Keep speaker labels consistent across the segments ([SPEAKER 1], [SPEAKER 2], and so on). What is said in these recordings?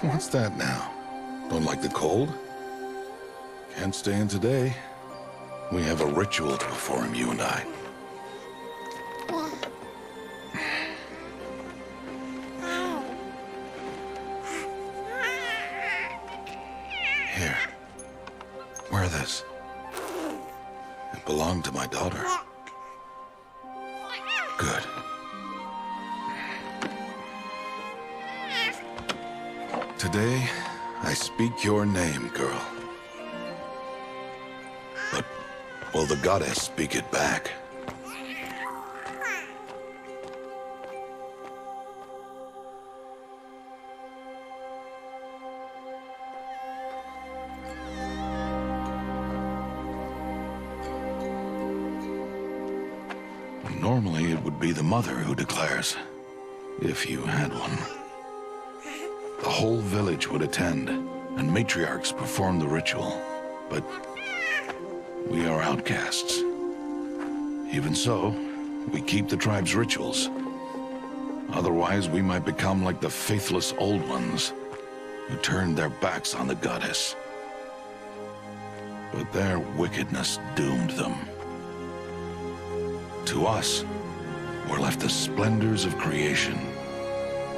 [SPEAKER 1] What's that now? Don't like the cold? Can't stay in today. We have a ritual to perform, you and I. Here. Wear this. It belonged to my daughter. Good. Today, I speak your name, girl. But will the goddess speak it back? Normally, it would be the mother who declares, if you had one. The whole village would attend, and matriarchs perform the ritual. But we are outcasts. Even so, we keep the tribe's rituals. Otherwise, we might become like the faithless old ones, who turned their backs on the goddess. But their wickedness doomed them. To us, were left the splendors of creation.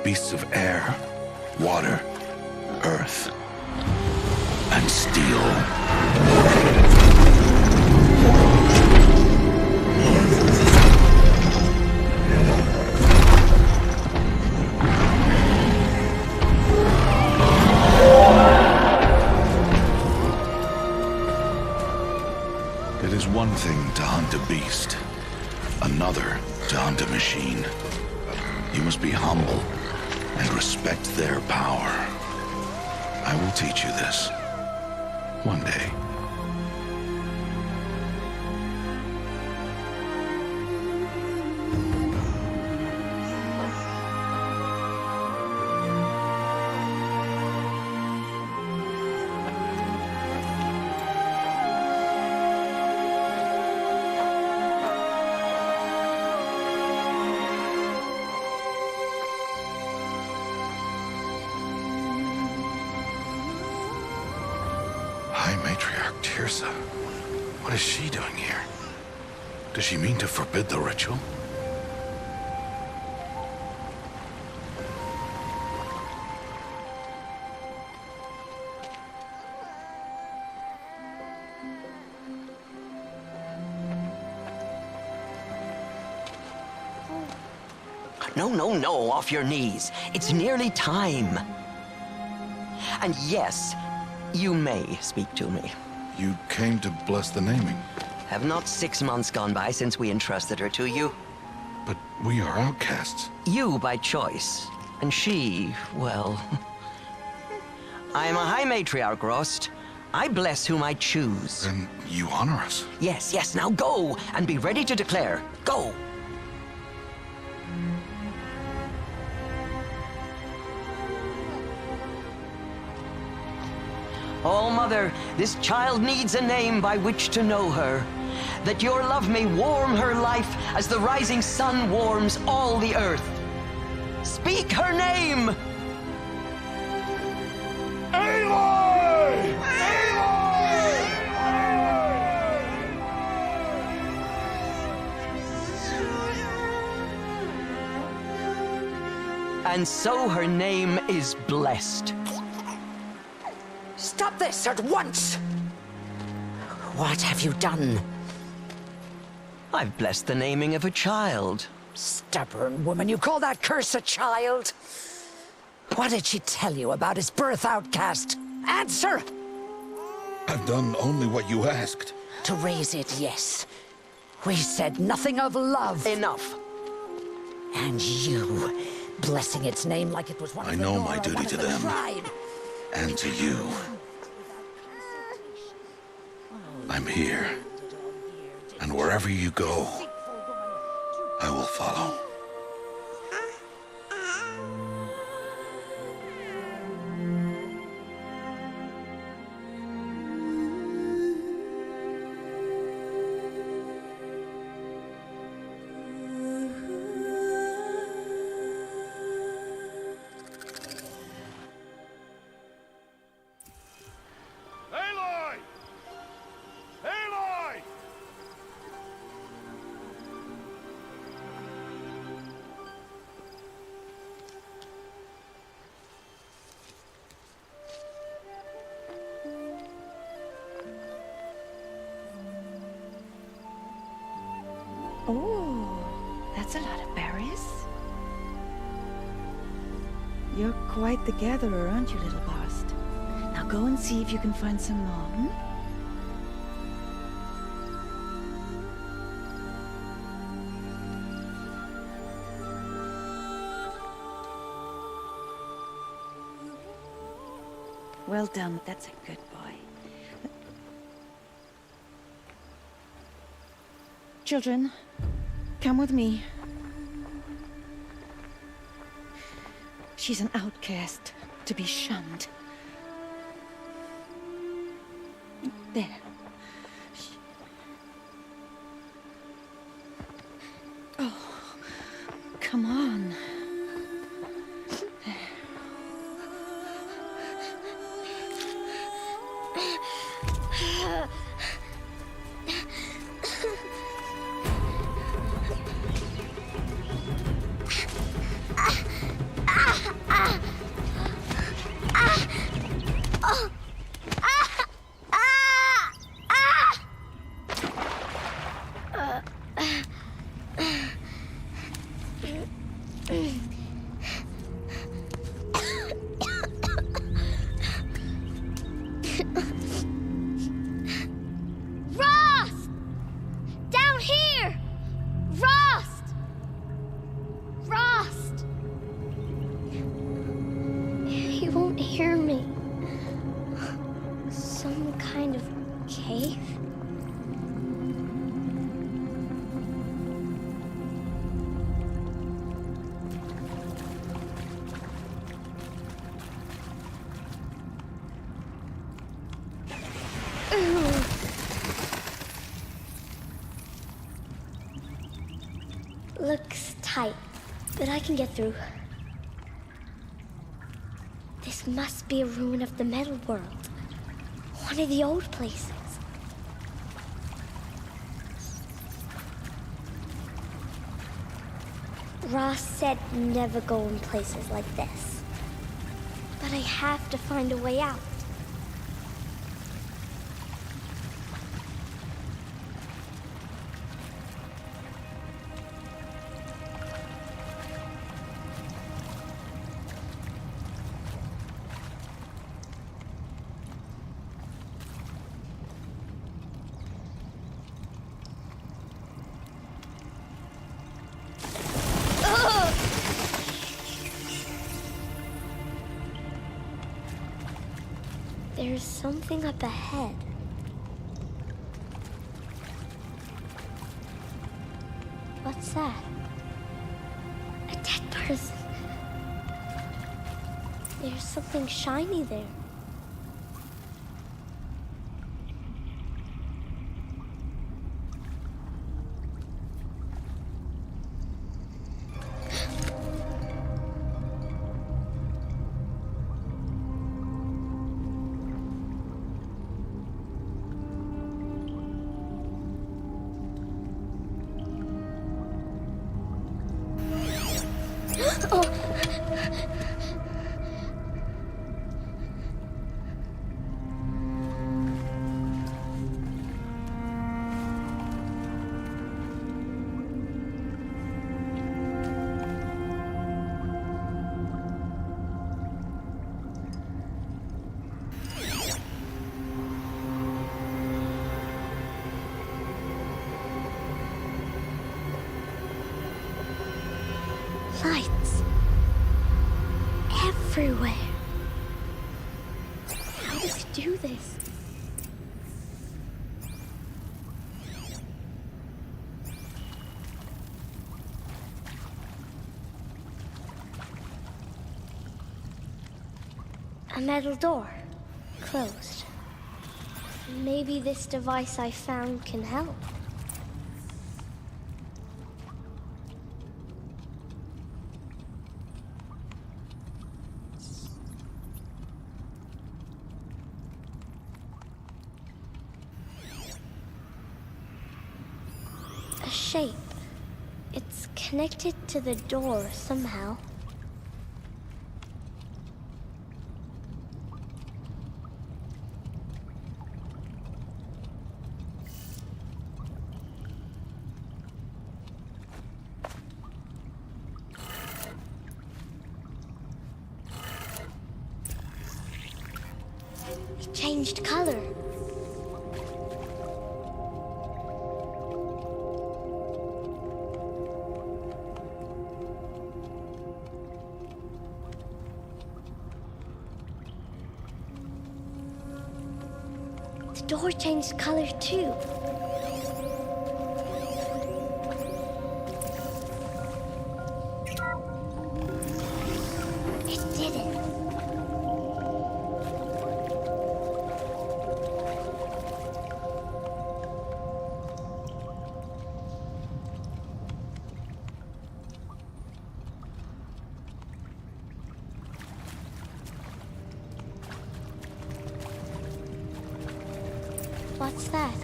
[SPEAKER 1] Beasts of air, water, earth, and steel. It is one thing to hunt a beast, another to hunt a machine. You must be humble and respect their power. I will teach you this one day. Matriarch Tirsa. What is she doing here? Does she mean to forbid the ritual?
[SPEAKER 2] No, off your knees. It's nearly time. And yes, you may speak to me.
[SPEAKER 1] You came to bless the naming.
[SPEAKER 2] Have not 6 months gone by since we entrusted her to you?
[SPEAKER 1] But we are outcasts.
[SPEAKER 2] You by choice, and she, well... I am a High Matriarch, Rost. I bless whom I choose.
[SPEAKER 1] Then you honor us.
[SPEAKER 2] Yes, now go, and be ready to declare. Go! Oh, Mother, this child needs a name by which to know her. That your love may warm her life as the rising sun warms all the earth. Speak her name!
[SPEAKER 3] Aloy!
[SPEAKER 2] And so her name is blessed.
[SPEAKER 4] Stop this at once! What have you done?
[SPEAKER 2] I've blessed the naming of a child.
[SPEAKER 4] Stubborn woman, you call that curse a child? What did she tell you about his birth, outcast? Answer!
[SPEAKER 1] I've done only what you asked.
[SPEAKER 4] To raise it, yes. We said nothing of love.
[SPEAKER 2] Enough.
[SPEAKER 4] And you, blessing its name like it was one
[SPEAKER 1] I
[SPEAKER 4] of the
[SPEAKER 1] know
[SPEAKER 4] Nora,
[SPEAKER 1] my duty
[SPEAKER 4] one of
[SPEAKER 1] to
[SPEAKER 4] the
[SPEAKER 1] them.
[SPEAKER 4] tribe.
[SPEAKER 1] And to you. I'm here. And wherever you go, I will follow.
[SPEAKER 5] Oh, that's a lot of berries. You're quite the gatherer, aren't you, little Bast? Now go and see if you can find some more, hmm? Well done, that's a good boy. Children, come with me. She's an outcast, to be shunned. There. Oh, come on.
[SPEAKER 6] Rost! Down here! Rost! Rost! He won't hear me. Some kind of cave? Looks tight, but I can get through. This must be a ruin of the metal world. One of the old places. Ross said never go in places like this. But I have to find a way out. There's something up ahead. What's that? A dead person. There's something shiny there. Lights. Everywhere. How does it do this? A metal door. Closed. Maybe this device I found can help. A shape. It's connected to the door somehow. changed color. The door changed color too. It didn't. What's that?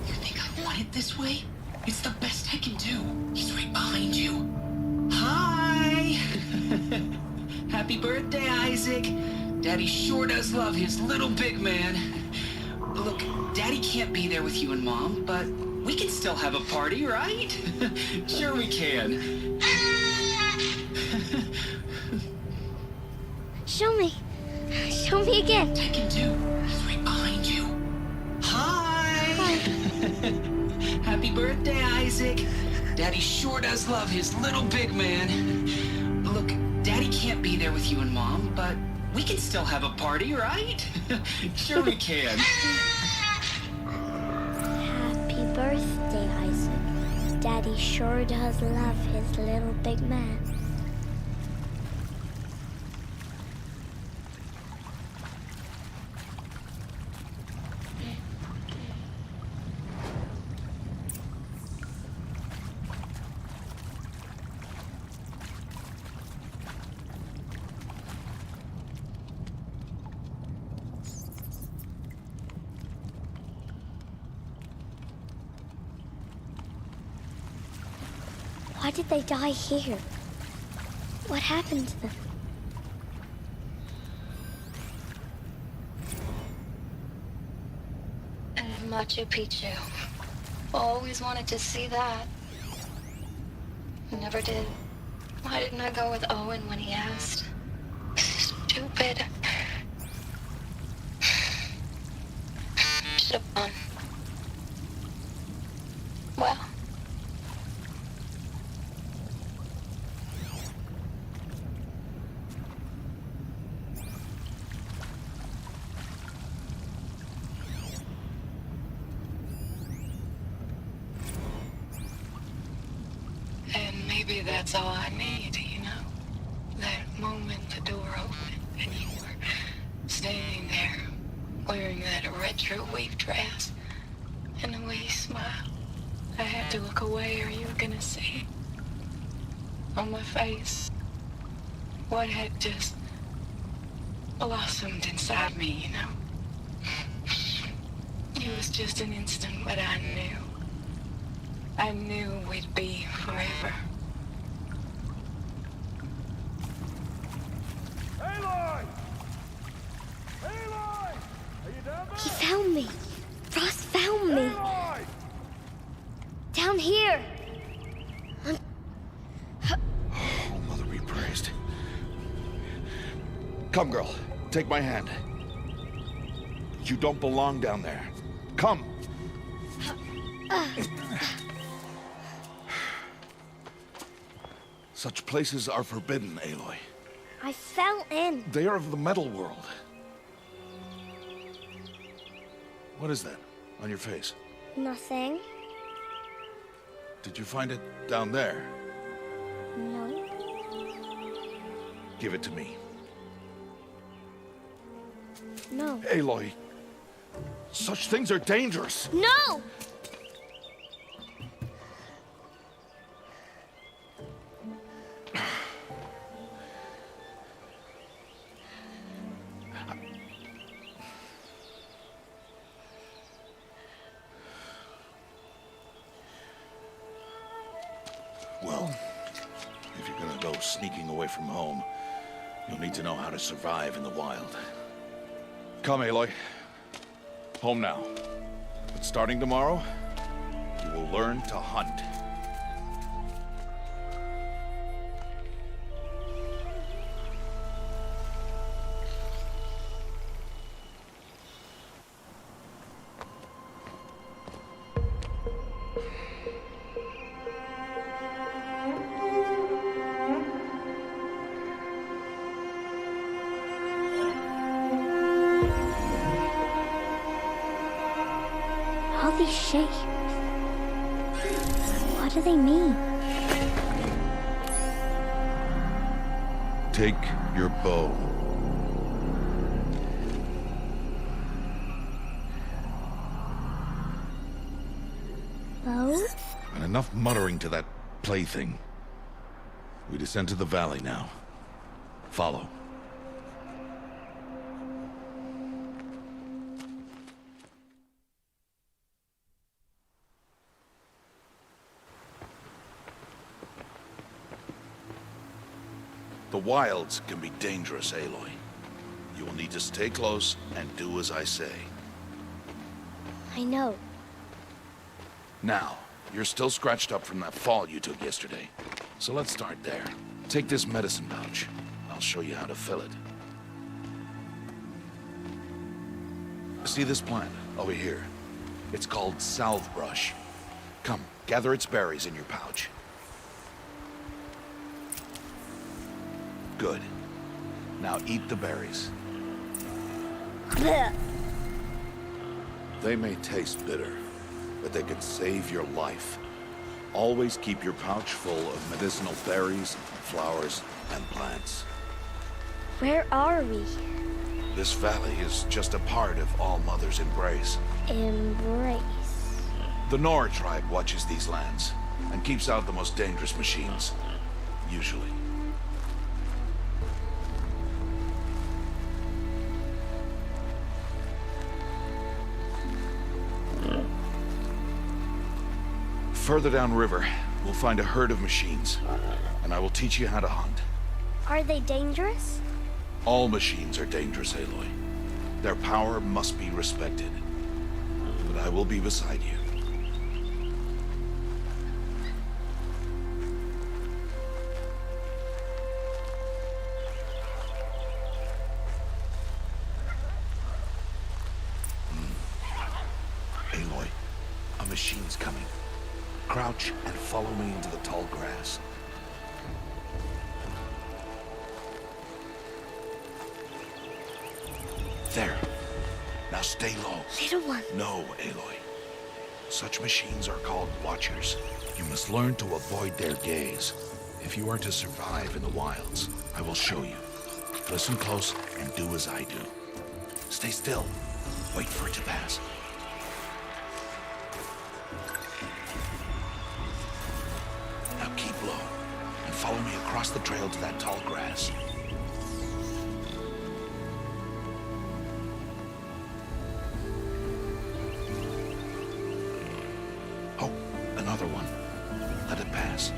[SPEAKER 7] You think I want it this way? It's the best I can do. He's right behind you. Hi! Happy birthday, Isaac. Daddy sure does love his little big man. Look, Daddy can't be there with you and Mom, but we can still have a party, right? Sure we can.
[SPEAKER 6] Show me. Show me again.
[SPEAKER 7] I can do. He's right behind you. Hi! Happy birthday, Isaac. Daddy sure does love his little big man. Look, Daddy can't be there with you and Mom, but we can still have a party, right? Sure we can.
[SPEAKER 6] Happy birthday, Isaac. Daddy sure does love his little big man. Why did they die here? What happened to them?
[SPEAKER 8] And Machu Picchu. Always wanted to see that. Never did. Why didn't I go with Owen when he asked? Stupid. Should have gone. Well. And maybe that's all I need, you know? That moment the door opened and you were standing there wearing that retro wave dress and the way you smiled. I had to look away or you were gonna see on my face what had just blossomed inside me, you know? It was just an instant, but I knew. I knew we'd be forever.
[SPEAKER 3] Aloy! Aloy! Are you down there?
[SPEAKER 6] He found me. Ross found me.
[SPEAKER 3] Aloy!
[SPEAKER 6] Down here.
[SPEAKER 1] Oh, Mother be praised. Come, girl. Take my hand. You don't belong down there. Come. Such places are forbidden, Aloy.
[SPEAKER 6] I fell in.
[SPEAKER 1] They are of the metal world. What is that on your face?
[SPEAKER 6] Nothing.
[SPEAKER 1] Did you find it down there?
[SPEAKER 6] No.
[SPEAKER 1] Give it to me.
[SPEAKER 6] No.
[SPEAKER 1] Aloy, such things are dangerous.
[SPEAKER 6] No!
[SPEAKER 1] Well, if you're gonna go sneaking away from home, you'll need to know how to survive in the wild. Come, Aloy. Home now. But starting tomorrow, you will learn to hunt.
[SPEAKER 6] these shapes? What do they mean?
[SPEAKER 1] Take your bow.
[SPEAKER 6] Bow?
[SPEAKER 1] And enough muttering to that plaything. We descend to the valley now. Follow. The wilds can be dangerous, Aloy. You will need to stay close and do as I say.
[SPEAKER 6] I know.
[SPEAKER 1] Now, you're still scratched up from that fall you took yesterday. So let's start there. Take this medicine pouch. I'll show you how to fill it. See this plant over here? It's called salve brush. Come, gather its berries in your pouch. Good. Now eat the berries.
[SPEAKER 6] Blech.
[SPEAKER 1] They may taste bitter, but they can save your life. Always keep your pouch full of medicinal berries, flowers, and plants.
[SPEAKER 6] Where are we?
[SPEAKER 1] This valley is just a part of All Mother's embrace.
[SPEAKER 6] Embrace.
[SPEAKER 1] The Nora tribe watches these lands and keeps out the most dangerous machines. Usually. Further downriver, we'll find a herd of machines, and I will teach you how to hunt.
[SPEAKER 6] Are they dangerous?
[SPEAKER 1] All machines are dangerous, Aloy. Their power must be respected. But I will be beside you. Aloy, a machine's coming. Crouch and follow me into the tall grass. There. Now stay low.
[SPEAKER 6] Little one.
[SPEAKER 1] No, Aloy. Such machines are called Watchers. You must learn to avoid their gaze. If you are to survive in the wilds, I will show you. Listen close and do as I do. Stay still. Wait for it to pass. Now keep low and follow me across the trail to that tall grass. Oh, another one. Let it pass.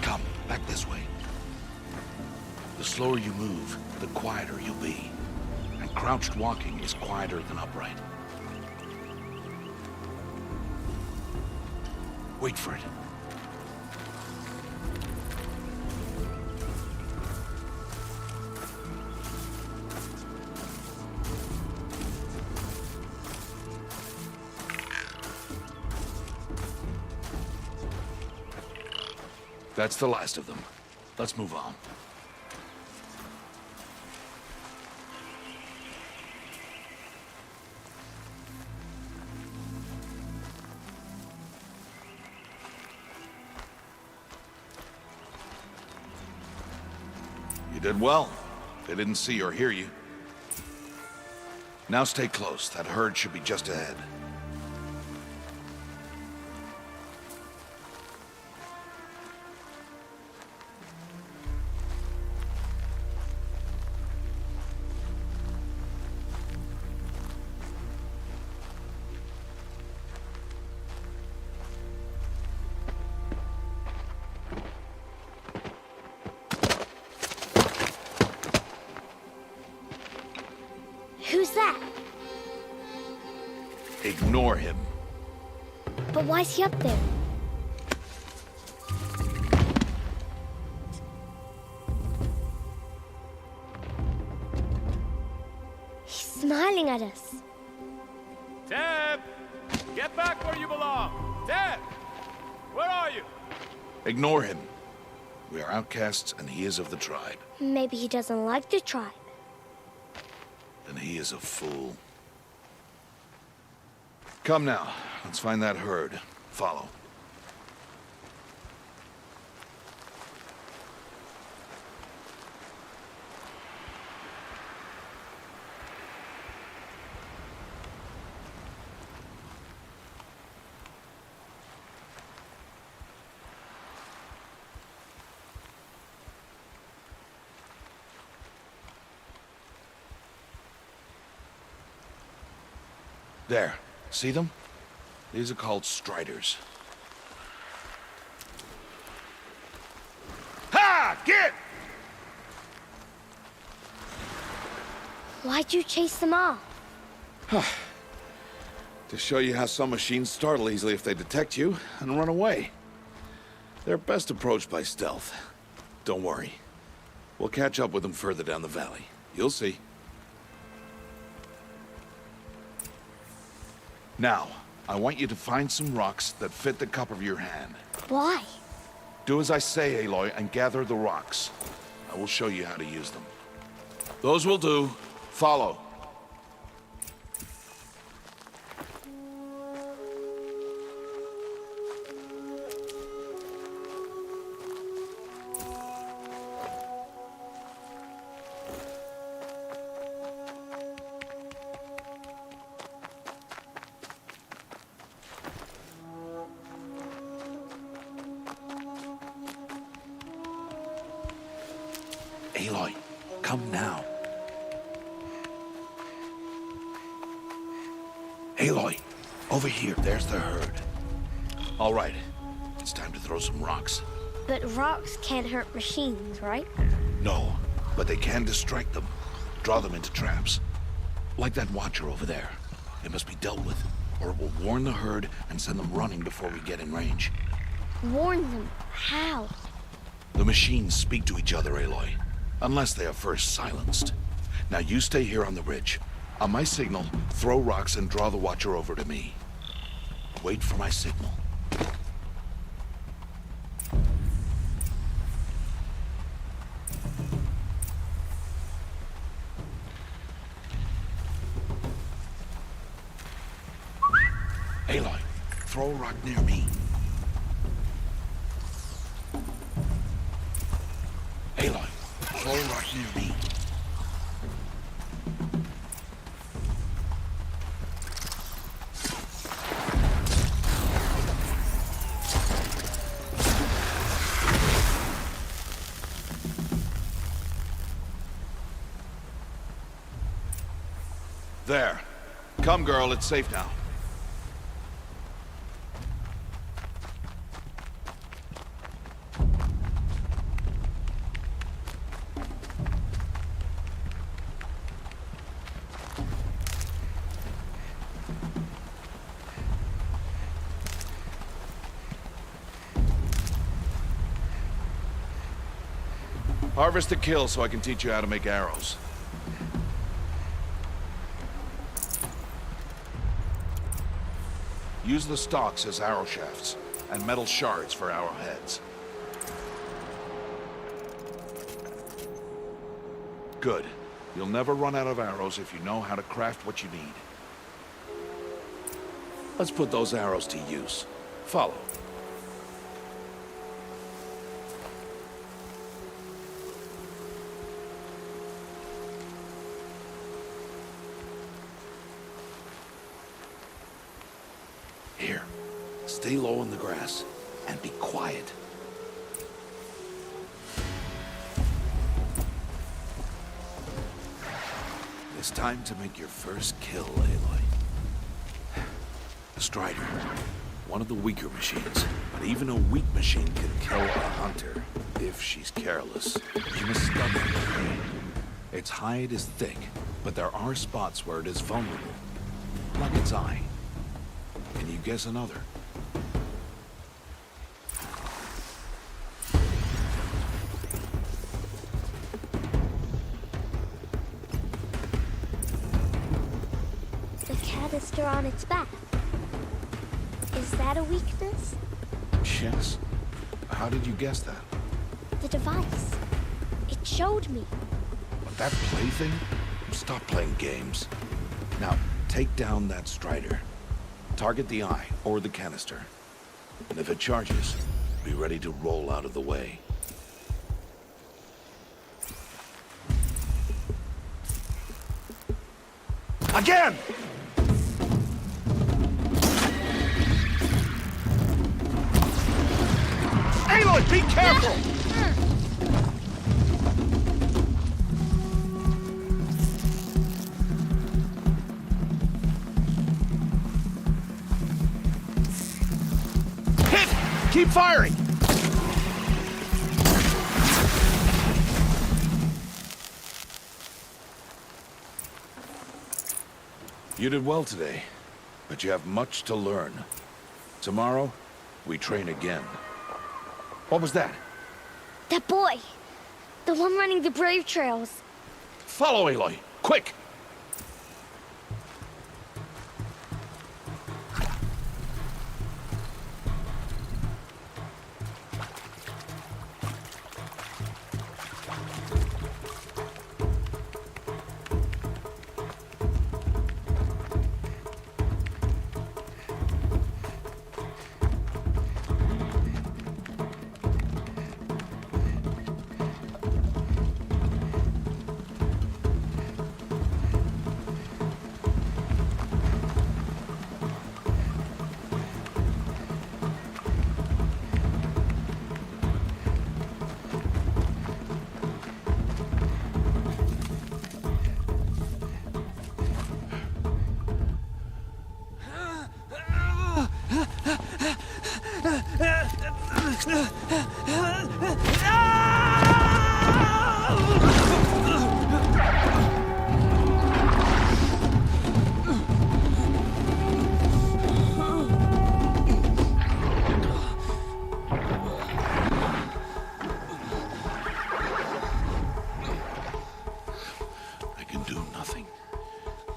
[SPEAKER 1] Come, back this way. The slower you move, the quieter you'll be. And crouched walking is quieter than upright. Wait for it. That's the last of them. Let's move on. You did well. They didn't see or hear you. Now stay close. That herd should be just ahead.
[SPEAKER 6] Who's that?
[SPEAKER 1] Ignore him.
[SPEAKER 6] But why's he up there? He's smiling at us.
[SPEAKER 3] Deb! Get back where you belong! Deb! Where are you?
[SPEAKER 1] Ignore him. We are outcasts, and he is of the tribe.
[SPEAKER 6] Maybe he doesn't like the tribe.
[SPEAKER 1] Then he is a fool. Come now, let's find that herd. Follow. There. See them? These are called striders. Ha! Get!
[SPEAKER 6] Why'd you chase them off?
[SPEAKER 1] To show you how some machines startle easily if they detect you and run away. They're best approached by stealth. Don't worry. We'll catch up with them further down the valley. You'll see. Now, I want you to find some rocks that fit the cup of your hand.
[SPEAKER 6] Why?
[SPEAKER 1] Do as I say, Aloy, and gather the rocks. I will show you how to use them. Those will do. Follow. Aloy, come now. Aloy, over here, there's the herd. All right, it's time to throw some rocks.
[SPEAKER 6] But rocks can't hurt machines, right?
[SPEAKER 1] No, but they can distract them, draw them into traps. Like that watcher over there. It must be dealt with, or it will warn the herd and send them running before we get in range.
[SPEAKER 6] Warn them? How?
[SPEAKER 1] The machines speak to each other, Aloy. Unless they are first silenced. Now you stay here on the ridge. On my signal, throw rocks and draw the watcher over to me. Wait for my signal. Aloy, throw a rock near me. Aloy, throw a rock near me. There. Come, girl, it's safe now. Harvest to kill so I can teach you how to make arrows. Use the stalks as arrow shafts, and metal shards for arrowheads. Good. You'll never run out of arrows if you know how to craft what you need. Let's put those arrows to use. Follow. Here, stay low in the grass, and be quiet. It's time to make your first kill, Aloy. The Strider, one of the weaker machines, but even a weak machine can kill a hunter, if she's careless. You must study it. Its hide is thick, but there are spots where it is vulnerable, like its eye. Can you guess another?
[SPEAKER 6] The canister on its back. Is that a weakness?
[SPEAKER 1] Yes. How did you guess that?
[SPEAKER 6] The device. It showed me.
[SPEAKER 1] But that plaything? Stop playing games. Now, take down that Strider. Target the eye or the canister. And if it charges, be ready to roll out of the way. Again! Aloy, be careful! Hit! Keep firing! You did well today, but you have much to learn. Tomorrow, we train again. What was that?
[SPEAKER 6] That boy. The one running the brave trails.
[SPEAKER 1] Follow Aloy, quick!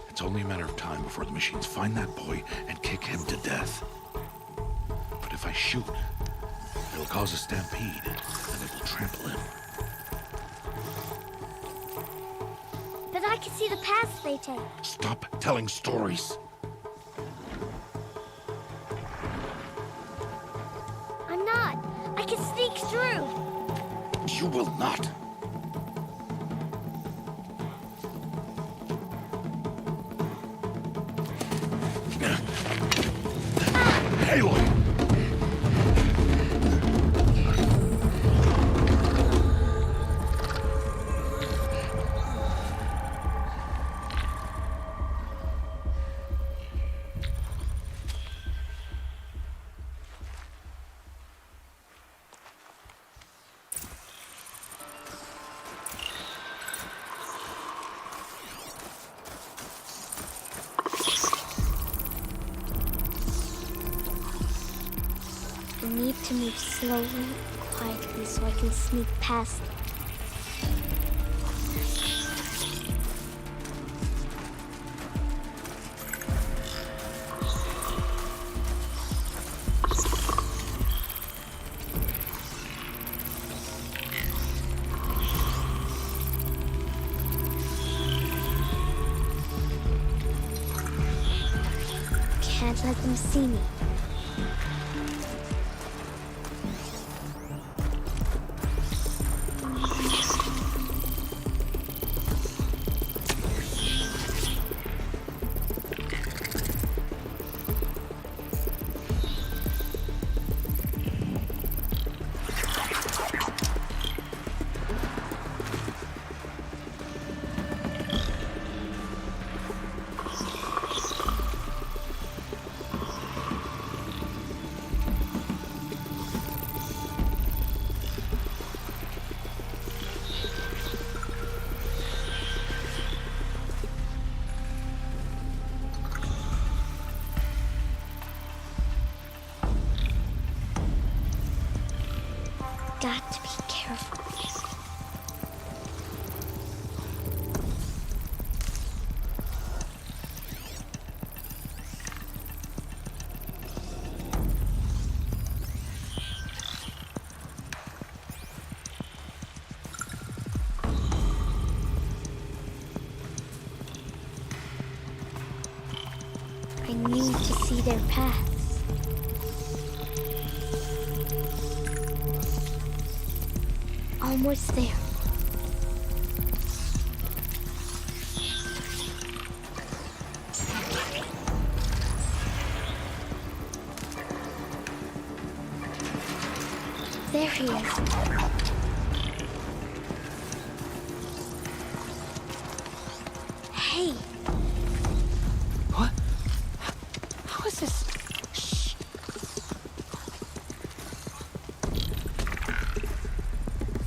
[SPEAKER 1] It's only a matter of time before the machines find that boy and kick him to death. But if I shoot, it'll cause a stampede, and it will trample him.
[SPEAKER 6] But I can see the paths they take.
[SPEAKER 1] Stop telling stories.
[SPEAKER 6] I'm not. I can sneak through.
[SPEAKER 1] You will not. Aloy!
[SPEAKER 6] I need to move slowly, quietly, so I can sneak past them. Can't let them see me. need to see their paths. Almost there. There he is. Hey.
[SPEAKER 7] What? How is this?
[SPEAKER 6] Shh.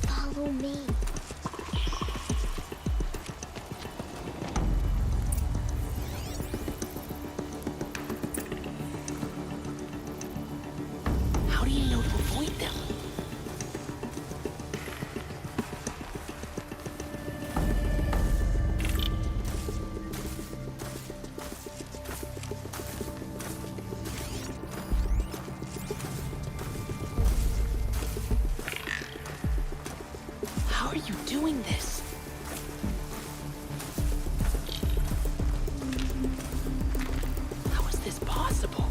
[SPEAKER 6] Follow me.
[SPEAKER 7] How do you know to avoid them? How are you doing this? How is this possible?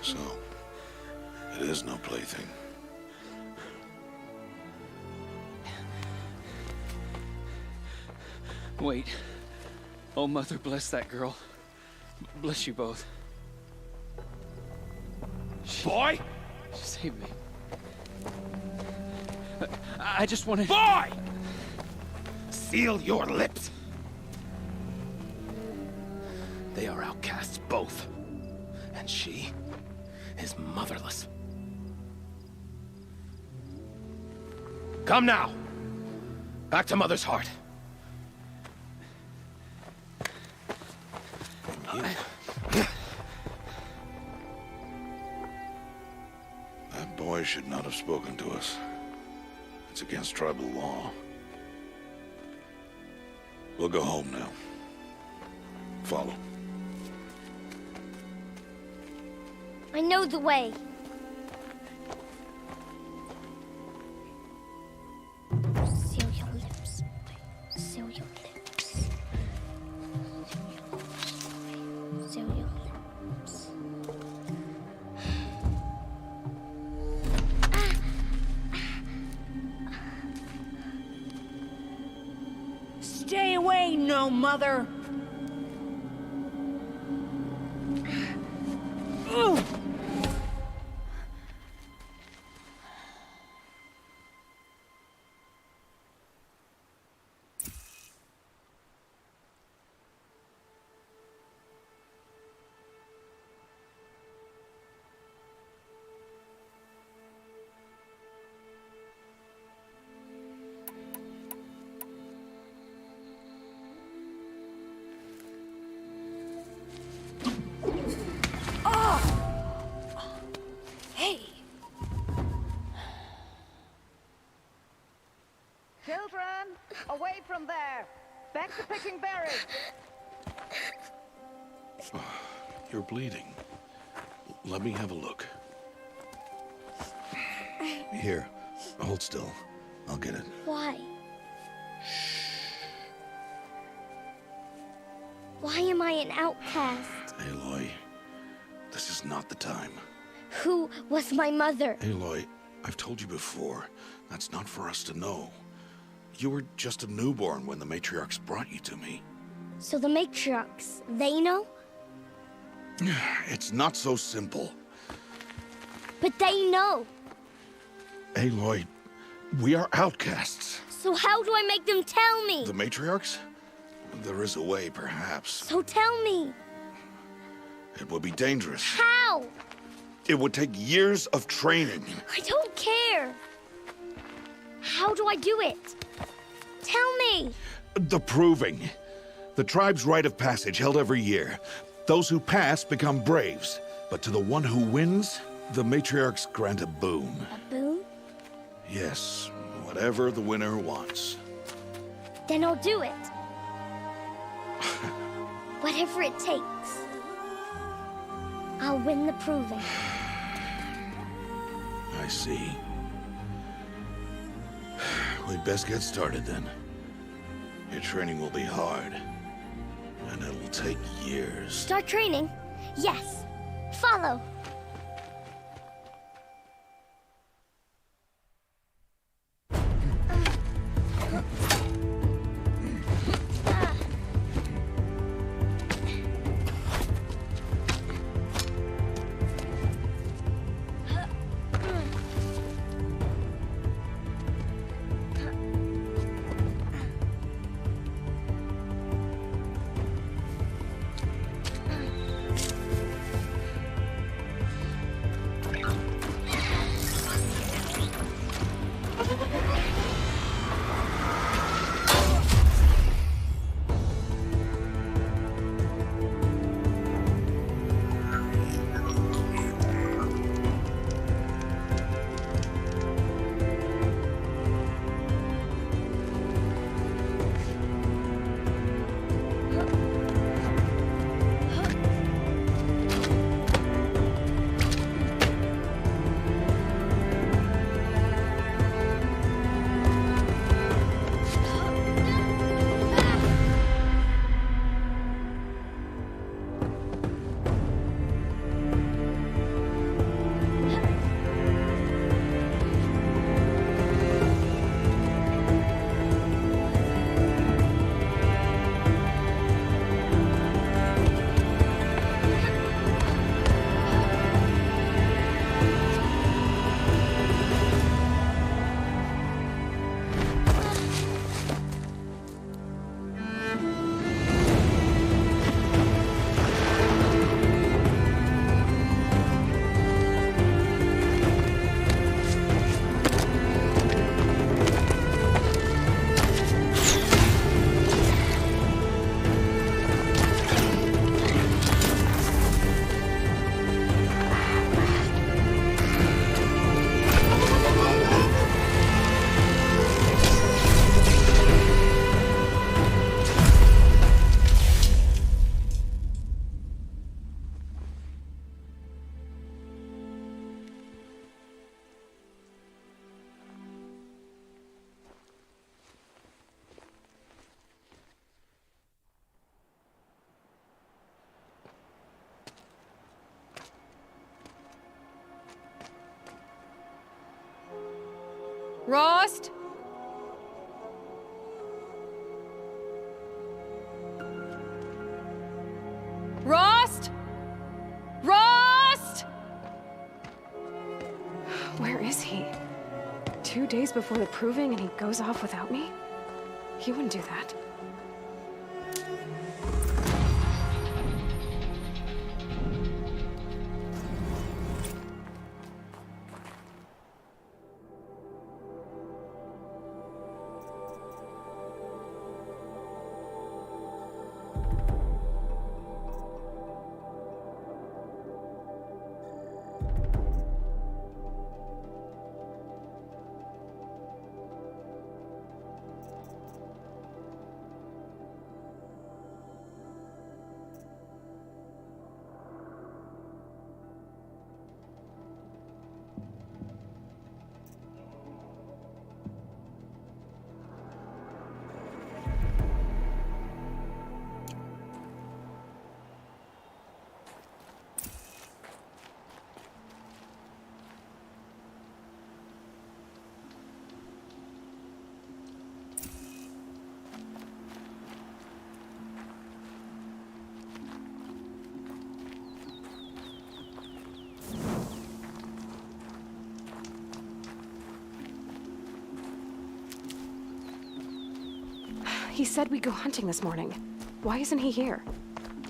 [SPEAKER 1] So, it is no plaything.
[SPEAKER 9] Wait. Oh, Mother, bless that girl. Bless you both.
[SPEAKER 3] Boy!
[SPEAKER 9] She saved me. I just wanted...
[SPEAKER 3] Boy! Seal your lips. They are outcasts, both. And she is motherless. Come now. Back to Mother's heart.
[SPEAKER 1] That boy should not have spoken to us. It's against tribal law. We'll go home now. Follow.
[SPEAKER 6] I know the way. Seal your lips. Seal your lips. Seal your lips.
[SPEAKER 4] Stay away, no mother!
[SPEAKER 10] Children, away from there. Back to picking berries.
[SPEAKER 1] You're bleeding. Let me have a look. Here, hold still. I'll get it.
[SPEAKER 6] Why? Why am I an outcast?
[SPEAKER 1] Aloy, this is not the time.
[SPEAKER 6] Who was my mother?
[SPEAKER 1] Aloy, I've told you before, that's not for us to know. You were just a newborn when the matriarchs brought you to me.
[SPEAKER 6] So the matriarchs, they know?
[SPEAKER 1] It's not so simple.
[SPEAKER 6] But they know.
[SPEAKER 1] Aloy, we are outcasts.
[SPEAKER 6] So how do I make them tell me?
[SPEAKER 1] The matriarchs? There is a way, perhaps.
[SPEAKER 6] So tell me.
[SPEAKER 1] It would be dangerous.
[SPEAKER 6] How?
[SPEAKER 1] It would take years of training.
[SPEAKER 6] I don't care. How do I do it? Tell me!
[SPEAKER 1] The proving. The tribe's rite of passage held every year. Those who pass become braves. But to the one who wins, the matriarchs grant a boon.
[SPEAKER 6] A boon?
[SPEAKER 1] Yes, whatever the winner wants.
[SPEAKER 6] Then I'll do it. Whatever it takes. I'll win the proving.
[SPEAKER 1] I see. We'd best get started then. Your training will be hard. And it'll take years.
[SPEAKER 6] Start training? Yes. Follow.
[SPEAKER 11] Rost? Rost? Rost? Where is he? 2 days before the proving and he goes off without me? He wouldn't do that. He said we'd go hunting this morning. Why isn't he here?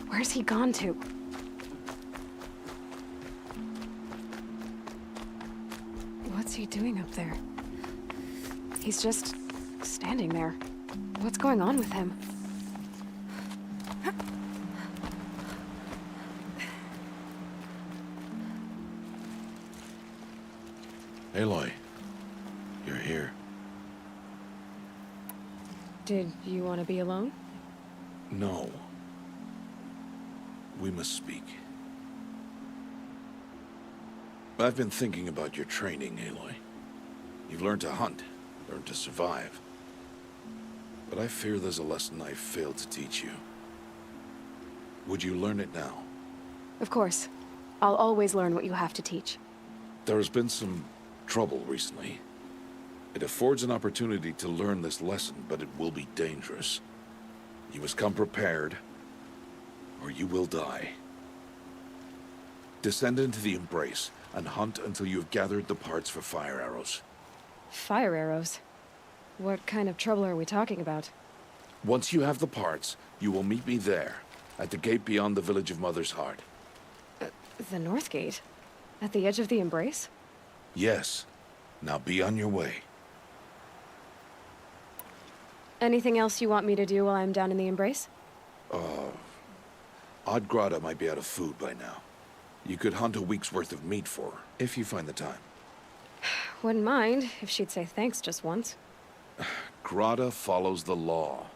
[SPEAKER 11] Where's he gone to? What's he doing up there? He's just standing there. What's going on with him?
[SPEAKER 1] Aloy, you're here.
[SPEAKER 11] Did you want to be alone?
[SPEAKER 1] No. We must speak. I've been thinking about your training, Aloy. You've learned to hunt, learned to survive. But I fear there's a lesson I failed to teach you. Would you learn it now?
[SPEAKER 11] Of course. I'll always learn what you have to teach.
[SPEAKER 1] There has been some trouble recently. It affords an opportunity to learn this lesson, but it will be dangerous. You must come prepared, or you will die. Descend into the Embrace, and hunt until you have gathered the parts for fire arrows.
[SPEAKER 11] Fire arrows? What kind of trouble are we talking about?
[SPEAKER 1] Once you have the parts, you will meet me there, at the gate beyond the village of Mother's Heart.
[SPEAKER 11] The North Gate? At the edge of the Embrace?
[SPEAKER 1] Yes. Now be on your way.
[SPEAKER 11] Anything else you want me to do while I'm down in the Embrace?
[SPEAKER 1] Odd Grata might be out of food by now. You could hunt a week's worth of meat for her, if you find the time.
[SPEAKER 11] Wouldn't mind if she'd say thanks just once.
[SPEAKER 1] Grata follows the law.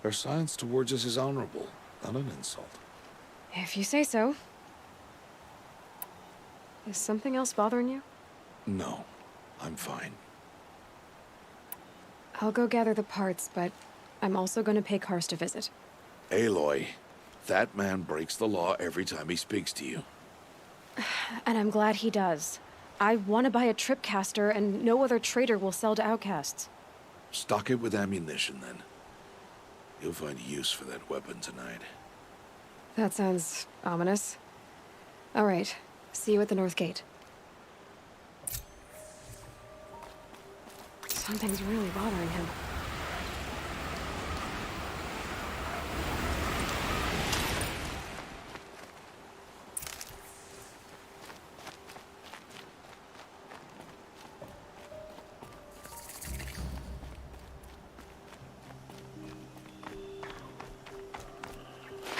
[SPEAKER 1] Her silence towards us is honorable, not an insult.
[SPEAKER 11] If you say so. Is something else bothering you?
[SPEAKER 1] No, I'm fine.
[SPEAKER 11] I'll go gather the parts, but I'm also going to pay Karst a visit.
[SPEAKER 1] Aloy, that man breaks the law every time he speaks to you.
[SPEAKER 11] And I'm glad he does. I want to buy a tripcaster, and no other trader will sell to outcasts.
[SPEAKER 1] Stock it with ammunition, then. You'll find use for that weapon tonight.
[SPEAKER 11] That sounds ominous. All right. See you at the North Gate. Something's really bothering him.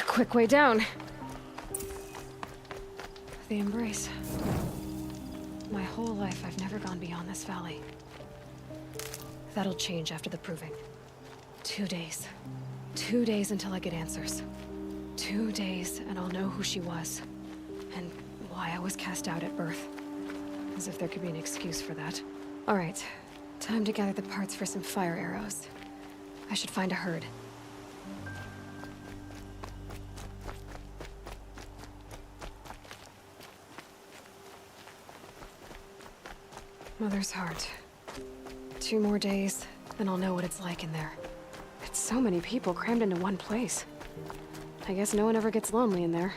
[SPEAKER 11] Quick way down. The Embrace. My whole life, I've never gone beyond this valley. That'll change after the proving. 2 days. 2 days until I get answers. 2 days, and I'll know who she was. And why I was cast out at birth. As if there could be an excuse for that. All right. Time to gather the parts for some fire arrows. I should find a herd. Mother's Heart. 2 more days, then I'll know what it's like in there. It's so many people crammed into one place. I guess no one ever gets lonely in there.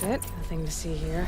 [SPEAKER 11] it. Nothing to see here.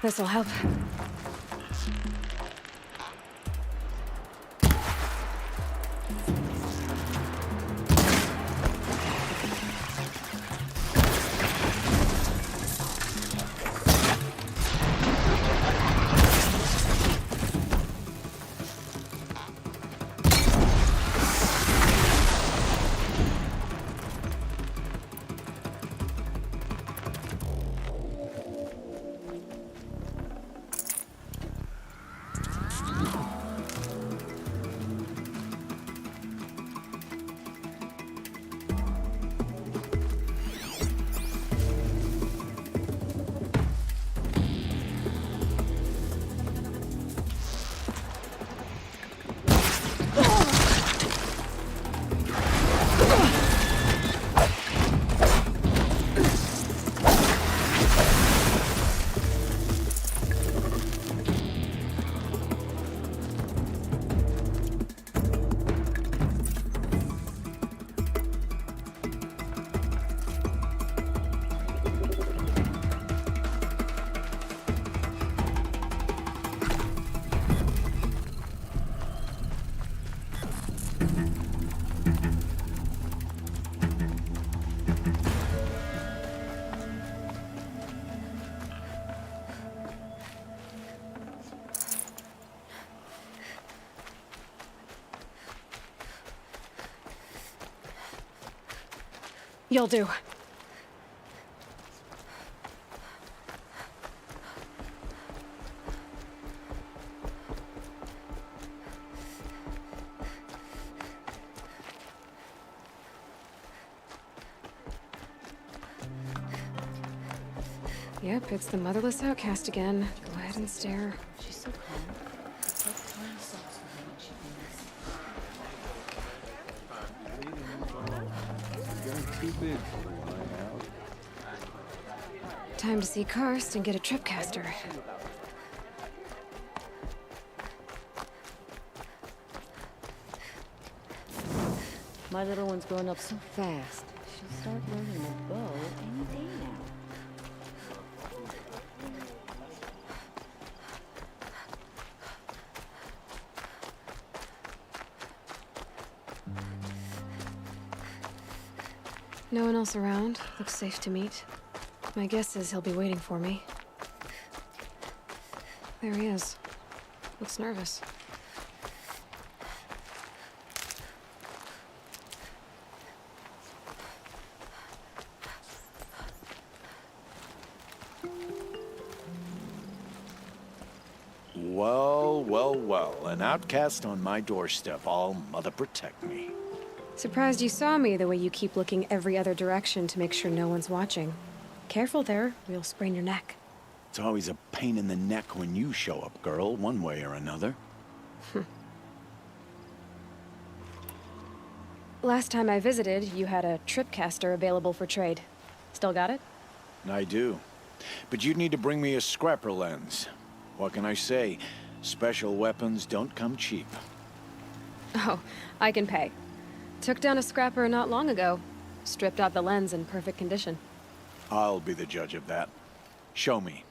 [SPEAKER 11] This'll help. You'll do. Yep, it's the motherless outcast again. Go ahead and stare.
[SPEAKER 5] She's so calm. It's like tiny socks for her when she
[SPEAKER 11] Time to see Karst and get a tripcaster.
[SPEAKER 5] My little one's growing up so fast. She'll start learning the bow any day now.
[SPEAKER 11] No one else around. Looks safe to meet. My guess is he'll be waiting for me. There he is. Looks nervous.
[SPEAKER 12] Well, well, well. An outcast on my doorstep. All mother protect me.
[SPEAKER 11] Surprised you saw me the way you keep looking every other direction to make sure no one's watching. Careful there, or you'll sprain your neck.
[SPEAKER 12] It's always a pain in the neck when you show up, girl, one way or another.
[SPEAKER 11] Last time I visited, you had a tripcaster available for trade. Still got it?
[SPEAKER 12] I do. But you'd need to bring me a scrapper lens. What can I say? Special weapons don't come cheap.
[SPEAKER 11] Oh, I can pay. Took down a scrapper not long ago. Stripped out the lens in perfect condition.
[SPEAKER 12] I'll be the judge of that. Show me.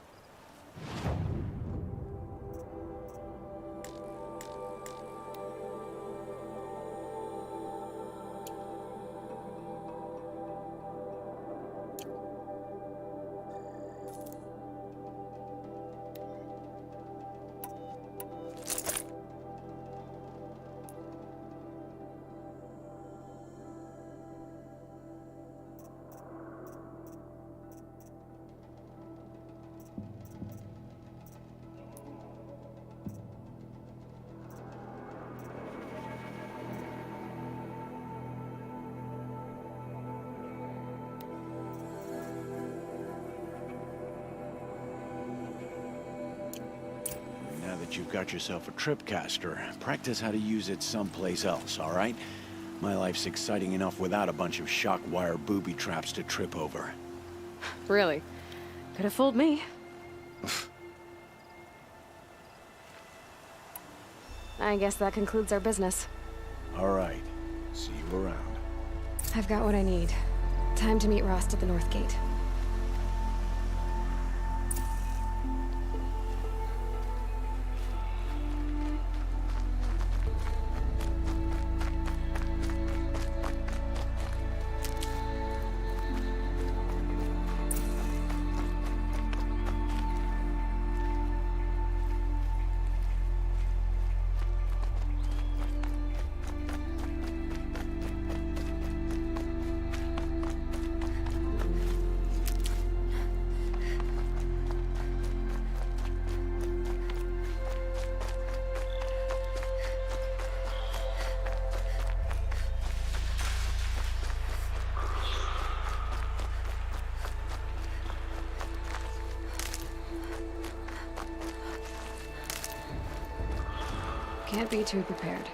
[SPEAKER 12] that you've got yourself a tripcaster, practice how to use it someplace else, all right? My life's exciting enough without a bunch of shock wire booby traps to trip over.
[SPEAKER 11] Really? Could have fooled me. I guess that concludes our business.
[SPEAKER 12] All right. See you around.
[SPEAKER 11] I've got what I need. Time to meet Rost at the North Gate. Can't be too prepared.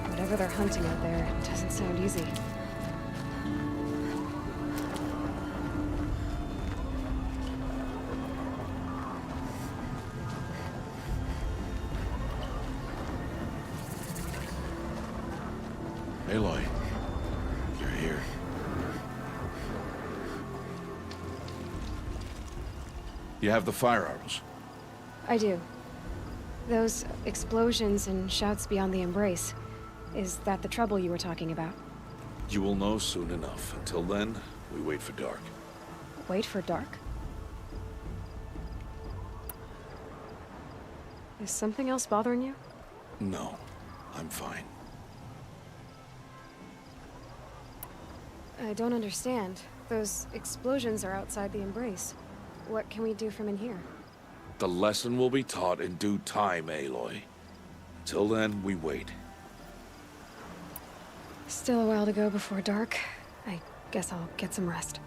[SPEAKER 11] Whatever they're hunting out there, it doesn't sound easy.
[SPEAKER 1] Aloy, you're here. You have the fire arrows.
[SPEAKER 11] I do. Those explosions and shouts beyond the embrace. Is that the trouble you were talking about?
[SPEAKER 1] You will know soon enough. Until then, we wait for dark.
[SPEAKER 11] Wait for dark? Is something else bothering you?
[SPEAKER 1] No, I'm fine.
[SPEAKER 11] I don't understand. Those explosions are outside the embrace. What can we do from in here?
[SPEAKER 1] The lesson will be taught in due time, Aloy. Until then, we wait.
[SPEAKER 11] Still a while to go before dark. I guess I'll get some rest.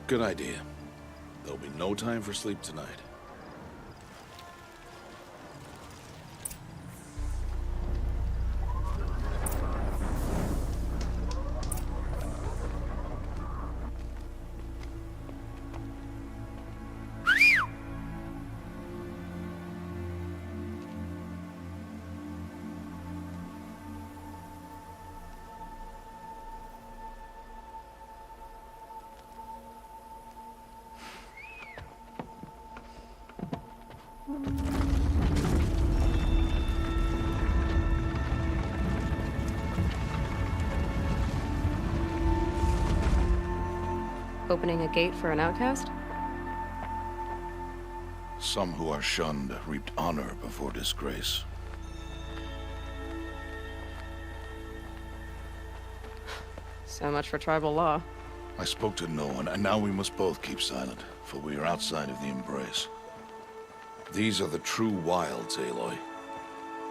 [SPEAKER 1] Good idea. There'll be no time for sleep tonight.
[SPEAKER 11] Opening a gate for an outcast?
[SPEAKER 1] Some who are shunned reaped honor before disgrace.
[SPEAKER 11] So much for tribal law.
[SPEAKER 1] I spoke to no one, and now we must both keep silent, for we are outside of the embrace. These are the true wilds, Aloy,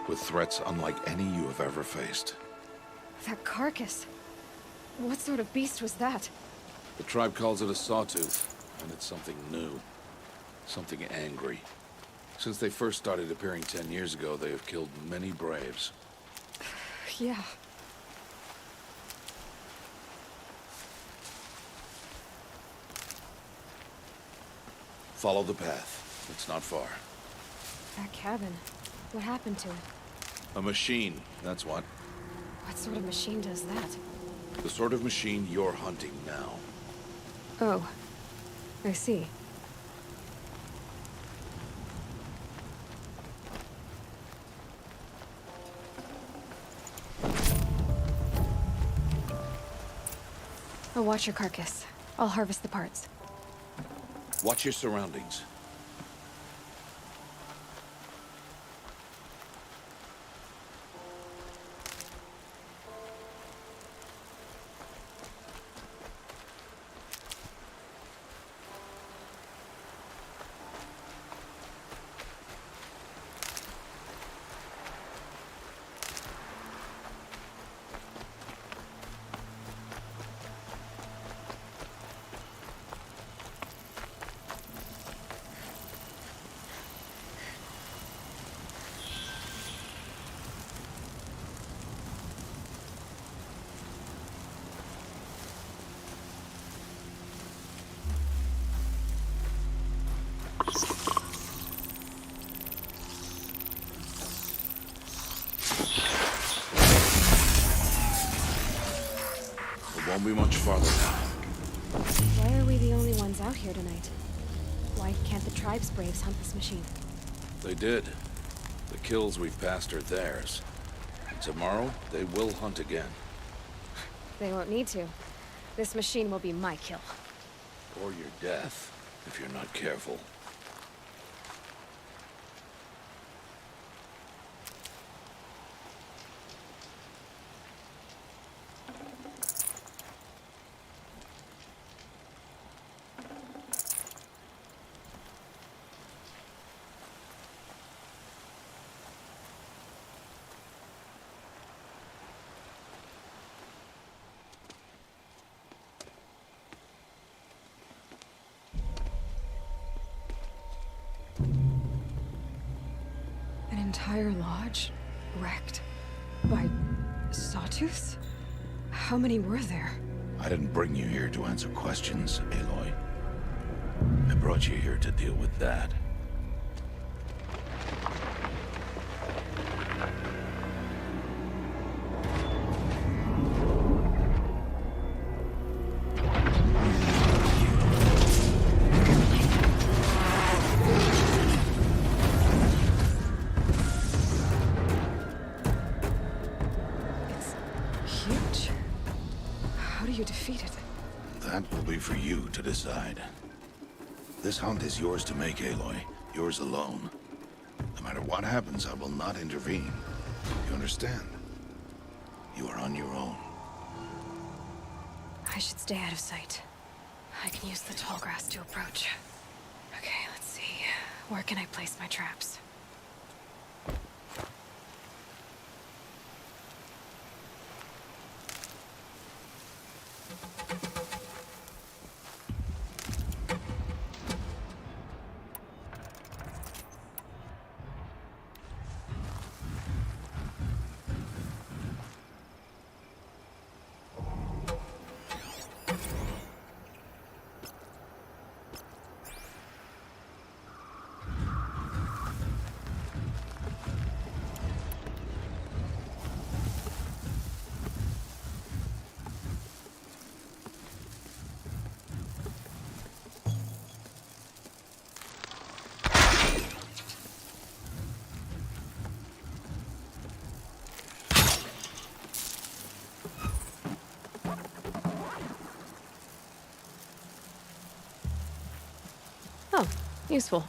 [SPEAKER 1] with threats unlike any you have ever faced.
[SPEAKER 11] That carcass. What sort of beast was that?
[SPEAKER 1] The tribe calls it a sawtooth, and it's something new. Something angry. Since they first started appearing 10 years ago, they have killed many braves.
[SPEAKER 11] Yeah.
[SPEAKER 1] Follow the path. It's not far.
[SPEAKER 11] That cabin. What happened to it?
[SPEAKER 1] A machine, that's what.
[SPEAKER 11] What sort of machine does that?
[SPEAKER 1] The sort of machine you're hunting now.
[SPEAKER 11] Oh. I see. I'll watch your carcass. I'll harvest the parts.
[SPEAKER 1] Watch your surroundings. Won't be much farther now.
[SPEAKER 11] Why are we the only ones out here tonight? Why can't the tribe's braves hunt this machine?
[SPEAKER 1] They did. The kills we've passed are theirs. And tomorrow, they will hunt again.
[SPEAKER 11] They won't need to. This machine will be my kill.
[SPEAKER 1] Or your death, if you're not careful.
[SPEAKER 11] An entire lodge wrecked by sawtooths? How many were there?
[SPEAKER 1] I didn't bring you here to answer questions, Aloy. I brought you here to deal with that.
[SPEAKER 11] Huge. How do you defeat it?
[SPEAKER 1] That will be for you to decide. This hunt is yours to make, Aloy. Yours alone. No matter what happens, I will not intervene. You understand? You are on your own.
[SPEAKER 11] I should stay out of sight. I can use the tall grass to approach. Okay, let's see. Where can I place my traps? Oh, useful.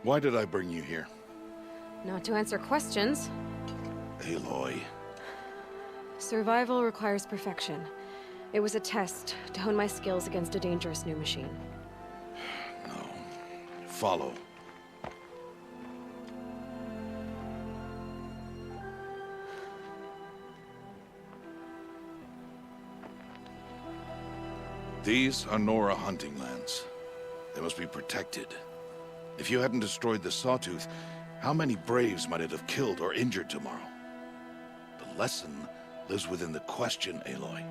[SPEAKER 1] Why did I bring you here?
[SPEAKER 11] Not to answer questions.
[SPEAKER 1] Aloy.
[SPEAKER 11] Survival requires perfection. It was a test to hone my skills against a dangerous new machine.
[SPEAKER 1] No. Follow. These are Nora hunting lands. They must be protected. If you hadn't destroyed the Sawtooth, how many Braves might it have killed or injured tomorrow? The lesson lives within the question, Aloy.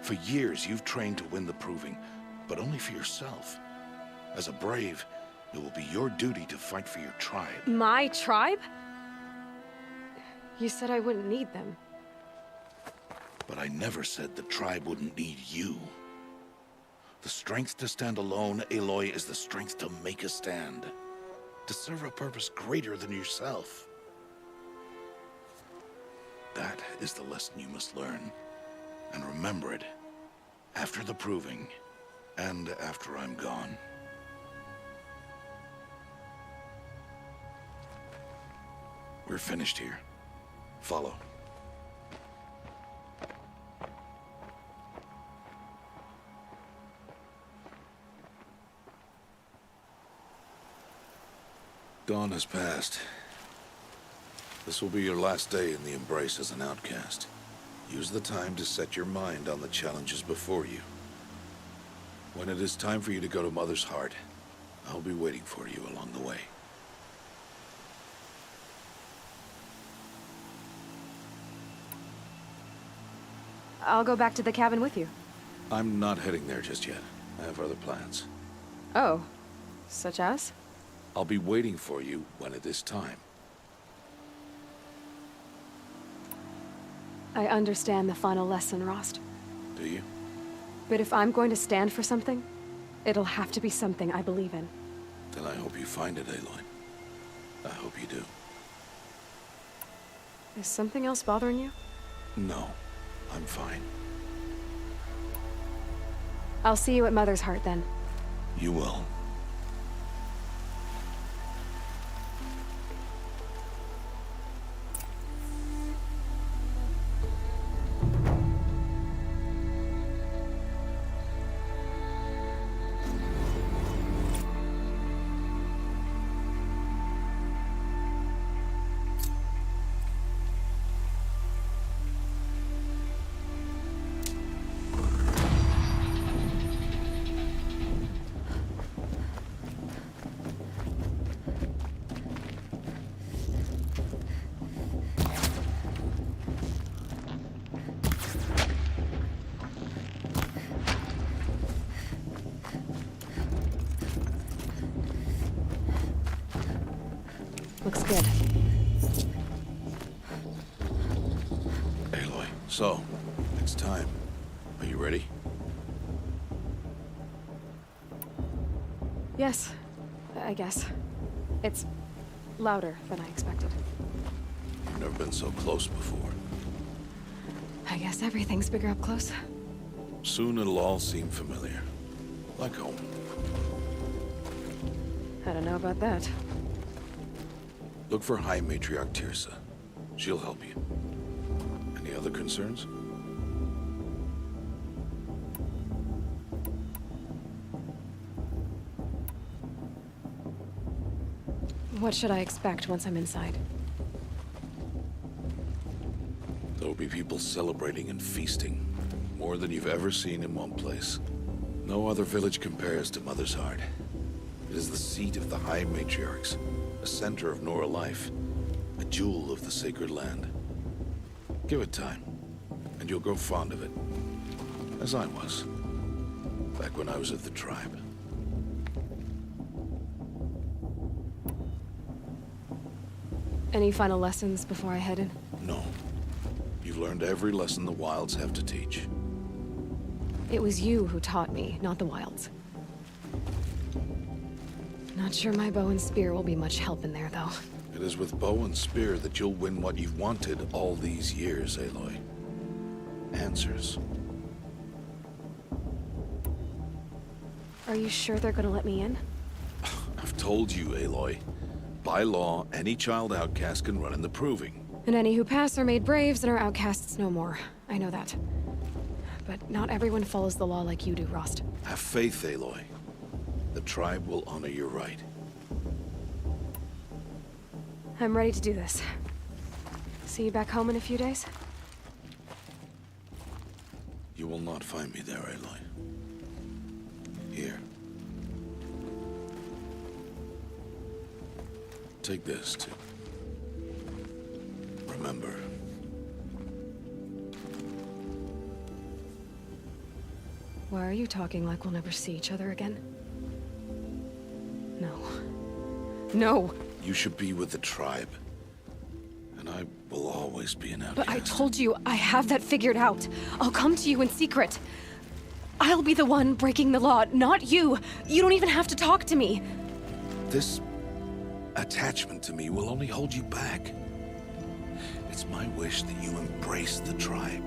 [SPEAKER 1] For years, you've trained to win the Proving, but only for yourself. As a Brave, it will be your duty to fight for your tribe.
[SPEAKER 11] My tribe? You said I wouldn't need them.
[SPEAKER 1] But I never said the tribe wouldn't need you. The strength to stand alone, Aloy, is the strength to make a stand. To serve a purpose greater than yourself. That is the lesson you must learn. And remember it. After the Proving. And after I'm gone. We're finished here. Follow. Dawn has passed. This will be your last day in the Embrace as an outcast. Use the time to set your mind on the challenges before you. When it is time for you to go to Mother's Heart, I'll be waiting for you along the way.
[SPEAKER 11] I'll go back to the cabin with you.
[SPEAKER 1] I'm not heading there just yet. I have other plans.
[SPEAKER 11] Oh, such as?
[SPEAKER 1] I'll be waiting for you when it is time.
[SPEAKER 11] I understand the final lesson, Rost.
[SPEAKER 1] Do you?
[SPEAKER 11] But if I'm going to stand for something, it'll have to be something I believe in.
[SPEAKER 1] Then I hope you find it, Aloy. I hope you do.
[SPEAKER 11] Is something else bothering you?
[SPEAKER 1] No, I'm fine.
[SPEAKER 11] I'll see you at Mother's Heart then.
[SPEAKER 1] You will.
[SPEAKER 11] Looks good.
[SPEAKER 1] Aloy, so, it's time. Are you ready?
[SPEAKER 11] Yes, I guess. It's louder than I expected.
[SPEAKER 1] You've never been so close before.
[SPEAKER 11] I guess everything's bigger up close.
[SPEAKER 1] Soon it'll all seem familiar. Like home.
[SPEAKER 11] I don't know about that.
[SPEAKER 1] Look for High Matriarch Tirsa. She'll help you. Any other concerns?
[SPEAKER 11] What should I expect once I'm inside?
[SPEAKER 1] There'll be people celebrating and feasting. More than you've ever seen in one place. No other village compares to Mother's Heart. It is the seat of the High Matriarchs. A center of Nora life, a jewel of the sacred land. Give it time, and you'll grow fond of it, as I was, back when I was at the tribe.
[SPEAKER 11] Any final lessons before I head in?
[SPEAKER 1] No. You've learned every lesson the Wilds have to teach.
[SPEAKER 11] It was you who taught me, not the Wilds. Not sure my bow and spear will be much help in there, though.
[SPEAKER 1] It is with bow and spear that you'll win what you've wanted all these years, Aloy. answers.
[SPEAKER 11] Are you sure they're gonna let me in?
[SPEAKER 1] I've told you, Aloy. By law, any child outcast can run in the Proving.
[SPEAKER 11] And any who pass are made braves and are outcasts no more. I know that. But not everyone follows the law like you do, Rost.
[SPEAKER 1] Have faith, Aloy. The tribe will honor your right.
[SPEAKER 11] I'm ready to do this. See you back home in a few days?
[SPEAKER 1] You will not find me there, Aloy. Here. Take this, too. Remember.
[SPEAKER 11] Why are you talking like we'll never see each other again? No. No!
[SPEAKER 1] You should be with the tribe. And I will always be an outcast.
[SPEAKER 11] But I told you, I have that figured out. I'll come to you in secret. I'll be the one breaking the law, not you. You don't even have to talk to me.
[SPEAKER 1] This attachment to me will only hold you back. It's my wish that you embrace the tribe.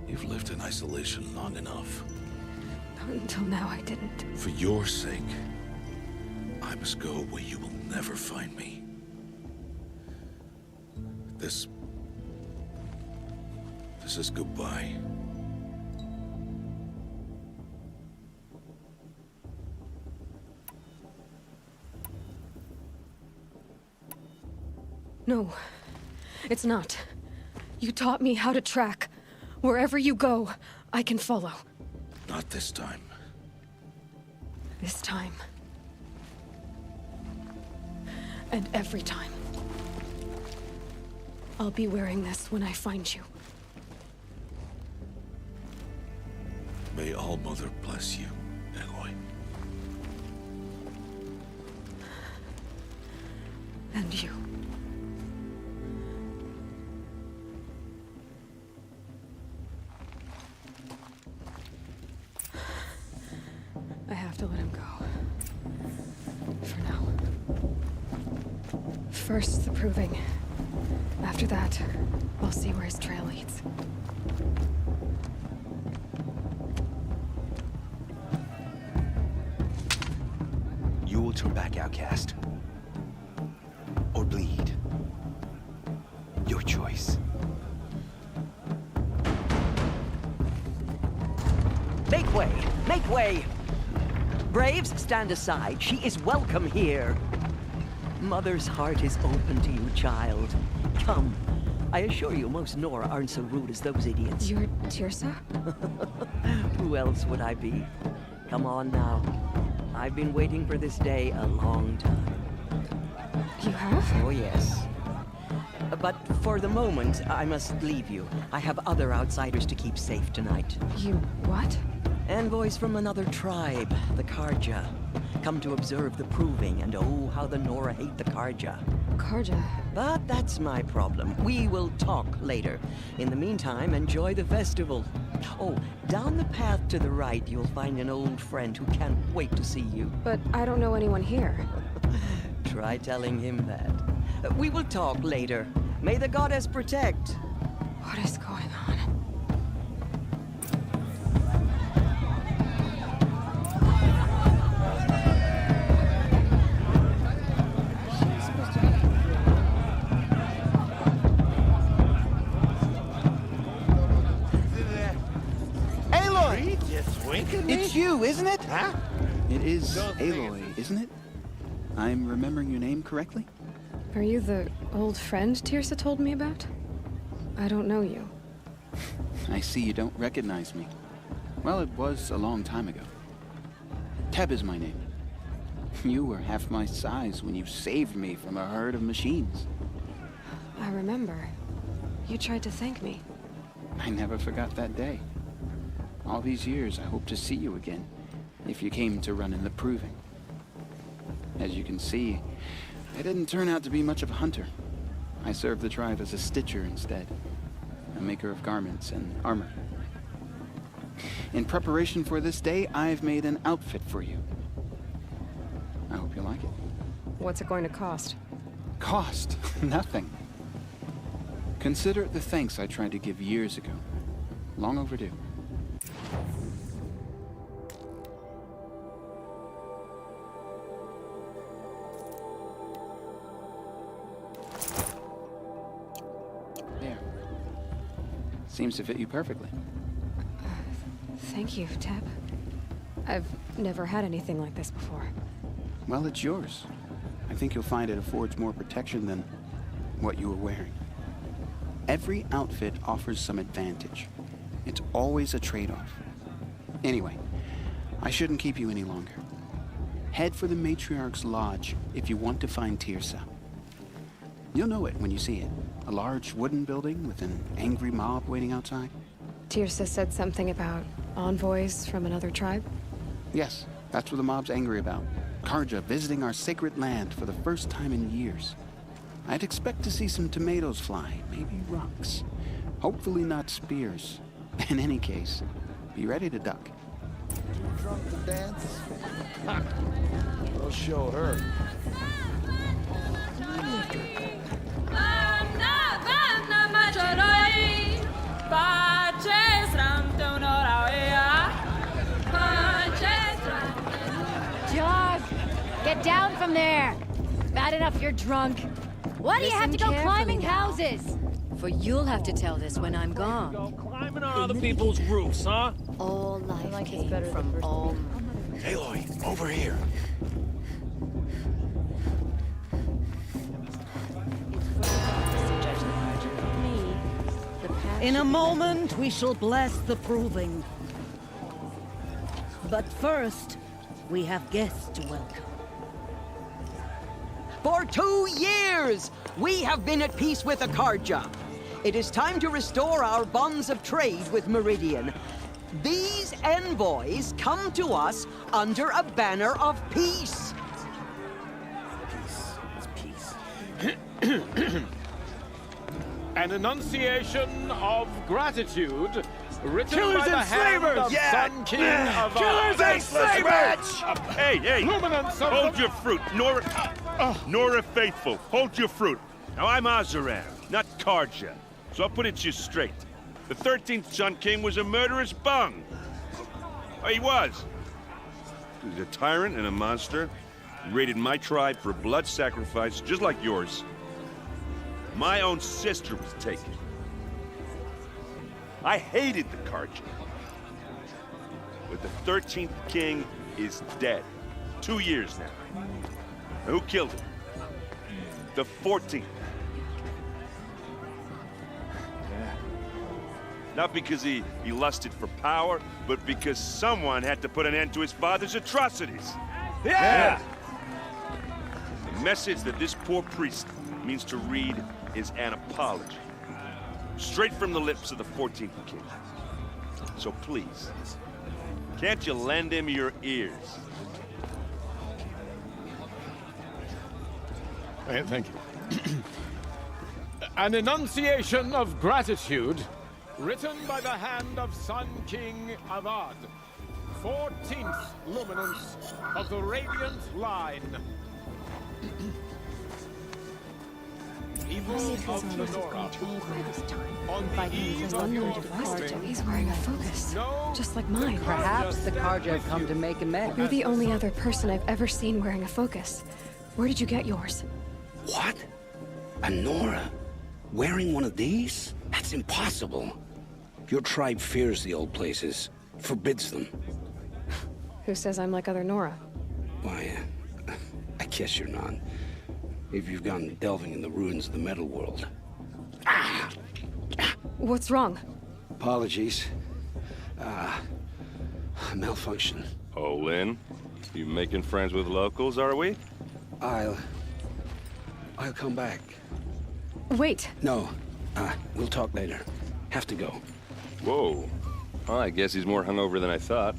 [SPEAKER 1] You've lived in isolation long enough.
[SPEAKER 11] Until now, I didn't.
[SPEAKER 1] For your sake, I must go where you will never find me. This is goodbye.
[SPEAKER 11] No, it's not. You taught me how to track. Wherever you go, I can follow.
[SPEAKER 1] Not this time.
[SPEAKER 11] This time. And every time. I'll be wearing this when I find you.
[SPEAKER 1] May All-Mother bless you, Aloy.
[SPEAKER 11] And you. I have to let him go. For now. First, the Proving. After that, I'll see where his trail leads.
[SPEAKER 12] You will turn back outcast. Or bleed. Your choice.
[SPEAKER 2] Make way! Make way! Braves, stand aside. She is welcome here. Mother's heart is open to you, child. Come. I assure you, most Nora aren't so rude as those idiots.
[SPEAKER 11] You're Tirsa?
[SPEAKER 2] Who else would I be? Come on now. I've been waiting for this day a long time.
[SPEAKER 11] You have?
[SPEAKER 2] Oh, yes. But for the moment, I must leave you. I have other outsiders to keep safe tonight.
[SPEAKER 11] You what?
[SPEAKER 2] Envoys from another tribe, the Karja. Come to observe the Proving, and oh, how the Nora hate the Karja.
[SPEAKER 11] Karja?
[SPEAKER 2] But that's my problem. We will talk later. In the meantime, enjoy the festival. Oh, down the path to the right, you'll find an old friend who can't wait to see you.
[SPEAKER 11] But I don't know anyone here.
[SPEAKER 2] Try telling him that. We will talk later. May the goddess protect.
[SPEAKER 11] What is going on?
[SPEAKER 13] It's you, isn't it? Huh? It is Aloy, isn't it? I'm remembering your name correctly?
[SPEAKER 11] Are you the old friend Tirsa told me about? I don't know you.
[SPEAKER 13] I see you don't recognize me. Well, it was a long time ago. Teb is my name. You were half my size when you saved me from a herd of machines.
[SPEAKER 11] I remember. You tried to thank me.
[SPEAKER 13] I never forgot that day. All these years, I hope to see you again, if you came to run in the Proving. As you can see, I didn't turn out to be much of a hunter. I served the tribe as a stitcher instead, a maker of garments and armor. In preparation for this day, I've made an outfit for you. I hope you like it.
[SPEAKER 11] What's it going to cost?
[SPEAKER 13] Cost? Nothing. Consider it the thanks I tried to give years ago. Long overdue. There. Seems to fit you perfectly.
[SPEAKER 11] Thank you, Teb. I've never had anything like this before.
[SPEAKER 13] Well, it's yours. I think you'll find it affords more protection than what you were wearing. Every outfit offers some advantage. It's always a trade-off. Anyway, I shouldn't keep you any longer. Head for the Matriarch's Lodge if you want to find Tirsa. You'll know it when you see it. A large wooden building with an angry mob waiting outside.
[SPEAKER 11] Tirsa said something about envoys from another tribe?
[SPEAKER 13] Yes, that's what the mob's angry about. Karja visiting our sacred land for the first time in years. I'd expect to see some tomatoes fly, maybe rocks. Hopefully not spears. In any case, be ready to duck.
[SPEAKER 14] Too drunk to dance? We'll show her.
[SPEAKER 5] Jog! Get down from there! Bad enough you're drunk. Why do you have to go climbing houses?
[SPEAKER 15] For you'll have to tell this when I'm gone.
[SPEAKER 16] Go climbing on other people's roofs, huh?
[SPEAKER 15] All life came from all...
[SPEAKER 12] Aloy, over here.
[SPEAKER 10] In a moment, we shall bless the proving. But first, we have guests to welcome.
[SPEAKER 2] For 2 years, we have been at peace with Akarja. It is time to restore our bonds of trade with Meridian. These envoys come to us under a banner of peace.
[SPEAKER 3] Peace. An enunciation of gratitude written
[SPEAKER 16] Killers
[SPEAKER 3] by the
[SPEAKER 16] and
[SPEAKER 3] hand
[SPEAKER 16] slavers!
[SPEAKER 3] of Sun King of
[SPEAKER 16] Killers and slavers!
[SPEAKER 17] Hey! Hold your fruit, Nora Faithful. Hold your fruit. Now I'm Azaran, not Karja. So I'll put it to you straight. The 13th Sun King was a murderous bung. Oh, he was. He was a tyrant and a monster. He raided my tribe for blood sacrifice, just like yours. My own sister was taken. I hated the Karja. But the 13th king is dead. 2 years now. Who killed him? The 14th. Not because he lusted for power, but because someone had to put an end to his father's atrocities.
[SPEAKER 16] Yeah!
[SPEAKER 17] The message that this poor priest means to read is an apology. Straight from the lips of the 14th king. So please, can't you lend him your ears?
[SPEAKER 3] Thank you. An enunciation of gratitude written by the hand of Sun King Avad, 14th luminance of the Radiant Line. Evil of the Nora. On the eve of your coming,
[SPEAKER 11] He's wearing a focus, just like mine.
[SPEAKER 4] Perhaps the Karja have come to make amends.
[SPEAKER 11] You're the only other person I've ever seen wearing a focus. Where did you get yours?
[SPEAKER 18] What? A Nora? Wearing one of these? That's impossible. Your tribe fears the old places, forbids them.
[SPEAKER 11] Who says I'm like other Nora?
[SPEAKER 18] Why, I guess you're not. If you've gone delving in the ruins of the metal world.
[SPEAKER 11] What's wrong?
[SPEAKER 18] Apologies. Malfunction.
[SPEAKER 17] Oh, Lynn, you making friends with locals, are we?
[SPEAKER 18] I'll come back.
[SPEAKER 11] Wait.
[SPEAKER 18] No, we'll talk later. Have to go.
[SPEAKER 17] Whoa. Well, I guess he's more hungover than I thought.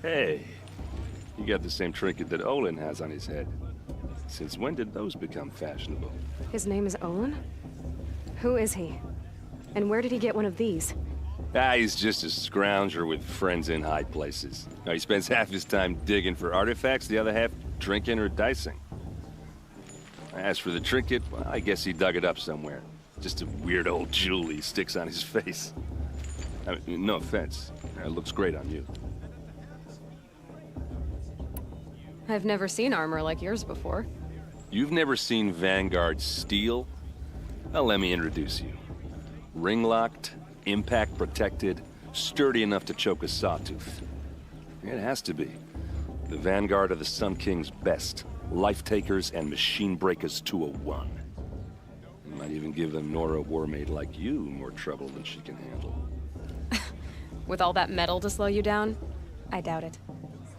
[SPEAKER 17] Hey, you got the same trinket that Olin has on his head. Since when did those become fashionable?
[SPEAKER 11] His name is Olin? Who is he? And where did he get one of these?
[SPEAKER 17] He's just a scrounger with friends in high places. Now, he spends half his time digging for artifacts, the other half drinking or dicing. As for the trinket, well, I guess he dug it up somewhere. Just a weird old jewel he sticks on his face.
[SPEAKER 19] I mean, no offense. It looks great on you.
[SPEAKER 11] I've never seen armor like yours before.
[SPEAKER 19] You've never seen Vanguard steel? Well, let me introduce you. Ring-locked, impact-protected, sturdy enough to choke a sawtooth. It has to be. The Vanguard are the Sun King's best. Life-takers and machine breakers to a one. Might even give them Nora Warmaid like you more trouble than she can handle.
[SPEAKER 11] With all that metal to slow you down? I doubt it.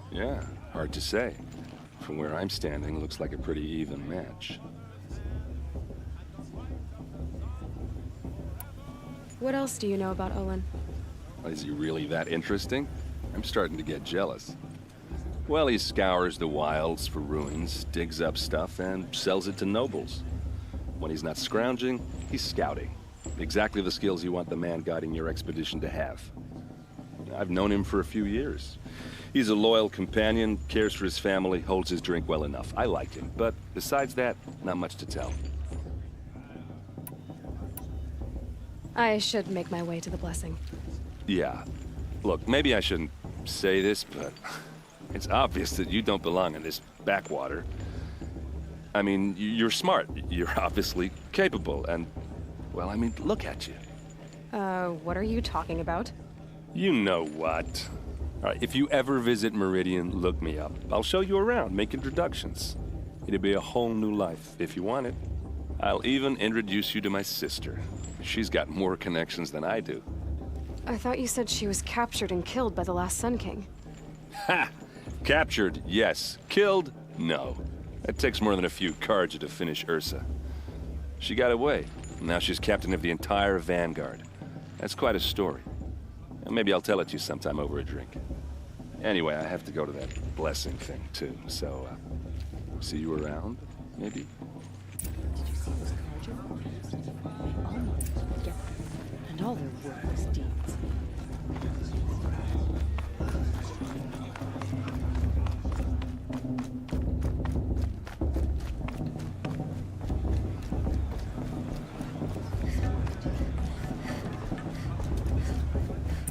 [SPEAKER 19] Yeah, hard to say. From where I'm standing, looks like a pretty even match.
[SPEAKER 11] What else do you know about Olin?
[SPEAKER 19] Is he really that interesting? I'm starting to get jealous. Well, he scours the wilds for ruins, digs up stuff, and sells it to nobles. When he's not scrounging, he's scouting. Exactly the skills you want the man guiding your expedition to have. I've known him for a few years. He's a loyal companion, cares for his family, holds his drink well enough. I like him, but besides that, not much to tell.
[SPEAKER 11] I should make my way to the blessing.
[SPEAKER 19] Yeah. Look, maybe I shouldn't say this, but it's obvious that you don't belong in this backwater. I mean, you're smart. You're obviously capable, and, well, I mean, look at you.
[SPEAKER 11] What are you talking about?
[SPEAKER 19] You know what. All right, if you ever visit Meridian, look me up. I'll show you around, make introductions. It'll be a whole new life, if you want it. I'll even introduce you to my sister. She's got more connections than I do.
[SPEAKER 11] I thought you said she was captured and killed by the last Sun King.
[SPEAKER 19] Ha! Captured, yes. Killed, no. It takes more than a few Carja to finish Ursa. She got away. Now she's captain of the entire Vanguard. That's quite a story. And maybe I'll tell it to you sometime over a drink. Anyway, I have to go to that blessing thing, too. So, see you around, maybe?
[SPEAKER 15] Did you see those Carja? They almost forget them. And all their worthless deeds.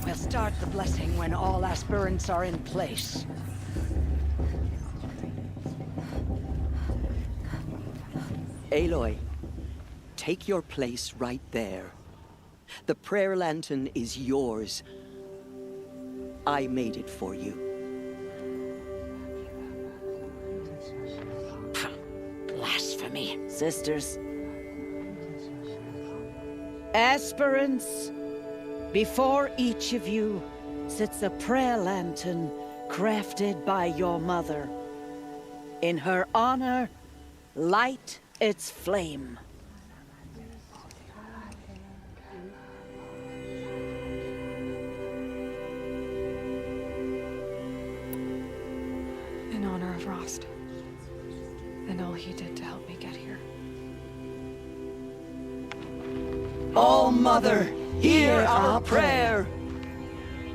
[SPEAKER 4] We'll start the blessing when all aspirants are in place.
[SPEAKER 2] Aloy, take your place right there. The prayer lantern is yours. I made it for you.
[SPEAKER 4] Blasphemy.
[SPEAKER 10] Sisters.
[SPEAKER 4] Aspirants, before each of you sits a prayer lantern crafted by your mother. In her honor, light its flame.
[SPEAKER 11] In honor of Rost. And all he did to help me get here.
[SPEAKER 2] All Mother, hear our prayer.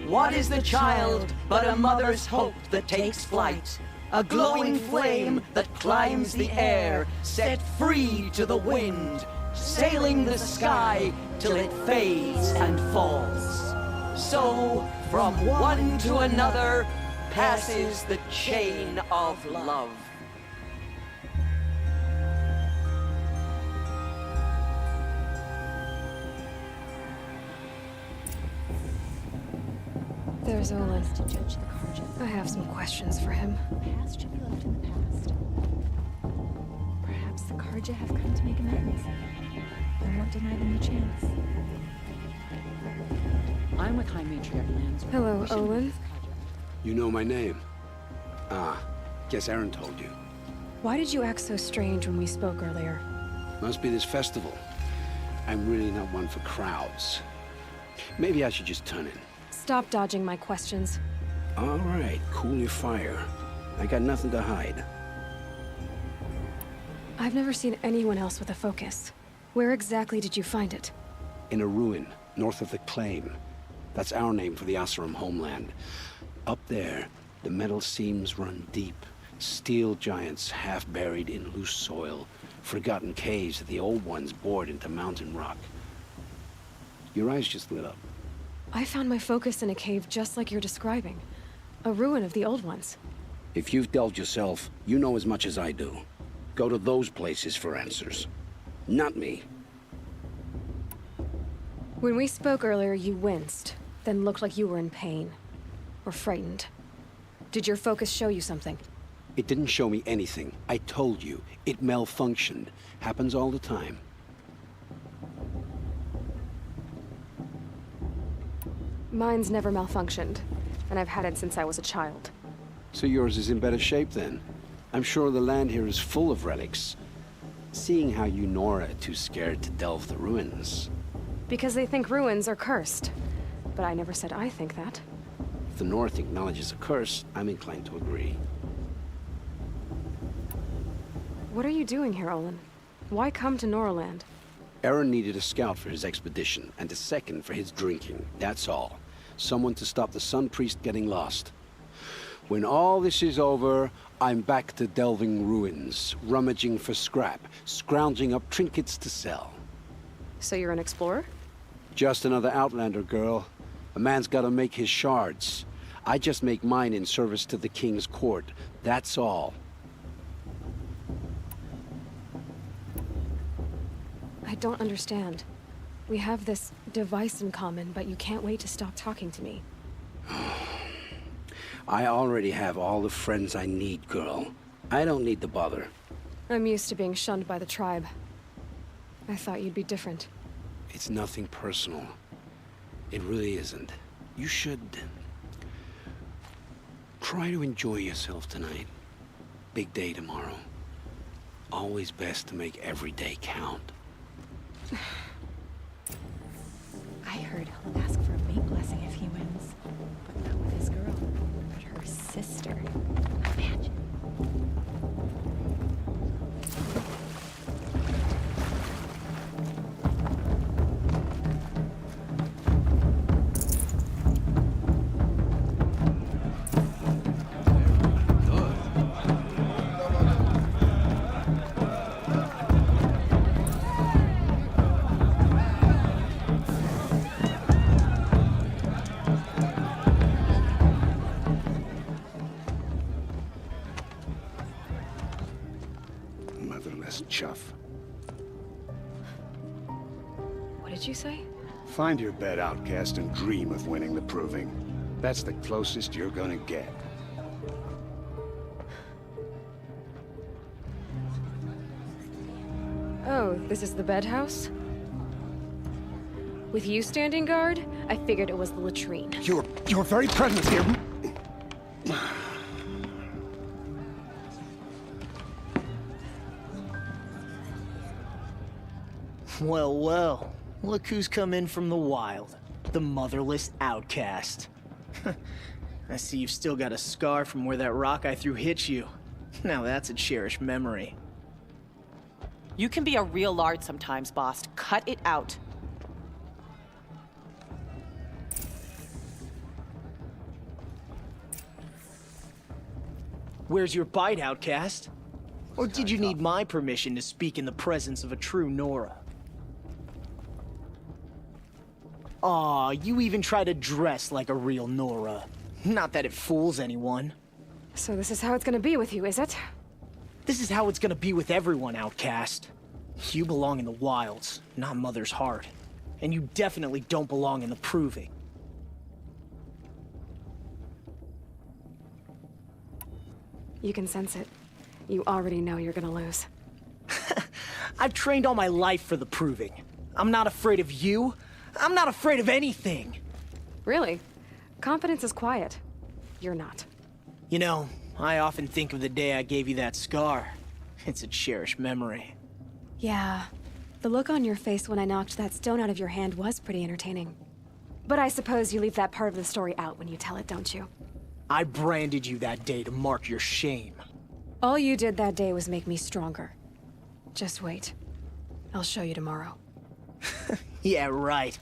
[SPEAKER 2] What is the child but a mother's hope that takes flight? A glowing flame that climbs the air, set free to the wind, sailing the sky till it fades and falls. So, from one to another, passes the chain of love.
[SPEAKER 11] There's Olin. I have some questions for him.
[SPEAKER 15] Past should be left in the past. Perhaps the Carja have come to make amends. I won't deny them the chance.
[SPEAKER 20] I'm with High Matriarch Lands.
[SPEAKER 11] Hello, Olin.
[SPEAKER 18] You know my name? Ah, guess Aaron told you.
[SPEAKER 11] Why did you act so strange when we spoke earlier?
[SPEAKER 18] Must be this festival. I'm really not one for crowds. Maybe I should just turn in.
[SPEAKER 11] Stop dodging my questions.
[SPEAKER 18] All right, cool your fire. I got nothing to hide.
[SPEAKER 11] I've never seen anyone else with a focus. Where exactly did you find it?
[SPEAKER 18] In a ruin, north of the Claim. That's our name for the Oseram homeland. Up there, the metal seams run deep. Steel giants half buried in loose soil. Forgotten caves that the old ones bored into mountain rock. Your eyes just lit up.
[SPEAKER 11] I found my focus in a cave just like you're describing. A ruin of the old ones.
[SPEAKER 18] If you've delved yourself, you know as much as I do. Go to those places for answers. Not me.
[SPEAKER 11] When we spoke earlier, you winced, then looked like you were in pain. Or frightened. Did your focus show you something?
[SPEAKER 18] It didn't show me anything. I told you. It malfunctioned. Happens all the time.
[SPEAKER 11] Mine's never malfunctioned, and I've had it since I was a child.
[SPEAKER 18] So yours is in better shape then. I'm sure the land here is full of relics. Seeing how you Nora are too scared to delve the ruins.
[SPEAKER 11] Because they think ruins are cursed. But I never said I think that.
[SPEAKER 18] If the North acknowledges a curse, I'm inclined to agree.
[SPEAKER 11] What are you doing here, Olin? Why come to Noraland?
[SPEAKER 18] Aaron needed a scout for his expedition, and a second for his drinking. That's all. Someone to stop the Sun Priest getting lost. When all this is over, I'm back to delving ruins, rummaging for scrap, scrounging up trinkets to sell.
[SPEAKER 11] So you're an explorer?
[SPEAKER 18] Just another Outlander, girl. A man's gotta make his shards. I just make mine in service to the King's court. That's all.
[SPEAKER 11] I don't understand. We have this device in common, but you can't wait to stop talking to me.
[SPEAKER 18] I already have all the friends I need, girl. I don't need the bother.
[SPEAKER 11] I'm used to being shunned by the tribe. I thought you'd be different.
[SPEAKER 18] It's nothing personal. It really isn't. You should... try to enjoy yourself tonight. Big day tomorrow. Always best to make every day count.
[SPEAKER 15] I heard he'll ask for a mate blessing if he wins. But not with his girl. But her sister. Imagine.
[SPEAKER 18] Chuff.
[SPEAKER 11] What did you say?
[SPEAKER 21] Find your bed, outcast, and dream of winning the proving. That's the closest you're gonna get.
[SPEAKER 11] Oh, this is the bedhouse? With you standing guard, I figured it was the latrine.
[SPEAKER 21] Your very presence here...
[SPEAKER 22] Well, well. Look who's come in from the wild. The motherless outcast. I see you've still got a scar from where that rock I threw hit you. Now that's a cherished memory.
[SPEAKER 23] You can be a real lard sometimes, boss. Cut it out.
[SPEAKER 22] Where's your bite, outcast? Or did you need my permission to speak in the presence of a true Nora? Aw, you even try to dress like a real Nora. Not that it fools anyone.
[SPEAKER 11] So this is how it's gonna be with you, is it?
[SPEAKER 22] This is how it's gonna be with everyone, outcast. You belong in the wilds, not Mother's heart. And you definitely don't belong in the proving.
[SPEAKER 11] You can sense it. You already know you're gonna lose.
[SPEAKER 22] I've trained all my life for the proving. I'm not afraid of you. I'm not afraid of anything.
[SPEAKER 11] Really? Confidence is quiet. You're not.
[SPEAKER 22] You know, I often think of the day I gave you that scar. It's a cherished memory.
[SPEAKER 11] Yeah. The look on your face when I knocked that stone out of your hand was pretty entertaining. But I suppose you leave that part of the story out when you tell it, don't you?
[SPEAKER 22] I branded you that day to mark your shame.
[SPEAKER 11] All you did that day was make me stronger. Just wait. I'll show you tomorrow.
[SPEAKER 22] Yeah, right.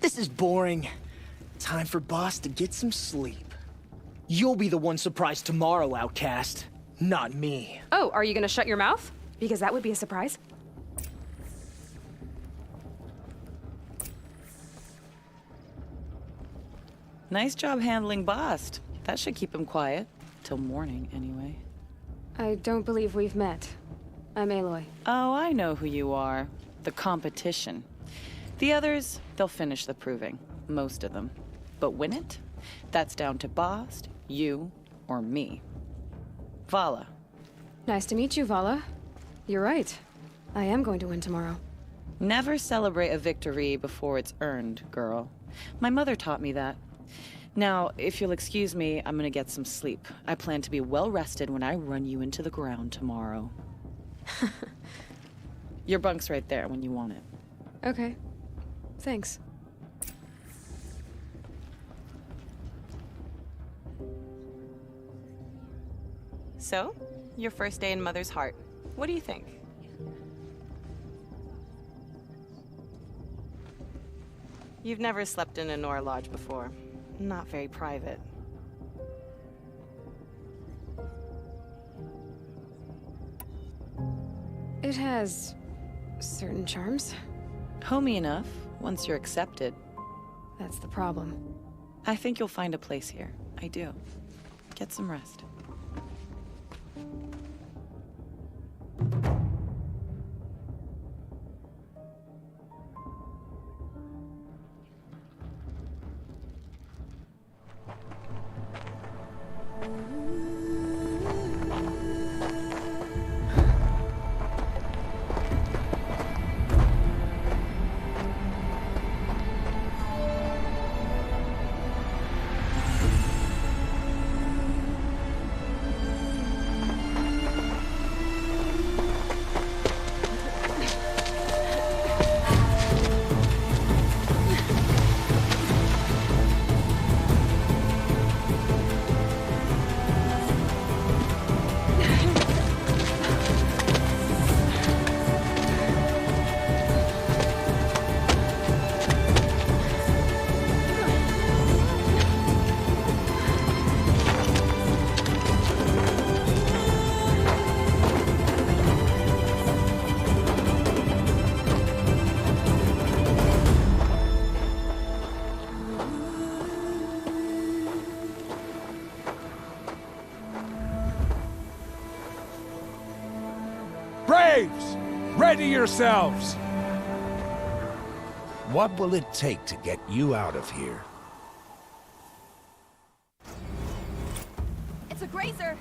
[SPEAKER 22] This is boring. Time for Boss to get some sleep. You'll be the one surprised tomorrow, outcast. Not me.
[SPEAKER 11] Oh, are you gonna shut your mouth? Because that would be a surprise.
[SPEAKER 23] Nice job handling Bast. That should keep him quiet. Till morning, anyway.
[SPEAKER 11] I don't believe we've met. I'm Aloy.
[SPEAKER 23] Oh, I know who you are. The competition. The others, they'll finish the proving. Most of them. But win it? That's down to Bast, you, or me. Vala.
[SPEAKER 11] Nice to meet you, Vala. You're right. I am going to win tomorrow.
[SPEAKER 23] Never celebrate a victory before it's earned, girl. My mother taught me that. Now, if you'll excuse me, I'm gonna get some sleep. I plan to be well rested when I run you into the ground tomorrow. Your bunk's right there when you want it.
[SPEAKER 11] Okay. Thanks.
[SPEAKER 23] So, your first day in Mother's Heart. What do you think? You've never slept in a Nora Lodge before. Not very private.
[SPEAKER 11] It has certain charms.
[SPEAKER 23] Homey enough, once you're accepted.
[SPEAKER 11] That's the problem.
[SPEAKER 23] I think you'll find a place here. I do. Get some rest.
[SPEAKER 7] Braves! Ready yourselves! What will it take to get you out of here?
[SPEAKER 5] It's a grazer.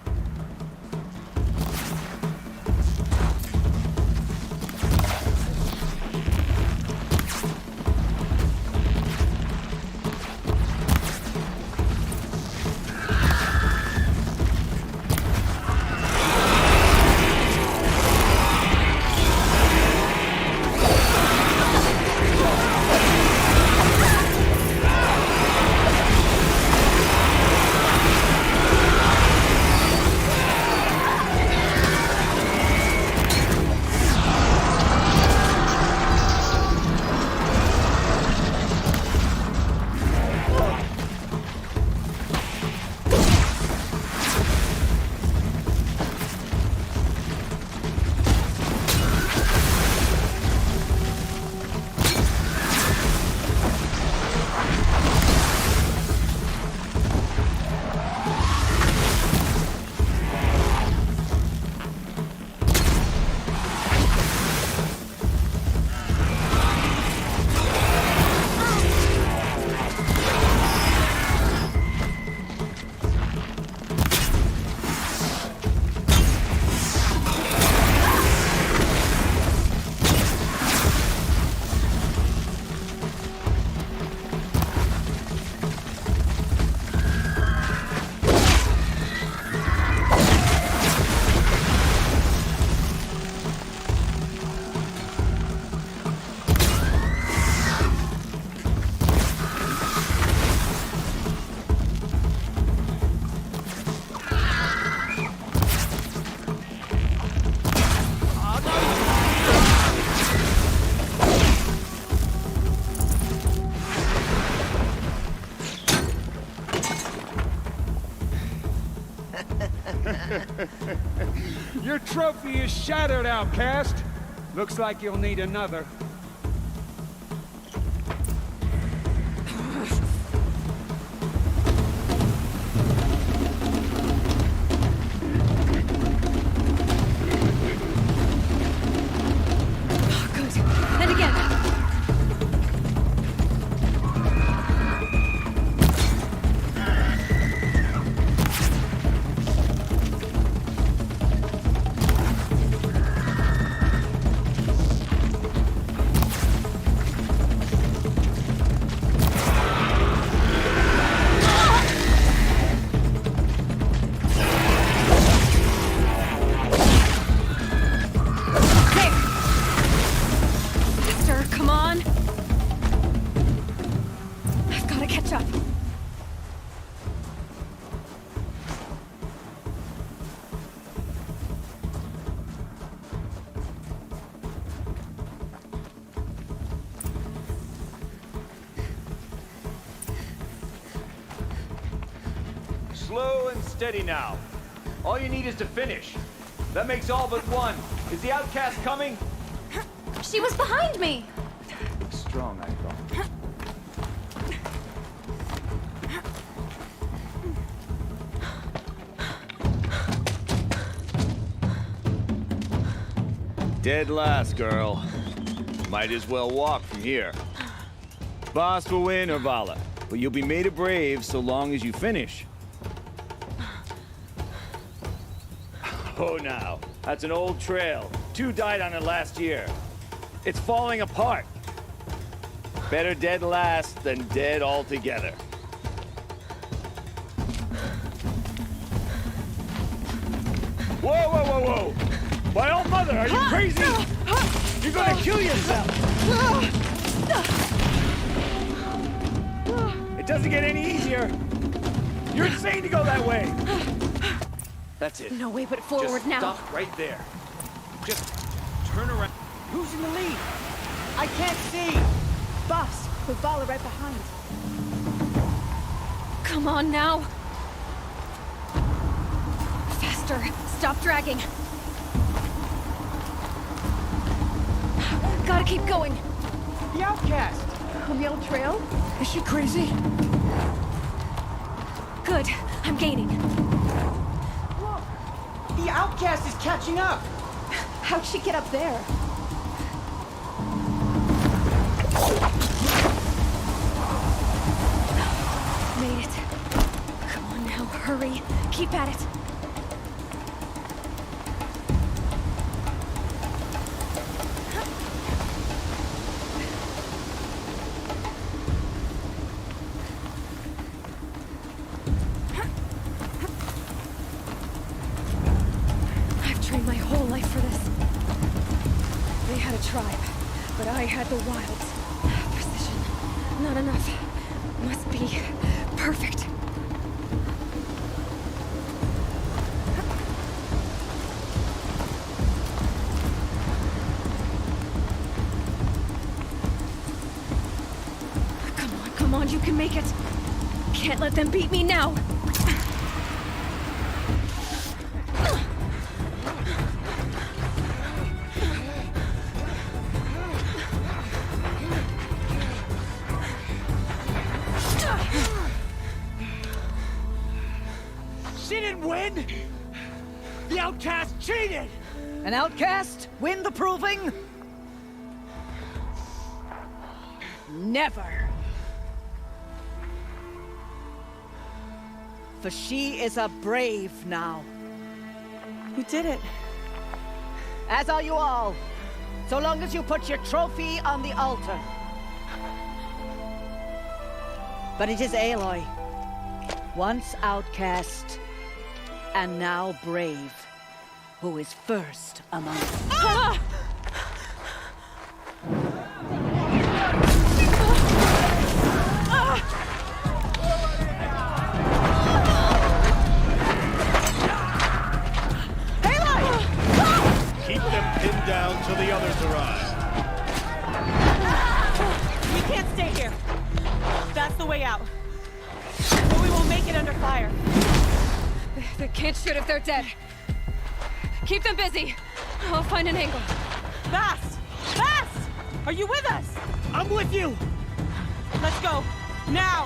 [SPEAKER 7] Your trophy is shattered, outcast. Looks like you'll need another.
[SPEAKER 6] Slow and steady now. All you need is to finish. That makes all but one. Is the outcast coming?
[SPEAKER 5] She was behind me!
[SPEAKER 6] Strong, I thought. Dead last, girl. Might as well walk from here. Boss will win or Vala, but you'll be made a brave so long as you finish. Oh, now. That's an old trail. 2 died on it last year. It's falling apart. Better dead last than dead altogether. Whoa, whoa, whoa, whoa! My old mother, are you crazy? You're gonna kill yourself! It doesn't get any easier. You're insane to go that way. That's it.
[SPEAKER 5] No way but forward
[SPEAKER 6] Just
[SPEAKER 5] now.
[SPEAKER 6] Stop right there. Just turn around. Who's in the lead? I can't see.
[SPEAKER 15] Boss, with Vala right behind.
[SPEAKER 5] Come on now. Faster. Stop dragging. Gotta keep going.
[SPEAKER 22] The outcast!
[SPEAKER 15] On the old trail?
[SPEAKER 22] Is she crazy?
[SPEAKER 5] Good. I'm gaining.
[SPEAKER 22] Look! The outcast is catching up!
[SPEAKER 15] How'd she get up there?
[SPEAKER 5] Made it. Come on now, hurry. Keep at it. I've trained my whole life for this. They had a tribe, but I had the wilds. Precision. Not enough. Must be perfect. Come on, you can make it. Can't let them beat me now.
[SPEAKER 22] She didn't win! The outcast cheated!
[SPEAKER 10] An outcast win the proving? Never. For she is a brave now.
[SPEAKER 23] You did it.
[SPEAKER 10] As are you all. So long as you put your trophy on the altar. But it is Aloy, once outcast, and now brave, who is first among us.
[SPEAKER 5] Ah!
[SPEAKER 6] Keep them pinned down till the others arrive.
[SPEAKER 23] We can't stay here. That's the way out. Or we won't make it under fire.
[SPEAKER 5] They can't shoot if they're dead. Keep them busy. I'll find an angle.
[SPEAKER 23] Fast! Fast! Are you with us?
[SPEAKER 22] I'm with you!
[SPEAKER 23] Let's go. Now!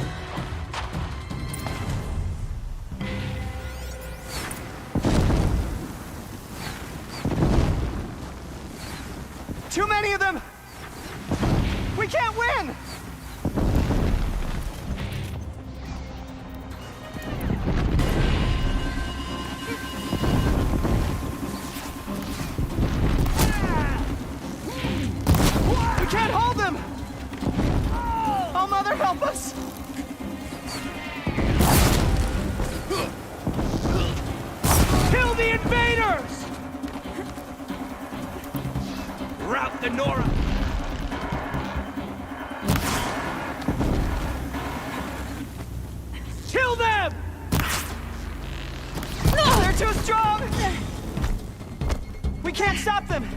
[SPEAKER 22] Too many of them! We can't win! We can't hold them! Oh, Mother, help us! Kill the invaders! Rout the Nora! Kill them! No! They're too strong! We can't stop them!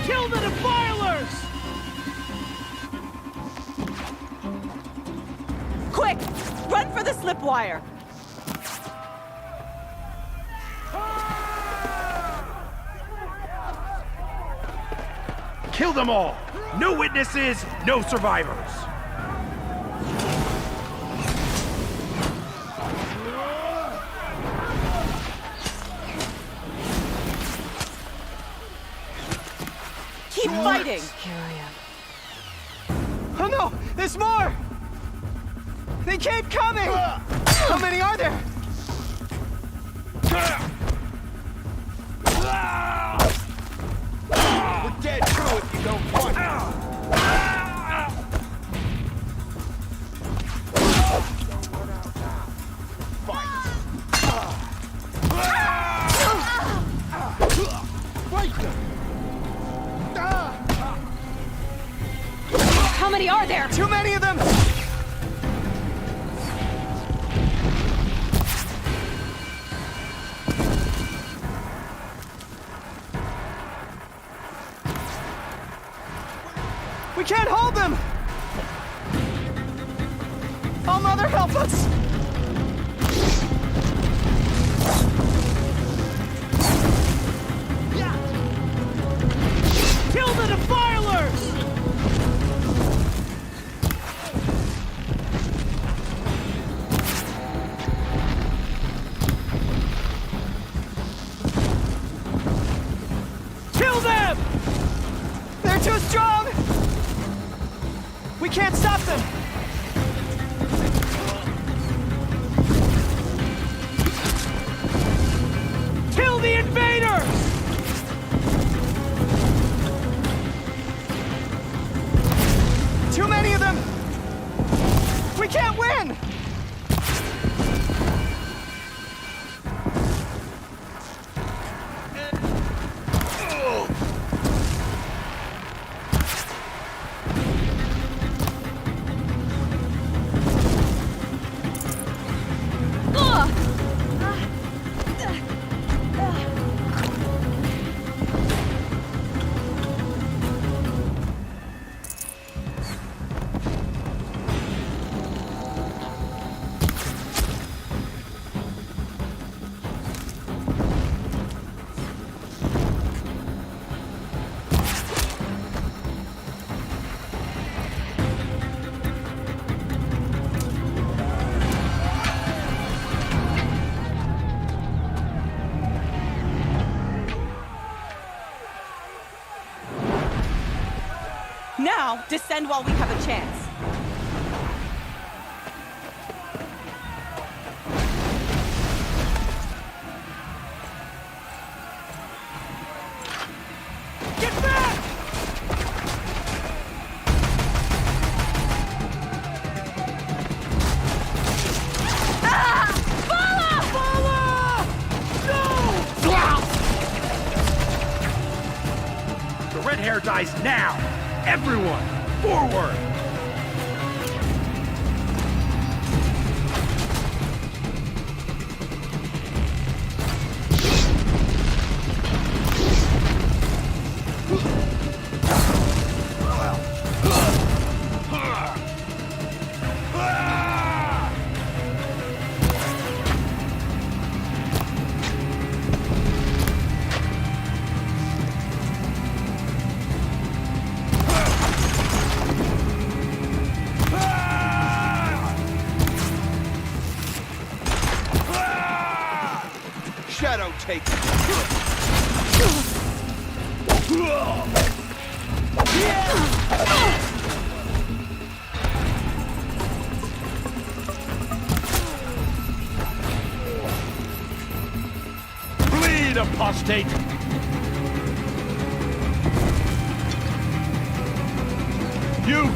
[SPEAKER 16] Kill the defilers!
[SPEAKER 23] Quick! Run for the slip wire!
[SPEAKER 16] Kill them all! No witnesses, no survivors!
[SPEAKER 23] Keep fighting!
[SPEAKER 11] Here I am.
[SPEAKER 22] Oh no! There's more! They keep coming! How many are there?
[SPEAKER 14] We're dead through if you don't fight. Fight them!
[SPEAKER 11] How many are there?
[SPEAKER 22] Too many of them! We can't hold them! Oh, Mother, help us!
[SPEAKER 16] Kill the defilers! Kill them!
[SPEAKER 22] They're too strong! We can't stop them!
[SPEAKER 16] Kill the invaders!
[SPEAKER 22] Too many of them! We can't win!
[SPEAKER 23] Now, descend while we have a chance.
[SPEAKER 16] Get back! The red hair dies now! Everyone, forward!
[SPEAKER 14] Shadow takes it.
[SPEAKER 16] Bleed, apostate! You!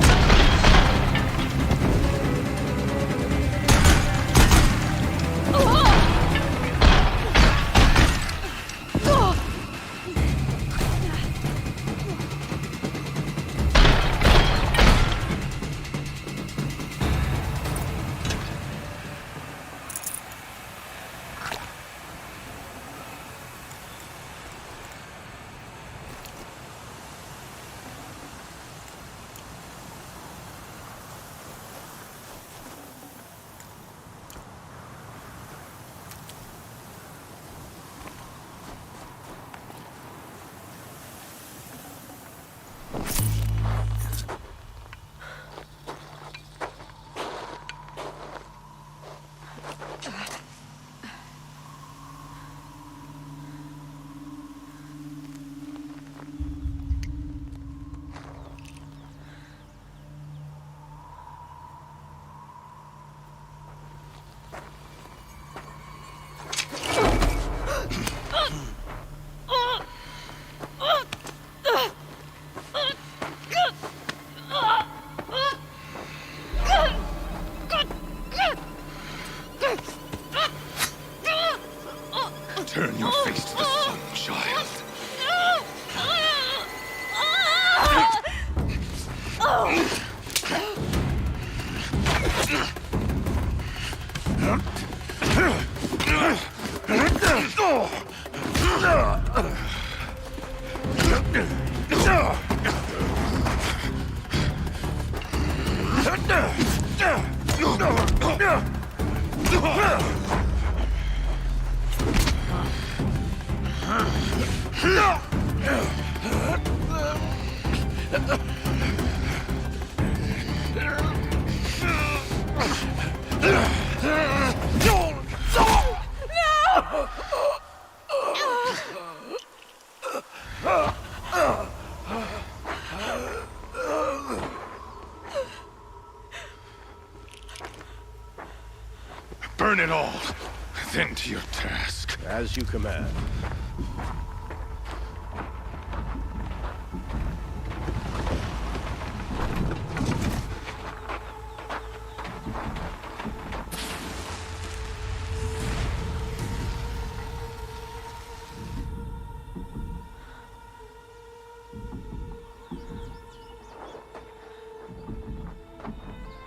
[SPEAKER 1] Turn your face to the sun, child. Burn it all, then to your task.
[SPEAKER 8] As you command.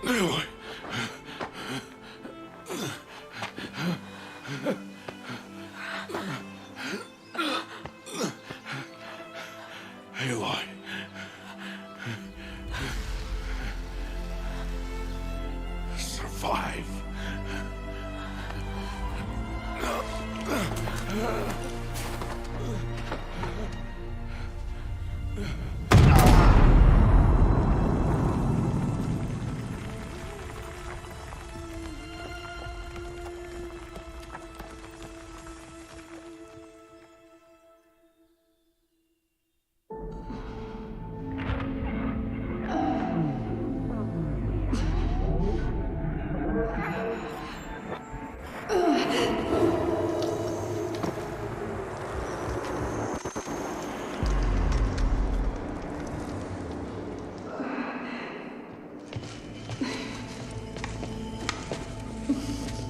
[SPEAKER 1] Aloy. Aloy. Survive.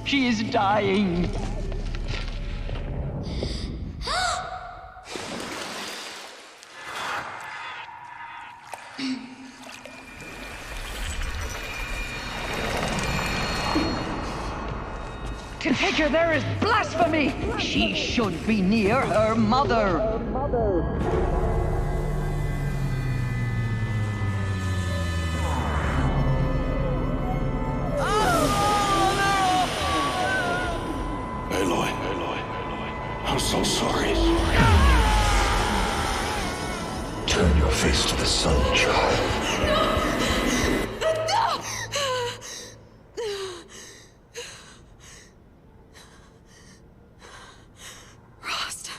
[SPEAKER 2] She is dying. To take her there is blasphemy! She should be near her mother.
[SPEAKER 1] Aloy. I'm so sorry. Turn your face to the sun, child.
[SPEAKER 5] Rost.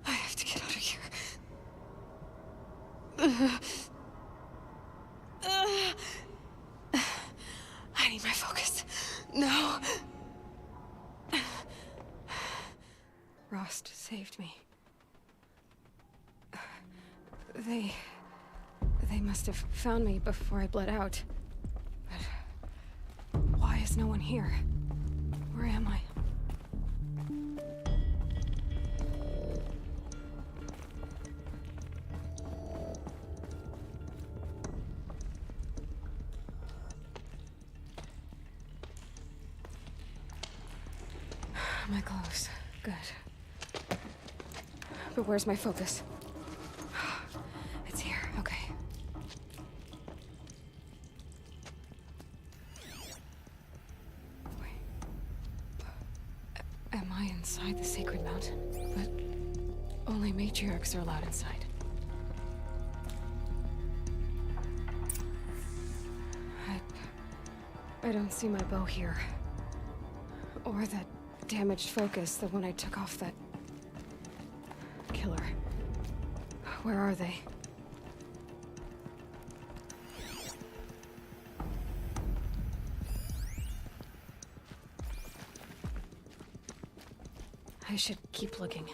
[SPEAKER 5] I have to get out of here. I need my focus. No. Rost saved me. They must have found me before I bled out. But why is no one here? Where am I?
[SPEAKER 11] My clothes. Good. But where's my focus? It's here. Okay. Wait. Am I inside the sacred mountain? But only matriarchs are allowed inside. I don't see my bow here. Or that damaged focus, the one I took off that killer. Where are they? I should keep looking.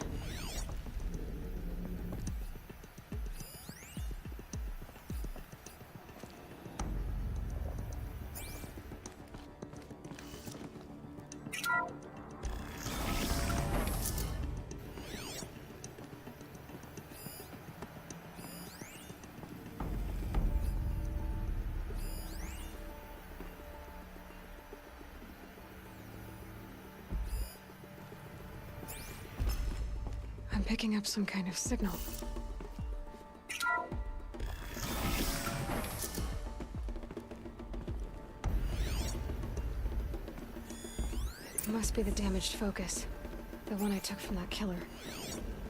[SPEAKER 11] I'm picking up some kind of signal. It must be the damaged focus. The one I took from that killer.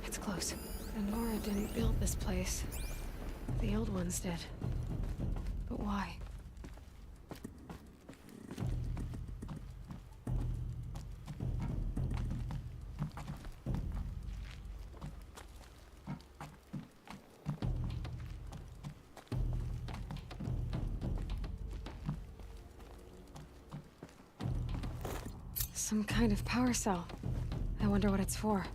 [SPEAKER 11] It's close. And Nora didn't build this place. The old ones did. But why? Some kind of power cell. I wonder what it's for.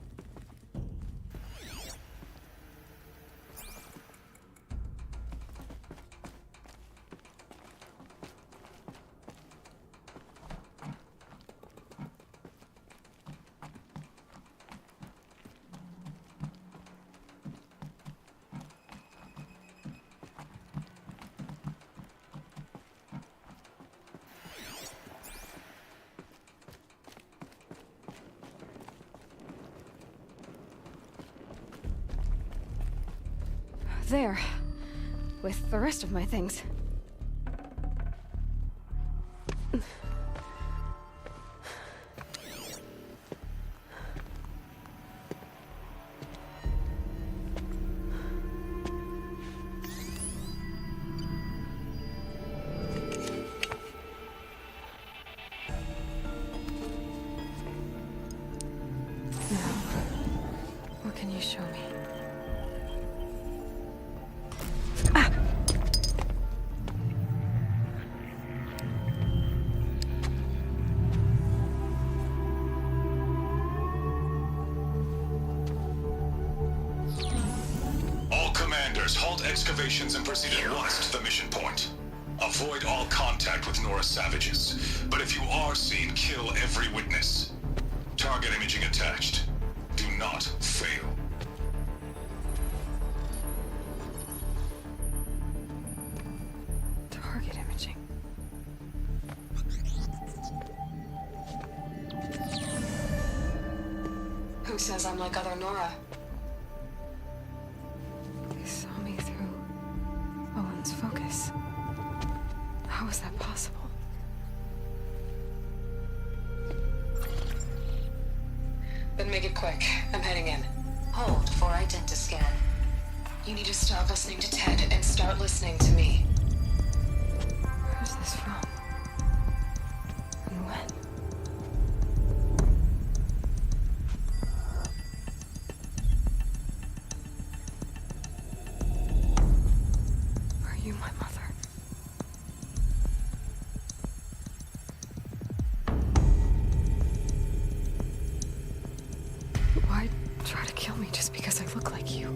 [SPEAKER 11] There. With the rest of my things. Now, what can you show me?
[SPEAKER 1] Halt excavations and proceed at once to the mission point. Avoid all contact with Nora savages, but if you are seen, kill every witness. Target imaging attached. Do not fail.
[SPEAKER 11] Target imaging. Who says I'm like other Nora? Focus. How is that possible? Then make it quick. I'm heading in.
[SPEAKER 8] Hold for identiscan.
[SPEAKER 11] You need to stop listening to Ted and start listening to me. Where's this from? And when? My mother. Why try to kill me just because I look like you?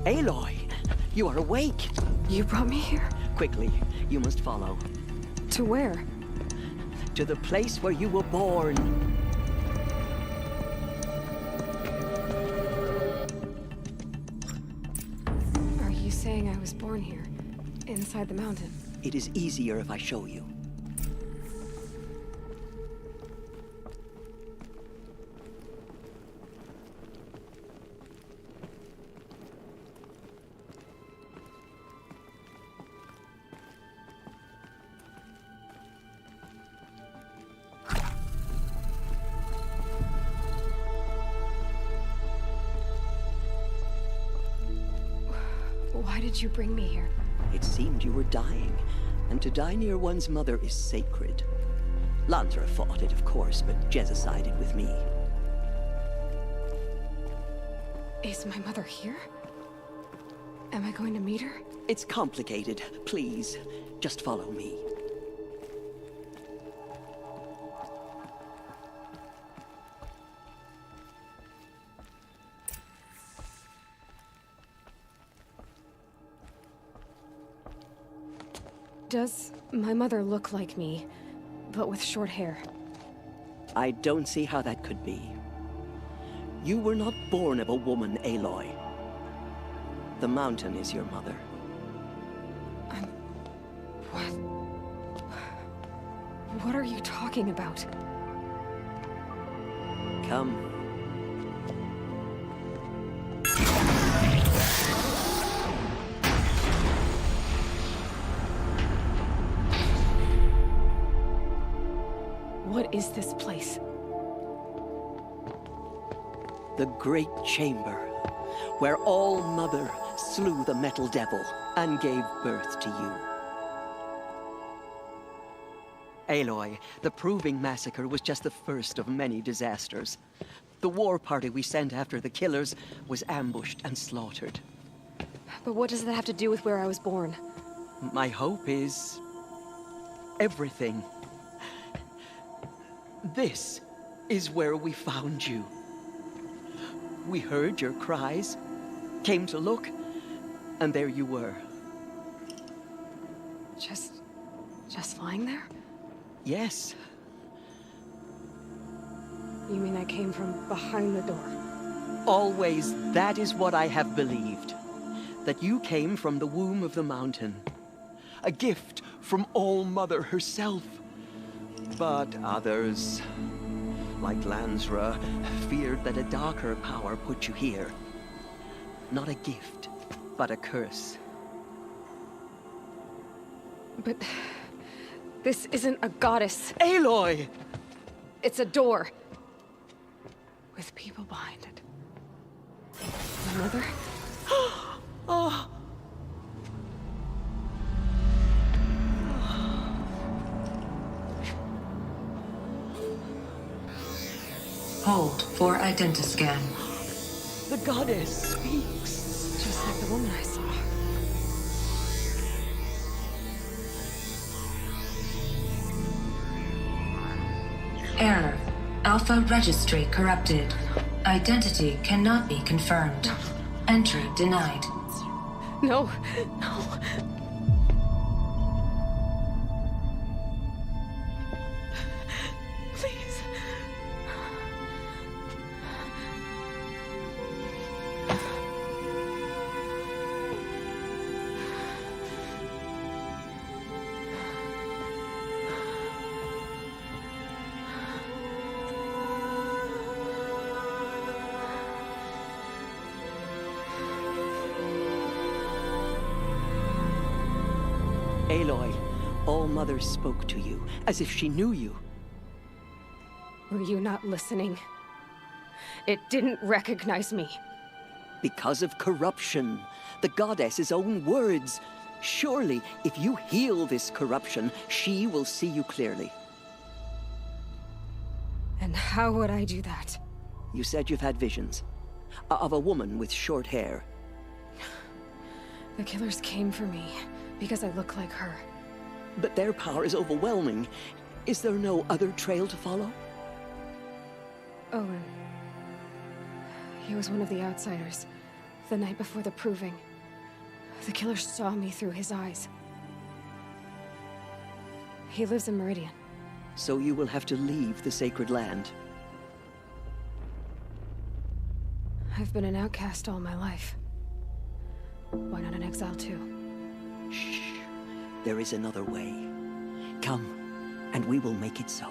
[SPEAKER 9] Aloy, you are awake.
[SPEAKER 11] You brought me here?
[SPEAKER 9] Quickly, you must follow.
[SPEAKER 11] To where?
[SPEAKER 9] To the place where you were born.
[SPEAKER 11] Saying I was born here, inside the mountain.
[SPEAKER 9] It is easier if I show you.
[SPEAKER 11] Why did you bring me here?
[SPEAKER 9] It seemed you were dying, and to die near one's mother is sacred. Lansra fought it, of course, but Jezza sided with me.
[SPEAKER 11] Is my mother here? Am I going to meet her?
[SPEAKER 9] It's complicated. Please, just follow me.
[SPEAKER 11] Does my mother look like me, but with short hair?
[SPEAKER 9] I don't see how that could be. You were not born of a woman, Aloy. The mountain is your mother.
[SPEAKER 11] What are you talking about?
[SPEAKER 9] Come.
[SPEAKER 11] What is this place?
[SPEAKER 9] The Great Chamber, where All-Mother slew the Metal Devil and gave birth to you. Aloy, the Proving Massacre was just the first of many disasters. The war party we sent after the killers was ambushed and slaughtered.
[SPEAKER 11] But what does that have to do with where I was born?
[SPEAKER 9] My hope is... everything. This is where we found you. We heard your cries, came to look, and there you were.
[SPEAKER 11] Just lying there?
[SPEAKER 9] Yes.
[SPEAKER 11] You mean I came from behind the door?
[SPEAKER 9] Always, that is what I have believed. That you came from the womb of the mountain. A gift from All-Mother herself. But others, like Lansra, feared that a darker power put you here. Not a gift, but a curse.
[SPEAKER 11] But... this isn't a goddess.
[SPEAKER 9] Aloy!
[SPEAKER 11] It's a door. With people behind it. My mother?
[SPEAKER 9] Oh!
[SPEAKER 8] Hold for identiscan.
[SPEAKER 9] The goddess speaks.
[SPEAKER 11] Just like the woman I saw.
[SPEAKER 8] Error. Alpha registry corrupted. Identity cannot be confirmed. Entry denied.
[SPEAKER 11] No, no. Please.
[SPEAKER 9] Aloy, All-Mother spoke to you, as if she knew you.
[SPEAKER 11] Were you not listening? It didn't recognize me.
[SPEAKER 9] Because of corruption. The goddess's own words. Surely, if you heal this corruption, she will see you clearly.
[SPEAKER 11] And how would I do that?
[SPEAKER 9] You said you've had visions. Of a woman with short hair.
[SPEAKER 11] The killers came for me, because I look like her.
[SPEAKER 9] But their power is overwhelming. Is there no other trail to follow?
[SPEAKER 11] Owen. He was one of the outsiders. The night before the Proving. The killer saw me through his eyes. He lives in Meridian.
[SPEAKER 9] So you will have to leave the sacred land.
[SPEAKER 11] I've been an outcast all my life. Why not an exile too?
[SPEAKER 9] Shh. There is another way. Come, and we will make it so.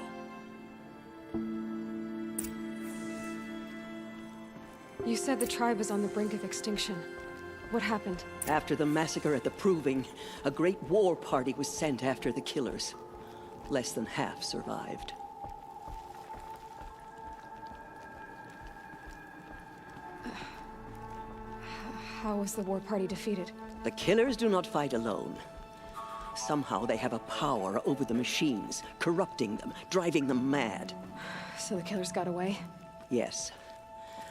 [SPEAKER 11] You said the tribe is on the brink of extinction. What happened?
[SPEAKER 9] After the massacre at the Proving, a great war party was sent after the killers. Less than half survived.
[SPEAKER 11] How was the war party defeated?
[SPEAKER 9] The killers do not fight alone. Somehow they have a power over the machines, corrupting them, driving them mad.
[SPEAKER 11] So the killers got away?
[SPEAKER 9] Yes.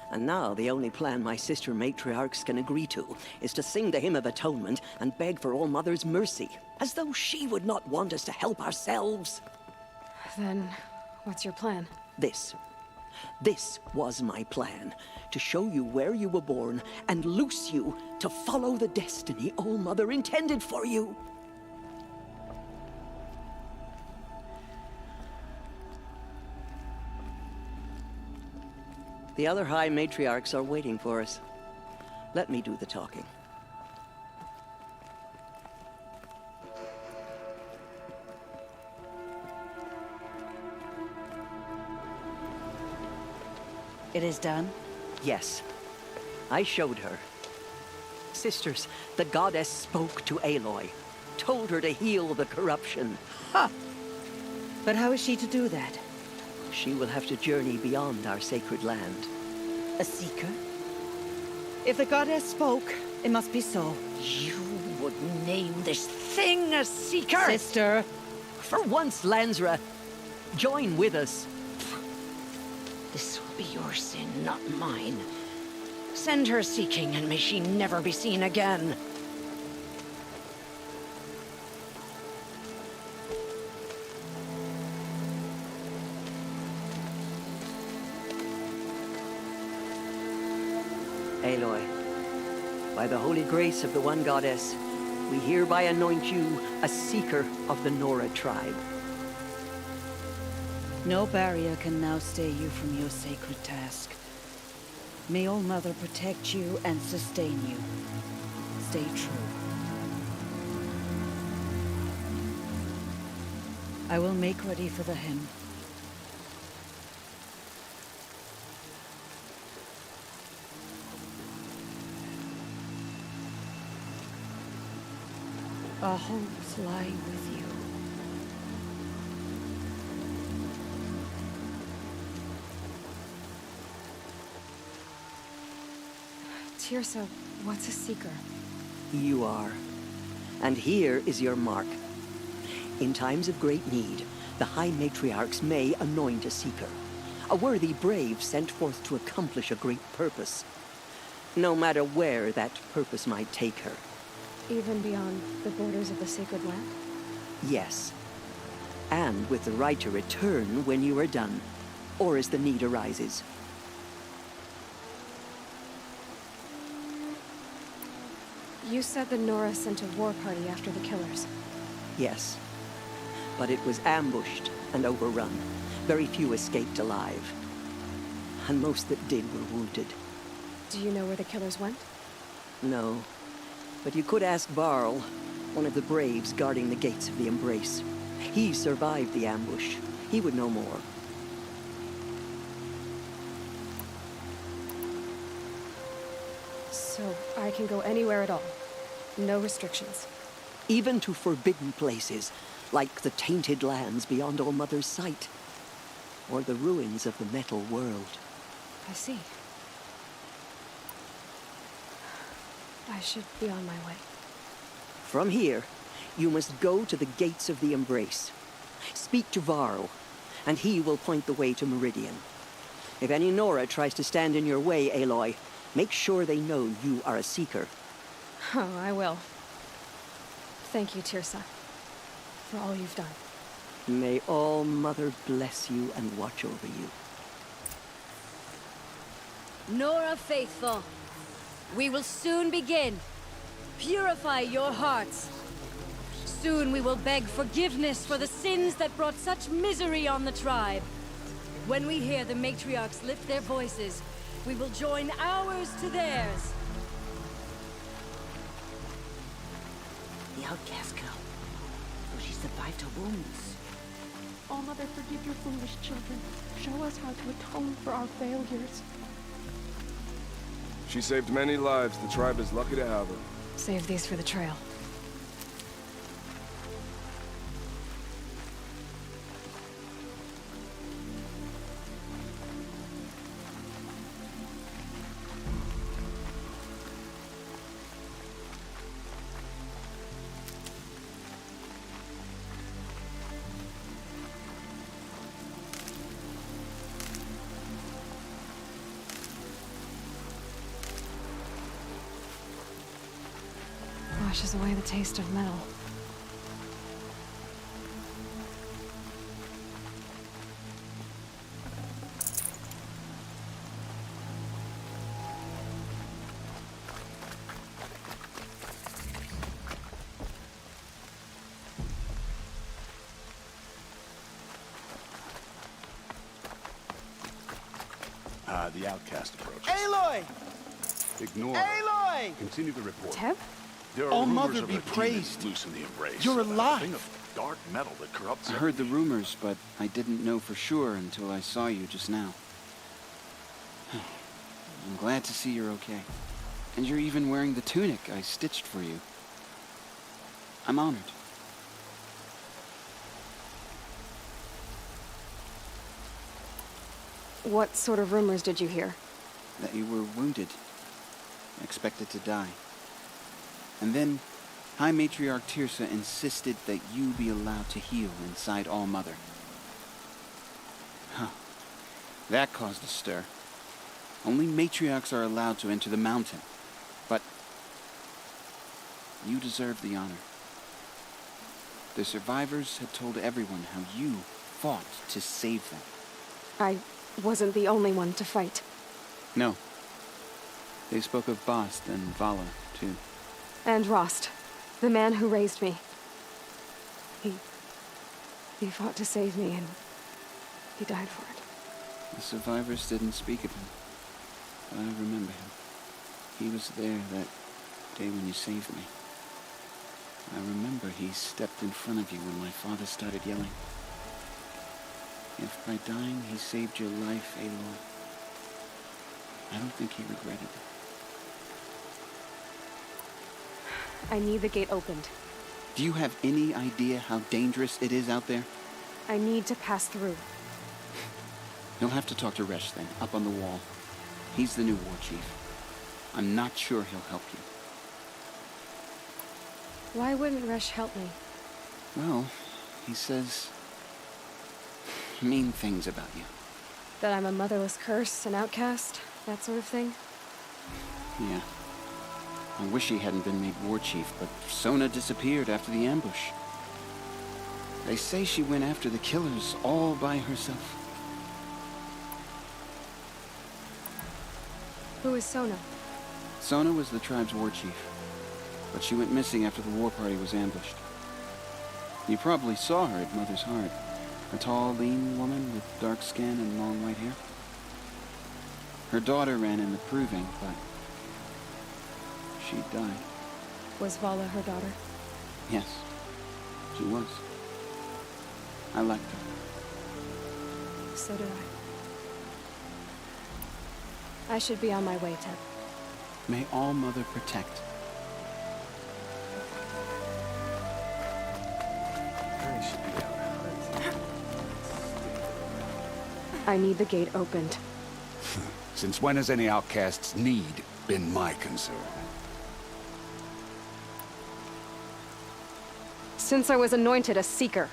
[SPEAKER 9] And now the only plan my sister matriarchs can agree to is to sing the Hymn of Atonement and beg for All Mother's mercy, as though she would not want us to help ourselves.
[SPEAKER 11] Then, what's your plan?
[SPEAKER 9] This was my plan. To show you where you were born and loose you to follow the destiny All Mother intended for you. The other High Matriarchs are waiting for us. Let me do the talking.
[SPEAKER 10] It is done?
[SPEAKER 9] Yes. I showed her. Sisters, the goddess spoke to Aloy. Told her to heal the corruption.
[SPEAKER 10] Ha! But how is she to do that?
[SPEAKER 9] She will have to journey beyond our sacred land.
[SPEAKER 10] A seeker? If the goddess spoke, it must be so.
[SPEAKER 4] You would name this thing a seeker?
[SPEAKER 10] Sister!
[SPEAKER 9] For once, Lansra, join with us.
[SPEAKER 4] This will be your sin, not mine. Send her seeking, and may she never be seen again.
[SPEAKER 9] Aloy, by the holy grace of the One Goddess, we hereby anoint you a seeker of the Nora tribe.
[SPEAKER 10] No barrier can now stay you from your sacred task. May All Mother protect you and sustain you. Stay true. I will make ready for the hymn. Our hopes lie with you.
[SPEAKER 11] Tirsa, what's a seeker?
[SPEAKER 9] You are. And here is your mark. In times of great need, the High Matriarchs may anoint a seeker. A worthy brave sent forth to accomplish a great purpose. No matter where that purpose might take her.
[SPEAKER 11] Even beyond the borders of the sacred land?
[SPEAKER 9] Yes. And with the right to return when you are done, or as the need arises.
[SPEAKER 11] You said the Nora sent a war party after the killers.
[SPEAKER 9] Yes. But it was ambushed and overrun. Very few escaped alive. And most that did were wounded.
[SPEAKER 11] Do you know where the killers went?
[SPEAKER 9] No. But you could ask Varl, one of the braves guarding the gates of the Embrace. He survived the ambush. He would know more.
[SPEAKER 11] So I can go anywhere at all? No restrictions?
[SPEAKER 9] Even to forbidden places, like the tainted lands beyond All Mother's sight. Or the ruins of the metal world.
[SPEAKER 11] I see. I should be on my way.
[SPEAKER 9] From here, you must go to the gates of the Embrace. Speak to Varl, and he will point the way to Meridian. If any Nora tries to stand in your way, Aloy, make sure they know you are a seeker.
[SPEAKER 11] Oh, I will. Thank you, Tirsa, for all you've done.
[SPEAKER 9] May All Mother bless you and watch over you.
[SPEAKER 3] Nora faithful, we will soon begin. Purify your hearts. Soon we will beg forgiveness for the sins that brought such misery on the tribe. When we hear the matriarchs lift their voices, we will join ours to theirs.
[SPEAKER 12] The outcast girl. Oh, she survived her wounds.
[SPEAKER 13] All Mother, forgive your foolish children. Show us how to atone for our failures.
[SPEAKER 24] She saved many lives. The tribe is lucky to have her.
[SPEAKER 11] Save these for the trail. washes away the taste of metal.
[SPEAKER 21] The outcast approaches.
[SPEAKER 22] Aloy!
[SPEAKER 21] Ignore
[SPEAKER 22] Aloy!
[SPEAKER 21] her. Continue the report.
[SPEAKER 11] Teb?
[SPEAKER 21] There are
[SPEAKER 22] Oh,
[SPEAKER 21] rumors
[SPEAKER 22] Mother
[SPEAKER 21] of
[SPEAKER 22] be
[SPEAKER 21] a demon
[SPEAKER 22] praised.
[SPEAKER 21] loose in the embrace.
[SPEAKER 22] You're
[SPEAKER 21] A
[SPEAKER 22] alive.
[SPEAKER 21] thing of dark metal that corrupts
[SPEAKER 17] I heard the rumors, but I didn't know for sure until I saw you just now. I'm glad to see you're okay. And you're even wearing the tunic I stitched for you. I'm honored.
[SPEAKER 11] What sort of rumors did you hear?
[SPEAKER 17] That you were wounded. Expected to die. And then, High Matriarch Tirsa insisted that you be allowed to heal inside All Mother. Huh. That caused a stir. Only matriarchs are allowed to enter the mountain. But you deserve the honor. The survivors had told everyone how you fought to save them.
[SPEAKER 11] I wasn't the only one to fight.
[SPEAKER 17] No. They spoke of Bast and Vala, too.
[SPEAKER 11] And Rost, the man who raised me. He fought to save me, and he died for it.
[SPEAKER 17] The survivors didn't speak of him, but I remember him. He was there that day when you saved me. I remember he stepped in front of you when my father started yelling. If by dying he saved your life, Aloy, I don't think he regretted it.
[SPEAKER 11] I need the gate opened.
[SPEAKER 17] Do you have any idea how dangerous it is out there?
[SPEAKER 11] I need to pass through.
[SPEAKER 17] You'll have to talk to Resh then, up on the wall. He's the new war chief. I'm not sure he'll help you.
[SPEAKER 11] Why wouldn't Resh help me?
[SPEAKER 17] Well, he says mean things about you.
[SPEAKER 11] That I'm a motherless curse, an outcast, that sort of thing?
[SPEAKER 17] Yeah. I wish he hadn't been made war chief, but Sona disappeared after the ambush. They say she went after the killers all by herself.
[SPEAKER 11] Who is Sona?
[SPEAKER 17] Sona was the tribe's war chief, but she went missing after the war party was ambushed. You probably saw her at Mother's Heart. A tall, lean woman with dark skin and long white hair. Her daughter ran in the proving, but she died.
[SPEAKER 11] Was Vala her daughter?
[SPEAKER 17] Yes, she was. I liked her.
[SPEAKER 11] So did I. I should be on my way, Teb.
[SPEAKER 17] May All Mother protect.
[SPEAKER 11] I need the gate opened.
[SPEAKER 21] Since when has any outcast's need been my concern?
[SPEAKER 11] Since I was anointed a seeker.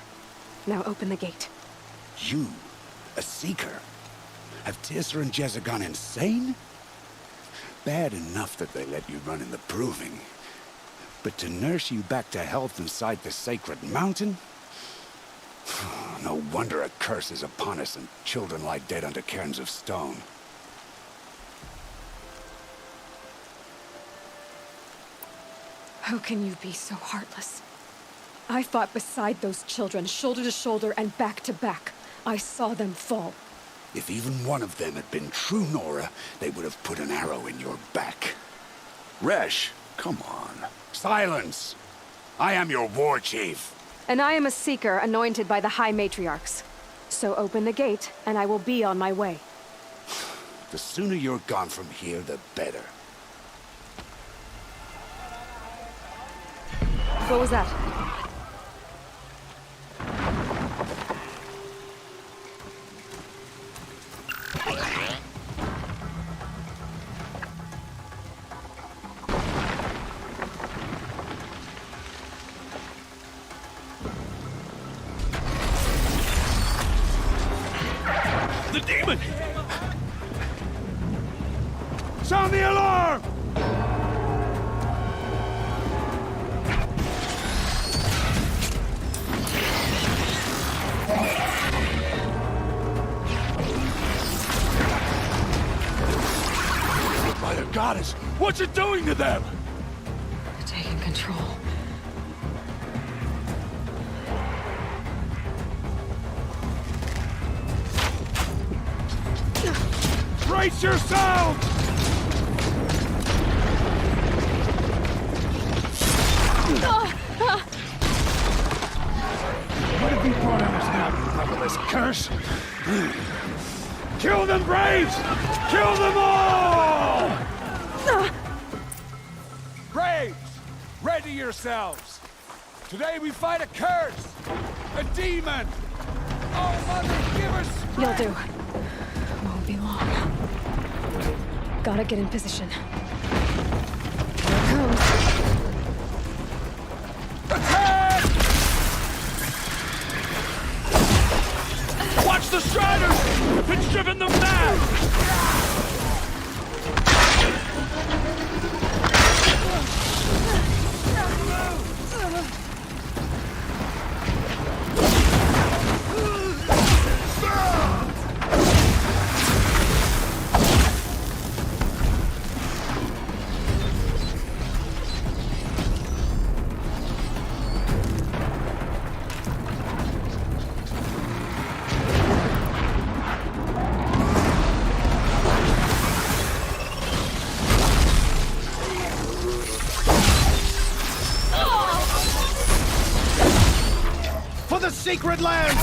[SPEAKER 11] Now open the gate.
[SPEAKER 21] You? A seeker? Have Tirsa and Jezza gone insane? Bad enough that they let you run in the proving. But to nurse you back to health inside the sacred mountain? No wonder a curse is upon us and children lie dead under cairns of stone.
[SPEAKER 11] How can you be so heartless? I fought beside those children, shoulder to shoulder and back to back. I saw them fall.
[SPEAKER 21] If even one of them had been true Nora, they would have put an arrow in your back. Resh, come on. Silence! I am your war chief.
[SPEAKER 11] And I am a seeker anointed by the High Matriarchs. So open the gate, and I will be on my way.
[SPEAKER 21] The sooner you're gone from here, the better.
[SPEAKER 11] What was that?
[SPEAKER 16] The demon! Sound the alarm!
[SPEAKER 14] What you doing to them?
[SPEAKER 11] Taking control.
[SPEAKER 14] Brace yourselves! What have you brought on us now, you motherless curse? Kill them, Braves! Kill them all! Braves, ready yourselves! Today we fight a curse! A demon! Oh, Mother, give us strength!
[SPEAKER 11] You'll do. Won't be long. Gotta get in position. Here it comes.
[SPEAKER 14] Attack! Watch the Striders! It's driven them mad! Secret land!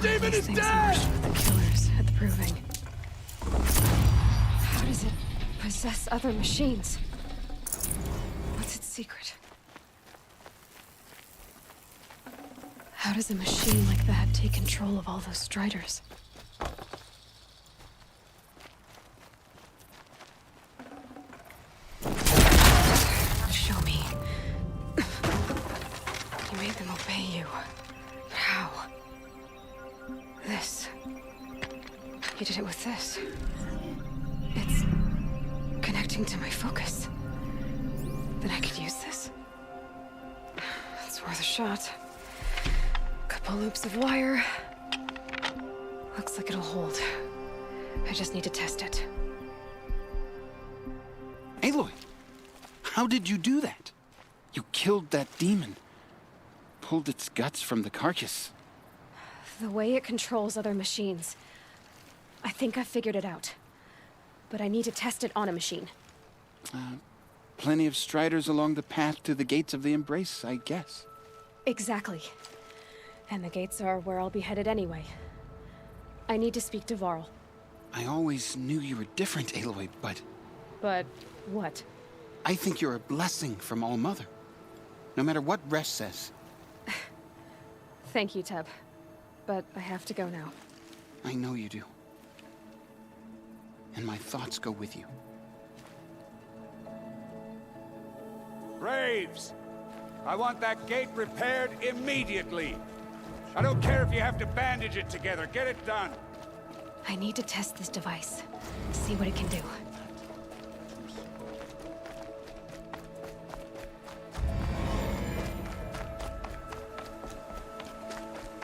[SPEAKER 11] demon is dead! The killers at the proving. How does it possess other machines? What's its secret? How does a machine like that take control of all those Striders? Show me. You made them obey you. How? This. You did it with this. It's connecting to my focus. Then I could use this. It's worth a shot. Couple loops of wire. Looks like it'll hold. I just need to test it.
[SPEAKER 17] Aloy, how did you do that? You killed that demon. Pulled its guts from the carcass.
[SPEAKER 11] The way it controls other machines. I think I figured it out. But I need to test it on a machine.
[SPEAKER 17] Plenty of Striders along the path to the gates of the Embrace, I guess.
[SPEAKER 11] Exactly. And the gates are where I'll be headed anyway. I need to speak to Varl.
[SPEAKER 17] I always knew you were different, Aloy, but...
[SPEAKER 11] But what?
[SPEAKER 17] I think you're a blessing from All Mother. No matter what Resh says.
[SPEAKER 11] Thank you, Teb. But I have to go now.
[SPEAKER 17] I know you do. And my thoughts go with you.
[SPEAKER 14] Braves! I want that gate repaired immediately. I don't care if you have to bandage it together. Get it done.
[SPEAKER 11] I need to test this device. See what it can do.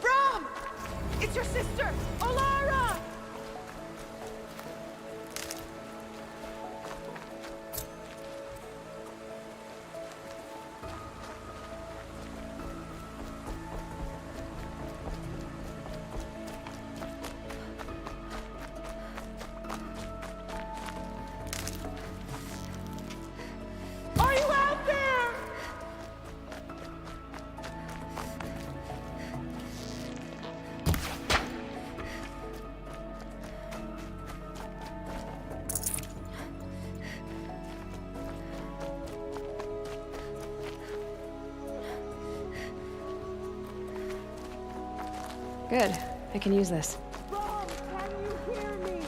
[SPEAKER 5] Brom! It's your sister, Olara! Are you out there?
[SPEAKER 11] Good. I can use this.
[SPEAKER 5] Brom, can you hear me?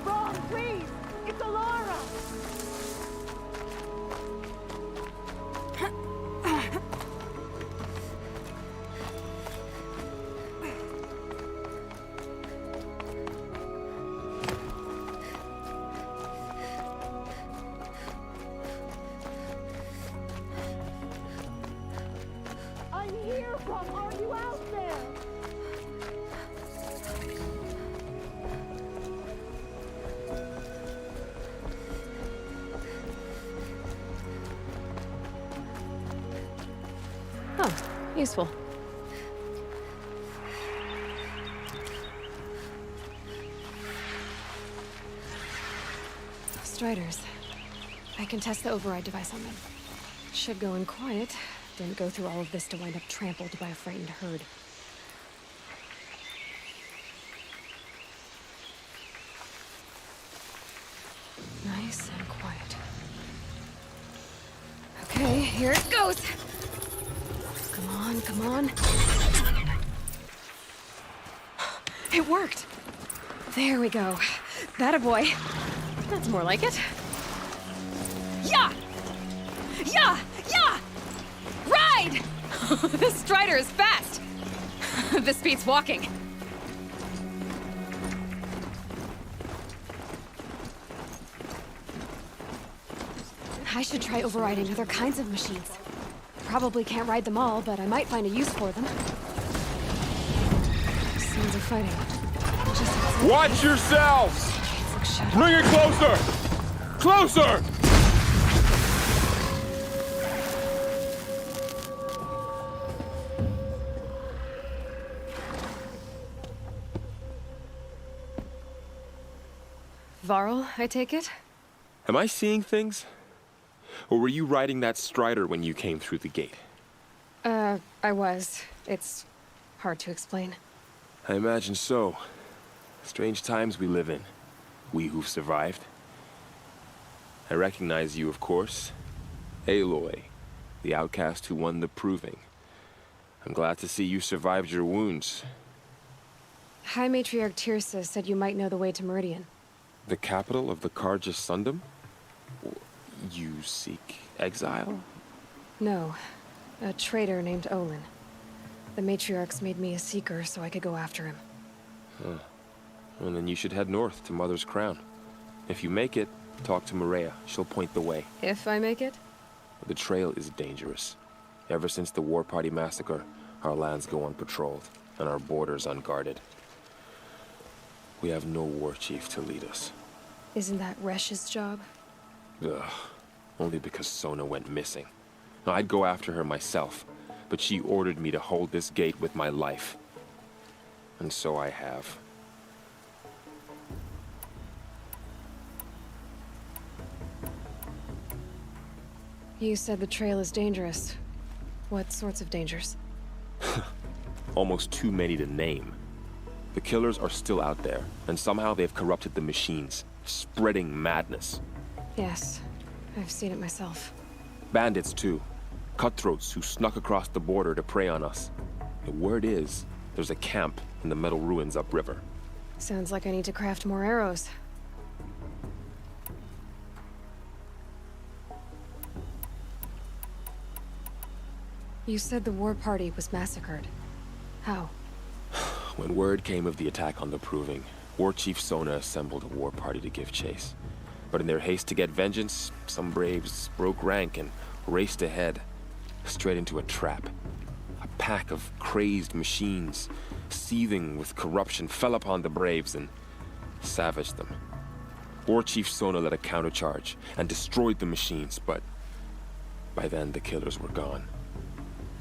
[SPEAKER 5] Brom, please! It's Olara! I'm here, Brom! Are you out there?
[SPEAKER 11] Oh, useful. Striders. I can test the override device on them. Should go in quiet. Didn't go through all of this to wind up trampled by a frightened herd. Nice and quiet. Okay, here it goes! Come on, come on. It worked! There we go. That a boy. That's more like it. Yeah! Yeah! Yeah! Ride! This Strider is fast! This beats walking. I should try overriding other kinds of machines. Probably can't ride them all, but I might find a use for them. Sounds of fighting.
[SPEAKER 24] Watch yourselves! Bring it closer! Closer!
[SPEAKER 11] Varl, I take it?
[SPEAKER 7] Am I seeing things? Or were you riding that Strider when you came through the gate?
[SPEAKER 11] I was. It's hard to explain.
[SPEAKER 7] I imagine so. Strange times we live in. We who've survived. I recognize you, of course. Aloy, the outcast who won the proving. I'm glad to see you survived your wounds.
[SPEAKER 11] High Matriarch Tirsa said you might know the way to Meridian.
[SPEAKER 7] The capital of the Karja Sundom? You seek exile?
[SPEAKER 11] No. A traitor named Olin. The Matriarchs made me a seeker so I could go after him.
[SPEAKER 7] Huh. Well, then you should head north to Mother's Crown. If you make it, talk to Maria. She'll point the way.
[SPEAKER 11] If I make it?
[SPEAKER 7] The trail is dangerous. Ever since the War Party massacre, our lands go unpatrolled, and our borders unguarded. We have no war chief to lead us.
[SPEAKER 11] Isn't that Resh's job?
[SPEAKER 7] Ugh. Only because Sona went missing. I'd go after her myself, but she ordered me to hold this gate with my life. And so I have.
[SPEAKER 11] You said the trail is dangerous. What sorts of dangers?
[SPEAKER 7] Almost too many to name. The killers are still out there, and somehow they've corrupted the machines, spreading madness.
[SPEAKER 11] Yes, I've seen it myself.
[SPEAKER 7] Bandits, too. Cutthroats who snuck across the border to prey on us. The word is, there's a camp in the metal ruins upriver.
[SPEAKER 11] Sounds like I need to craft more arrows. You said the war party was massacred. How?
[SPEAKER 7] When word came of the attack on the Proving, War Chief Sona assembled a war party to give chase. But in their haste to get vengeance, some braves broke rank and raced ahead, straight into a trap. A pack of crazed machines, seething with corruption, fell upon the braves and savaged them. War Chief Sona led a countercharge and destroyed the machines, but by then the killers were gone,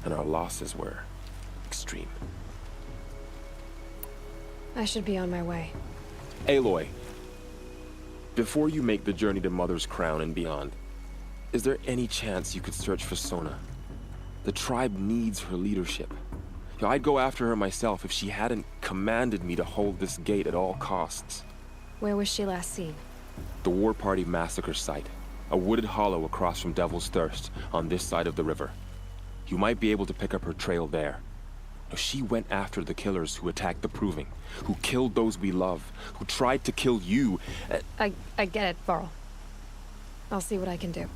[SPEAKER 7] and our losses were extreme.
[SPEAKER 11] I should be on my way.
[SPEAKER 7] Aloy, before you make the journey to Mother's Crown and beyond, is there any chance you could search for Sona? The tribe needs her leadership. I'd go after her myself if she hadn't commanded me to hold this gate at all costs.
[SPEAKER 11] Where was she last seen?
[SPEAKER 7] The War Party massacre site. A wooded hollow across from Devil's Thirst, on this side of the river. You might be able to pick up her trail there. She went after the killers who attacked the Proving, who killed those we love, who tried to kill you.
[SPEAKER 11] I get it, Varl. I'll see what I can do.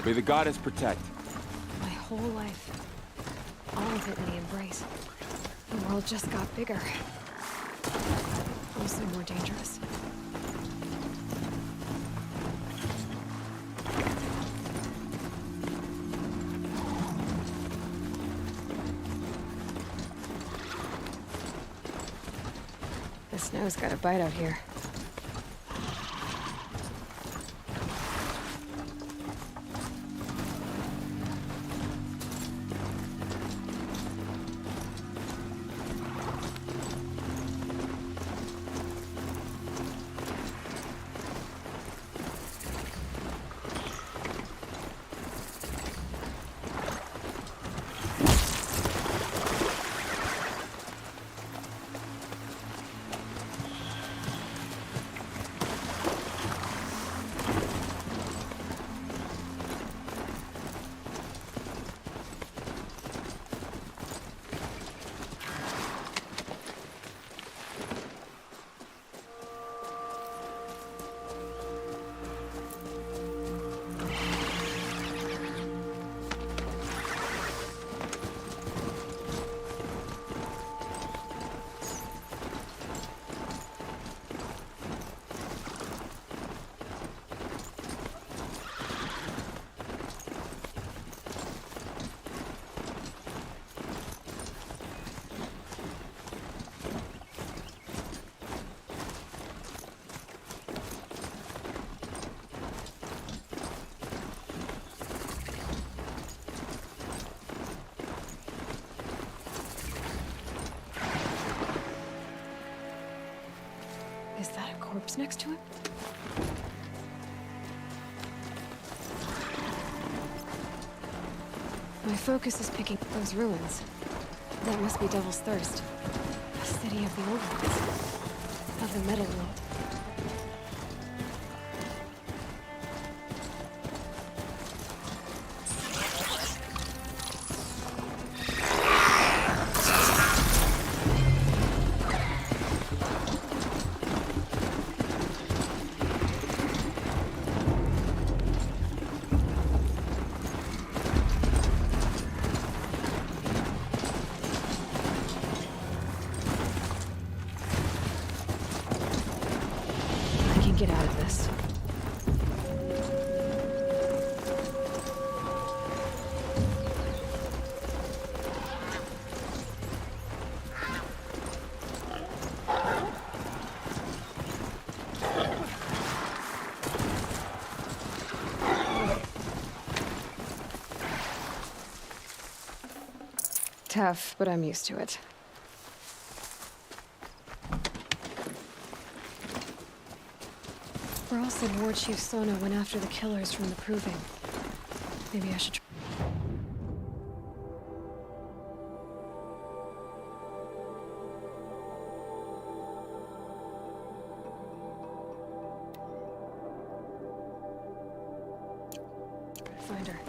[SPEAKER 7] May the goddess protect.
[SPEAKER 11] My whole life. All of it in the embrace. The world just got bigger. Also more dangerous. The snow's got a bite out here. Is that a corpse next to him? My focus is picking up those ruins. That must be Devil's Thirst. A city of the old ones. Of the metal world. tough, but I'm used to it. We're also War Chief Sona went after the killers from the Proving. Maybe I should try. Find her.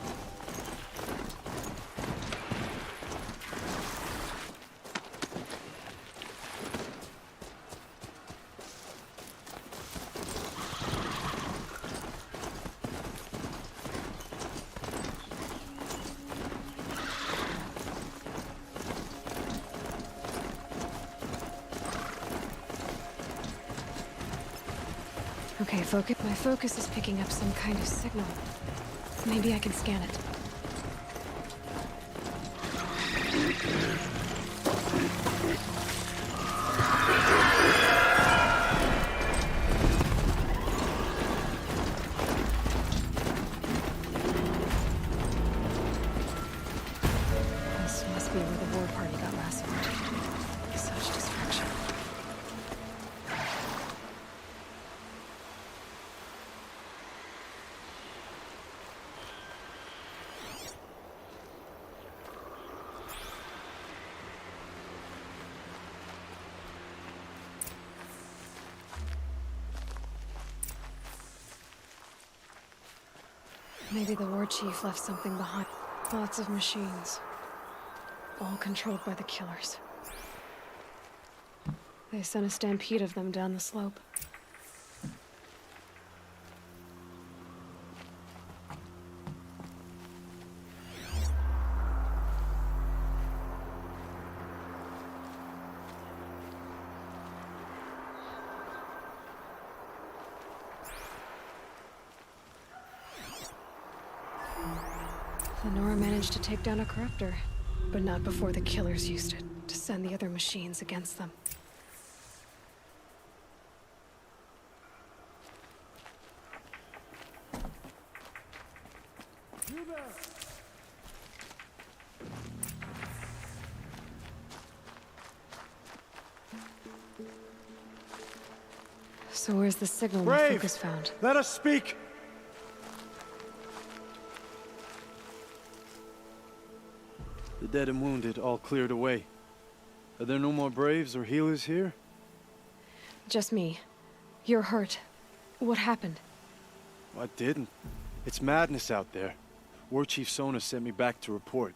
[SPEAKER 11] Okay, my focus is picking up some kind of signal. Maybe I can scan it. This must be where the war party got massacred. Such destruction. Maybe the war chief left something behind. Lots of machines. All controlled by the killers. They sent a stampede of them down the slope. Lenora managed to take down a corruptor, but not before the killers used it to send the other machines against them. So where's the signal my
[SPEAKER 16] Brave,
[SPEAKER 11] focus found?
[SPEAKER 16] let us speak! The dead and wounded all cleared away. Are there no more Braves or healers here?
[SPEAKER 11] Just me. You're hurt. What happened?
[SPEAKER 16] I didn't. It's madness out there. War Chief Sona sent me back to report.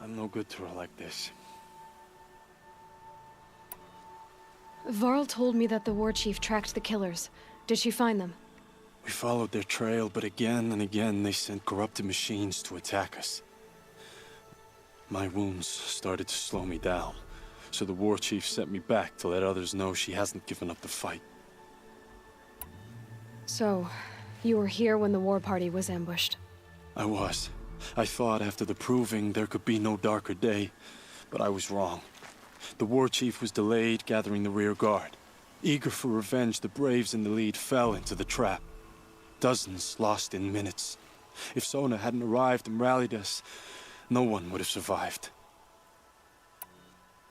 [SPEAKER 16] I'm no good to her like this.
[SPEAKER 11] Varl told me that the war chief tracked the killers. Did she find them?
[SPEAKER 16] We followed their trail, but again and again they sent corrupted machines to attack us. My wounds started to slow me down, so the war chief sent me back to let others know she hasn't given up the fight.
[SPEAKER 11] So, you were here when the war party was ambushed?
[SPEAKER 16] I was. I thought after the Proving there could be no darker day, but I was wrong. The war chief was delayed gathering the rear guard. Eager for revenge, the Braves in the lead fell into the trap. Dozens lost in minutes. If Sona hadn't arrived and rallied us, no one would have survived.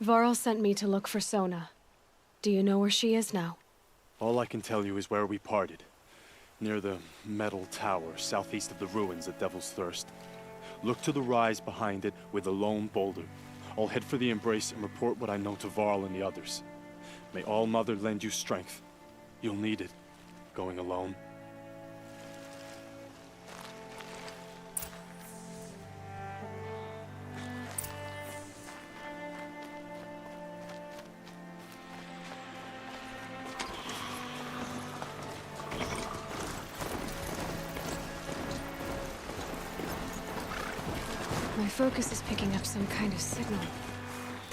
[SPEAKER 11] Varl sent me to look for Sona. Do you know where she is now?
[SPEAKER 16] All I can tell you is where we parted. Near the metal tower, southeast of the ruins at Devil's Thirst. Look to the rise behind it with a lone boulder. I'll head for the embrace and report what I know to Varl and the others. May All Mother lend you strength. You'll need it, going alone.
[SPEAKER 11] My focus is picking up some kind of signal.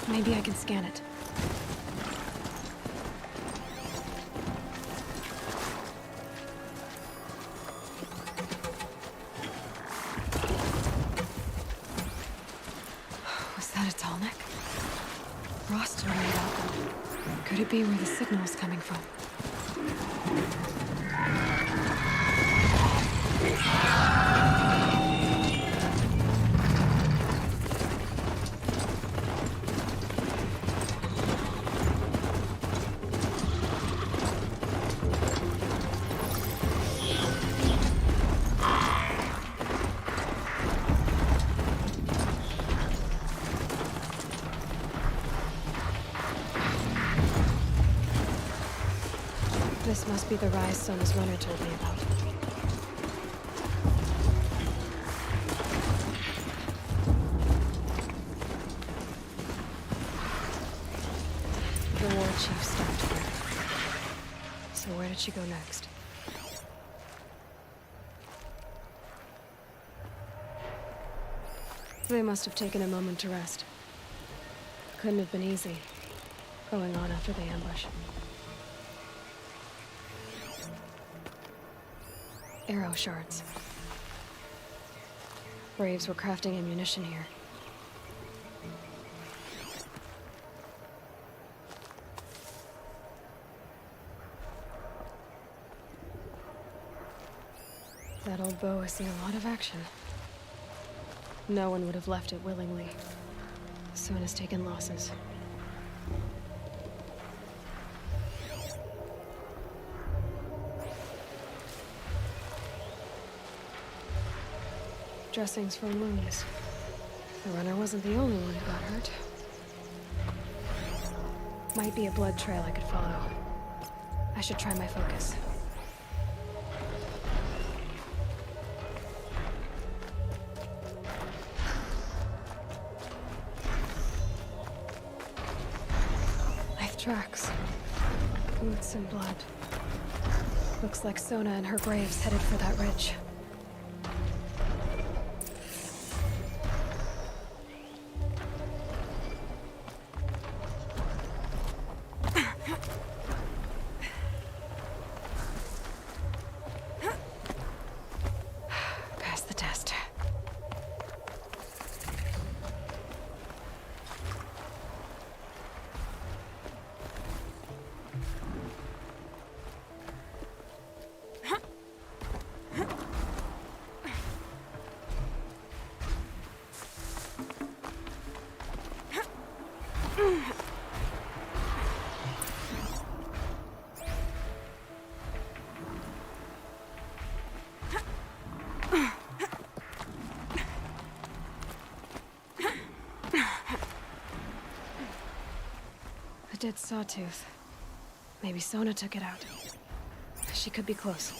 [SPEAKER 11] Maybe I can scan it. Was that a Talnek? Roster made out. Could it be where the signal is coming from? Must be the rise Sona's runner told me about. The war chief stopped here. So where did she go next? They must have taken a moment to rest. Couldn't have been easy, going on after the ambush. Arrow shards. Braves were crafting ammunition here. That old bow has seen a lot of action. No one would have left it willingly. Sona's taken losses. Dressings from wounds. The runner wasn't the only one who got hurt. Might be a blood trail I could follow. I should try my focus. Tracks. Boots and blood. Looks like Sona and her braves headed for that ridge. Pass the test. A dead sawtooth. Maybe Sona took it out. She could be close.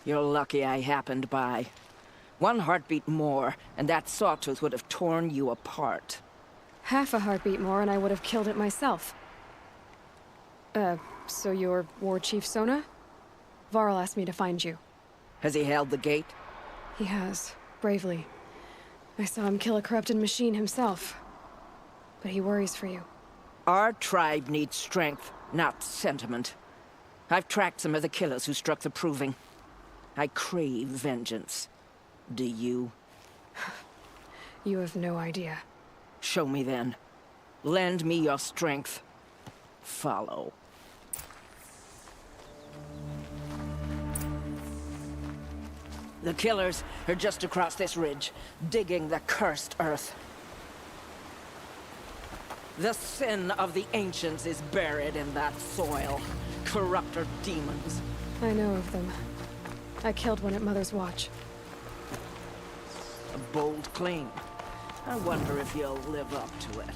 [SPEAKER 4] You're lucky I happened by. One heartbeat more, and that sawtooth would have torn you apart.
[SPEAKER 11] Half a heartbeat more and I would have killed it myself. So you're War Chief Sona? Varl asked me to find you.
[SPEAKER 4] Has he held the gate?
[SPEAKER 11] He has, bravely. I saw him kill a corrupted machine himself. But he worries for you.
[SPEAKER 4] Our tribe needs strength, not sentiment. I've tracked some of the killers who struck the Proving. I crave vengeance. Do you?
[SPEAKER 11] You have no idea.
[SPEAKER 4] Show me then. Lend me your strength. Follow. The killers are just across this ridge, digging the cursed earth. The sin of the ancients is buried in that soil. Corrupter demons.
[SPEAKER 11] I know of them. I killed one at Mother's Watch.
[SPEAKER 4] A bold claim. I wonder if you'll live up to it.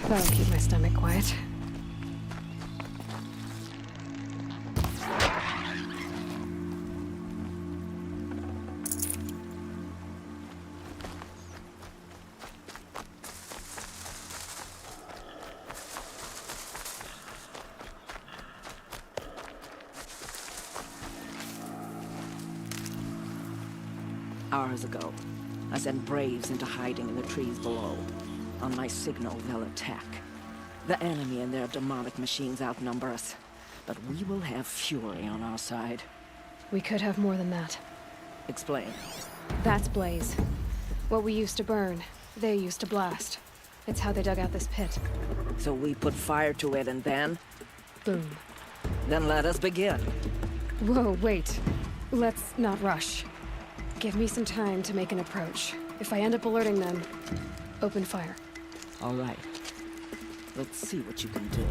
[SPEAKER 11] That'll keep my stomach quiet.
[SPEAKER 4] Hours ago, I sent Braves into hiding in the trees below. On my signal, they'll attack. The enemy and their demonic machines outnumber us, but we will have fury on our side.
[SPEAKER 11] We could have more than that.
[SPEAKER 4] Explain.
[SPEAKER 11] That's Blaze. What we used to burn, they used to blast. It's how they dug out this pit.
[SPEAKER 4] So we put fire to it and then?
[SPEAKER 11] Boom.
[SPEAKER 4] Then let us begin.
[SPEAKER 11] Whoa, wait. Let's not rush. Give me some time to make an approach. If I end up alerting them, open fire.
[SPEAKER 4] All right. Let's see what you can do.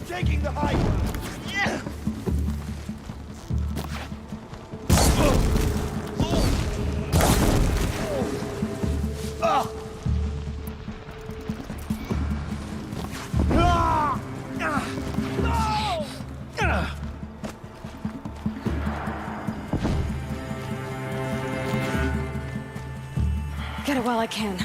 [SPEAKER 14] Taking the high ground. Yeah.
[SPEAKER 11] Get it while I can.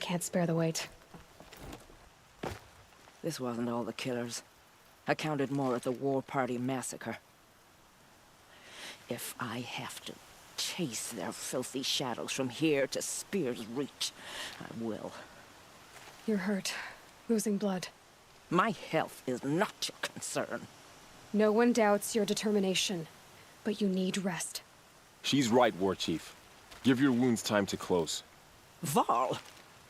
[SPEAKER 11] can't spare the weight.
[SPEAKER 4] This wasn't all the killers. I counted more at the War Party massacre. If I have to chase their filthy shadows from here to Spear's Reach, I will.
[SPEAKER 11] You're hurt. Losing blood.
[SPEAKER 4] My health is not your concern.
[SPEAKER 11] No one doubts your determination, but you need rest.
[SPEAKER 7] She's right, War Chief. Give your wounds time to close.
[SPEAKER 4] Varl,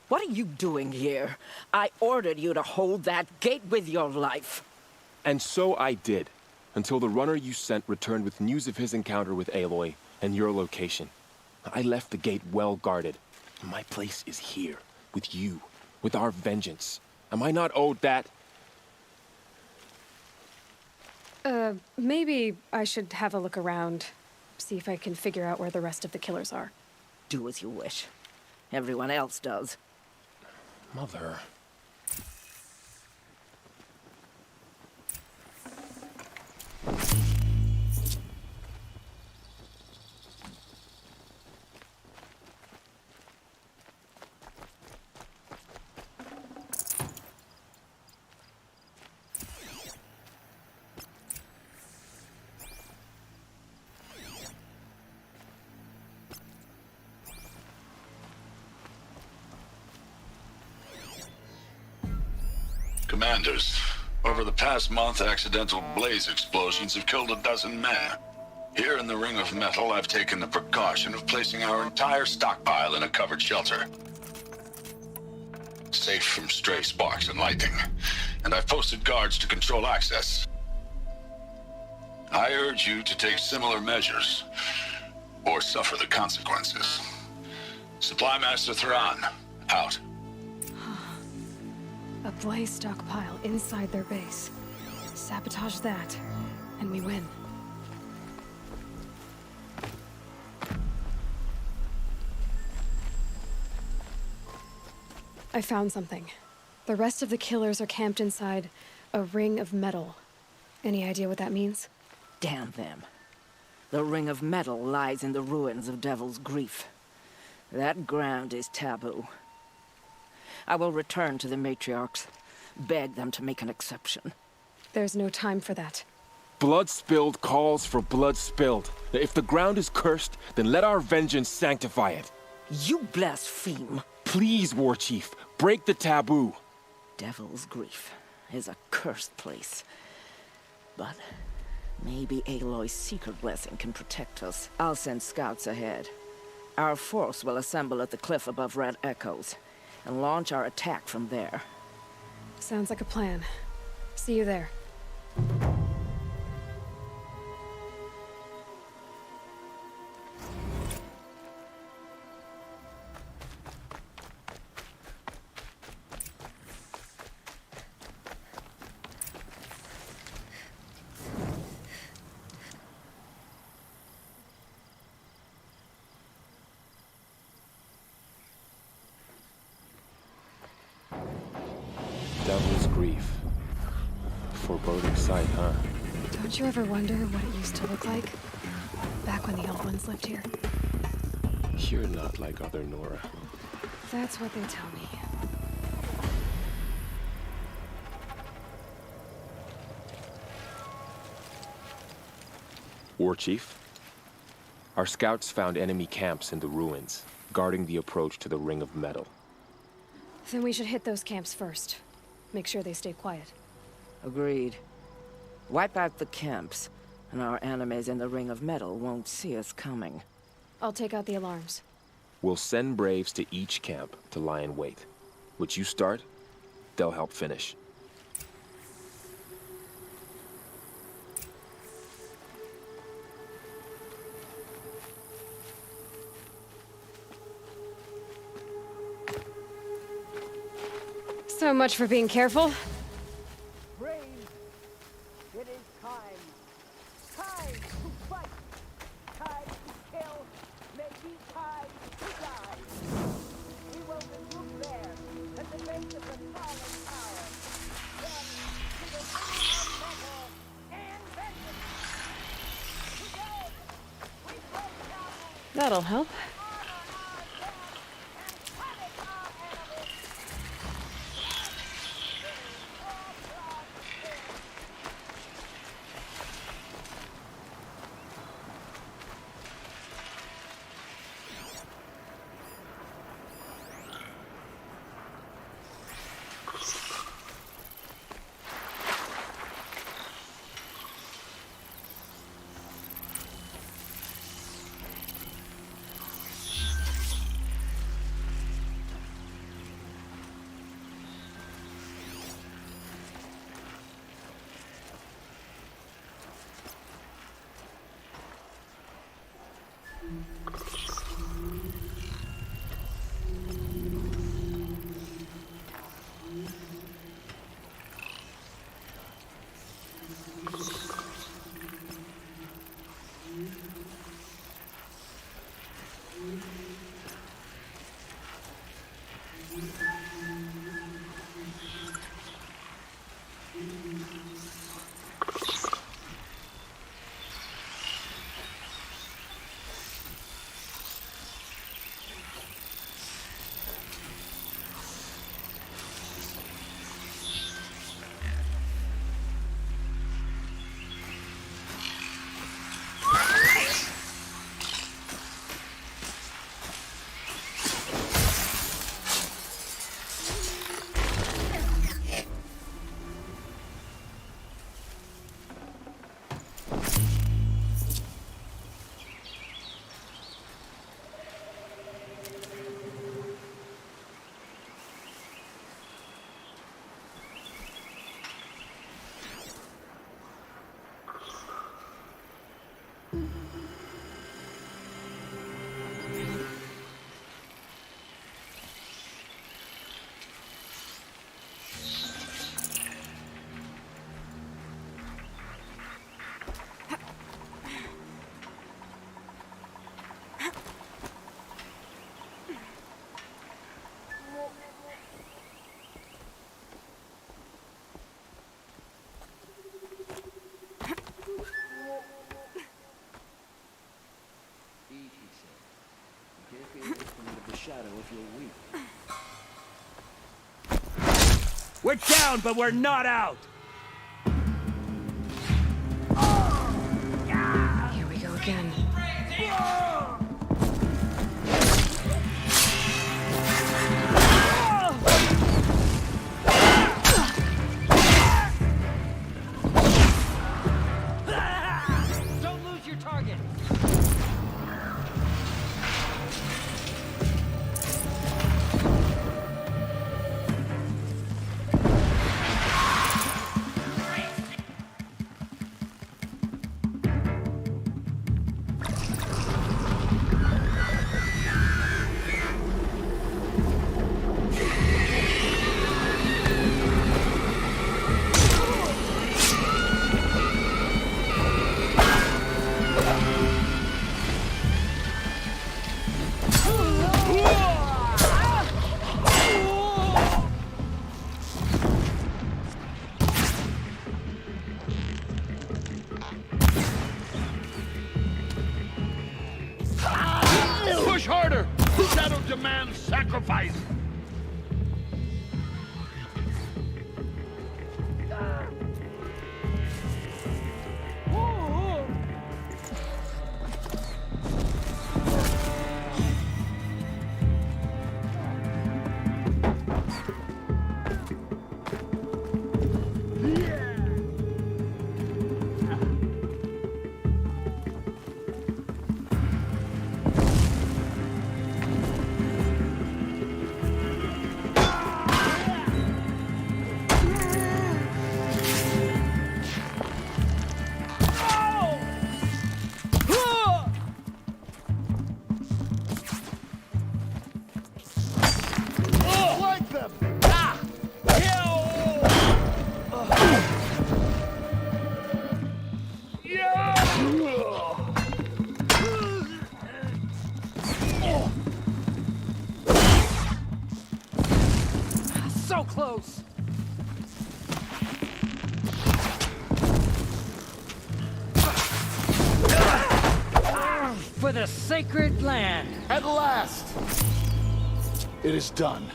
[SPEAKER 4] what are you doing here? I ordered you to hold that gate with your life.
[SPEAKER 7] And so I did, until the runner you sent returned with news of his encounter with Aloy and your location. I left the gate well guarded. My place is here, with you, with our vengeance. Am I not owed that?
[SPEAKER 11] Maybe I should have a look around. See if I can figure out where the rest of the killers are.
[SPEAKER 4] Do as you wish. Everyone else does.
[SPEAKER 7] Mother...
[SPEAKER 15] Commanders, over the past month, accidental blaze explosions have killed 12 men. Here in the Ring of Metal, I've taken the precaution of placing our entire stockpile in a covered shelter. Safe from stray sparks and lightning, and I've posted guards to control access. I urge you to take similar measures, or suffer the consequences. Supply Master Thran, out.
[SPEAKER 11] A blaze stockpile inside their base. Sabotage that, and we win. I found something. The rest of the killers are camped inside a ring of metal. Any idea what that means?
[SPEAKER 4] Damn them. The Ring of Metal lies in the ruins of Devil's Grief. That ground is taboo. I will return to the matriarchs, beg them to make an exception.
[SPEAKER 11] There's no time for that.
[SPEAKER 7] Blood spilled calls for blood spilled. If the ground is cursed, then let our vengeance sanctify it.
[SPEAKER 4] You blaspheme.
[SPEAKER 7] Please, War Chief, break the taboo.
[SPEAKER 4] Devil's Grief is a cursed place. But maybe Aloy's secret blessing can protect us. I'll send scouts ahead. Our force will assemble at the cliff above Red Echoes and launch our attack from there.
[SPEAKER 11] Sounds like a plan. See you there.
[SPEAKER 7] Devil's Grief. Foreboding sight, huh?
[SPEAKER 11] Don't you ever wonder what it used to look like? Back when the Old Ones lived here.
[SPEAKER 7] You're not like other Nora.
[SPEAKER 11] That's what they tell me.
[SPEAKER 7] War Chief, our scouts found enemy camps in the ruins, guarding the approach to the Ring of Metal.
[SPEAKER 11] Then we should hit those camps first. Make sure they stay quiet.
[SPEAKER 4] Agreed. Wipe out the camps, and our enemies in the Ring of Metal won't see us coming.
[SPEAKER 11] I'll take out the alarms.
[SPEAKER 7] We'll send Braves to each camp to lie in wait. Which you start, they'll help finish.
[SPEAKER 11] So much for being careful.
[SPEAKER 18] Brave, it is time. Time to fight. Time to kill. Maybe time to die. We will regroup there, at the base of the fallen tower. Then, to the Ring of Metal and vengeance. Today, we break down.
[SPEAKER 11] That'll help.
[SPEAKER 6] Shadow if you're weak. We're down, but we're not out!
[SPEAKER 11] Here we go again.
[SPEAKER 2] Don't lose your target!
[SPEAKER 6] Push harder! Shadow demands sacrifice!
[SPEAKER 2] So close! For the sacred land!
[SPEAKER 14] At last! It is done.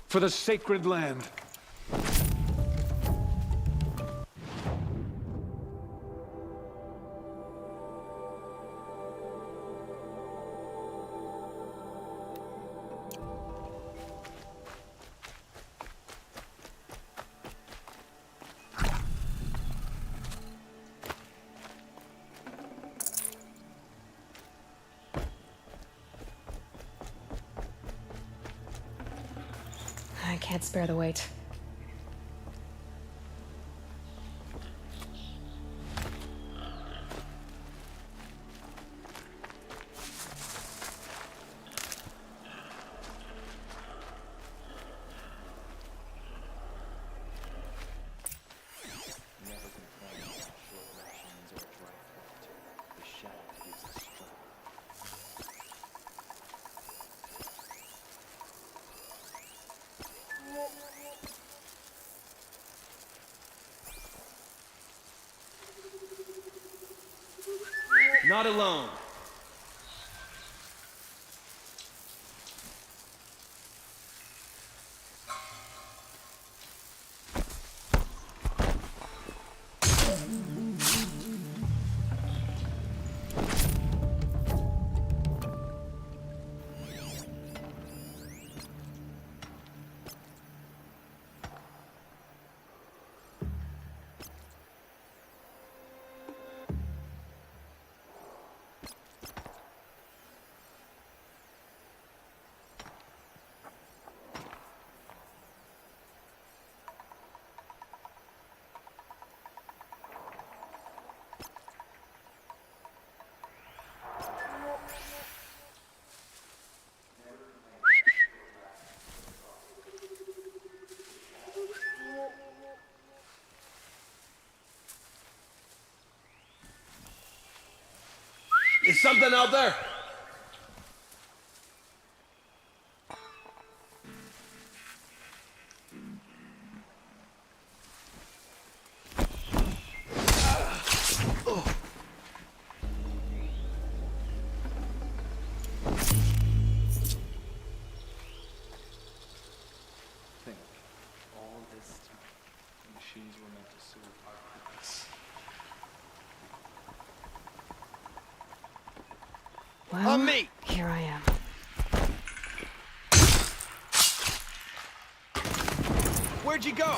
[SPEAKER 14] For the sacred land.
[SPEAKER 11] I can't spare the weight.
[SPEAKER 1] Not alone.
[SPEAKER 6] Is something out there?
[SPEAKER 16] All this time, the machines were meant to serve our purpose.
[SPEAKER 11] Well,
[SPEAKER 6] me!
[SPEAKER 11] Here I am.
[SPEAKER 6] Where'd you go?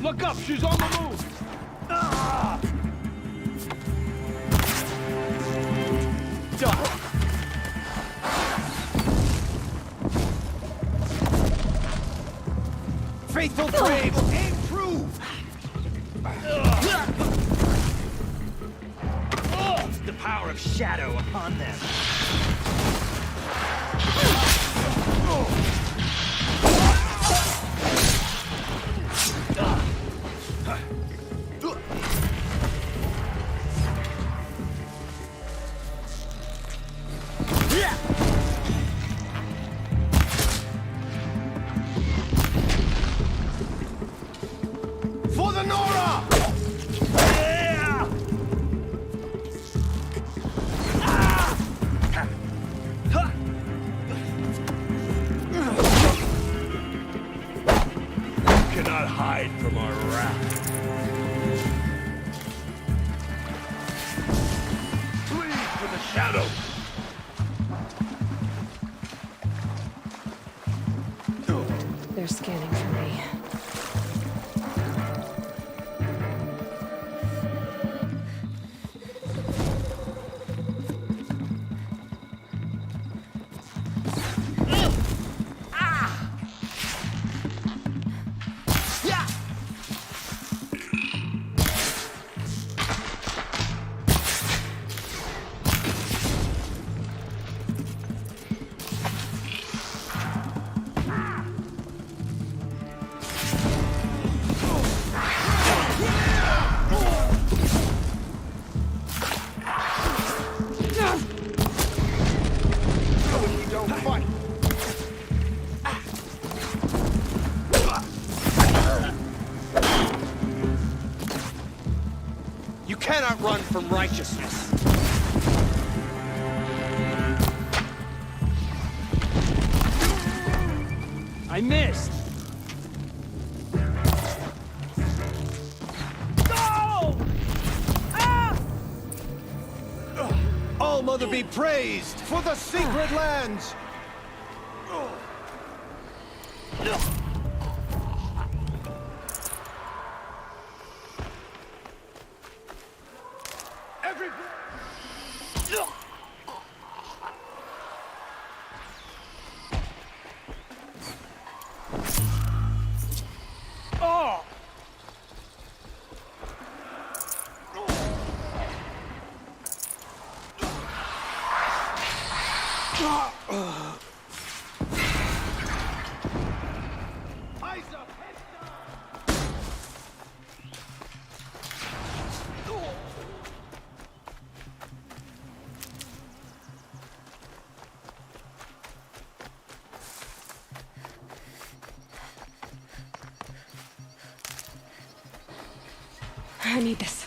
[SPEAKER 6] Look up, she's on the move! Ah! Faithful Braves, aim true! The power of shadow upon them. For the Nora! Yeah! You cannot hide from our wrath. Flee for the shadow.
[SPEAKER 11] They're scanning for me.
[SPEAKER 6] You cannot run from righteousness. I missed. No! Ah! All Mother be praised for the secret lands.
[SPEAKER 11] I need this.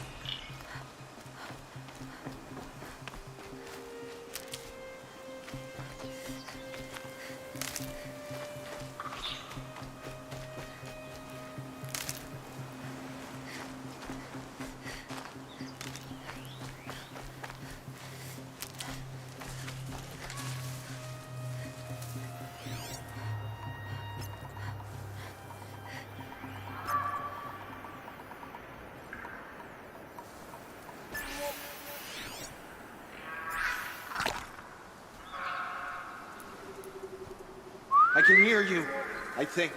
[SPEAKER 1] I can hear you, I think.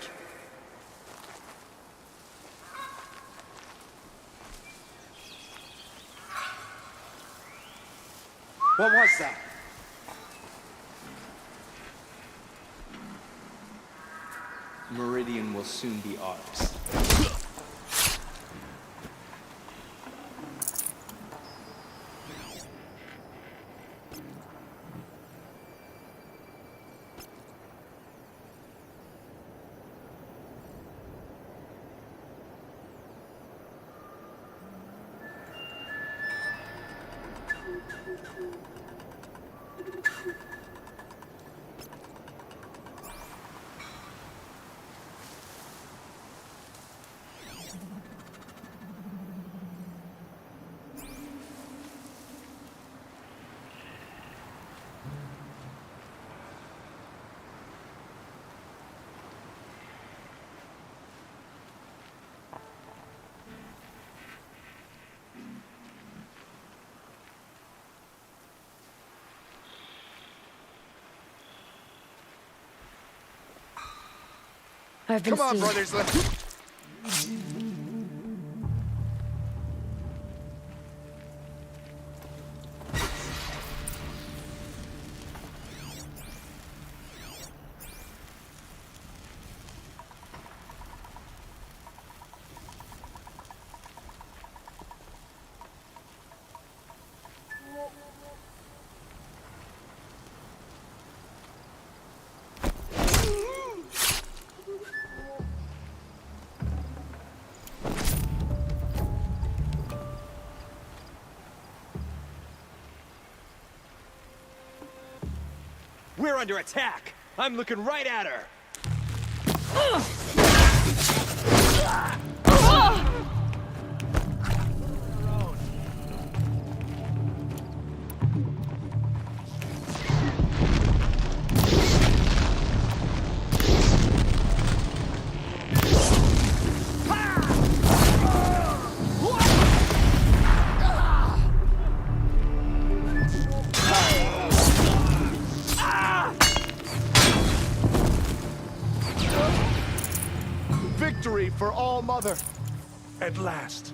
[SPEAKER 1] What was that?
[SPEAKER 19] Meridian will soon be ours.
[SPEAKER 11] I've been
[SPEAKER 1] Come on,
[SPEAKER 11] seen.
[SPEAKER 1] brothers, let's...
[SPEAKER 20] We're under attack! I'm looking right at her!
[SPEAKER 1] Victory for All Mother, at last.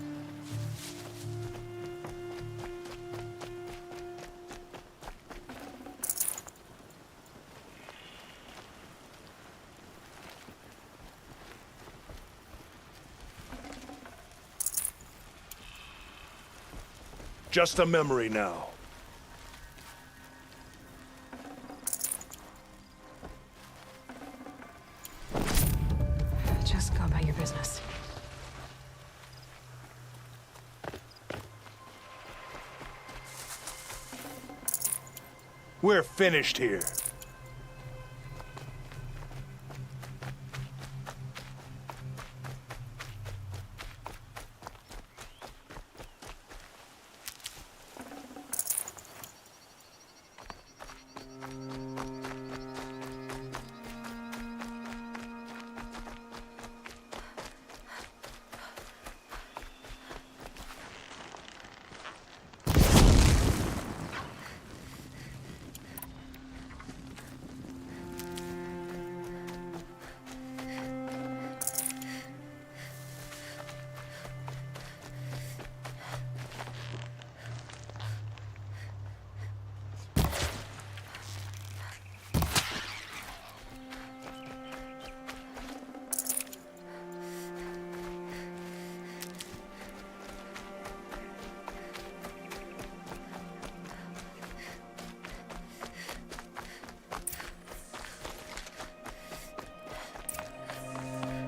[SPEAKER 1] Just a memory now.
[SPEAKER 11] Just go about your business.
[SPEAKER 1] We're finished here.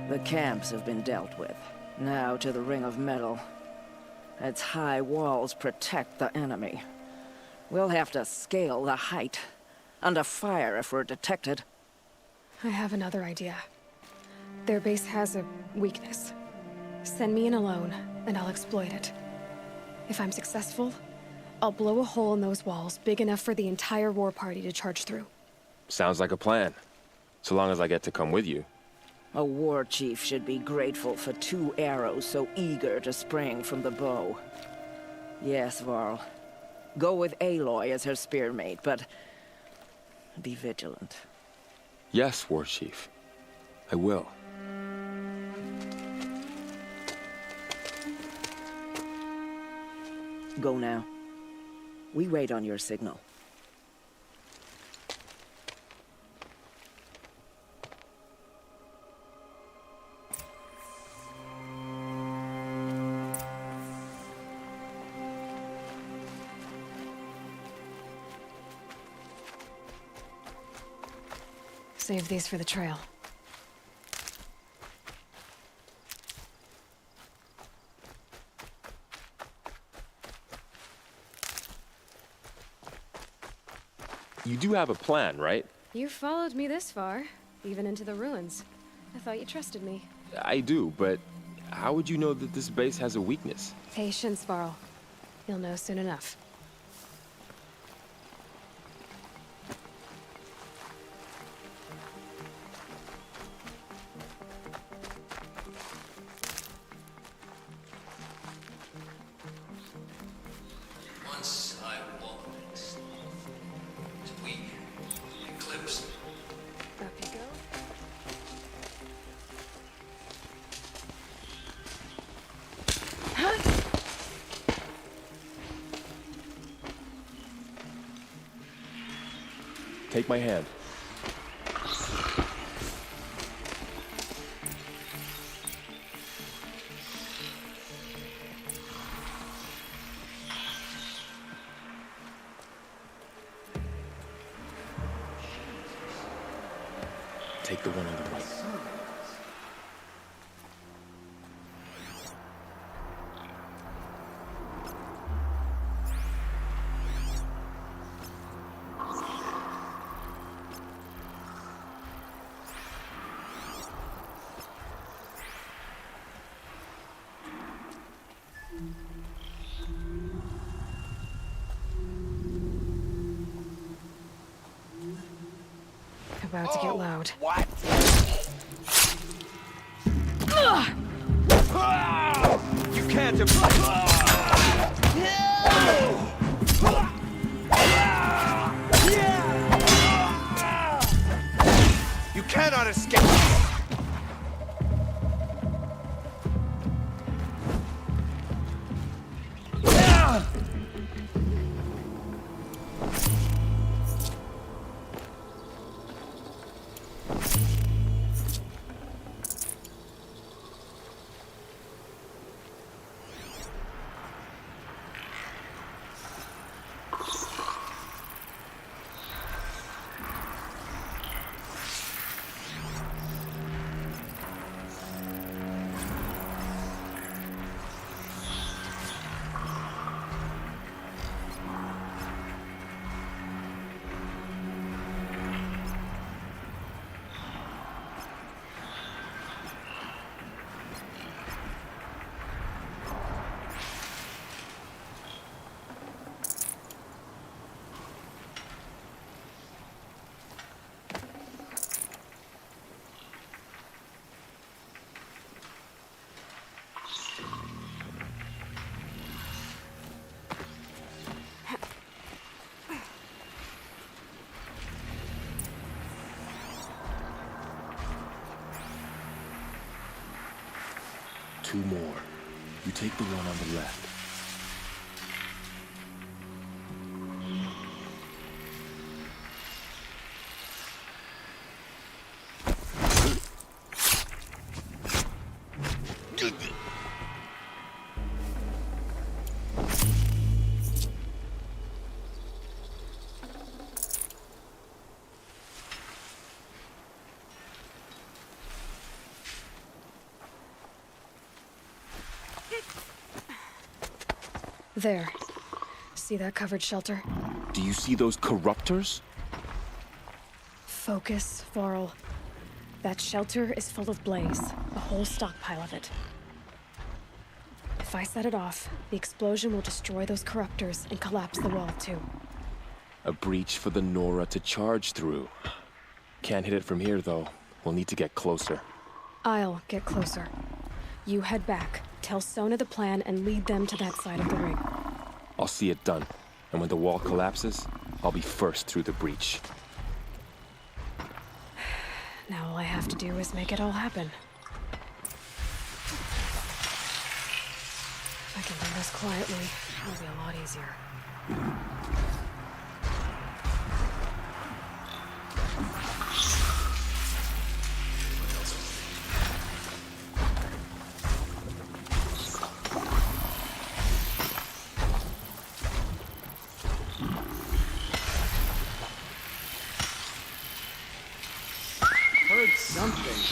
[SPEAKER 4] The camps have been dealt with. Now to the Ring of Metal. Its high walls protect the enemy. We'll have to scale the height. Under fire if we're detected.
[SPEAKER 11] I have another idea. Their base has a weakness. Send me in alone, and I'll exploit it. If I'm successful, I'll blow a hole in those walls big enough for the entire war party to charge through.
[SPEAKER 7] Sounds like a plan. So long as I get to come with you.
[SPEAKER 4] A war chief should be grateful for 2 arrows so eager to spring from the bow. Yes, Varl. Go with Aloy as her spearmate, but be vigilant.
[SPEAKER 7] Yes, War Chief. I will.
[SPEAKER 4] Go now. We wait on your signal.
[SPEAKER 11] Save these for the trail.
[SPEAKER 7] You do have a plan, right?
[SPEAKER 11] You followed me this far, even into the ruins. I thought you trusted me.
[SPEAKER 7] I do, but how would you know that this base has a weakness?
[SPEAKER 11] Patience, Varl. You'll know soon enough.
[SPEAKER 8] Once I walked, we eclipsed.
[SPEAKER 11] Up you go.
[SPEAKER 7] Take my hand. Take the one on the right.
[SPEAKER 11] About to get loud.
[SPEAKER 14] What?
[SPEAKER 20] You can't You cannot escape.
[SPEAKER 7] Two more. You take the one on the left.
[SPEAKER 11] There. See that covered shelter?
[SPEAKER 24] Do you see those corruptors?
[SPEAKER 11] Focus, Varl. That shelter is full of blaze. A whole stockpile of it. If I set it off, the explosion will destroy those corruptors and collapse the wall, too.
[SPEAKER 7] A breach for the Nora to charge through. Can't hit it from here, though. We'll need to get closer.
[SPEAKER 11] I'll get closer. You head back, tell Sona the plan, and lead them to that side of the ring.
[SPEAKER 7] I'll see it done. And when the wall collapses, I'll be first through the breach.
[SPEAKER 11] Now all I have to do is make it all happen. If I can do this quietly, it'll be a lot easier.
[SPEAKER 22] Heard something.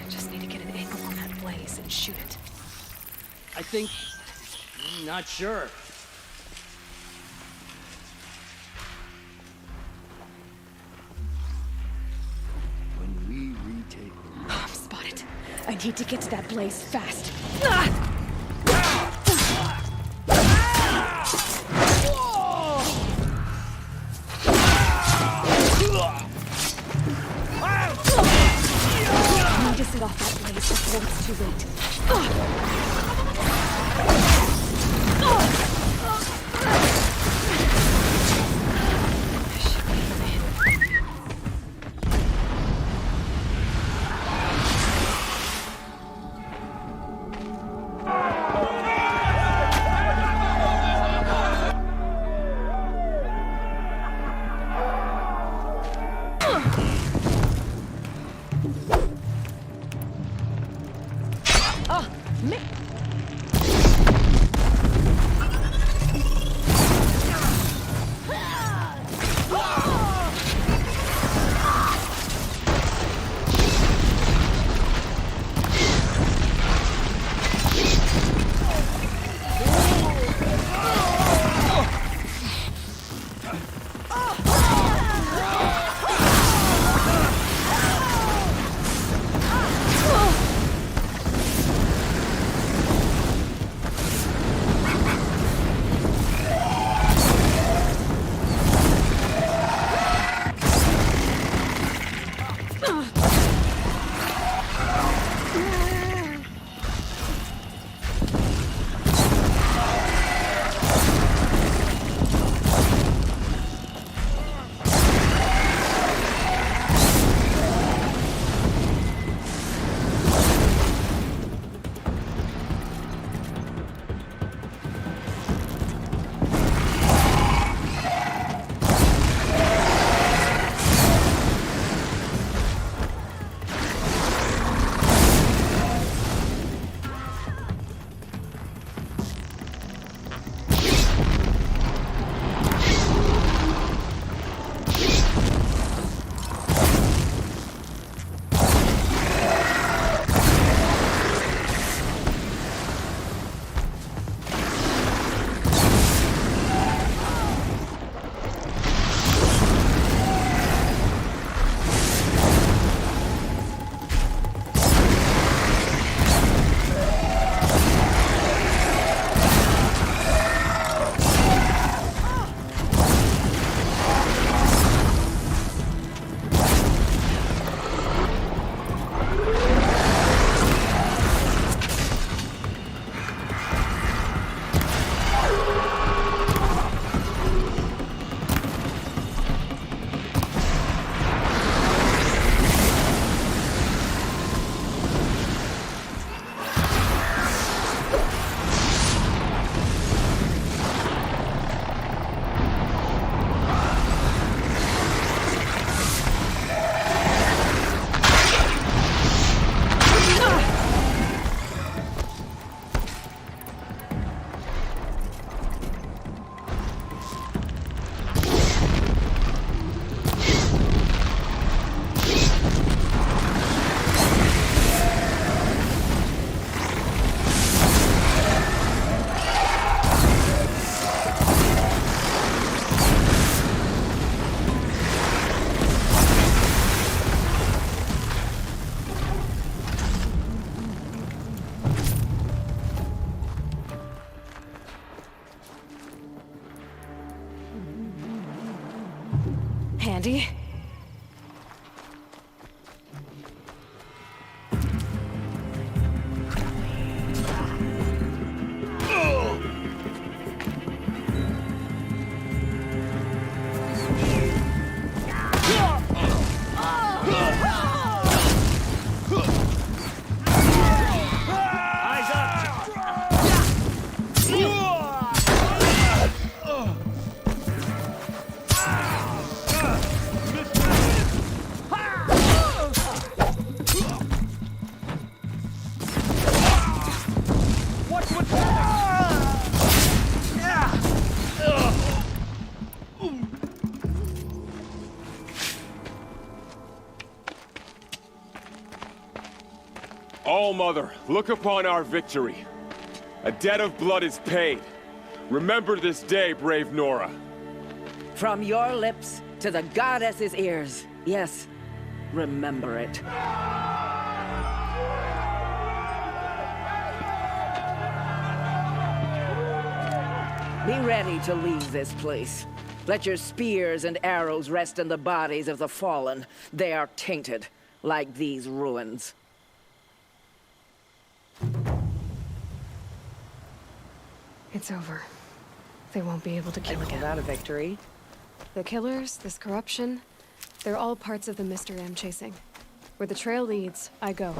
[SPEAKER 11] Just need to get an angle on that blaze and shoot it.
[SPEAKER 22] I think... not sure.
[SPEAKER 1] When we retake...
[SPEAKER 11] I'm spotted. I need to get to that blaze fast. I need to set off that blaze before it's too late. handy.
[SPEAKER 7] All-Mother, look upon our victory. A debt of blood is paid. Remember this day, brave Nora.
[SPEAKER 4] From your lips to the goddess's ears. Yes, remember it. Be ready to leave this place. Let your spears and arrows rest in the bodies of the fallen. They are tainted, like these ruins.
[SPEAKER 11] It's over. They won't be able to kill again.
[SPEAKER 4] That a victory?
[SPEAKER 11] The killers, this corruption, they're all parts of the mystery I'm chasing. Where the trail leads, I go.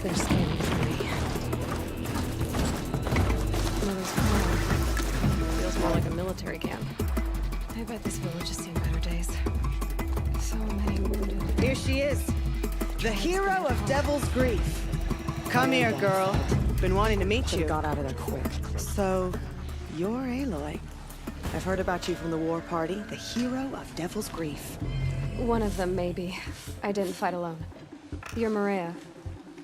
[SPEAKER 11] They're scanning for me. Mother's farm. Feels more like a military camp. I bet this village has seen better days. So many wounded.
[SPEAKER 9] Here she is. The hero of Devil's Grief. Come here, girl. Been wanting to meet you.
[SPEAKER 4] Got out of there quick.
[SPEAKER 9] So, you're Aloy. I've heard about you from the war party. The hero of Devil's Grief.
[SPEAKER 11] One of them, maybe. I didn't fight alone. You're Maria.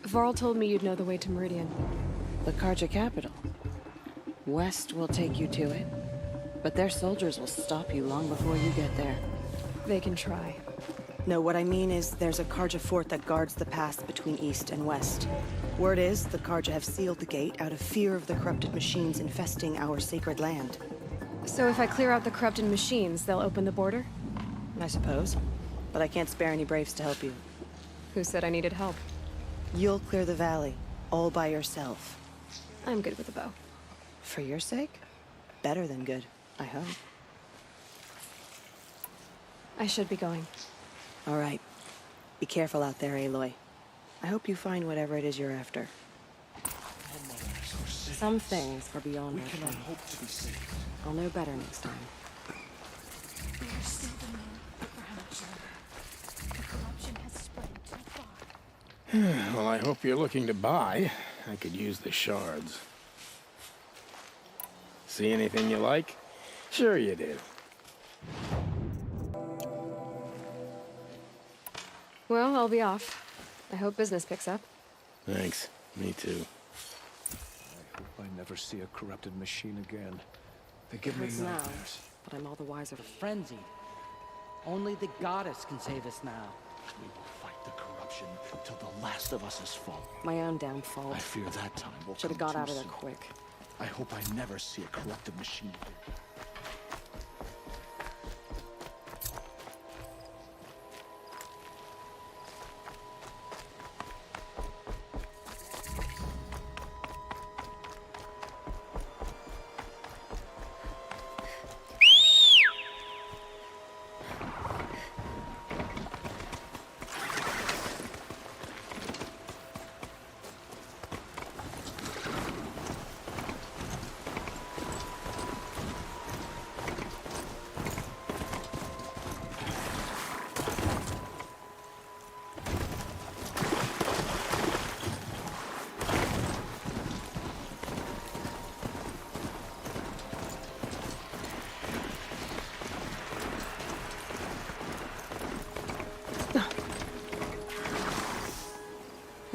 [SPEAKER 11] Varl told me you'd know the way to Meridian.
[SPEAKER 10] The Carja capital. West will take you to it, but their soldiers will stop you long before you get there.
[SPEAKER 11] They can try.
[SPEAKER 9] No, what I mean is there's a Carja fort that guards the pass between East and West. Word is the Carja have sealed the gate out of fear of the corrupted machines infesting our sacred land.
[SPEAKER 11] So if I clear out the corrupted machines, they'll open the border?
[SPEAKER 9] I suppose. But I can't spare any braves to help you.
[SPEAKER 11] Who said I needed help?
[SPEAKER 9] You'll clear the valley, all by yourself.
[SPEAKER 11] I'm good with a bow.
[SPEAKER 9] For your sake? Better than good, I hope.
[SPEAKER 11] I should be going.
[SPEAKER 9] All right. Be careful out there, Aloy. I hope you find whatever it is you're after.
[SPEAKER 10] Some things are beyond our
[SPEAKER 1] cannot
[SPEAKER 10] ken.
[SPEAKER 1] hope to be saved.
[SPEAKER 10] I'll know better next time.
[SPEAKER 19] Well, I hope you're looking to buy. I could use the shards. See anything you like? Sure you do.
[SPEAKER 11] Well, I'll be off. I hope business picks up.
[SPEAKER 19] Thanks. Me too.
[SPEAKER 1] I hope I never see a corrupted machine again. They give me
[SPEAKER 10] Hurts now,
[SPEAKER 1] nightmares.
[SPEAKER 10] but I'm all the wiser.
[SPEAKER 23] Frenzied. Only the goddess can save us now.
[SPEAKER 1] We will fight the corruption till the last of us is fallen.
[SPEAKER 10] My own downfall.
[SPEAKER 1] I fear that time will
[SPEAKER 10] Should have
[SPEAKER 1] come
[SPEAKER 10] got
[SPEAKER 1] too
[SPEAKER 10] out of there
[SPEAKER 1] soon.
[SPEAKER 10] quick.
[SPEAKER 1] I hope I never see a corrupted machine again.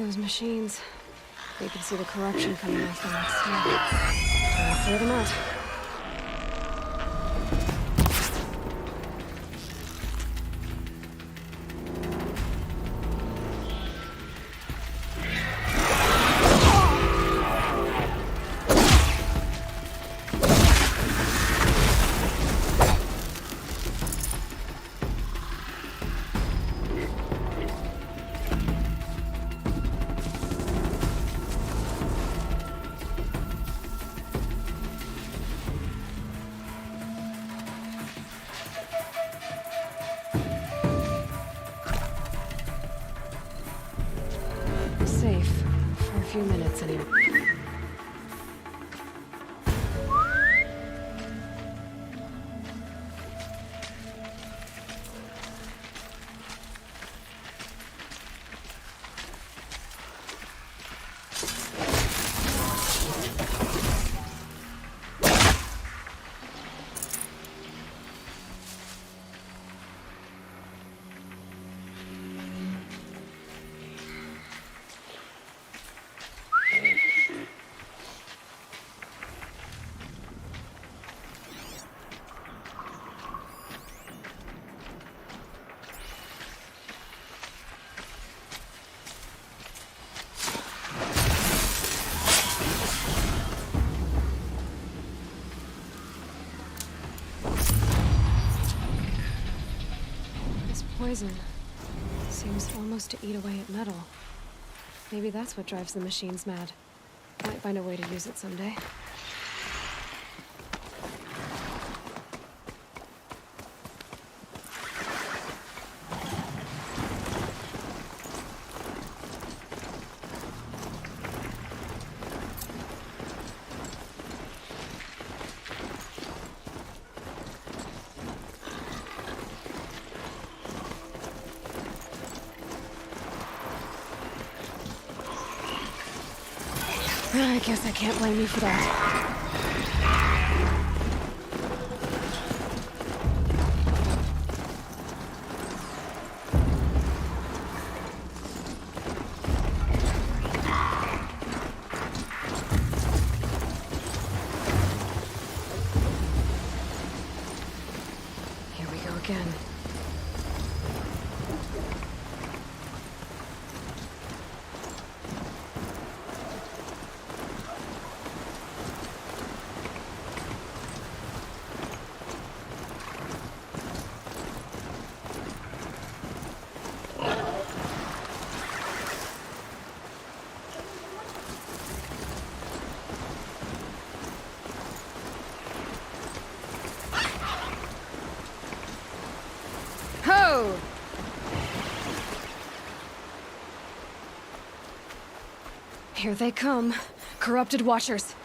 [SPEAKER 11] Those machines. You can see the corruption coming off them. I'll clear them out. Safe. For a few minutes, anyway. Poison seems almost to eat away at metal. Maybe that's what drives the machines mad. Might find a way to use it someday. I guess I can't blame you for that. Here we go again. Ho! Here they come. Corrupted Watchers.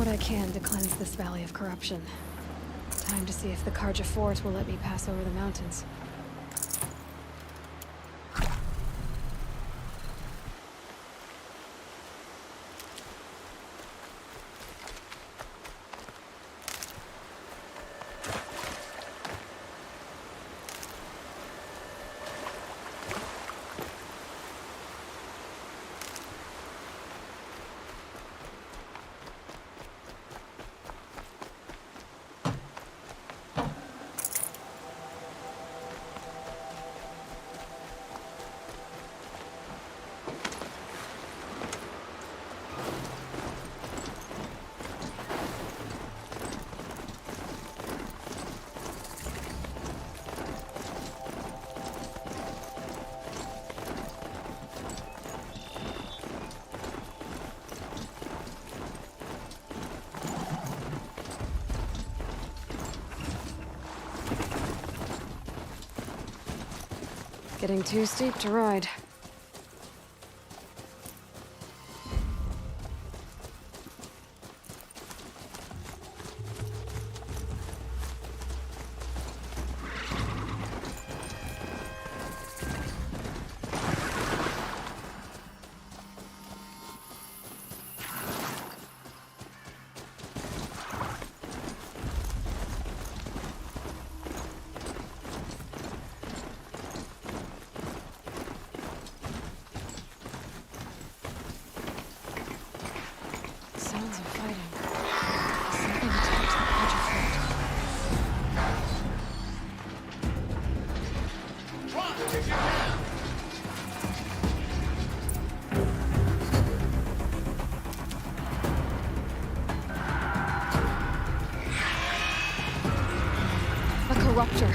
[SPEAKER 11] I can to cleanse this valley of corruption. Time to see if the Carja Force will let me pass over the mountains. Getting too steep to ride. Sounds of fighting. Something attacked the Project Fort. A corruptor.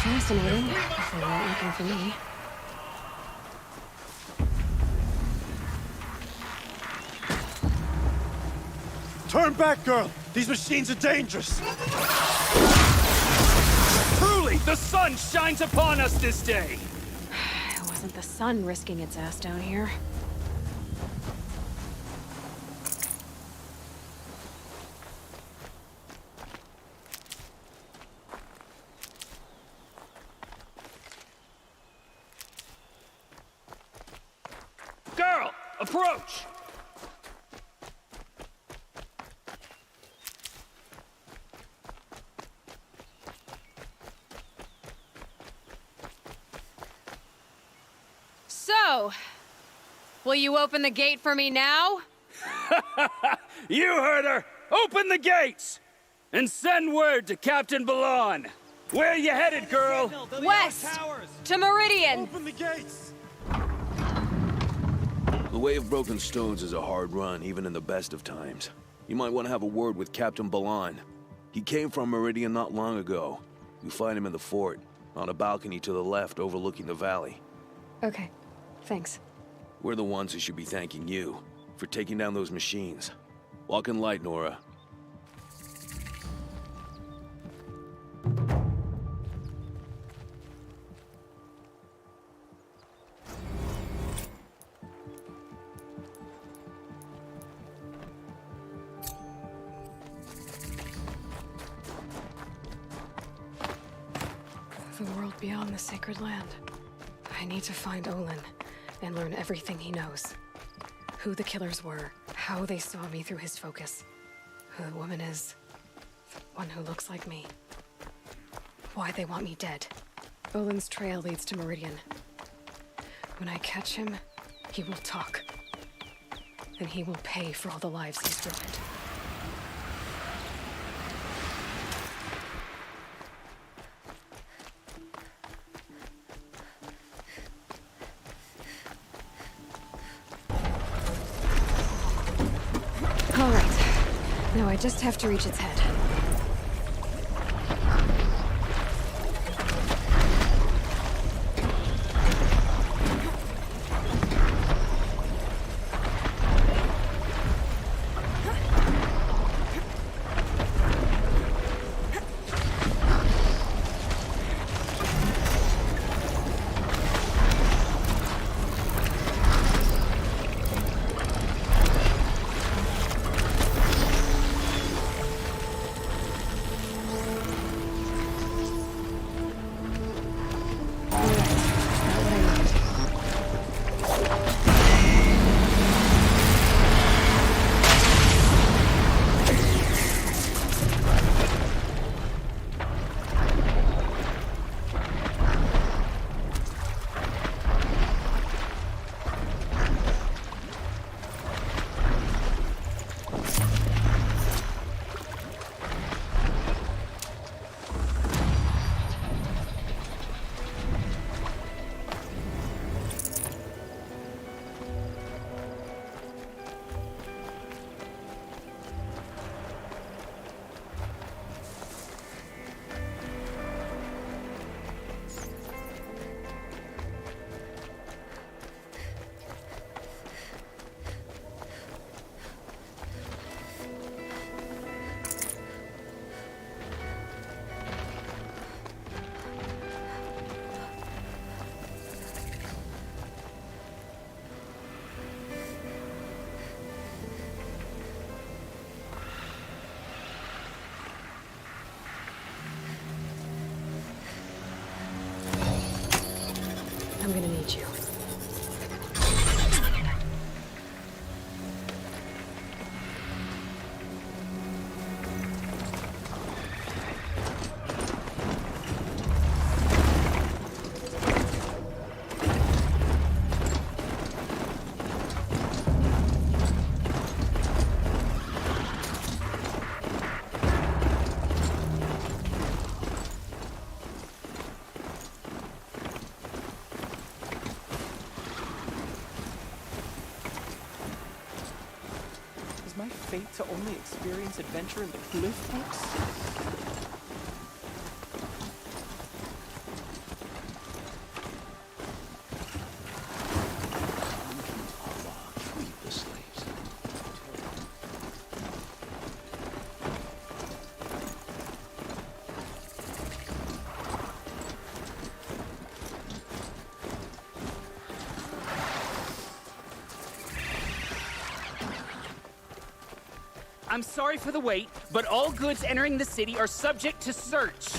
[SPEAKER 11] Fascinating, if they weren't looking for me.
[SPEAKER 16] Turn back, girl! These machines are dangerous!
[SPEAKER 6] Truly, the sun shines upon us this day!
[SPEAKER 11] It wasn't the sun risking its ass down here.
[SPEAKER 6] Girl, approach!
[SPEAKER 11] So, will you open the gate for me now?
[SPEAKER 6] You heard her! Open the gates! And send word to Captain Balon. Where you headed, girl?
[SPEAKER 11] West! To Meridian!
[SPEAKER 16] Open the gates!
[SPEAKER 1] The Way of Broken Stones is a hard run, even in the best of times. You might want to have a word with Captain Balon. He came from Meridian not long ago. You find him in the fort, on a balcony to the left overlooking the valley.
[SPEAKER 11] Okay, thanks.
[SPEAKER 1] We're the ones who should be thanking you for taking down those machines. Walk in light, Nora.
[SPEAKER 11] The world beyond the sacred land. I need to find Olin and learn everything he knows. Who the killers were, how they saw me through his focus, who the woman is, the one who looks like me, why they want me dead. Olin's trail leads to Meridian. When I catch him, he will talk. And he will pay for all the lives he's ruined. All right. Now I just have to reach its head. I'm gonna need you.
[SPEAKER 20] Is my fate to only experience adventure in the glyph books?
[SPEAKER 6] I'm sorry for the wait, but all goods entering the city are subject to search.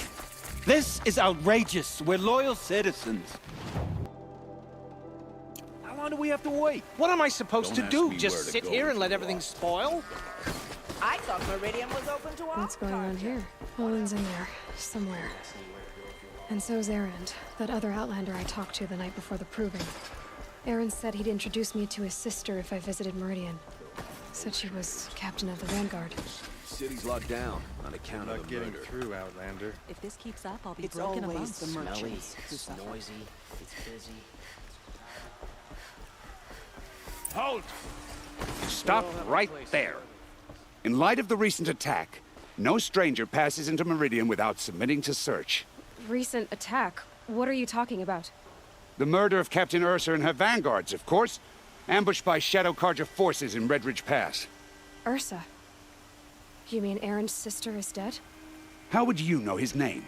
[SPEAKER 3] This is outrageous. We're loyal citizens.
[SPEAKER 20] How long do we have to wait?
[SPEAKER 3] What am I supposed
[SPEAKER 20] Don't
[SPEAKER 3] to
[SPEAKER 20] ask
[SPEAKER 3] do?
[SPEAKER 20] me
[SPEAKER 3] Just
[SPEAKER 20] where to
[SPEAKER 3] sit
[SPEAKER 20] go
[SPEAKER 3] here
[SPEAKER 20] if
[SPEAKER 3] and let
[SPEAKER 20] you
[SPEAKER 3] everything
[SPEAKER 20] are.
[SPEAKER 3] spoil?
[SPEAKER 18] I thought Meridian was open to all.
[SPEAKER 11] What's going on here? Olin's in there, somewhere. And so's Erend, that other Outlander I talked to the night before the proving. Erend said he'd introduce me to his sister if I visited Meridian. Said she was captain of the Vanguard.
[SPEAKER 1] City's locked down on account of the murder.
[SPEAKER 12] Through, Outlander.
[SPEAKER 4] If this keeps up, I'll be
[SPEAKER 9] It's
[SPEAKER 4] broken
[SPEAKER 9] always
[SPEAKER 4] amongst
[SPEAKER 9] the merchants who
[SPEAKER 4] It's
[SPEAKER 9] suffer.
[SPEAKER 4] noisy, it's busy.
[SPEAKER 14] Halt! Stop right there. In light of the recent attack, no stranger passes into Meridian without submitting to search.
[SPEAKER 11] Recent attack? What are you talking about?
[SPEAKER 14] The murder of Captain Ursa and her vanguards, of course. Ambushed by Shadow Carja forces in Redridge Pass.
[SPEAKER 11] Ursa? You mean Erend's sister is dead?
[SPEAKER 14] How would you know his name?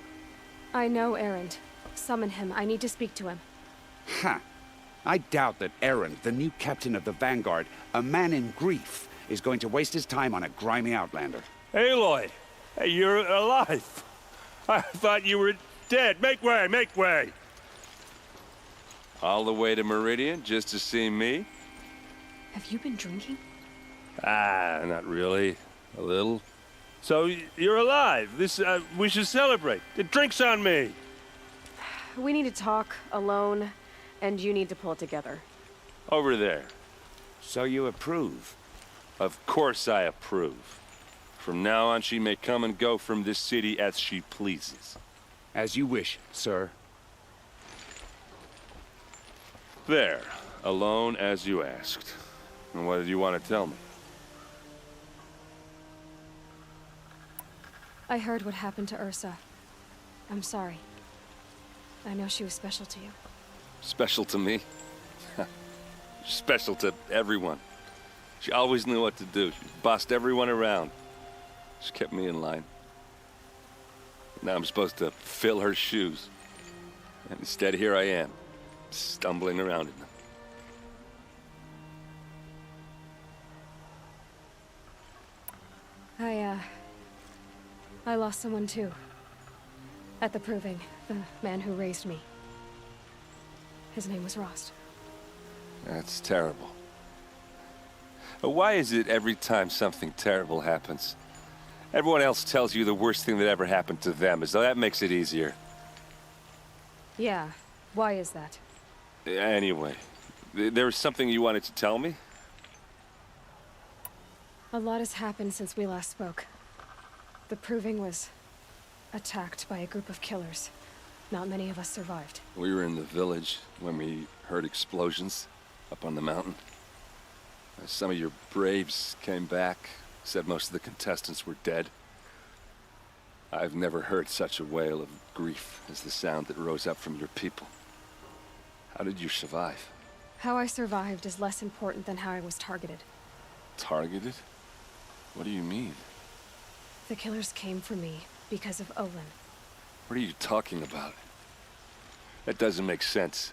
[SPEAKER 11] I know Erend. Summon him. I need to speak to him.
[SPEAKER 14] Ha! I doubt that Erend, the new captain of the Vanguard, a man in grief, is going to waste his time on a grimy outlander.
[SPEAKER 13] Aloy! Hey, you're alive! I thought you were dead. Make way, make way!
[SPEAKER 21] All the way to Meridian just to see me?
[SPEAKER 11] Have you been drinking?
[SPEAKER 13] Ah, not really. A little. So, you're alive. We should celebrate. The drink's on me.
[SPEAKER 11] We need to talk, alone, and you need to pull it together.
[SPEAKER 13] Over there.
[SPEAKER 14] So you approve?
[SPEAKER 13] Of course I approve. From now on, she may come and go from this city as she pleases.
[SPEAKER 14] As you wish, sir.
[SPEAKER 13] There. Alone as you asked. And what did you want to tell me?
[SPEAKER 11] I heard what happened to Ursa. I'm sorry. I know she was special to you.
[SPEAKER 13] Special to me? Special to everyone. She always knew what to do. She bossed everyone around. She kept me in line. Now I'm supposed to fill her shoes. And instead, here I am, stumbling around in them.
[SPEAKER 11] I lost someone too. At the proving, the man who raised me. His name was Rost.
[SPEAKER 13] That's terrible. Why is it every time something terrible happens, everyone else tells you the worst thing that ever happened to them, as though that makes it easier?
[SPEAKER 11] Yeah, why is that?
[SPEAKER 13] Anyway, there was something you wanted to tell me?
[SPEAKER 11] A lot has happened since we last spoke. The proving was attacked by a group of killers. Not many of us survived.
[SPEAKER 13] We were in the village when we heard explosions up on the mountain. Some of your braves came back, said most of the contestants were dead. I've never heard such a wail of grief as the sound that rose up from your people. How did you survive?
[SPEAKER 11] How I survived is less important than how I was targeted.
[SPEAKER 13] Targeted? What do you mean?
[SPEAKER 11] The killers came for me because of Olin.
[SPEAKER 13] What are you talking about? That doesn't make sense.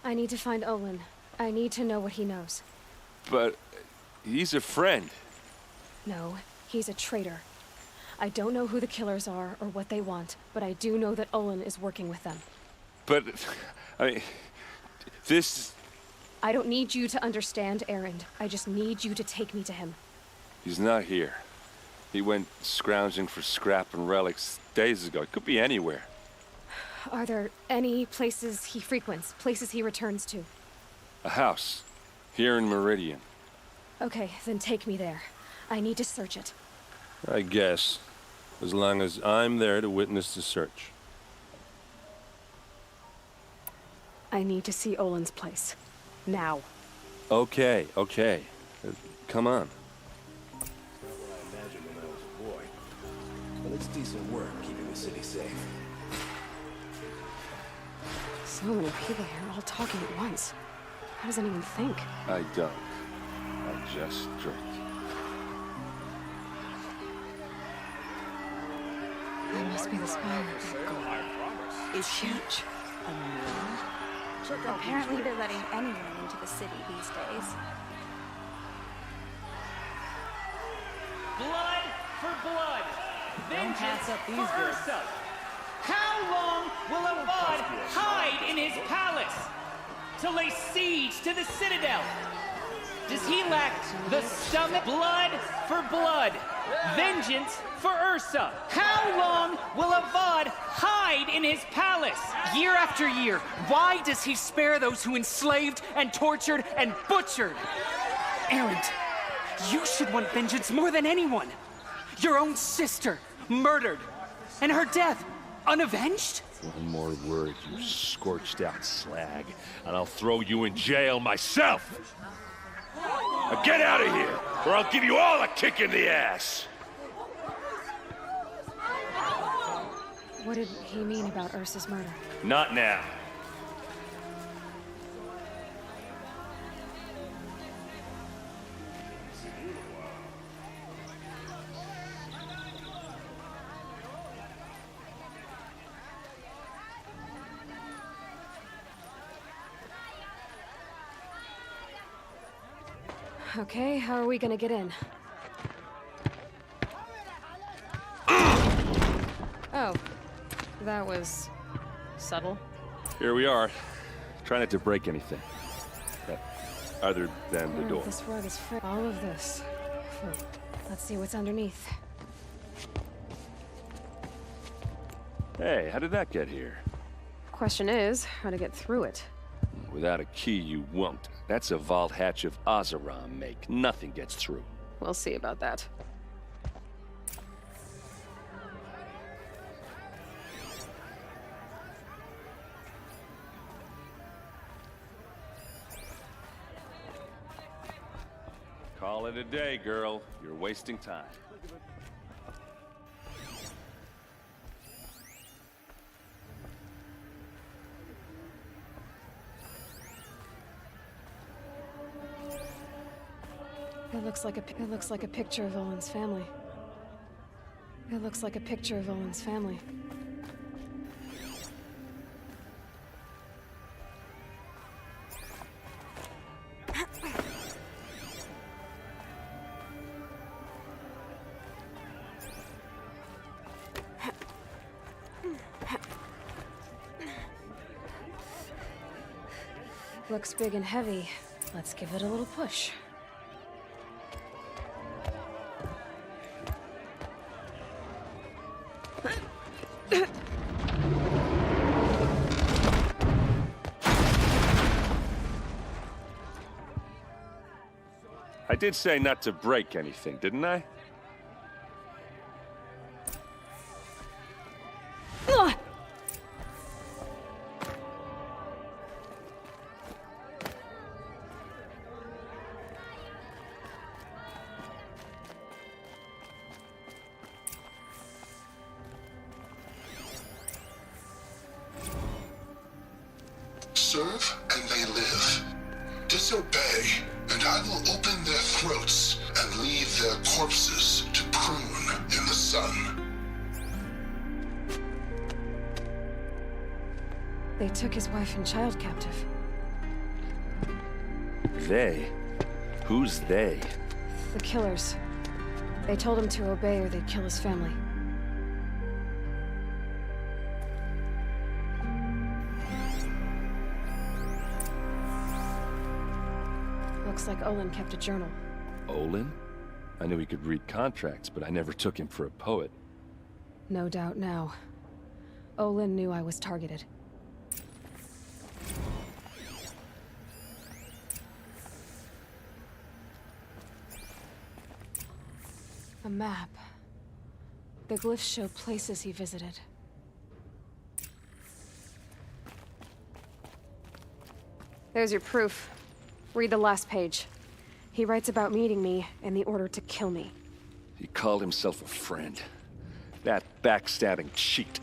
[SPEAKER 11] I need to find Olin. I need to know what he knows.
[SPEAKER 13] But he's a friend.
[SPEAKER 11] No, he's a traitor. I don't know who the killers are or what they want, but I do know that Olin is working with them.
[SPEAKER 13] But, I mean, this...
[SPEAKER 11] I don't need you to understand, Erend. I just need you to take me to him.
[SPEAKER 13] He's not here. He went scrounging for scrap and relics days ago. It could be anywhere.
[SPEAKER 11] Are there any places he frequents, places he returns to?
[SPEAKER 13] A house. Here in Meridian.
[SPEAKER 11] Okay, then take me there. I need to search it.
[SPEAKER 13] I guess. As long as I'm there to witness the search.
[SPEAKER 11] I need to see Olin's place. Now.
[SPEAKER 13] Okay, okay. Come on.
[SPEAKER 5] It's not what I imagined when I was a boy. But it's decent work keeping the city safe.
[SPEAKER 11] So many people here, all talking at once. How does anyone think?
[SPEAKER 13] I don't. I just drink.
[SPEAKER 11] That must be the spire.
[SPEAKER 9] Is she a moon?
[SPEAKER 12] Apparently they're letting anyone into the city these days.
[SPEAKER 15] Blood for blood. Vengeance for Ursa. How long will Avad hide in his palace to lay siege to the citadel? Does he lack the stomach? Blood for blood. Vengeance for Ursa. How long will Avad hide in his palace? Year after year, why does he spare those who enslaved and tortured and butchered?
[SPEAKER 20] Erend, you should want vengeance more than anyone. Your own sister, murdered, and her death, unavenged?
[SPEAKER 17] One more word, you scorched out slag, and I'll throw you in jail myself! Now get out of here, or I'll give you all a kick in the ass!
[SPEAKER 11] What did he mean about Ursa's murder?
[SPEAKER 17] Not now.
[SPEAKER 11] Okay, how are we gonna get in? Oh, that was subtle.
[SPEAKER 13] Here we are. Try not to break anything. Other than the door.
[SPEAKER 11] This rug is all of this. Let's see what's underneath.
[SPEAKER 13] Hey, how did that get here?
[SPEAKER 11] Question is, how to get through it.
[SPEAKER 13] Without a key, you won't. That's a vault hatch of Oseram make. Nothing gets through.
[SPEAKER 11] We'll see about that.
[SPEAKER 13] Call it a day, girl. You're wasting time.
[SPEAKER 11] It looks like a picture of Olin's family. It looks like a picture of Olin's family. Looks big and heavy. Let's give it a little push.
[SPEAKER 13] I did say not to break anything, didn't I?
[SPEAKER 25] Serve and they live. Disobey, and I will open their throats and leave their corpses to prune in the sun.
[SPEAKER 11] They took his wife and child captive.
[SPEAKER 13] They? Who's they?
[SPEAKER 11] The killers. They told him to obey or they'd kill his family. Looks like Olin kept a journal.
[SPEAKER 13] Olin? I knew he could read contracts, but I never took him for a poet.
[SPEAKER 11] No doubt now. Olin knew I was targeted. A map. The glyphs show places he visited. There's your proof. Read the last page. He writes about meeting me and the order to kill me.
[SPEAKER 13] He called himself a friend. That backstabbing cheat.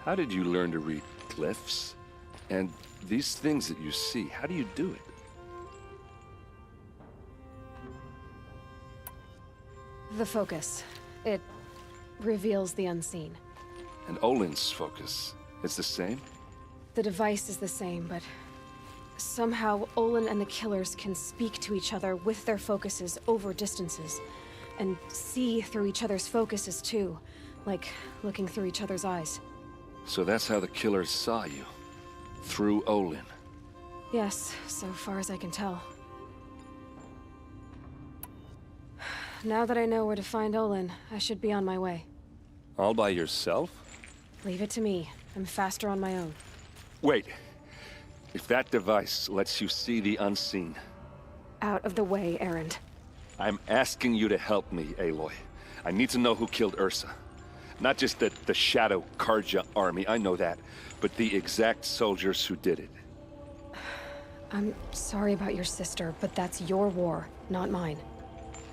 [SPEAKER 13] How did you learn to read glyphs? And these things that you see, how do you do it?
[SPEAKER 11] The focus. It reveals the unseen.
[SPEAKER 13] And Olin's focus, it's the same?
[SPEAKER 11] The device is the same, but somehow Olin and the killers can speak to each other with their focuses over distances, and see through each other's focuses too, like looking through each other's eyes.
[SPEAKER 13] So that's how the killers saw you? Through Olin?
[SPEAKER 11] Yes, so far as I can tell. Now that I know where to find Olin, I should be on my way.
[SPEAKER 13] All by yourself?
[SPEAKER 11] Leave it to me. I'm faster on my own.
[SPEAKER 13] Wait. If that device lets you see the unseen...
[SPEAKER 11] Out of the way, Erend.
[SPEAKER 13] I'm asking you to help me, Aloy. I need to know who killed Ursa. Not just the Shadow Karja army, I know that, but the exact soldiers who did it.
[SPEAKER 11] I'm sorry about your sister, but that's your war, not mine.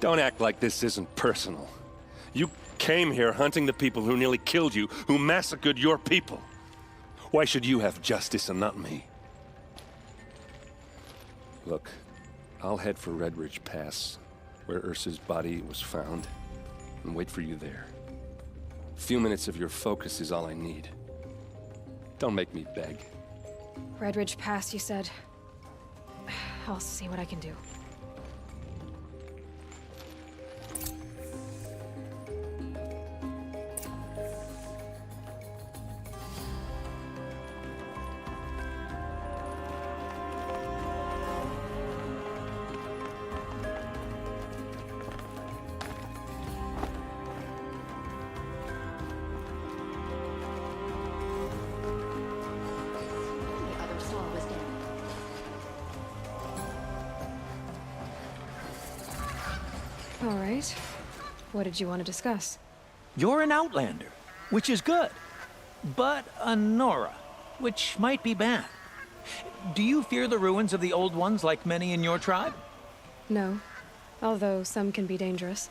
[SPEAKER 13] Don't act like this isn't personal. You came here hunting the people who nearly killed you, who massacred your people. Why should you have justice and not me? Look, I'll head for Red Ridge Pass, where Ursa's body was found, and wait for you there. A few minutes of your focus is all I need. Don't make me beg.
[SPEAKER 11] Red Ridge Pass, you said? I'll see what I can do. All right. What did you want to discuss?
[SPEAKER 2] You're an Outlander, which is good. But a Nora, which might be bad. Do you fear the ruins of the Old Ones like many in your tribe?
[SPEAKER 11] No. Although some can be dangerous.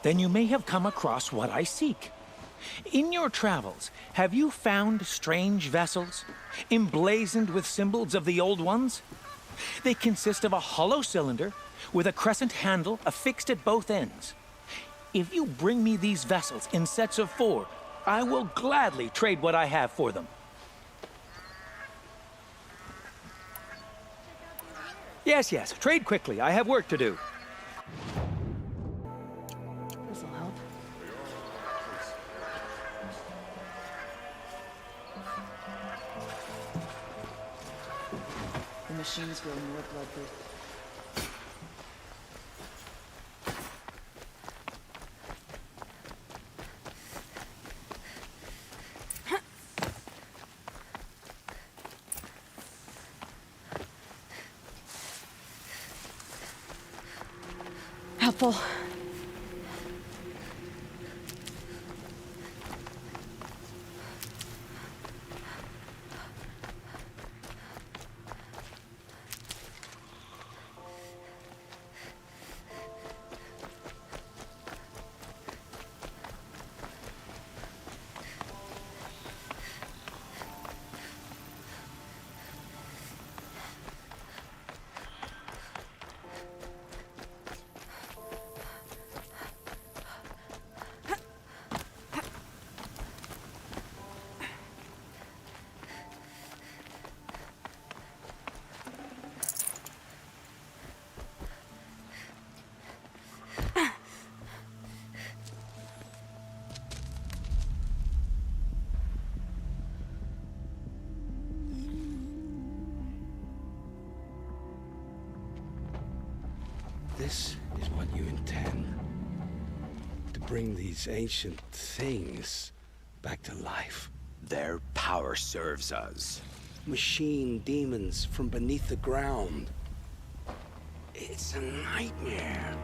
[SPEAKER 2] Then you may have come across what I seek. In your travels, have you found strange vessels, emblazoned with symbols of the Old Ones? They consist of a hollow cylinder with a crescent handle affixed at both ends. If you bring me these vessels in sets of 4, I will gladly trade what I have for them. Yes, trade quickly. I have work to do.
[SPEAKER 11] This'll help.
[SPEAKER 10] The machines grow more bloodthirsty.
[SPEAKER 11] Helpful.
[SPEAKER 5] This is what you intend. To bring these ancient things back to life.
[SPEAKER 7] Their power serves us.
[SPEAKER 5] Machine demons from beneath the ground. It's a nightmare.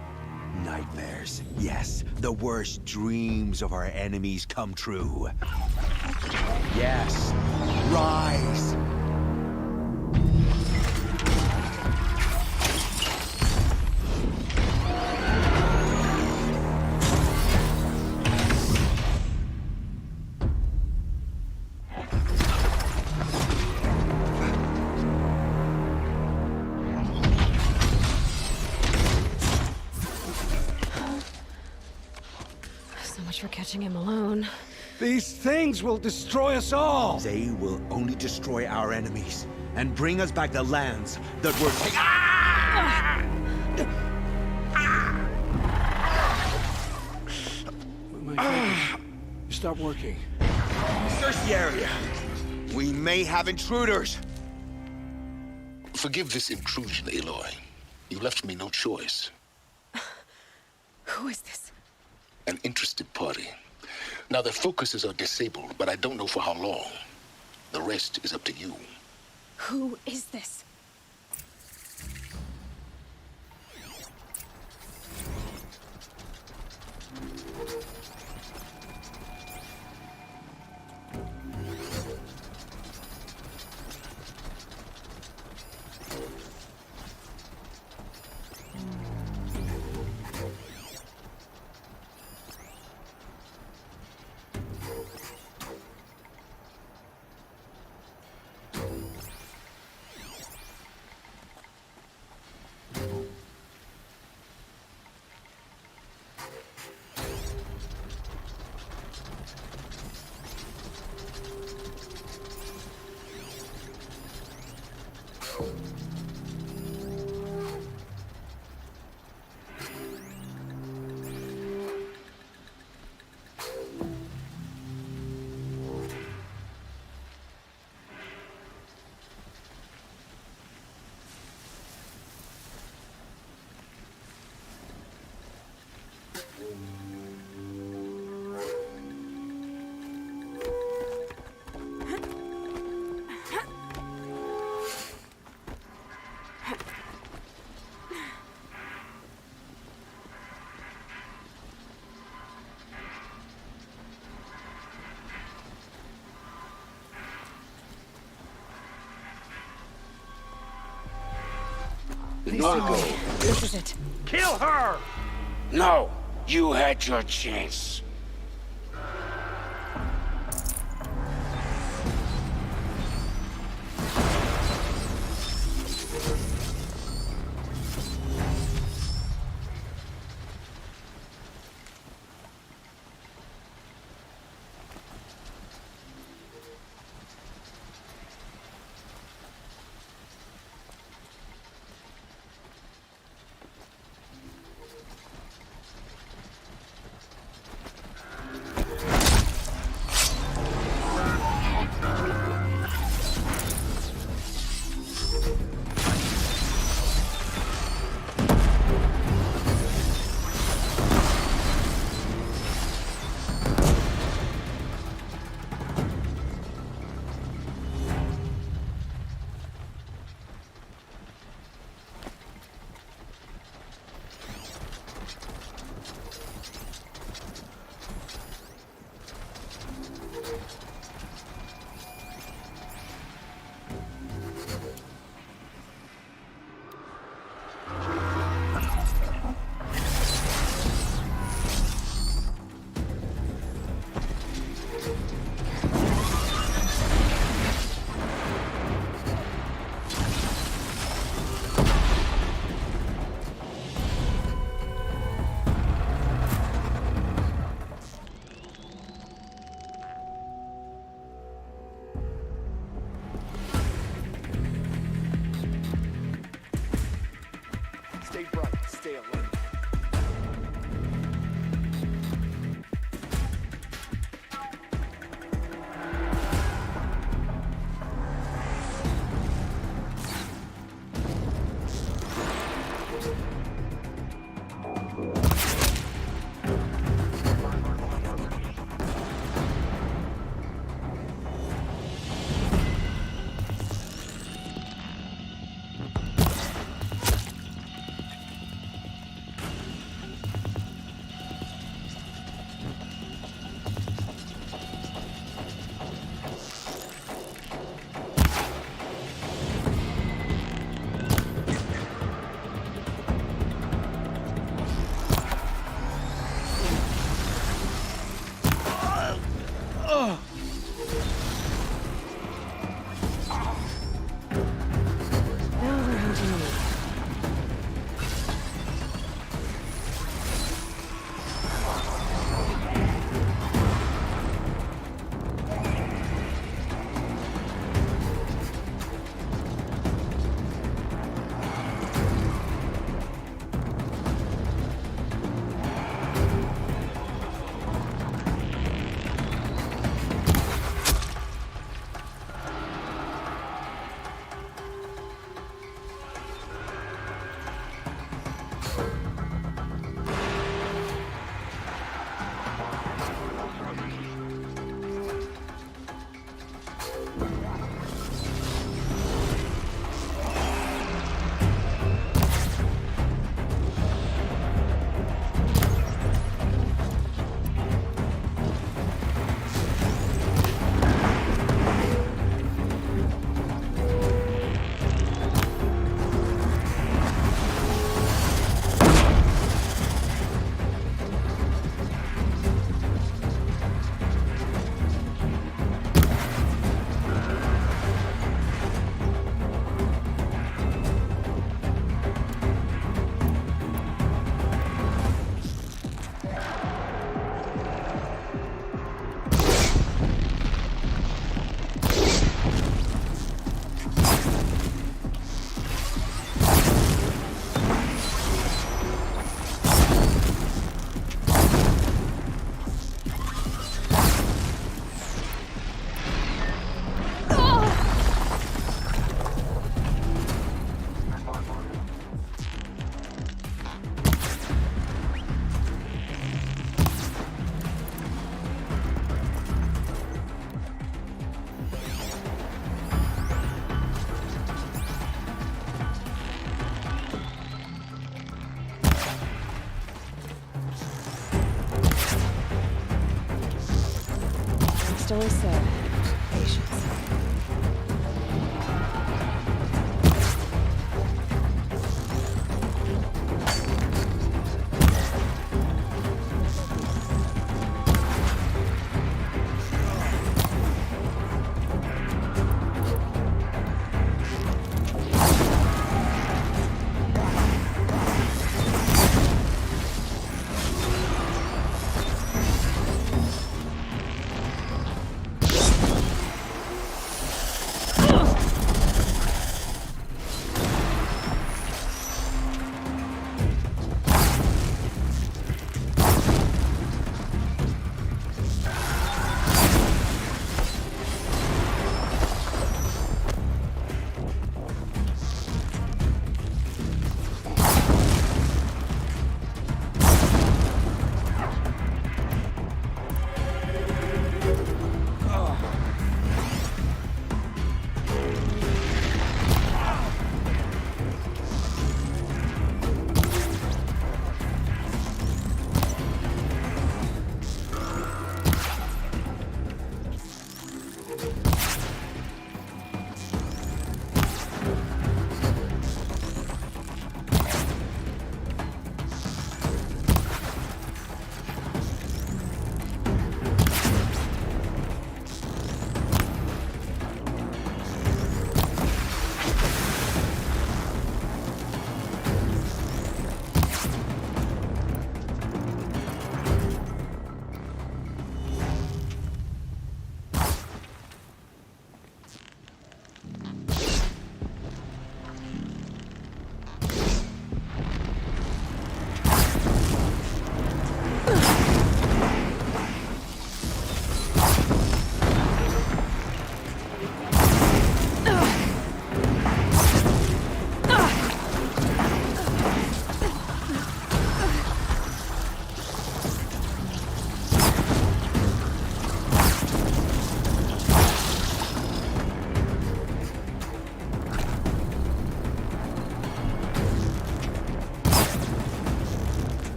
[SPEAKER 7] Nightmares, yes. The worst dreams of our enemies come true. Yes, rise!
[SPEAKER 11] For catching him alone.
[SPEAKER 5] These things will destroy us all!
[SPEAKER 7] They will only destroy our enemies and bring us back the lands that were taken.
[SPEAKER 5] My fingers. Stop working.
[SPEAKER 7] Search the area. We may have intruders.
[SPEAKER 25] Forgive this intrusion, Aloy. You left me no choice.
[SPEAKER 11] Who is this?
[SPEAKER 25] An interested party. Now, their focuses are disabled, but I don't know for how long. The rest is up to you.
[SPEAKER 11] Who is this? This is it.
[SPEAKER 14] Kill her!
[SPEAKER 8] No, you had your chance.
[SPEAKER 10] always said, patience.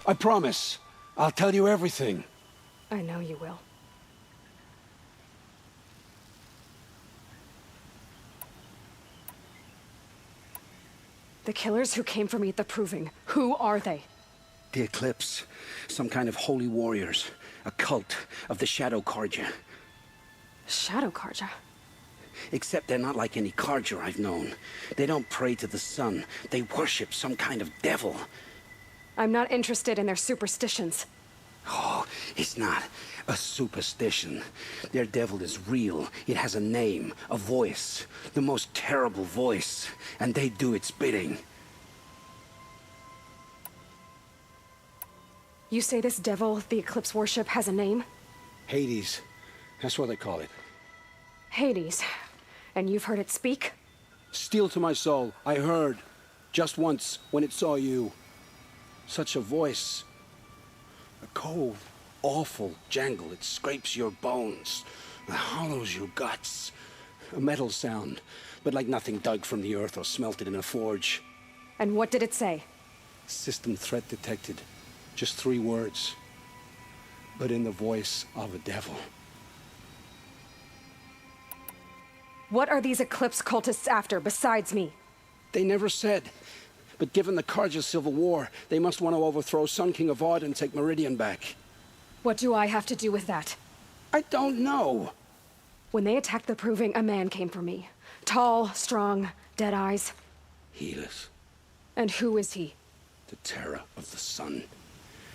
[SPEAKER 5] I promise. I'll tell you everything.
[SPEAKER 11] I know you will. The killers who came for me at the Proving, who are they?
[SPEAKER 5] The Eclipse. Some kind of holy warriors. A cult of the Shadow Carja.
[SPEAKER 11] Shadow Carja?
[SPEAKER 5] Except they're not like any Carja I've known. They don't pray to the sun. They worship some kind of devil.
[SPEAKER 11] I'm not interested in their superstitions.
[SPEAKER 5] Oh, it's not a superstition. Their devil is real. It has a name, a voice. The most terrible voice. And they do its bidding.
[SPEAKER 11] You say this devil the Eclipse worship has a name?
[SPEAKER 5] Hades. That's what they call it.
[SPEAKER 11] Hades. And you've heard it speak?
[SPEAKER 5] Steel to my soul. I heard. Just once, when it saw you. Such a voice. A cold, awful jangle. It scrapes your bones. It hollows your guts. A metal sound, but like nothing dug from the earth or smelted in a forge.
[SPEAKER 11] And what did it say?
[SPEAKER 5] System threat detected. Just 3 words. But in the voice of a devil.
[SPEAKER 11] What are these Eclipse cultists after, besides me?
[SPEAKER 5] They never said. But given the Carja civil war, they must want to overthrow Sun King Avad and take Meridian back.
[SPEAKER 11] What do I have to do with that?
[SPEAKER 5] I don't know.
[SPEAKER 11] When they attacked the Proving, a man came for me. Tall, strong, dead eyes.
[SPEAKER 5] Helis.
[SPEAKER 11] And who is he?
[SPEAKER 5] The terror of the sun.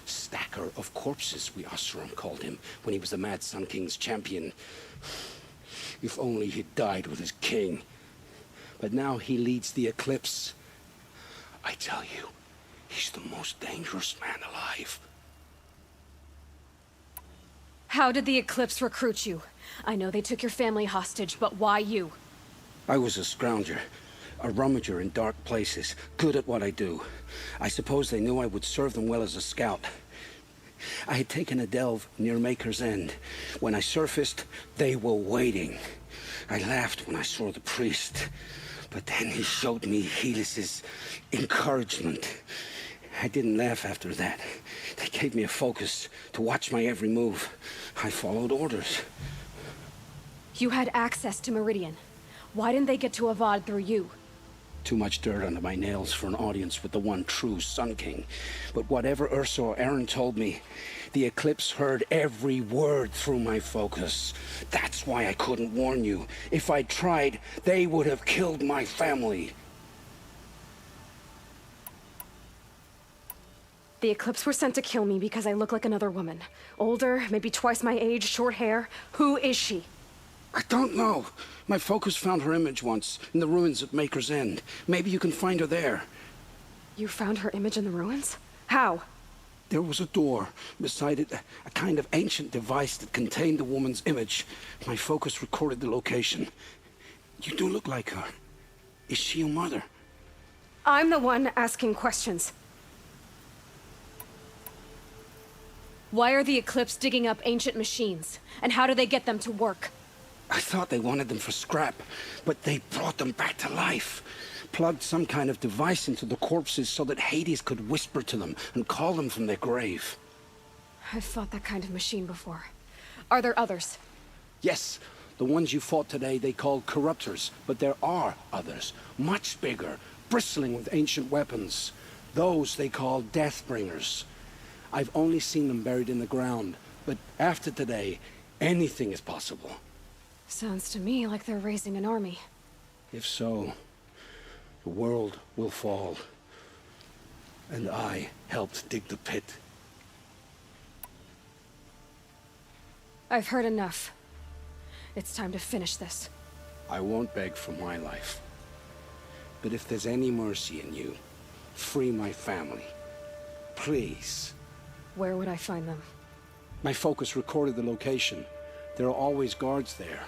[SPEAKER 5] Stacker of corpses, we Oseram called him, when he was the Mad Sun King's champion. If only he'd died with his king. But now he leads the Eclipse. I tell you, he's the most dangerous man alive.
[SPEAKER 11] How did the Eclipse recruit you? I know they took your family hostage, but why you?
[SPEAKER 5] I was a scrounger, a rummager in dark places, good at what I do. I suppose they knew I would serve them well as a scout. I had taken a delve near Maker's End. When I surfaced, they were waiting. I laughed when I saw the priest. But then he showed me Helis's encouragement. I didn't laugh after that. They gave me a focus to watch my every move. I followed orders.
[SPEAKER 11] You had access to Meridian. Why didn't they get to Avad through you?
[SPEAKER 5] Too much dirt under my nails for an audience with the one true Sun King. But whatever Ursa or Aaron told me, the Eclipse heard every word through my focus. That's why I couldn't warn you. If I'd tried, they would have killed my family.
[SPEAKER 11] The Eclipse were sent to kill me because I look like another woman. Older, maybe twice my age, short hair. Who is she?
[SPEAKER 5] I don't know. My focus found her image once, in the ruins at Maker's End. Maybe you can find her there.
[SPEAKER 11] You found her image in the ruins? How?
[SPEAKER 5] There was a door. Beside it, a kind of ancient device that contained the woman's image. My focus recorded the location. You do look like her. Is she your mother?
[SPEAKER 11] I'm the one asking questions. Why are the Eclipse digging up ancient machines? And how do they get them to work?
[SPEAKER 5] I thought they wanted them for scrap, but they brought them back to life. Plugged some kind of device into the corpses so that Hades could whisper to them and call them from their grave.
[SPEAKER 11] I've fought that kind of machine before. Are there others?
[SPEAKER 5] Yes, the ones you fought today they called corruptors, but there are others, much bigger, bristling with ancient weapons. Those they call Deathbringers. I've only seen them buried in the ground, but after today, anything is possible.
[SPEAKER 11] Sounds to me like they're raising an army.
[SPEAKER 5] If so, the world will fall. And I helped dig the pit.
[SPEAKER 11] I've heard enough. It's time to finish this.
[SPEAKER 5] I won't beg for my life. But if there's any mercy in you, free my family. Please.
[SPEAKER 11] Where would I find them?
[SPEAKER 5] My focus recorded the location. There are always guards there.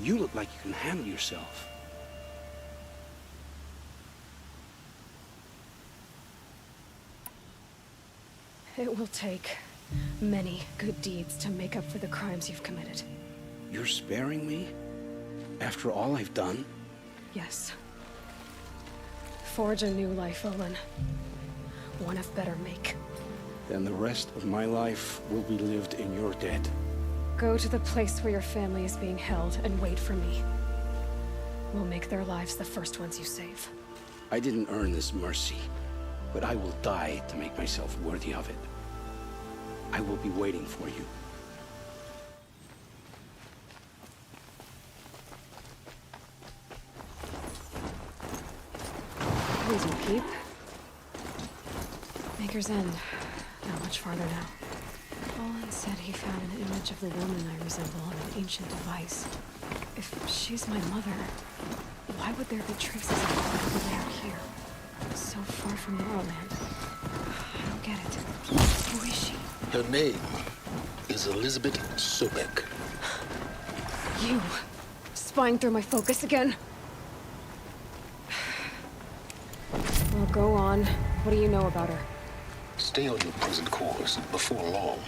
[SPEAKER 5] You look like you can handle yourself.
[SPEAKER 11] It will take many good deeds to make up for the crimes you've committed.
[SPEAKER 5] You're sparing me? After all I've done?
[SPEAKER 11] Yes. Forge a new life, Olin. One of better make.
[SPEAKER 5] Then the rest of my life will be lived in your debt.
[SPEAKER 11] Go to the place where your family is being held and wait for me. We'll make their lives the first ones you save.
[SPEAKER 5] I didn't earn this mercy, but I will die to make myself worthy of it. I will be waiting for you.
[SPEAKER 11] Please repeat. Maker's End. Not much farther now. Olin said he found an image of the woman I resemble on an ancient device. If she's my mother, why would there be traces of her over there here? So far from Morrowind. I don't get it. Who is she?
[SPEAKER 16] Her name is Elizabeth Sobek.
[SPEAKER 11] You! Spying through my focus again? Well, go on. What do you know about her?
[SPEAKER 16] Stay on your present course. Before long,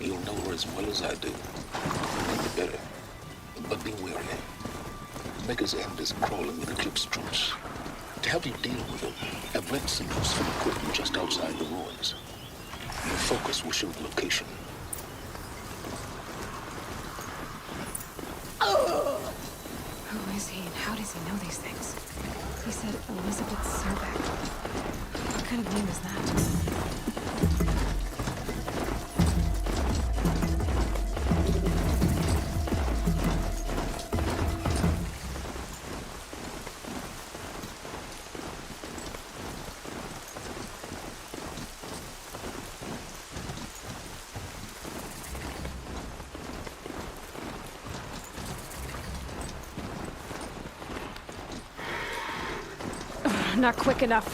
[SPEAKER 16] you'll know her as well as I do. Maybe better. But be wary. Maker's End is crawling with Eclipse troops. To help you deal with them, I've left some useful equipment just outside the ruins. Your focus will show the location.
[SPEAKER 11] Who is he and how does he know these things? He said Elizabeth Sobek. What kind of name is that? Not quick enough.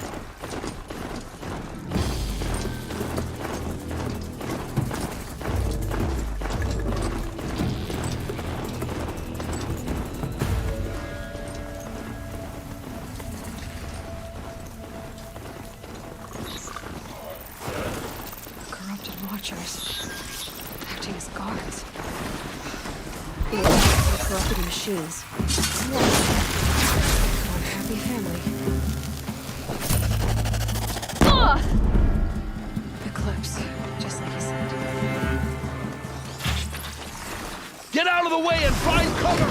[SPEAKER 11] Corrupted watchers, acting as guards. The corrupted machines. One happy family. Eclipse, just like you said.
[SPEAKER 17] Get out of the way and find cover!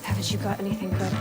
[SPEAKER 11] Haven't you got anything good?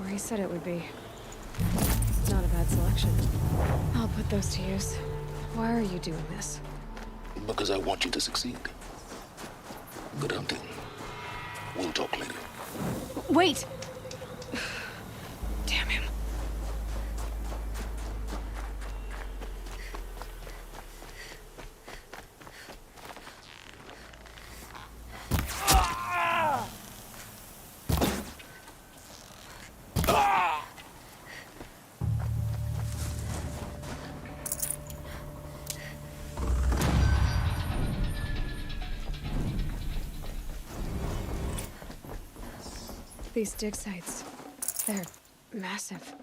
[SPEAKER 11] He said it would be. Not a bad selection. I'll put those to use. Why are you doing this?
[SPEAKER 16] Because I want you to succeed. Good hunting. We'll talk later.
[SPEAKER 11] Wait! Damn him. These dig sites, they're massive.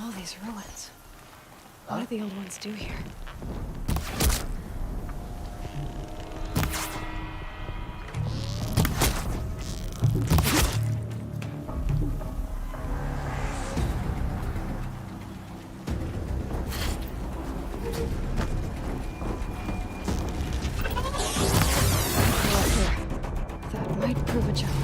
[SPEAKER 11] All these ruins. What do the old ones do here? That might prove a challenge.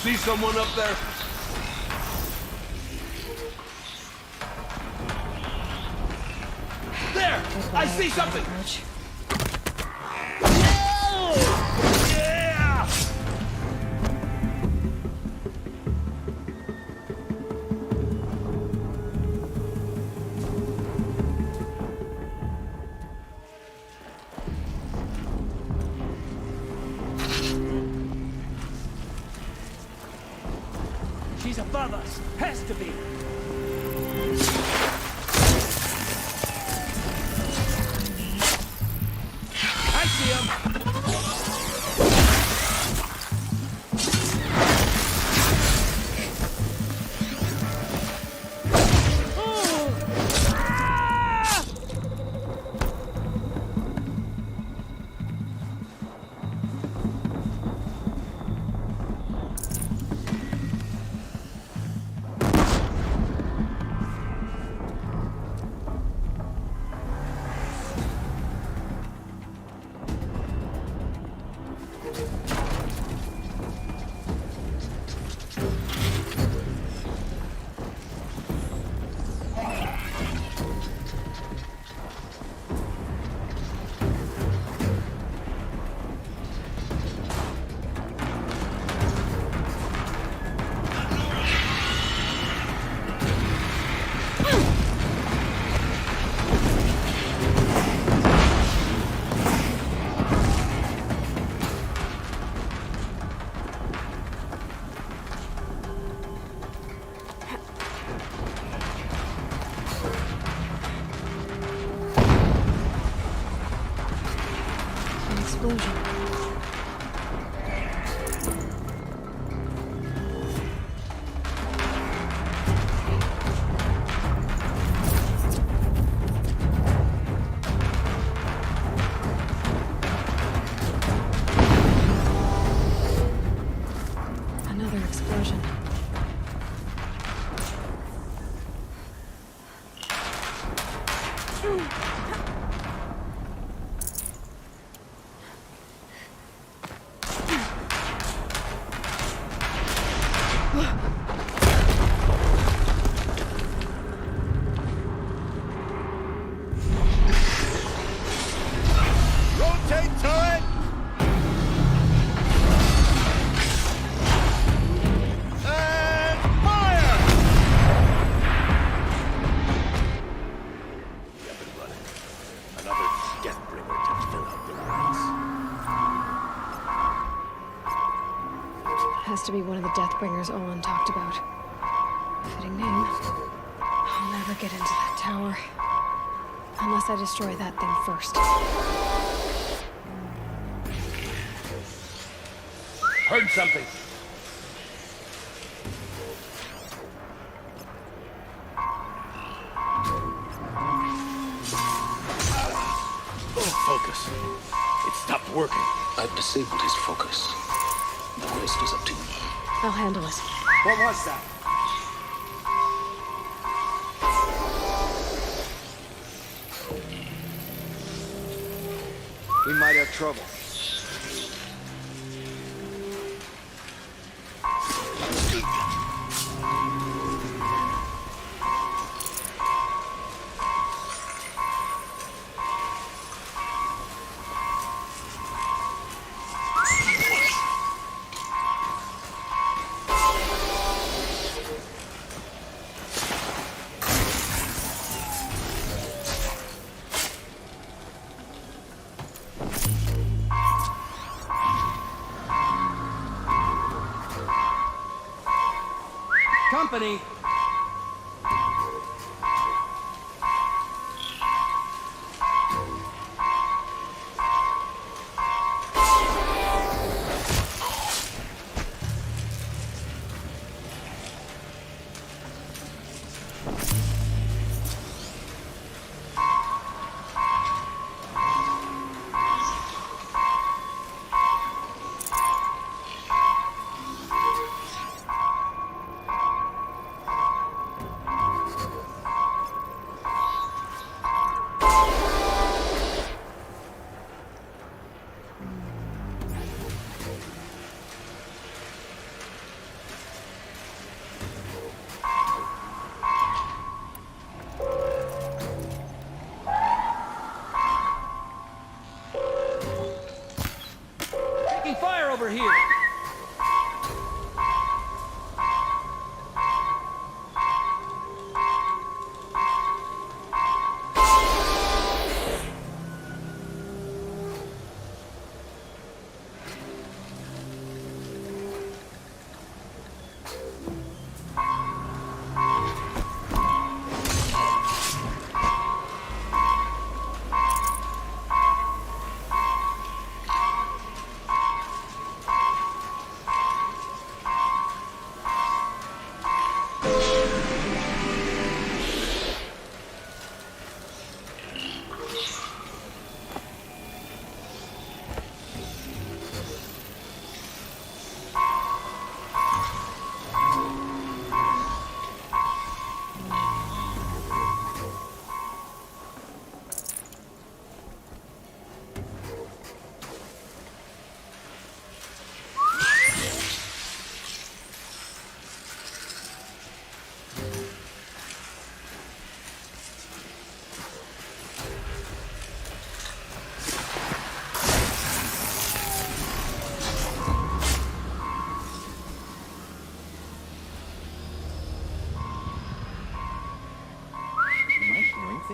[SPEAKER 1] see someone up there? There! I see something! Yeah!
[SPEAKER 15] She's above us. Has to be. I see him.
[SPEAKER 11] Has to be one of the Deathbringers Olin talked about. Fitting name. I'll never get into that tower. Unless I destroy that thing first.
[SPEAKER 15] Heard something.
[SPEAKER 1] Focus. It stopped working.
[SPEAKER 16] I've disabled his focus. The rest is up to you.
[SPEAKER 11] I'll handle it.
[SPEAKER 3] What was that? We might have trouble. Company.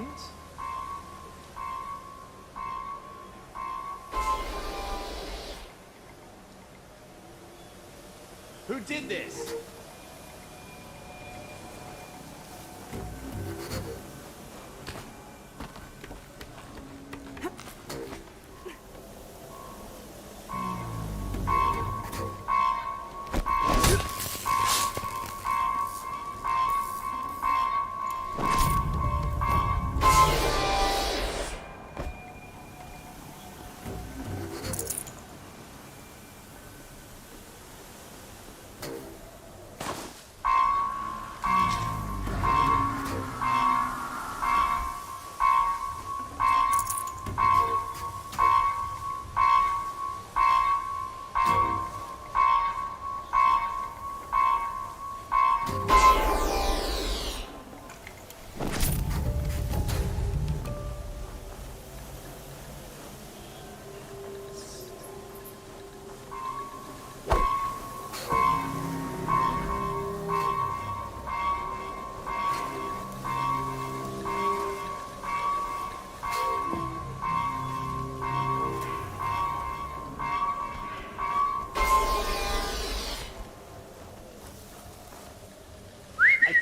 [SPEAKER 6] stance? Who did this?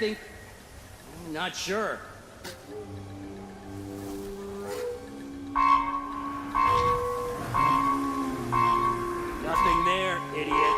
[SPEAKER 15] I'm not sure. Nothing there, idiot.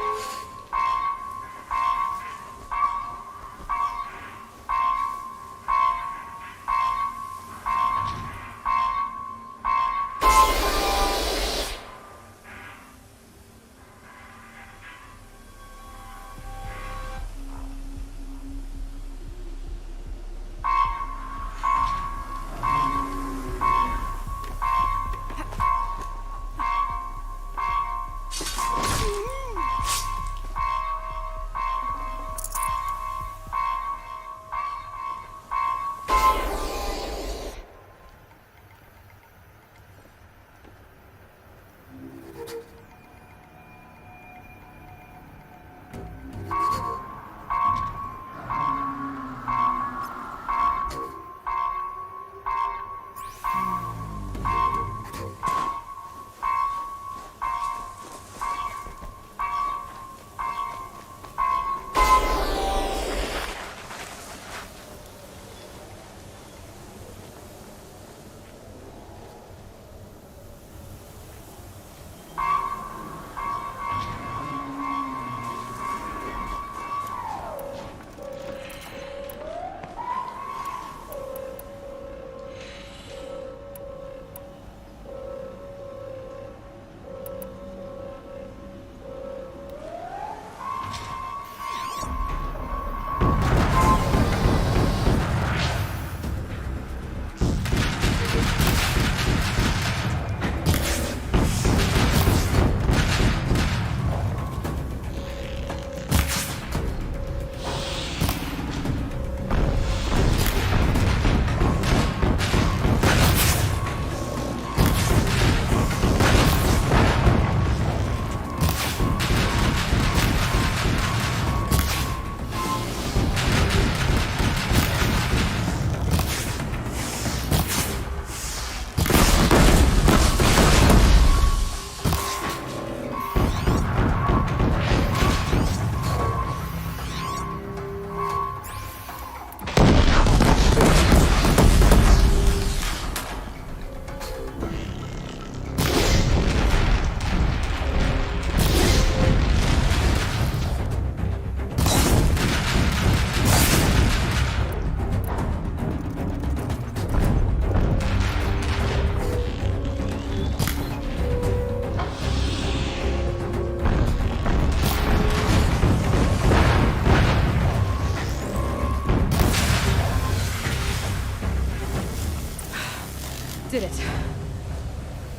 [SPEAKER 11] Did it.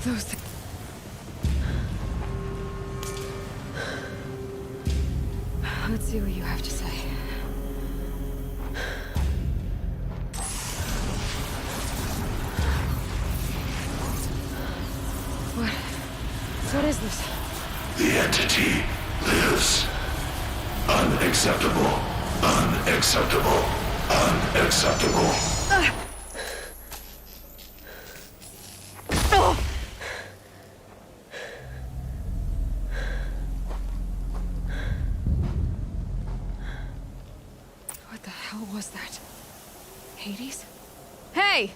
[SPEAKER 11] Those things. Let's see what you have to say. What is this?
[SPEAKER 25] The entity lives. Unacceptable. Unacceptable. Unacceptable.
[SPEAKER 11] Hey!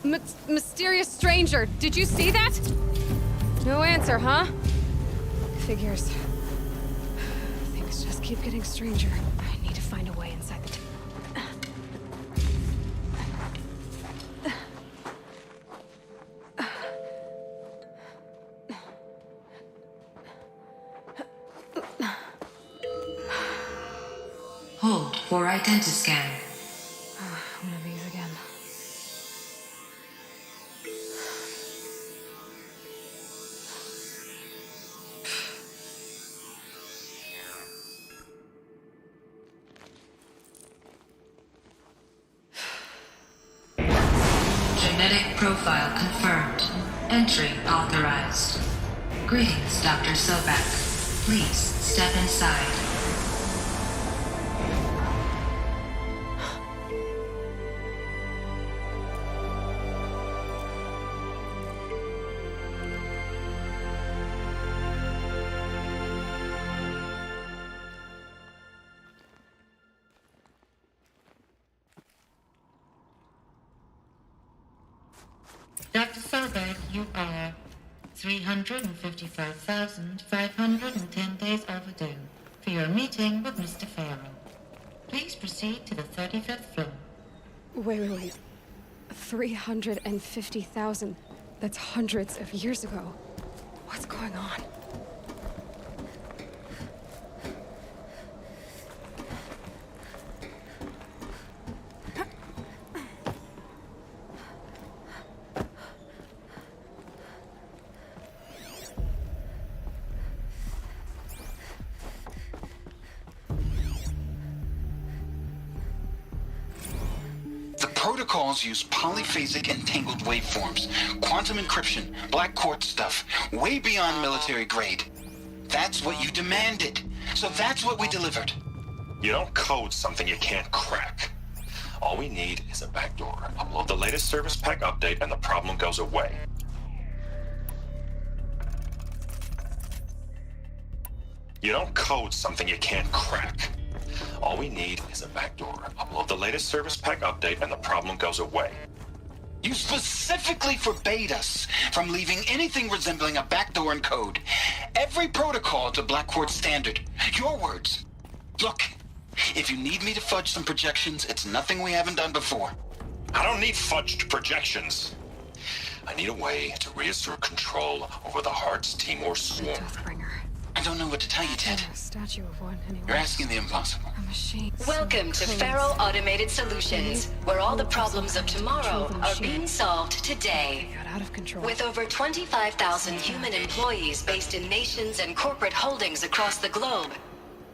[SPEAKER 11] Mysterious stranger, did you see that? No answer, huh? Figures. Things just keep getting stranger. I need to find a way inside the
[SPEAKER 6] Hold for identiscan.
[SPEAKER 11] One of these again.
[SPEAKER 6] Genetic profile confirmed. Entry authorized. Greetings, Dr. Sobek. Please step inside.
[SPEAKER 19] Dr. Sobek, you are 355,510 days overdue for your meeting with Mr. Farrell. Please proceed to the 35th floor.
[SPEAKER 11] Wait. 350,000. That's hundreds of years ago. What's going on?
[SPEAKER 22] Protocols use polyphasic entangled waveforms, quantum encryption, black quartz stuff, way beyond military grade. That's what you demanded, so that's what we delivered.
[SPEAKER 23] You don't code something you can't crack. All we need is a backdoor. Upload the latest service pack update and the problem goes away. You don't code something you can't crack. All we need is a backdoor. Upload the latest service pack update and the problem goes away.
[SPEAKER 22] You specifically forbade us from leaving anything resembling a backdoor in code. Every protocol to Black Quartz standard. Your words. Look, if you need me to fudge some projections, it's nothing we haven't done before.
[SPEAKER 23] I don't need fudged projections. I need a way to reassert control over the Heart's Timor swarm.
[SPEAKER 22] I don't know what to tell you, Ted.
[SPEAKER 11] A statue of one, anyway.
[SPEAKER 22] You're asking the impossible.
[SPEAKER 11] A machine.
[SPEAKER 24] Welcome to Faro Automated Solutions, where all the problems of tomorrow are being solved today.
[SPEAKER 11] Got out of control.
[SPEAKER 24] With over 25,000 human employees based in nations and corporate holdings across the globe,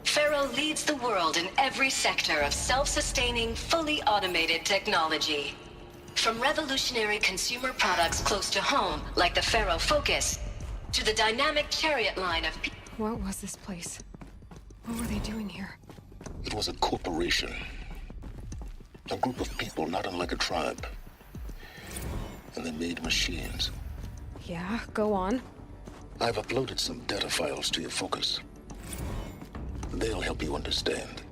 [SPEAKER 24] Faro leads the world in every sector of self-sustaining, fully automated technology. From revolutionary consumer products close to home, like the Faro Focus, to the dynamic chariot line of...
[SPEAKER 11] What was this place? What were they doing here?
[SPEAKER 16] It was a corporation. A group of people not unlike a tribe. And they made machines.
[SPEAKER 11] Yeah, go on.
[SPEAKER 16] I've uploaded some data files to your Focus. They'll help you understand.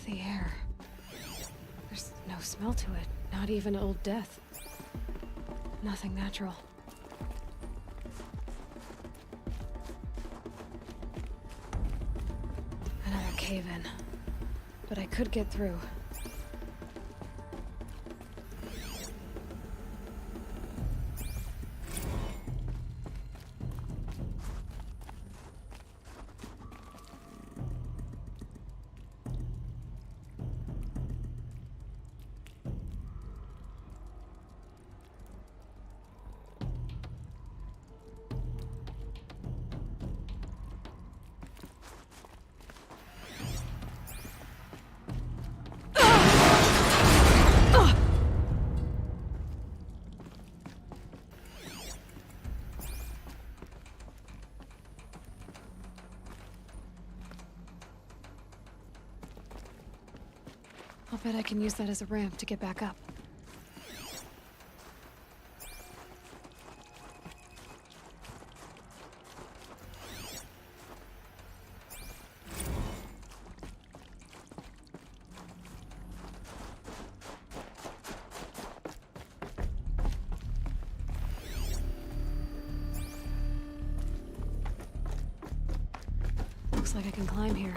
[SPEAKER 11] The air. There's no smell to it. Not even old death. Nothing natural. Another cave-in. But I could get through. I'll bet I can use that as a ramp to get back up. Looks like I can climb here.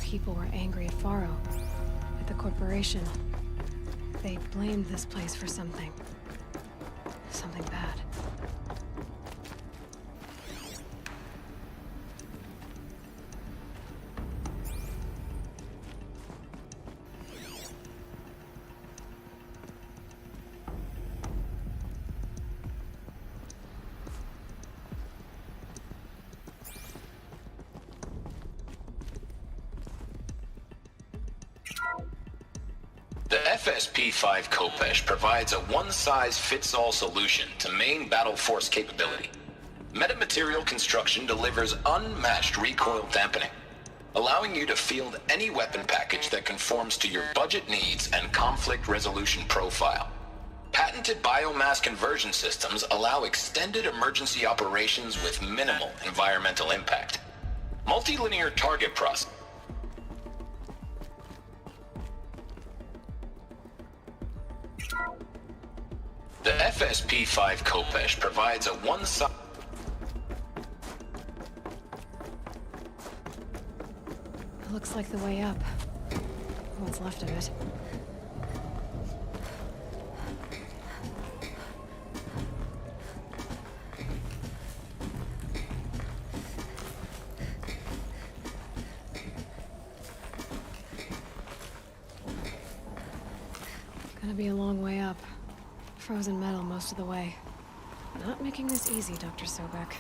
[SPEAKER 11] People were angry at Faro, at the corporation. They blamed this place for something. Something bad.
[SPEAKER 22] The FSP-5 Kopesh provides a one-size-fits-all solution to main battle force capability. Metamaterial construction delivers unmatched recoil dampening, allowing you to field any weapon package that conforms to your budget needs and conflict resolution profile. Patented biomass conversion systems allow extended emergency operations with minimal environmental impact. Multilinear target processing. The FSP-5 Kopesh provides a one-size...
[SPEAKER 11] Looks like the way up. What's left of it. Gonna be a long way up. Frozen metal most of the way. Not making this easy, Dr. Sobek.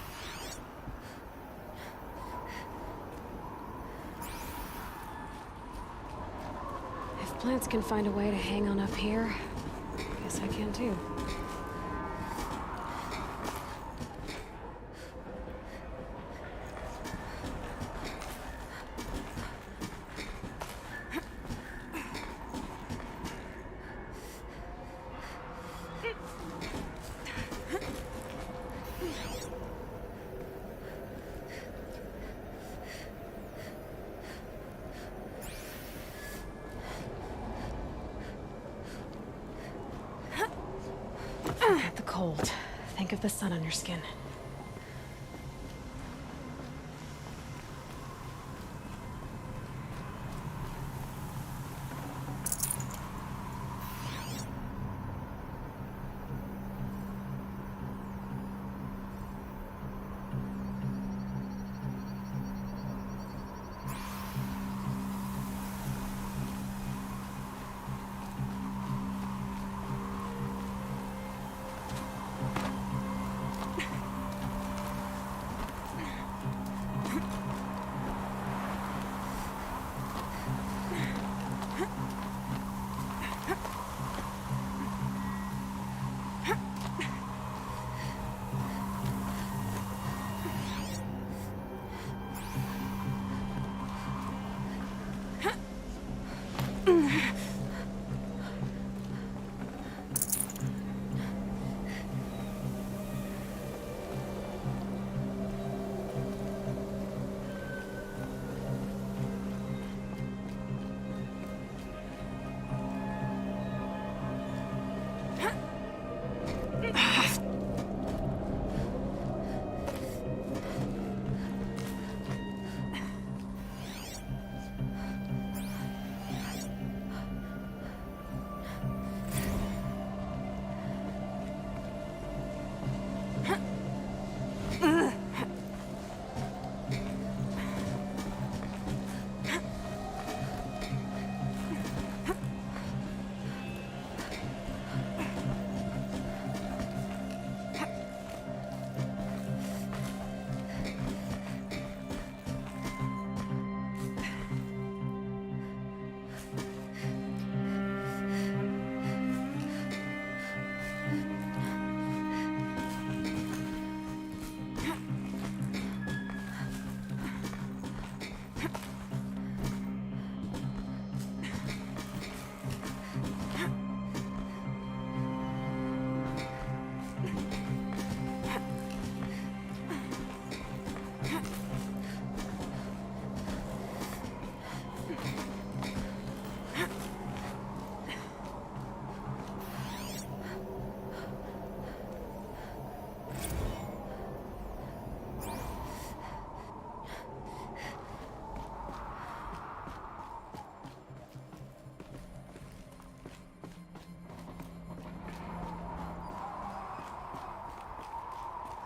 [SPEAKER 11] If plants can find a way to hang on up here, guess I can too. At the cold. Think of the sun on your skin.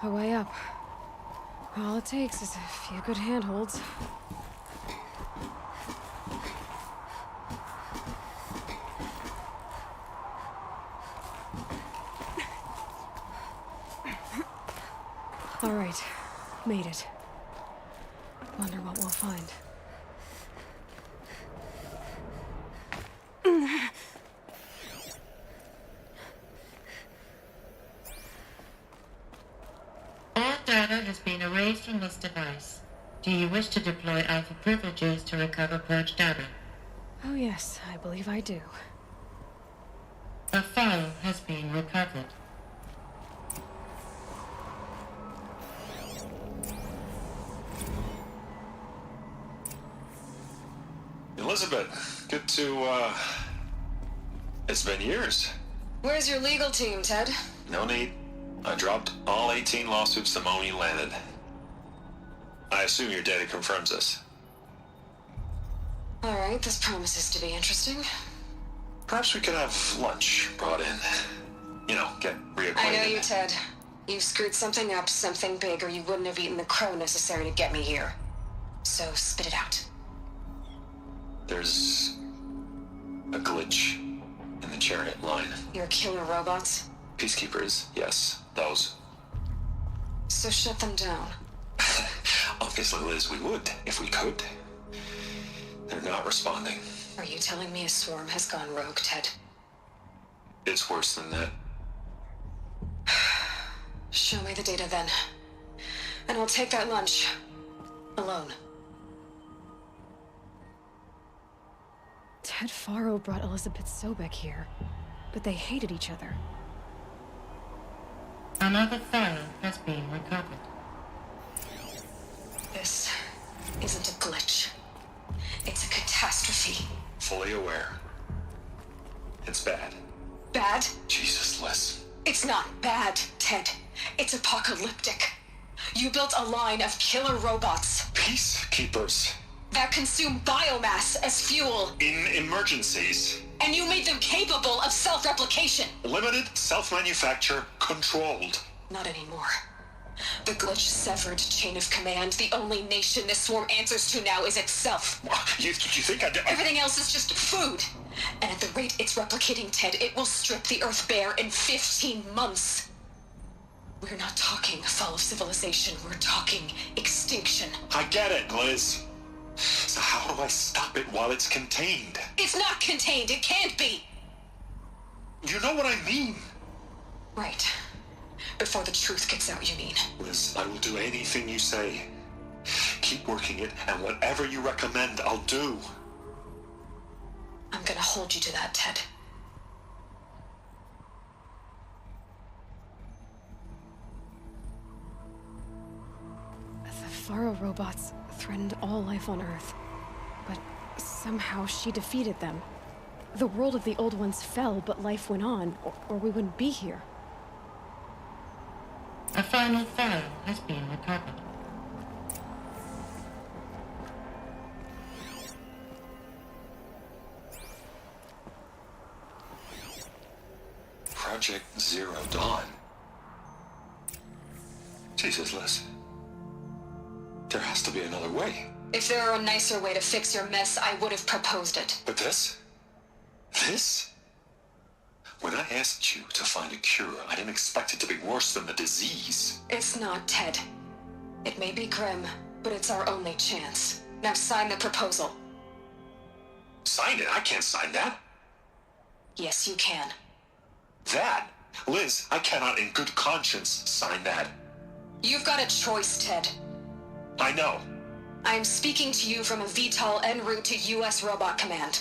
[SPEAKER 11] a way up. All it takes is a few good handholds. All right, made it. Wonder what we'll find.
[SPEAKER 19] All data has been erased from this device. Do you wish to deploy Alpha privileges to recover purged data?
[SPEAKER 11] Oh yes, I believe I do.
[SPEAKER 19] A file has been recovered.
[SPEAKER 23] Elizabeth, good to, It's been years.
[SPEAKER 24] Where's your legal team, Ted?
[SPEAKER 23] No need. I dropped all 18 lawsuits the moment you landed. I assume your data confirms this.
[SPEAKER 24] Alright, this promises to be interesting.
[SPEAKER 23] Perhaps we could have lunch brought in. You know, get reacquainted.
[SPEAKER 24] I know you, Ted. You screwed something up, something big, or you wouldn't have eaten the crow necessary to get me here. So, spit it out.
[SPEAKER 23] There's a glitch in the chariot line.
[SPEAKER 24] Your killer robots?
[SPEAKER 23] Peacekeepers, yes, those.
[SPEAKER 24] So shut them down.
[SPEAKER 23] Obviously, Liz, we would, if we could. They're not responding.
[SPEAKER 24] Are you telling me a swarm has gone rogue, Ted?
[SPEAKER 23] It's worse than that.
[SPEAKER 24] Show me the data then. And I'll take that lunch. Alone.
[SPEAKER 11] Ted Faro brought Elizabeth Sobek here, but they hated each other.
[SPEAKER 19] Another file has been recovered.
[SPEAKER 24] This isn't a glitch. It's a catastrophe.
[SPEAKER 23] Fully aware. It's bad.
[SPEAKER 24] Bad?
[SPEAKER 23] Jesus, Liz.
[SPEAKER 24] It's not bad, Ted. It's apocalyptic. You built a line of killer robots.
[SPEAKER 23] Peacekeepers.
[SPEAKER 24] That consume biomass as fuel.
[SPEAKER 23] In emergencies.
[SPEAKER 24] And you made them capable of self-replication.
[SPEAKER 23] Limited, self-manufacture, controlled.
[SPEAKER 24] Not anymore. The glitch severed chain of command. The only nation this swarm answers to now is itself.
[SPEAKER 23] You think I...
[SPEAKER 24] Everything else is just food. And at the rate it's replicating, Ted, it will strip the Earth bare in 15 months. We're not talking fall of civilization. We're talking extinction.
[SPEAKER 23] I get it, Liz. So how do I stop it while it's contained?
[SPEAKER 24] It's not contained. It can't be.
[SPEAKER 23] You know what I mean.
[SPEAKER 24] Right. Before the truth gets out, you mean?
[SPEAKER 23] Liz, I will do anything you say. Keep working it, and whatever you recommend, I'll do.
[SPEAKER 24] I'm gonna hold you to that, Ted.
[SPEAKER 11] The Faro robots threatened all life on Earth, but somehow she defeated them. The world of the old ones fell, but life went on, or we wouldn't be here.
[SPEAKER 19] A final file has been recovered.
[SPEAKER 23] Project Zero Dawn. Jesus, Liz. There has to be another way.
[SPEAKER 24] If there were a nicer way to fix your mess, I would have proposed it.
[SPEAKER 23] But this? This? When I asked you to find a cure, I didn't expect it to be worse than the disease.
[SPEAKER 24] It's not, Ted. It may be grim, but it's our only chance. Now sign the proposal.
[SPEAKER 23] Sign it? I can't sign that.
[SPEAKER 24] Yes, you can.
[SPEAKER 23] That? Liz, I cannot in good conscience sign that.
[SPEAKER 24] You've got a choice, Ted.
[SPEAKER 23] I know.
[SPEAKER 24] I am speaking to you from a VTOL en route to U.S. Robot Command.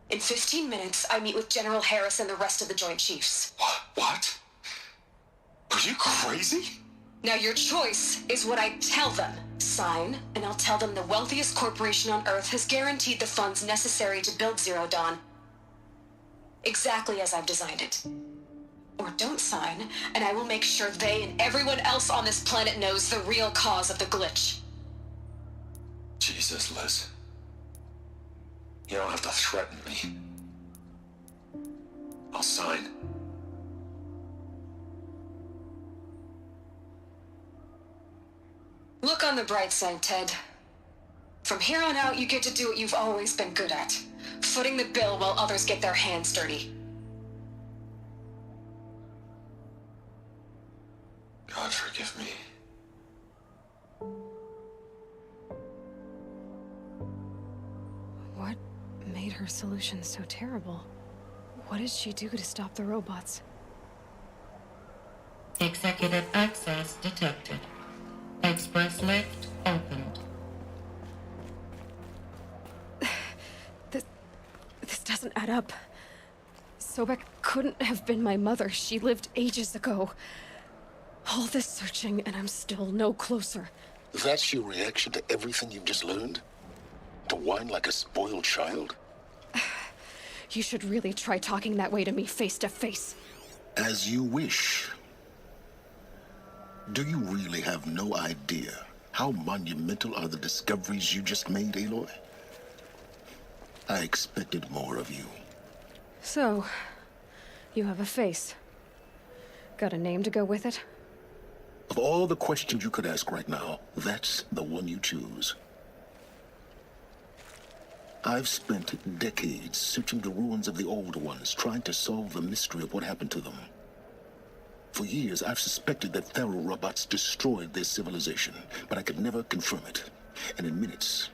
[SPEAKER 24] In 15 minutes, I meet with General Harris and the rest of the Joint Chiefs.
[SPEAKER 23] What? Are you crazy?
[SPEAKER 24] Now your choice is what I tell them. Sign, and I'll tell them the wealthiest corporation on Earth has guaranteed the funds necessary to build Zero Dawn. Exactly as I've designed it. Or don't sign, and I will make sure they and everyone else on this planet knows the real cause of the glitch.
[SPEAKER 23] Jesus, Liz. You don't have to threaten me. I'll sign.
[SPEAKER 24] the bright side, Ted. From here on out, you get to do what you've always been good at. Footing the bill while others get their hands dirty.
[SPEAKER 16] God forgive me.
[SPEAKER 11] What made her solution so terrible? What did she do to stop the robots?
[SPEAKER 19] Executive access detected. Express lift opened.
[SPEAKER 11] This doesn't add up. Sobek couldn't have been my mother. She lived ages ago. All this searching, and I'm still no closer.
[SPEAKER 16] That's your reaction to everything you've just learned? To whine like a spoiled child?
[SPEAKER 11] You should really try talking that way to me face to face.
[SPEAKER 16] As you wish. Do you really have no idea how monumental are the discoveries you just made, Aloy? I expected more of you.
[SPEAKER 11] So, you have a face. Got a name to go with it?
[SPEAKER 16] Of all the questions you could ask right now, that's the one you choose. I've spent decades searching the ruins of the old ones, trying to solve the mystery of what happened to them. For years, I've suspected that Faro robots destroyed their civilization, but I could never confirm it. And in minutes,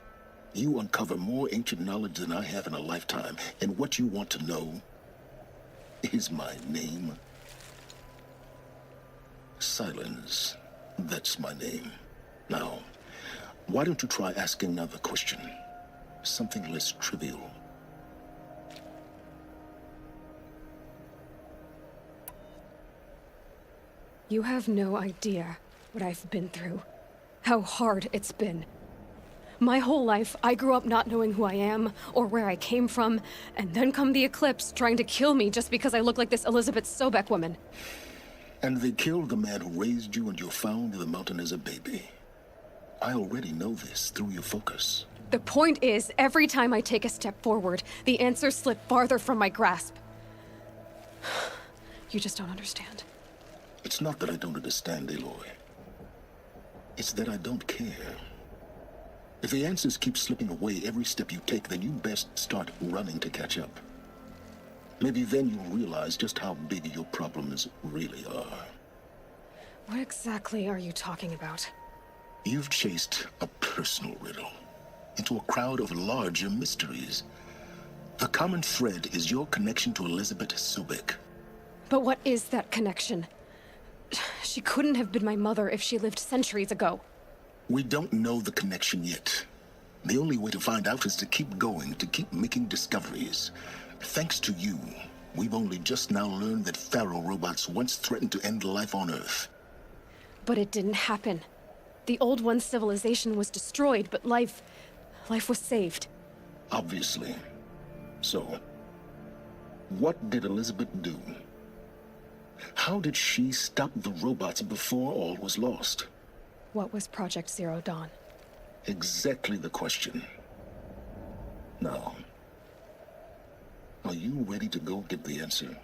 [SPEAKER 16] you uncover more ancient knowledge than I have in a lifetime, and what you want to know is my name. Silence. That's my name. Now, why don't you try asking another question? Something less trivial.
[SPEAKER 11] You have no idea what I've been through. How hard it's been. My whole life, I grew up not knowing who I am or where I came from, and then come the Eclipse trying to kill me just because I look like this Elizabeth Sobek woman.
[SPEAKER 16] And they killed the man who raised you and you found in the mountain as a baby. I already know this through your focus.
[SPEAKER 11] The point is, every time I take a step forward, the answers slip farther from my grasp. You just don't understand.
[SPEAKER 16] It's not that I don't understand, Aloy. It's that I don't care. If the answers keep slipping away every step you take, then you best start running to catch up. Maybe then you'll realize just how big your problems really are.
[SPEAKER 11] What exactly are you talking about?
[SPEAKER 16] You've chased a personal riddle into a crowd of larger mysteries. The common thread is your connection to Elizabeth Sobek.
[SPEAKER 11] But what is that connection? She couldn't have been my mother if she lived centuries ago.
[SPEAKER 16] We don't know the connection yet. The only way to find out is to keep going, to keep making discoveries. Thanks to you, we've only just now learned that Faro robots once threatened to end life on Earth.
[SPEAKER 11] But it didn't happen. The Old One's civilization was destroyed, but life was saved.
[SPEAKER 16] Obviously. So, what did Elizabeth do? How did she stop the robots before all was lost?
[SPEAKER 11] What was Project Zero Dawn?
[SPEAKER 16] Exactly the question. Now, are you ready to go get the answer?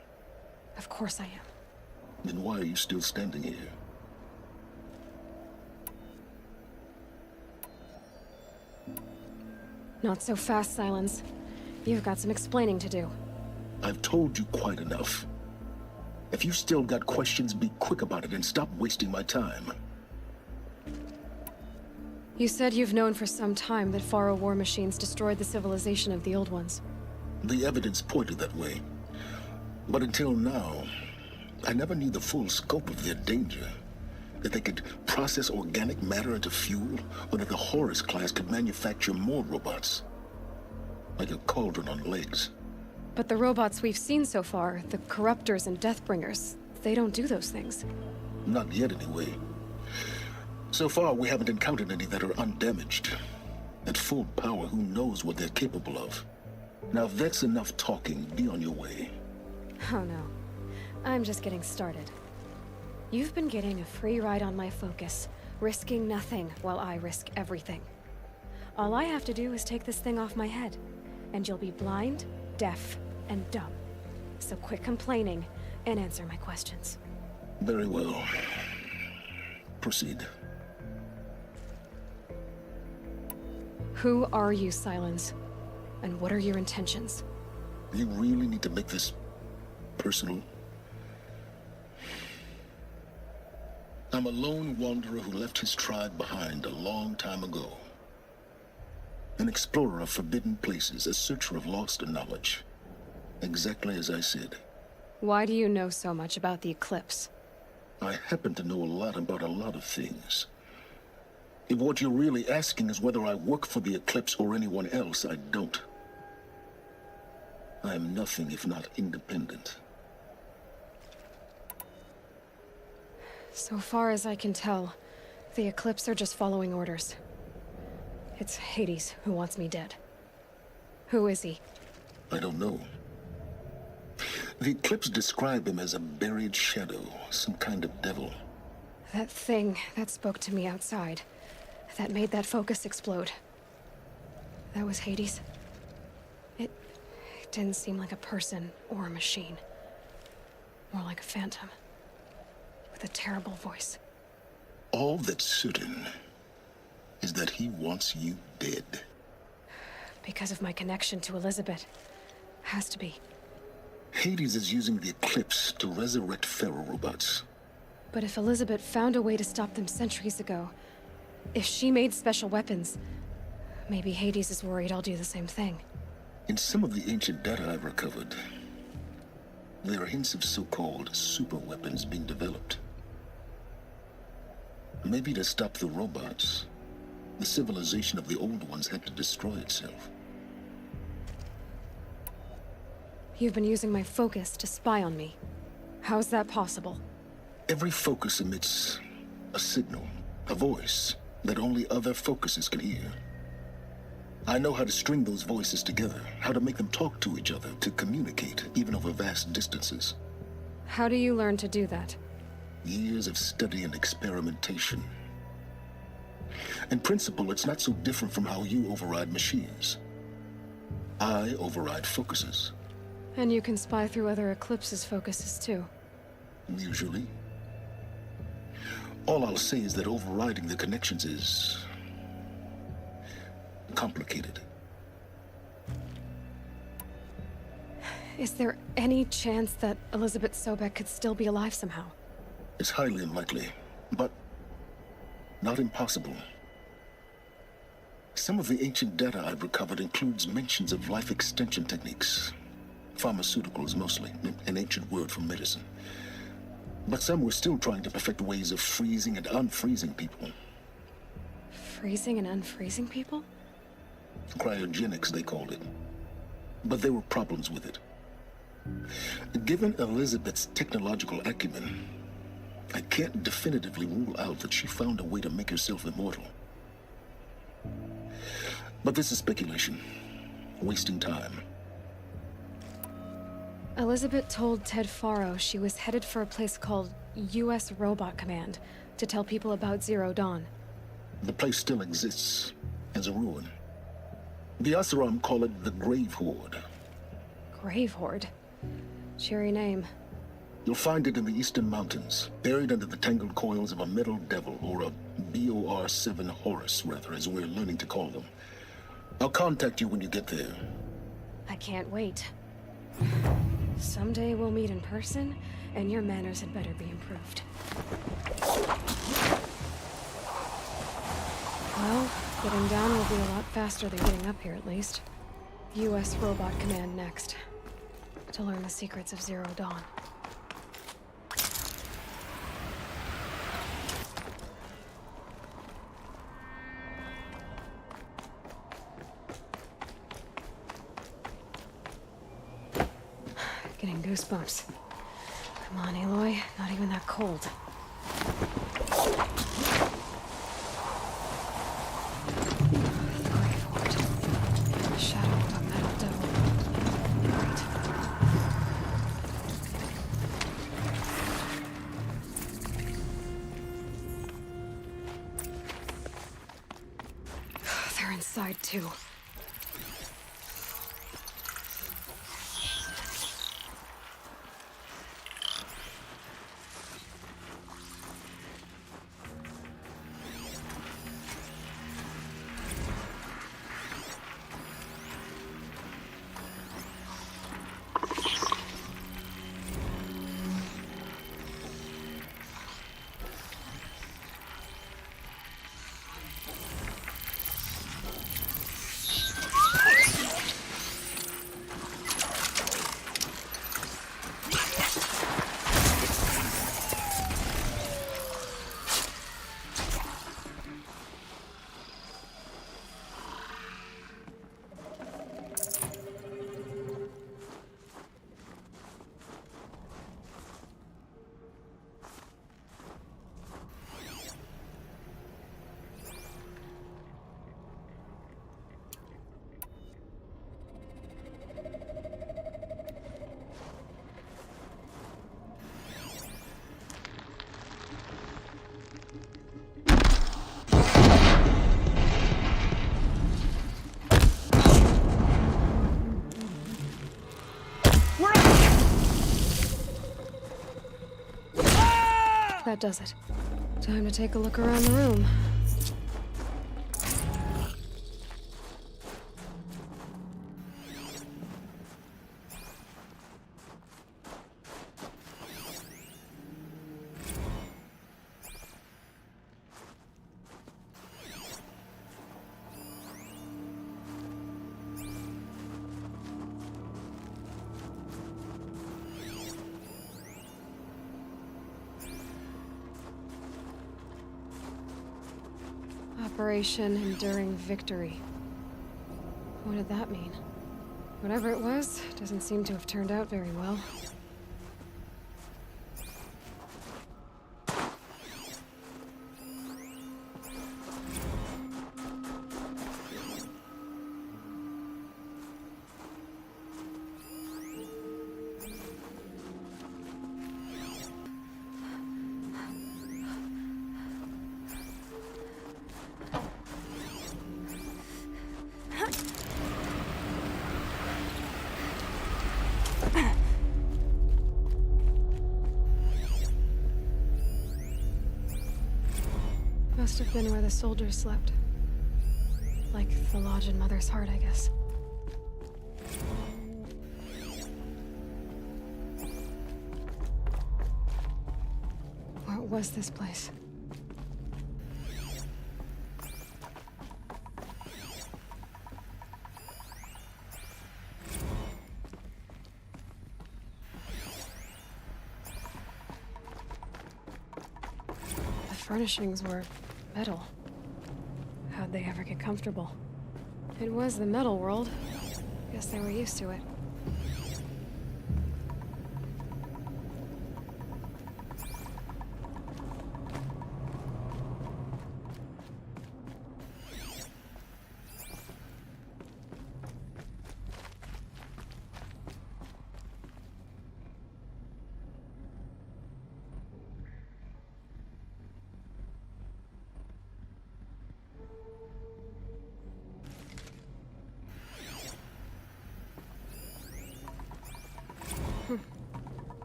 [SPEAKER 11] Of course I am.
[SPEAKER 16] Then why are you still standing here?
[SPEAKER 11] Not so fast, Silence. You've got some explaining to do.
[SPEAKER 16] I've told you quite enough. If you've still got questions, be quick about it and stop wasting my time.
[SPEAKER 11] You said you've known for some time that Faro war machines destroyed the civilization of the Old Ones.
[SPEAKER 16] The evidence pointed that way. But until now, I never knew the full scope of their danger. That they could process organic matter into fuel, or that the Horus class could manufacture more robots. Like a cauldron on legs.
[SPEAKER 11] But the robots we've seen so far, the Corruptors and Deathbringers, they don't do those things.
[SPEAKER 16] Not yet, anyway. So far, we haven't encountered any that are undamaged. At full power, who knows what they're capable of? Now, if that's enough talking, be on your way.
[SPEAKER 11] Oh no. I'm just getting started. You've been getting a free ride on my focus, risking nothing while I risk everything. All I have to do is take this thing off my head, and you'll be blind, deaf, and dumb. So quit complaining and answer my questions.
[SPEAKER 16] Very well. Proceed.
[SPEAKER 11] Who are you, Silence? And what are your intentions?
[SPEAKER 16] You really need to make this personal? I'm a lone wanderer who left his tribe behind a long time ago. An explorer of forbidden places, a searcher of lost knowledge. Exactly as I said.
[SPEAKER 11] Why do you know so much about the Eclipse?
[SPEAKER 16] I happen to know a lot about a lot of things. If what you're really asking is whether I work for the Eclipse or anyone else, I don't. I am nothing if not independent.
[SPEAKER 11] So far as I can tell, the Eclipse are just following orders. It's Hades who wants me dead. Who is he?
[SPEAKER 16] I don't know. The Eclipse describe him as a buried shadow, some kind of devil.
[SPEAKER 11] That thing that spoke to me outside, that made that focus explode. That was Hades? It didn't seem like a person or a machine. More like a phantom. With a terrible voice.
[SPEAKER 16] All that's certain is that he wants you dead.
[SPEAKER 11] Because of my connection to Elizabeth. Has to be.
[SPEAKER 16] Hades is using the Eclipse to resurrect feral robots.
[SPEAKER 11] But if Elizabeth found a way to stop them centuries ago, if she made special weapons, maybe Hades is worried I'll do the same thing.
[SPEAKER 16] In some of the ancient data I've recovered, there are hints of so-called super weapons being developed. Maybe to stop the robots, the civilization of the old ones had to destroy itself.
[SPEAKER 11] You've been using my focus to spy on me. How's that possible?
[SPEAKER 16] Every focus emits a signal, a voice, that only other focuses can hear. I know how to string those voices together, how to make them talk to each other, to communicate, even over vast distances.
[SPEAKER 11] How do you learn to do that?
[SPEAKER 16] Years of study and experimentation. In principle, it's not so different from how you override machines. I override focuses.
[SPEAKER 11] And you can spy through other Eclipse's focuses too.
[SPEAKER 16] Usually. All I'll say is that overriding the connections is complicated.
[SPEAKER 11] Is there any chance that Elizabeth Sobek could still be alive somehow?
[SPEAKER 16] It's highly unlikely, but not impossible. Some of the ancient data I've recovered includes mentions of life extension techniques. Pharmaceuticals mostly, an ancient word for medicine. But some were still trying to perfect ways of freezing and unfreezing people.
[SPEAKER 11] Freezing and unfreezing people?
[SPEAKER 16] Cryogenics, they called it. But there were problems with it. Given Elizabeth's technological acumen, I can't definitively rule out that she found a way to make herself immortal. But this is speculation. Wasting time.
[SPEAKER 11] Elizabeth told Ted Faro she was headed for a place called U.S. Robot Command to tell people about Zero Dawn.
[SPEAKER 16] The place still exists as a ruin. The Asuram call it the Grave Horde.
[SPEAKER 11] Grave Horde? Cheery name.
[SPEAKER 16] You'll find it in the Eastern Mountains, buried under the tangled coils of a metal devil, or a BOR-7 Horus, rather, as we're learning to call them. I'll contact you when you get there.
[SPEAKER 11] I can't wait. Someday we'll meet in person, and your manners had better be improved. Well, getting down will be a lot faster than getting up here, at least. U.S. Robot Command next. To learn the secrets of Zero Dawn. Getting goosebumps. Come on, Aloy. Not even that cold. The Grave Horde. The shadow of a metal devil. Great. They're inside, too. That does it. Time to take a look around the room. Operation Enduring Victory. What did that mean? Whatever it was, doesn't seem to have turned out very well. Must have been where the soldiers slept. Like the lodge in Mother's Heart, I guess. What was this place? The furnishings were metal. How'd they ever get comfortable? It was the metal world. Guess they were used to it.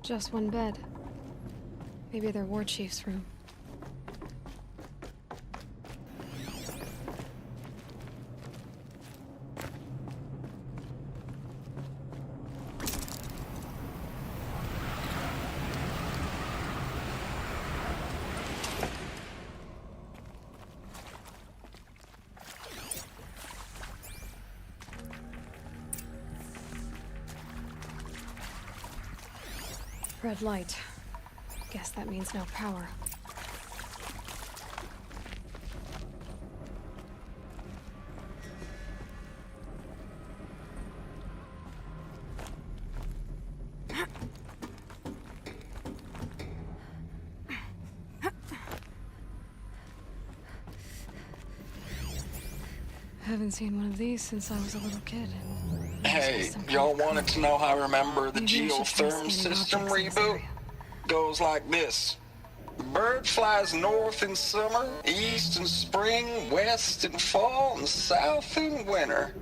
[SPEAKER 11] Just one bed. Maybe their war chief's room. Red light. Guess that means no power. Haven't seen one of these since I was a little kid.
[SPEAKER 22] Hey, y'all wanted to know how I remember the geotherm system reboot? Goes like this. The bird flies north in summer, east in spring, west in fall, and south in winter.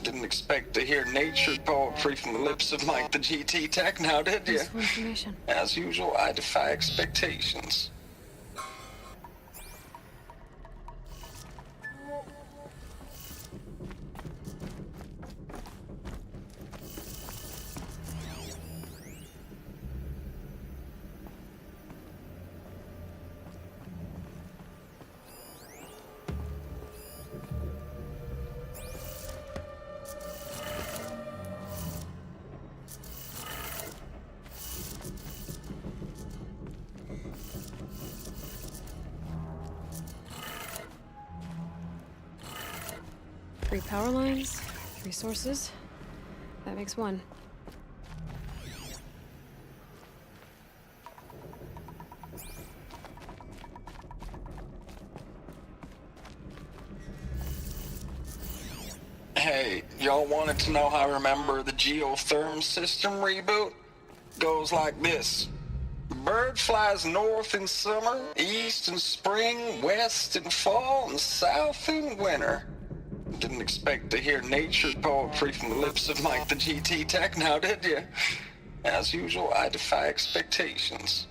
[SPEAKER 22] Didn't expect to hear nature poetry from the lips of Mike the GT Tech now, did you? As usual, I defy expectations.
[SPEAKER 11] Three power lines, 3 sources. That makes 1.
[SPEAKER 22] Hey, y'all wanted to know how I remember the geotherm system reboot? Goes like this. The bird flies north in summer, east in spring, west in fall, and south in winter. Didn't expect to hear nature poetry from the lips of Mike the GT Tech now, did you? As usual, I defy expectations.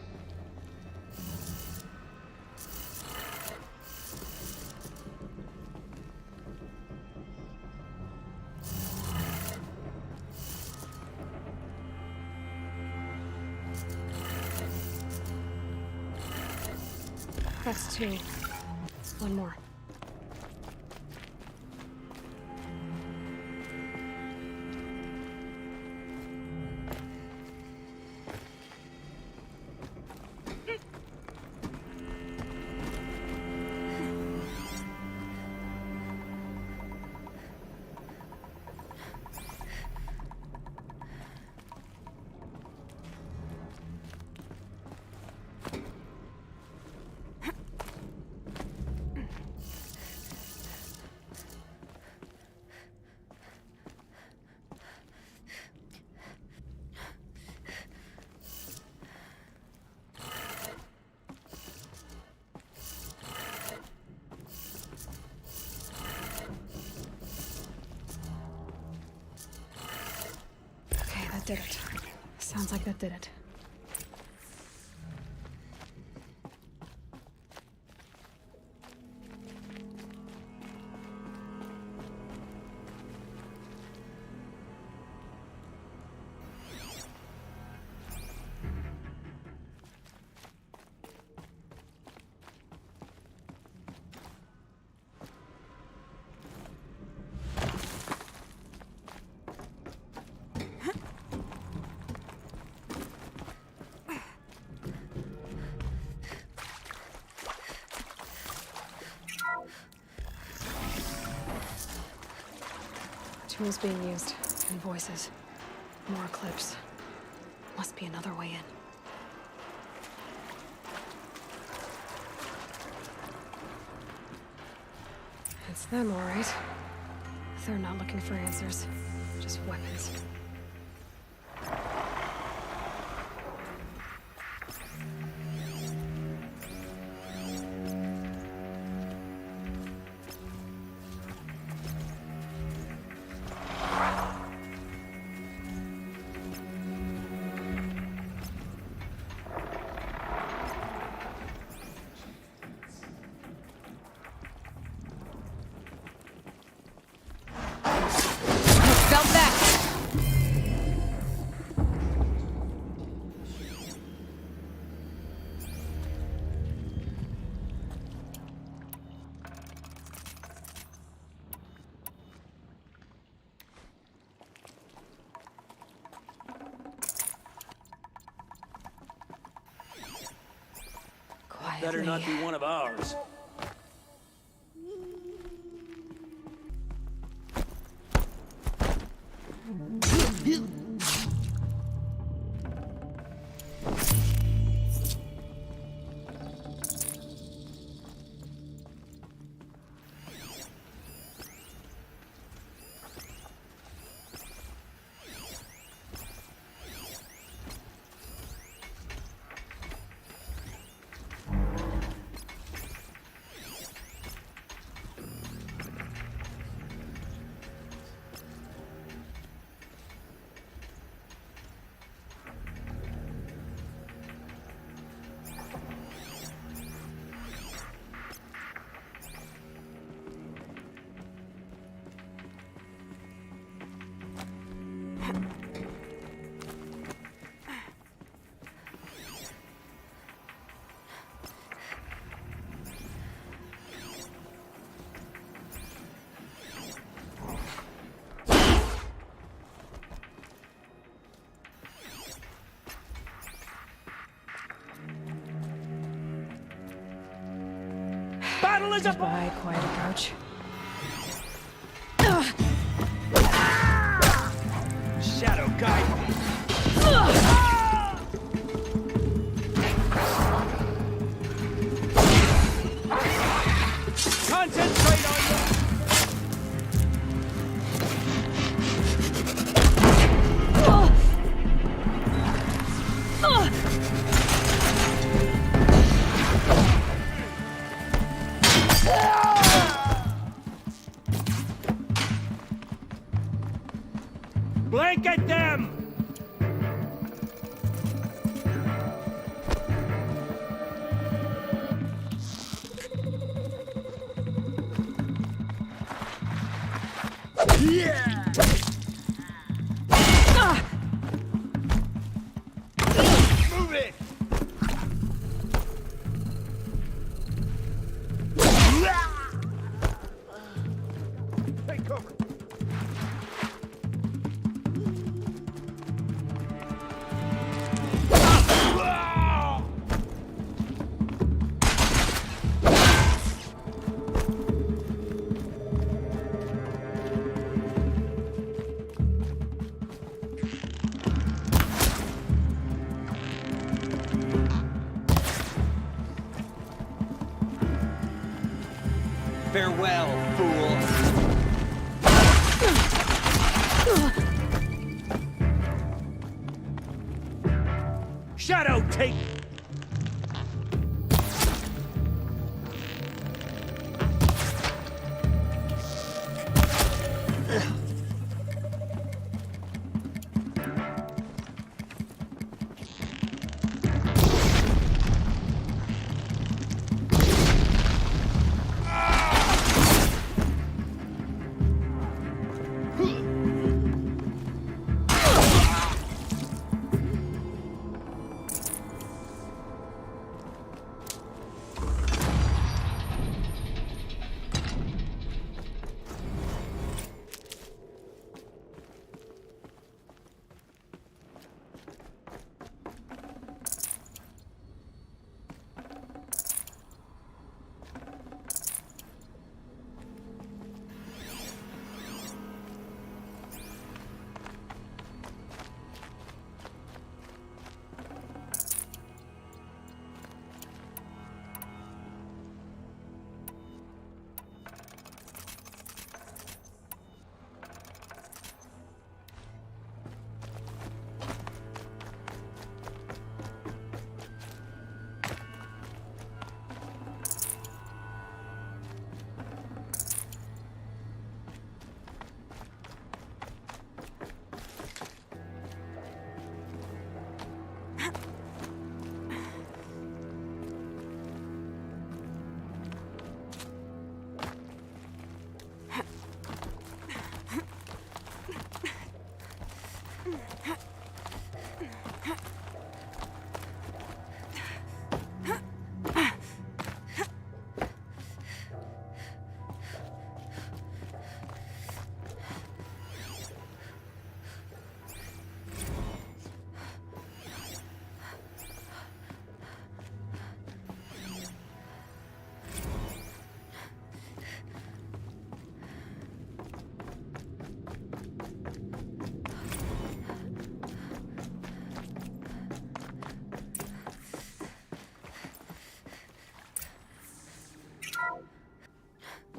[SPEAKER 11] That's 2. One more. That did it. Sounds like that did it. Tools being used, and voices. More clips. Must be another way in. It's them, all right. They're not looking for answers, just weapons.
[SPEAKER 4] Better not be one of ours.
[SPEAKER 15] Battle is up!
[SPEAKER 11] Goodbye, quiet approach.
[SPEAKER 4] Shadow guide me. Concentrate on you. Blanket them! Yeah! Move it!
[SPEAKER 3] Farewell, fool.
[SPEAKER 17] Shadow, take...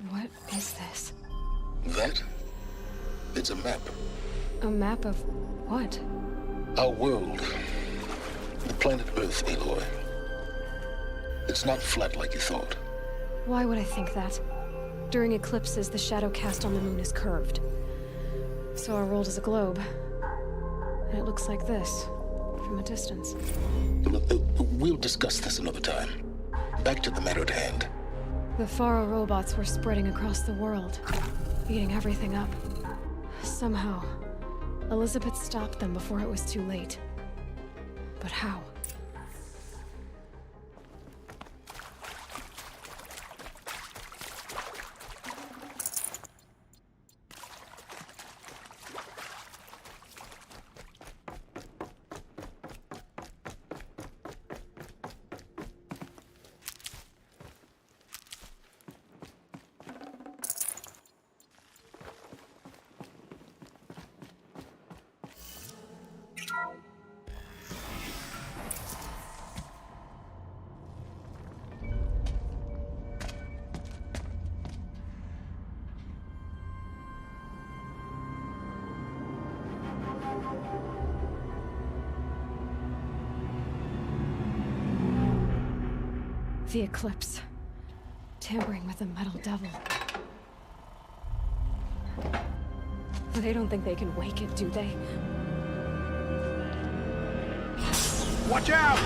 [SPEAKER 11] What is this?
[SPEAKER 16] That? It's a map.
[SPEAKER 11] A map of what?
[SPEAKER 16] Our world. The planet Earth, Aloy. It's not flat like you thought.
[SPEAKER 11] Why would I think that? During eclipses, the shadow cast on the moon is curved. So our world is a globe. And it looks like this, from a distance.
[SPEAKER 16] We'll discuss this another time. Back to the matter at hand.
[SPEAKER 11] The Faro robots were spreading across the world, eating everything up. Somehow, Elizabeth stopped them before it was too late. But how? The eclipse. Tampering with the metal devil. They don't think they can wake it, do they?
[SPEAKER 17] Watch out!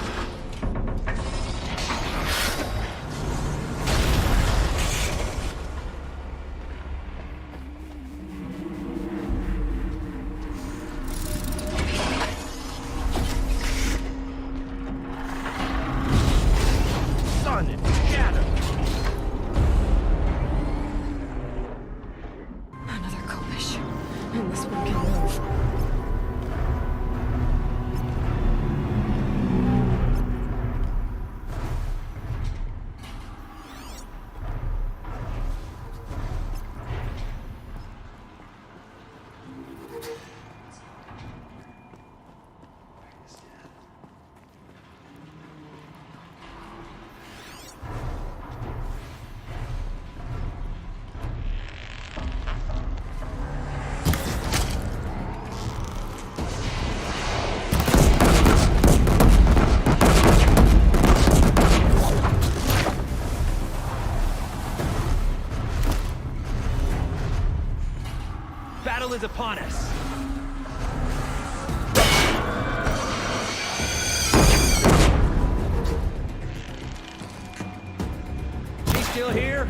[SPEAKER 2] is upon us. She's still here?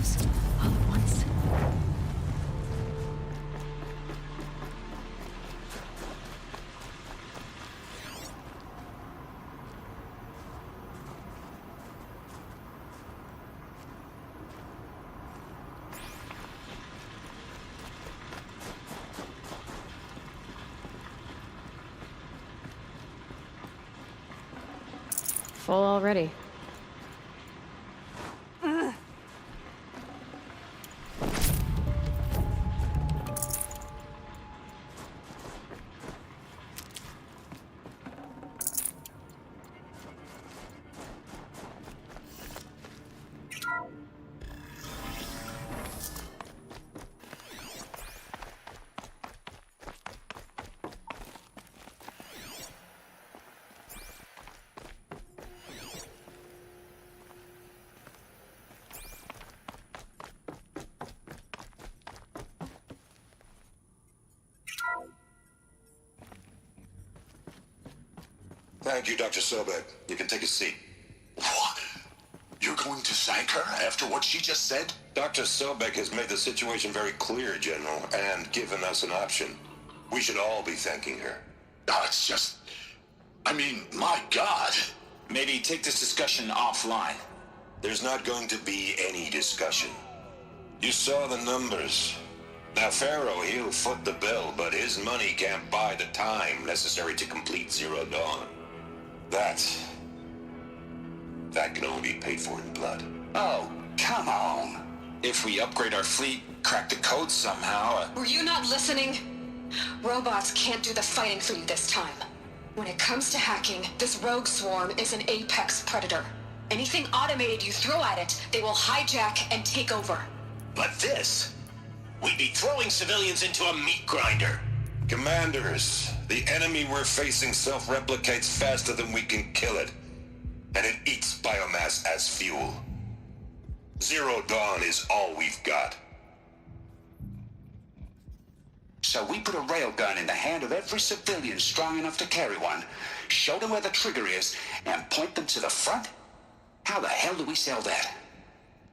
[SPEAKER 11] things all at once. Full already.
[SPEAKER 23] Thank you, Dr. Sobek. You can take a seat.
[SPEAKER 8] What? You're going to thank her after what she just said?
[SPEAKER 23] Dr. Sobek has made the situation very clear, General, and given us an option. We should all be thanking her.
[SPEAKER 8] Oh, it's just... I mean, my God.
[SPEAKER 23] Maybe take this discussion offline. There's not going to be any discussion. You saw the numbers. Now, Pharaoh, he'll foot the bill, but his money can't buy the time necessary to complete Zero Dawn. That can only be paid for in blood.
[SPEAKER 8] Oh, come on. If we upgrade our fleet, crack the code somehow...
[SPEAKER 24] Were you not listening? Robots can't do the fighting for you this time. When it comes to hacking, this rogue swarm is an apex predator. Anything automated you throw at it, they will hijack and take over.
[SPEAKER 8] But this... We'd be throwing civilians into a meat grinder.
[SPEAKER 23] Commanders, the enemy we're facing self-replicates faster than we can kill it. And it eats biomass as fuel. Zero Dawn is all we've got.
[SPEAKER 14] So we put a railgun in the hand of every civilian strong enough to carry one, show them where the trigger is, and point them to the front? How the hell do we sell that?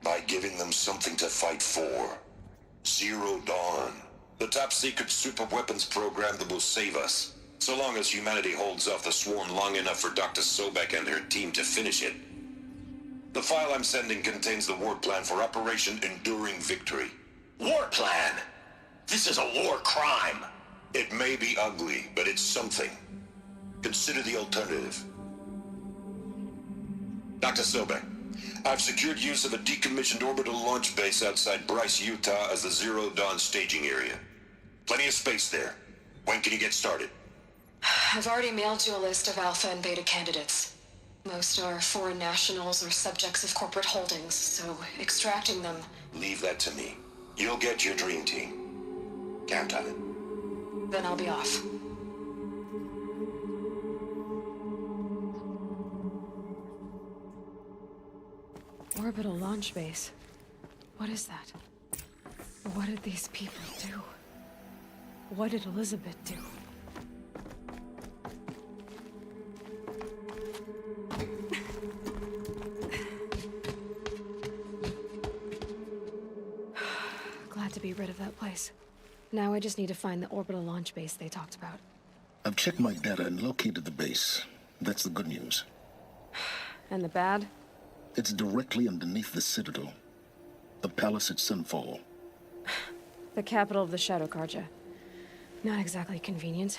[SPEAKER 23] By giving them something to fight for. Zero Dawn. The top-secret super-weapons program that will save us. So long as humanity holds off the swarm long enough for Dr. Sobek and her team to finish it. The file I'm sending contains the war plan for Operation Enduring Victory.
[SPEAKER 8] War plan? This is a war crime.
[SPEAKER 23] It may be ugly, but it's something. Consider the alternative. Dr. Sobek, I've secured use of a decommissioned orbital launch base outside Bryce, Utah as the Zero Dawn staging area. Plenty of space there. When can you get started?
[SPEAKER 24] I've already mailed you a list of alpha and beta candidates. Most are foreign nationals or subjects of corporate holdings, so extracting them...
[SPEAKER 23] Leave that to me. You'll get your dream team. Count on it.
[SPEAKER 24] Then I'll be off.
[SPEAKER 11] Orbital launch base. What is that? What did these people do? What did Elizabeth do? Glad to be rid of that place. Now I just need to find the orbital launch base they talked about.
[SPEAKER 9] I've checked my data and located the base. That's the good news.
[SPEAKER 11] And the bad?
[SPEAKER 9] It's directly underneath the Citadel. The palace at Sunfall.
[SPEAKER 11] The capital of the Shadow Carja. Not exactly convenient.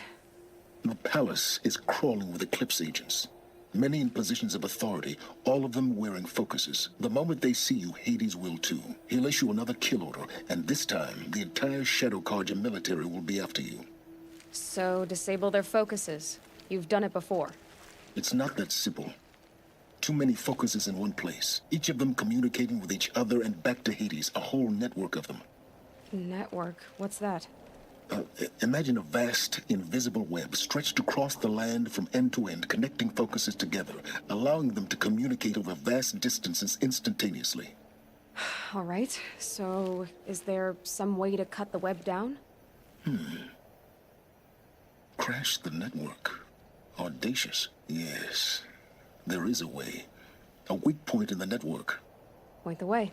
[SPEAKER 9] The palace is crawling with Eclipse agents. Many in positions of authority, all of them wearing focuses. The moment they see you, Hades will too. He'll issue another kill order, and this time, the entire Shadow Carja military will be after you.
[SPEAKER 11] So, disable their focuses. You've done it before.
[SPEAKER 9] It's not that simple. Too many focuses in one place, each of them communicating with each other and back to Hades, a whole network of them.
[SPEAKER 11] Network? What's that?
[SPEAKER 9] Imagine a vast, invisible web stretched across the land from end to end, connecting focuses together, allowing them to communicate over vast distances instantaneously.
[SPEAKER 11] All right, so is there some way to cut the web down?
[SPEAKER 9] Crash the network. Audacious. Yes, there is a way. A weak point in the network.
[SPEAKER 11] Point the way.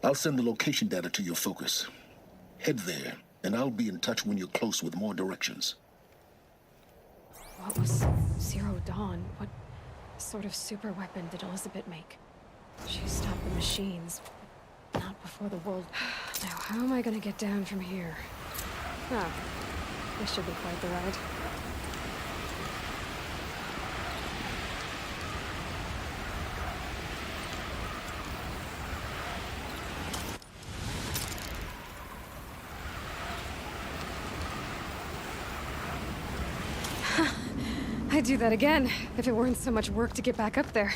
[SPEAKER 9] I'll send the location data to your focus. Head there, and I'll be in touch when you're close with more directions.
[SPEAKER 11] What was Zero Dawn? What sort of super weapon did Elizabeth make? She stopped the machines, but not before the world... Now, how am I gonna get down from here? Oh, this should be quite the ride. I'd do that again, if it weren't so much work to get back up there.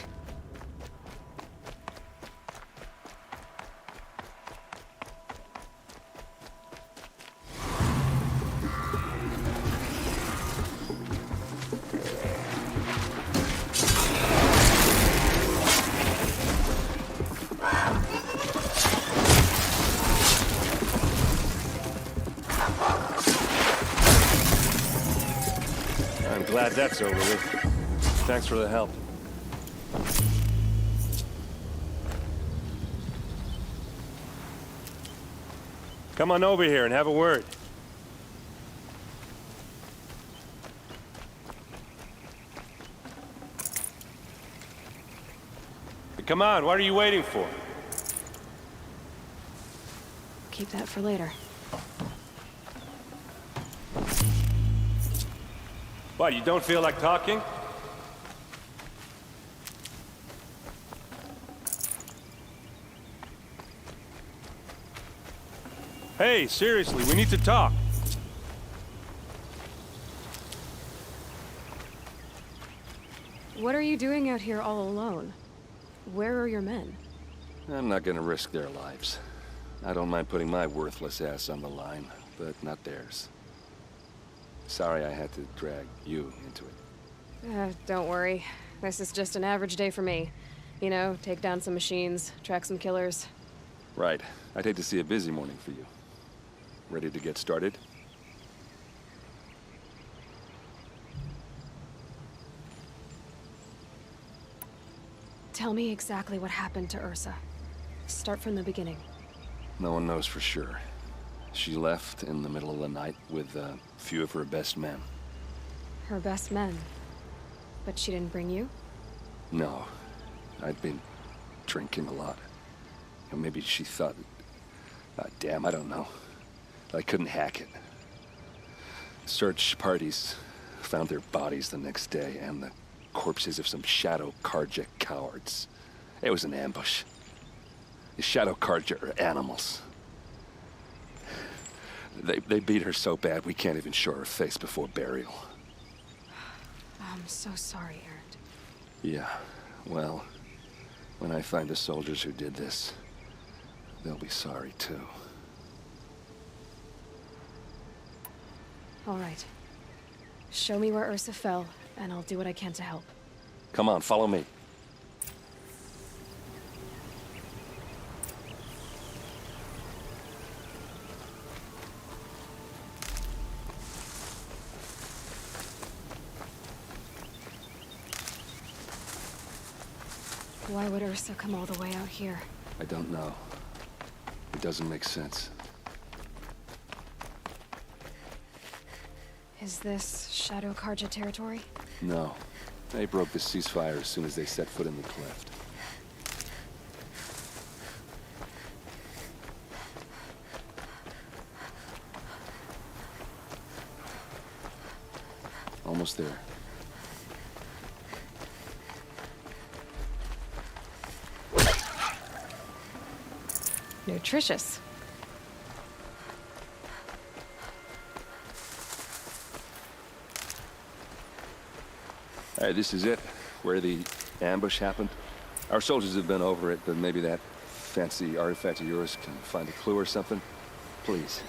[SPEAKER 17] Glad that's over with. Thanks for the help. Come on over here and have a word. Come on, what are you waiting for?
[SPEAKER 11] Keep that for later.
[SPEAKER 17] What, you don't feel like talking? Hey, seriously, we need to talk.
[SPEAKER 11] What are you doing out here all alone? Where are your men?
[SPEAKER 12] I'm not gonna risk their lives. I don't mind putting my worthless ass on the line, but not theirs. Sorry I had to drag you into it.
[SPEAKER 11] Don't worry. This is just an average day for me. You know, take down some machines, track some killers.
[SPEAKER 12] Right. I'd hate to see a busy morning for you. Ready to get started?
[SPEAKER 11] Tell me exactly what happened to Ursa. Start from the beginning.
[SPEAKER 12] No one knows for sure. She left in the middle of the night with a few of her best men.
[SPEAKER 11] Her best men? But she didn't bring you?
[SPEAKER 12] No. I'd been drinking a lot. Or maybe she thought... damn, I don't know. I couldn't hack it. Search parties found their bodies the next day, and the corpses of some Shadow Carja cowards. It was an ambush. The Shadow Carja are animals. They beat her so bad we can't even show her face before burial.
[SPEAKER 11] I'm so sorry, Erend.
[SPEAKER 12] Yeah, well, when I find the soldiers who did this, they'll be sorry too.
[SPEAKER 11] All right. Show me where Ursa fell, and I'll do what I can to help.
[SPEAKER 12] Come on, follow me.
[SPEAKER 11] Why would Ursa come all the way out here?
[SPEAKER 12] I don't know. It doesn't make sense.
[SPEAKER 11] Is this Shadow Carja territory?
[SPEAKER 12] No. They broke the ceasefire as soon as they set foot in the cleft. Almost there.
[SPEAKER 11] Nutritious.
[SPEAKER 12] All right, this is it, where the ambush happened. Our soldiers have been over it, but maybe that fancy artifact of yours can find a clue or something. Please.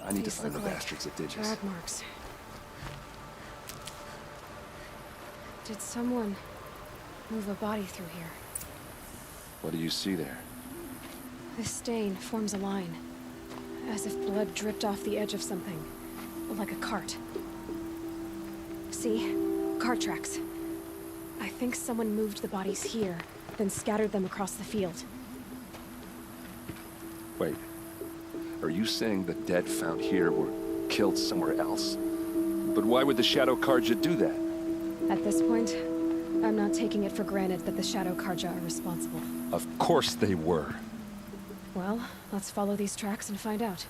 [SPEAKER 12] I need to find the bastards that did this.
[SPEAKER 11] Drag marks. Did someone move a body through here?
[SPEAKER 12] What do you see there?
[SPEAKER 11] This stain forms a line, as if blood dripped off the edge of something, like a cart. See? Cart tracks. I think someone moved the bodies here, then scattered them across the field.
[SPEAKER 12] Wait, are you saying the dead found here were killed somewhere else? But why would the Shadow Carja do that?
[SPEAKER 11] At this point, I'm not taking it for granted that the Shadow Carja are responsible.
[SPEAKER 12] Of course they were.
[SPEAKER 11] Well, let's follow these tracks and find out.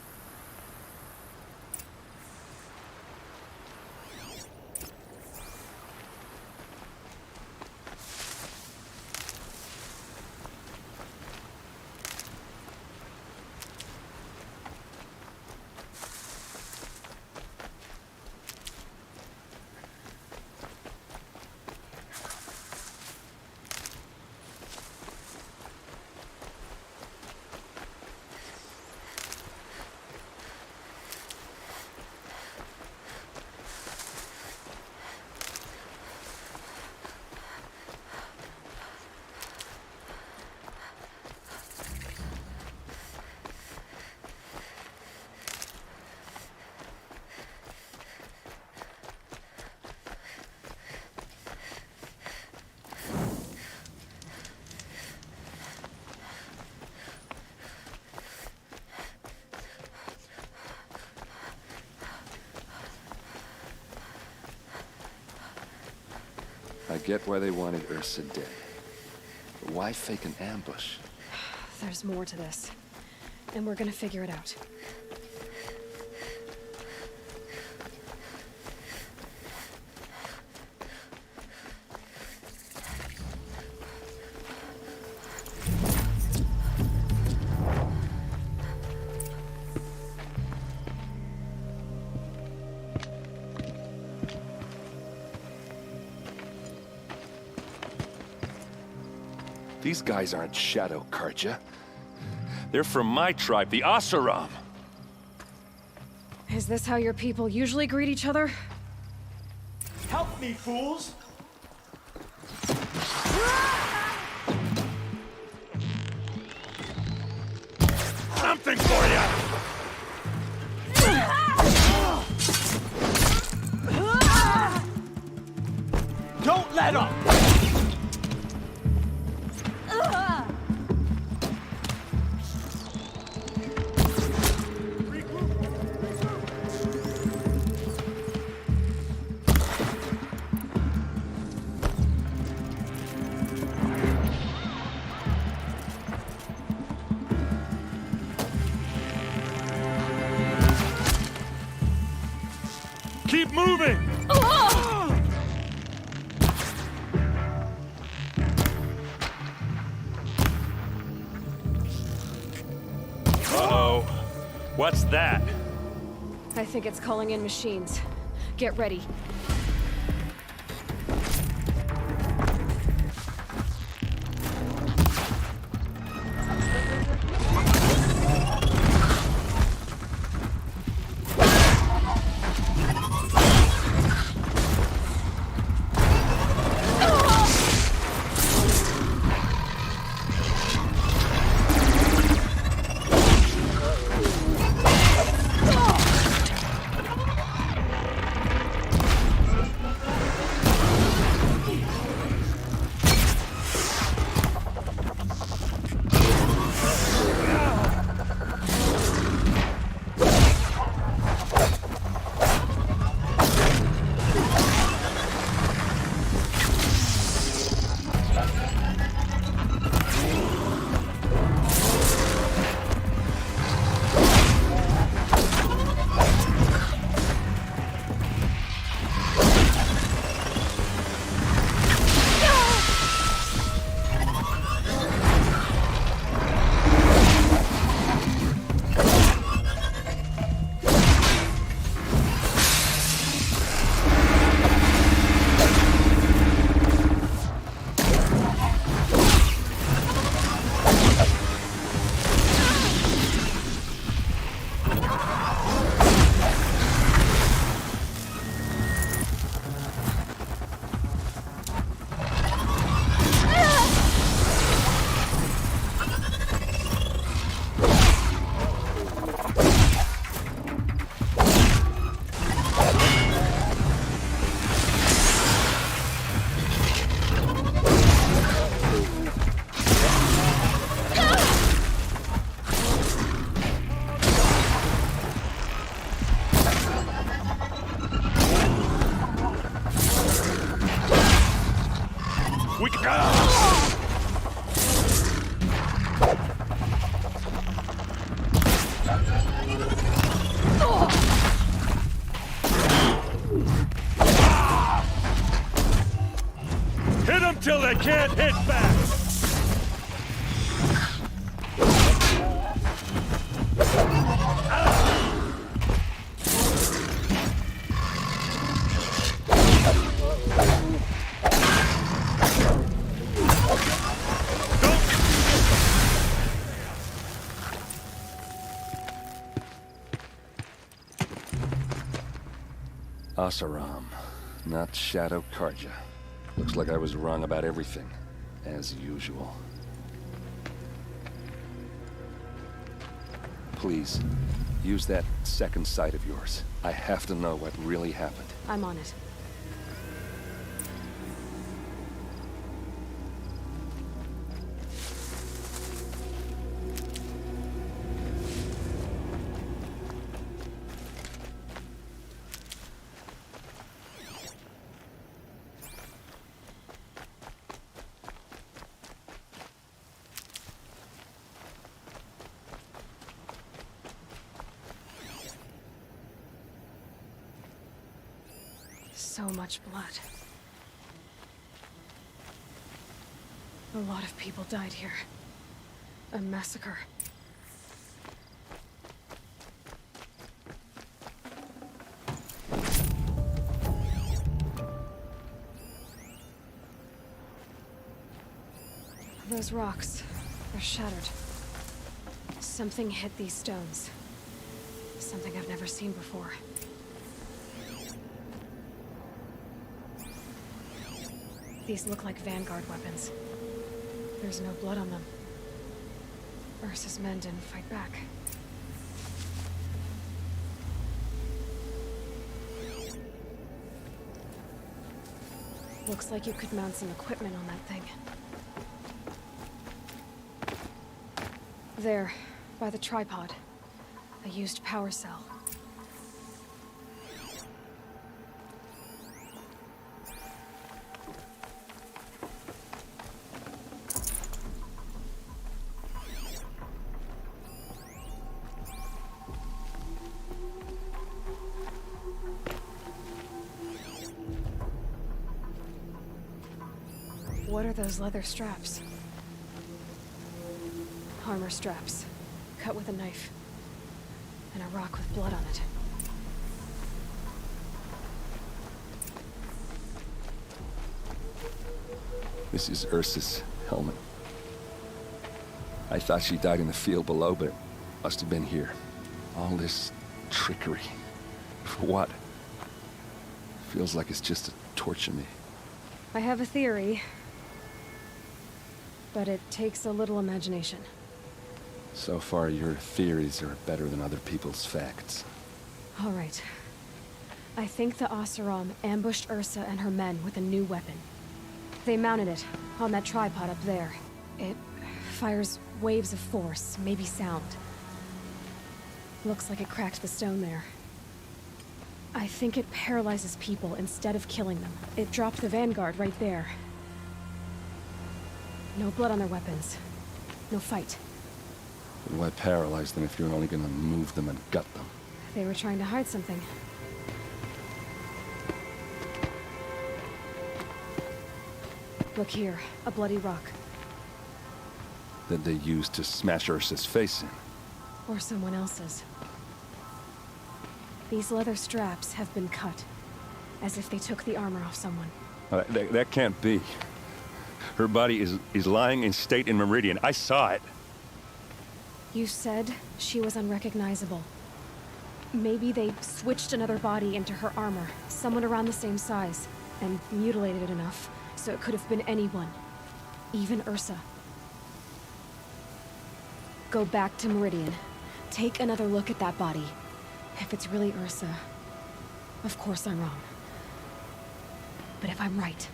[SPEAKER 12] I get why they wanted Ursa dead. But why fake an ambush?
[SPEAKER 11] There's more to this, and we're gonna figure it out.
[SPEAKER 12] These guys aren't Shadow Carja. They're from my tribe, the Oseram.
[SPEAKER 11] Is this how your people usually greet each other?
[SPEAKER 15] Help me, fools!
[SPEAKER 17] Something for you!
[SPEAKER 15] Don't let up!
[SPEAKER 17] Keep moving! Uh-oh. What's that?
[SPEAKER 11] I think it's calling in machines. Get ready.
[SPEAKER 17] Hit them till they can't hit back!
[SPEAKER 12] Asaram, not Shadow Karja. Looks like I was wrong about everything, as usual. Please, use that second sight of yours. I have to know what really happened.
[SPEAKER 11] I'm on it. So much blood. A lot of people died here. A massacre. Those rocks, they're shattered. Something hit these stones. Something I've never seen before. These look like Vanguard weapons. There's no blood on them. Ursa's men didn't fight back. Looks like you could mount some equipment on that thing. There, by the tripod. A used power cell. What are those leather straps? Armor straps, cut with a knife, and a rock with blood on it.
[SPEAKER 12] This is Ursa's helmet. I thought she died in the field below, but it must have been here. All this trickery. For what? Feels like it's just to torture me.
[SPEAKER 11] I have a theory, but it takes a little imagination.
[SPEAKER 12] So far, your theories are better than other people's facts.
[SPEAKER 11] All right. I think the Oseram ambushed Ursa and her men with a new weapon. They mounted it on that tripod up there. It fires waves of force, maybe sound. Looks like it cracked the stone there. I think it paralyzes people instead of killing them. It dropped the Vanguard right there. No blood on their weapons. No fight.
[SPEAKER 12] But why paralyze them if you're only gonna move them and gut them?
[SPEAKER 11] They were trying to hide something. Look here, a bloody rock.
[SPEAKER 12] That they used to smash Ursa's face in.
[SPEAKER 11] Or someone else's. These leather straps have been cut, as if they took the armor off someone.
[SPEAKER 12] That can't be. Her body is lying in state in Meridian. I saw it.
[SPEAKER 11] You said she was unrecognizable. Maybe they switched another body into her armor, someone around the same size, and mutilated it enough, so it could have been anyone. Even Ursa. Go back to Meridian. Take another look at that body. If it's really Ursa, of course I'm wrong. But if I'm right...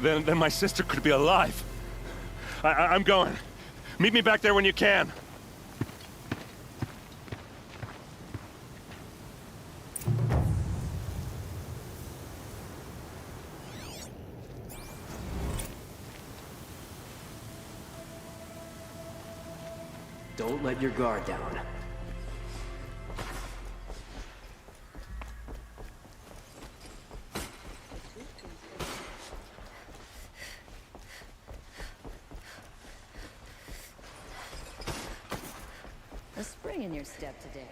[SPEAKER 17] Then my sister could be alive. I'm going. Meet me back there when you can.
[SPEAKER 7] Don't let your guard down.
[SPEAKER 13] A spring in your step today.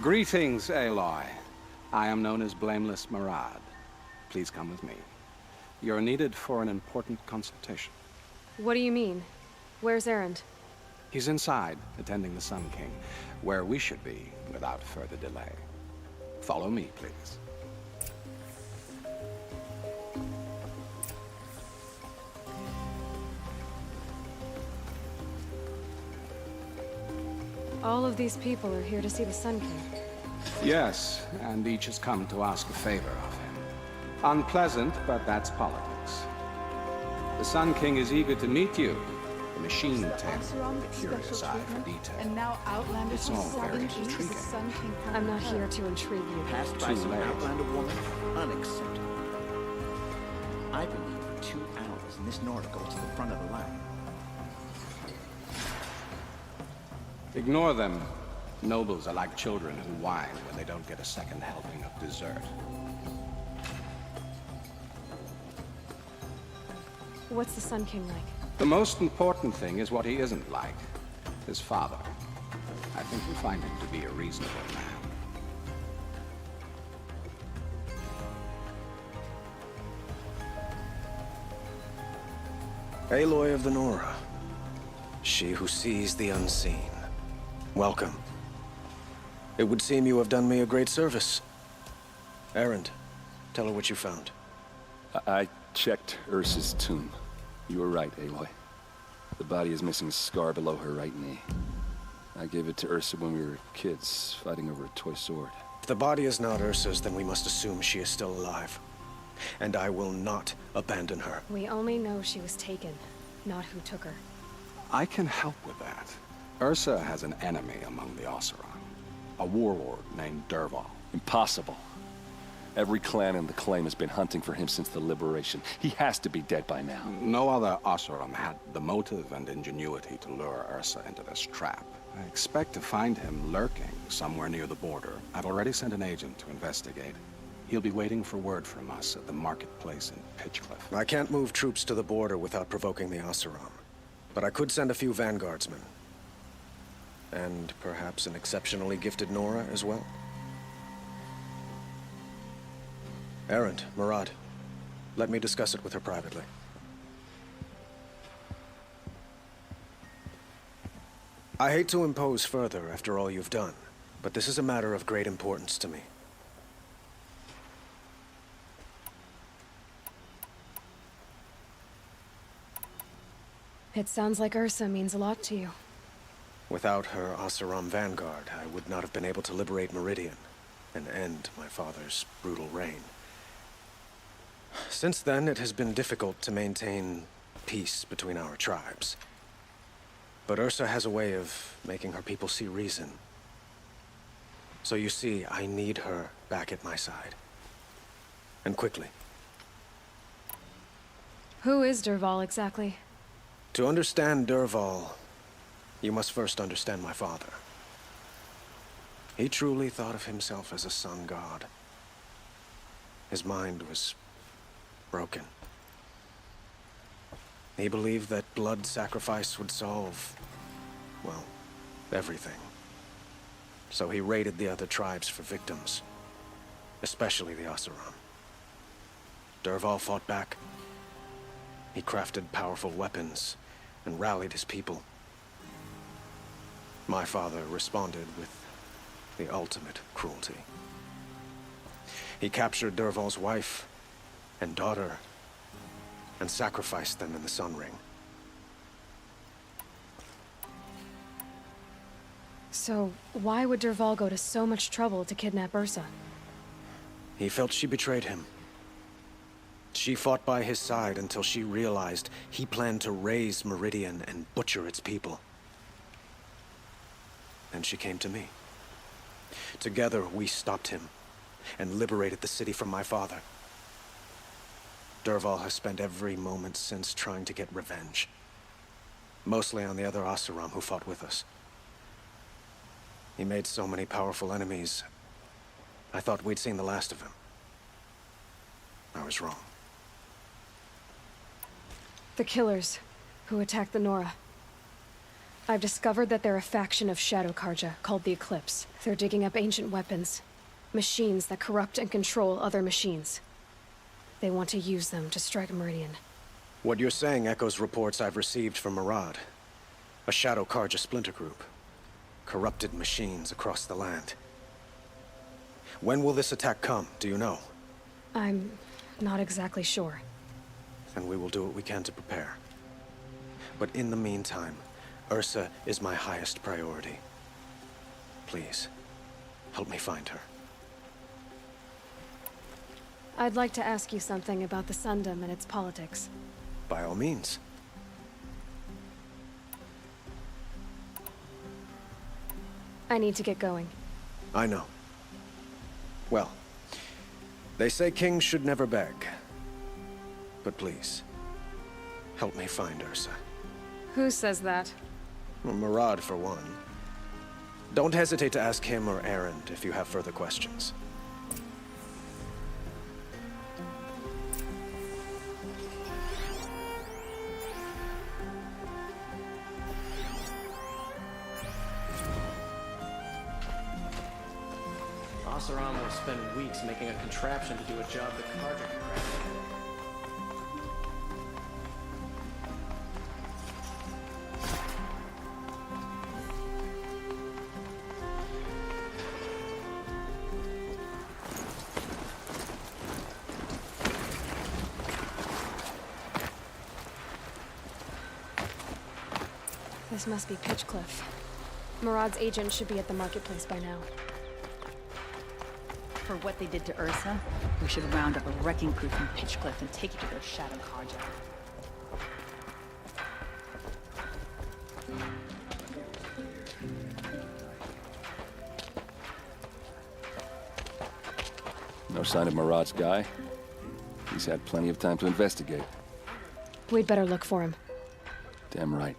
[SPEAKER 5] Greetings, Aloy. I am known as Blameless Murad. Please come with me. You're needed for an important consultation.
[SPEAKER 11] What do you mean? Where's Erend?
[SPEAKER 5] He's inside, attending the Sun King, where we should be without further delay. Follow me, please.
[SPEAKER 11] All of these people are here to see the Sun King.
[SPEAKER 5] Yes, and each has come to ask a favor of him. Unpleasant, but that's politics. The Sun King is eager to meet you. The machine tends a curious eye for detail.
[SPEAKER 18] And now Outlander
[SPEAKER 5] It's all very intriguing.
[SPEAKER 11] I'm not here to intrigue you.
[SPEAKER 20] Passed by some Outlander woman? Unacceptable. I've been here for 2 hours, and this Nora goes to the front of the line.
[SPEAKER 5] Ignore them. Nobles are like children who whine when they don't get a second helping of dessert.
[SPEAKER 11] What's the Sun King like?
[SPEAKER 5] The most important thing is what he isn't like. His father. I think you'll find him to be a reasonable man.
[SPEAKER 21] Aloy of the Nora. She who sees the unseen. Welcome. It would seem you have done me a great service. Erend, tell her what you found.
[SPEAKER 12] I checked Ursa's tomb. You were right, Aloy. The body is missing a scar below her right knee. I gave it to Ursa when we were kids, fighting over a toy sword.
[SPEAKER 21] If the body is not Ursa's, then we must assume she is still alive. And I will not abandon her.
[SPEAKER 11] We only know she was taken, not who took her.
[SPEAKER 5] I can help with that. Ursa has an enemy among the Oseram. A warlord named Dervahl.
[SPEAKER 12] Impossible. Every clan in the claim has been hunting for him since the liberation. He has to be dead by now.
[SPEAKER 5] No other Oseram had the motive and ingenuity to lure Ursa into this trap. I expect to find him lurking somewhere near the border. I've already sent an agent to investigate. He'll be waiting for word from us at the marketplace in Pitchcliff.
[SPEAKER 21] I can't move troops to the border without provoking the Oseram. But I could send a few vanguardsmen. And perhaps an exceptionally gifted Nora as well. Erend, Murad, let me discuss it with her privately. I hate to impose further after all you've done, but this is a matter of great importance to me.
[SPEAKER 11] It sounds like Ursa means a lot to you.
[SPEAKER 21] Without her Oseram vanguard, I would not have been able to liberate Meridian and end my father's brutal reign. Since then, it has been difficult to maintain peace between our tribes. But Ursa has a way of making her people see reason. So you see, I need her back at my side. And quickly.
[SPEAKER 11] Who is Dervahl exactly?
[SPEAKER 21] To understand Dervahl, you must first understand my father. He truly thought of himself as a sun god. His mind was broken. He believed that blood sacrifice would solve, well, everything. So he raided the other tribes for victims, especially the Oseram. Dervahl fought back. He crafted powerful weapons and rallied his people. My father responded with the ultimate cruelty. He captured Dervahl's wife and daughter and sacrificed them in the Sun Ring.
[SPEAKER 11] So, why would Dervahl go to so much trouble to kidnap Ursa?
[SPEAKER 21] He felt she betrayed him. She fought by his side until she realized he planned to raise Meridian and butcher its people. And she came to me. Together, we stopped him and liberated the city from my father. Dervahl has spent every moment since trying to get revenge. Mostly on the other Oseram who fought with us. He made so many powerful enemies, I thought we'd seen the last of him. I was wrong.
[SPEAKER 11] The killers who attacked the Nora. I've discovered that they're a faction of Shadow Karja called the Eclipse. They're digging up ancient weapons. Machines that corrupt and control other machines. They want to use them to strike Meridian.
[SPEAKER 21] What you're saying echoes reports I've received from Murad, a Shadow Karja splinter group. Corrupted machines across the land. When will this attack come, do you know?
[SPEAKER 11] I'm not exactly sure.
[SPEAKER 21] And we will do what we can to prepare. But in the meantime, Ursa is my highest priority. Please, help me find her.
[SPEAKER 11] I'd like to ask you something about the Sundom and its politics.
[SPEAKER 21] By all means.
[SPEAKER 11] I need to get going.
[SPEAKER 21] I know. Well, they say kings should never beg. But please, help me find Ursa.
[SPEAKER 11] Who says that?
[SPEAKER 21] Well, Murad, for one. Don't hesitate to ask him or Erend if you have further questions.
[SPEAKER 1] Oseram will spend weeks making a contraption to do a job that Karja can crack.
[SPEAKER 11] This must be Pitchcliff. Murad's agent should be at the marketplace by now.
[SPEAKER 7] For what they did to Ursa, we should round up a wrecking crew from Pitchcliff and take you to their Shadow Karja.
[SPEAKER 12] No sign of Murad's guy. He's had plenty of time to investigate.
[SPEAKER 11] We'd better look for him.
[SPEAKER 12] Damn right.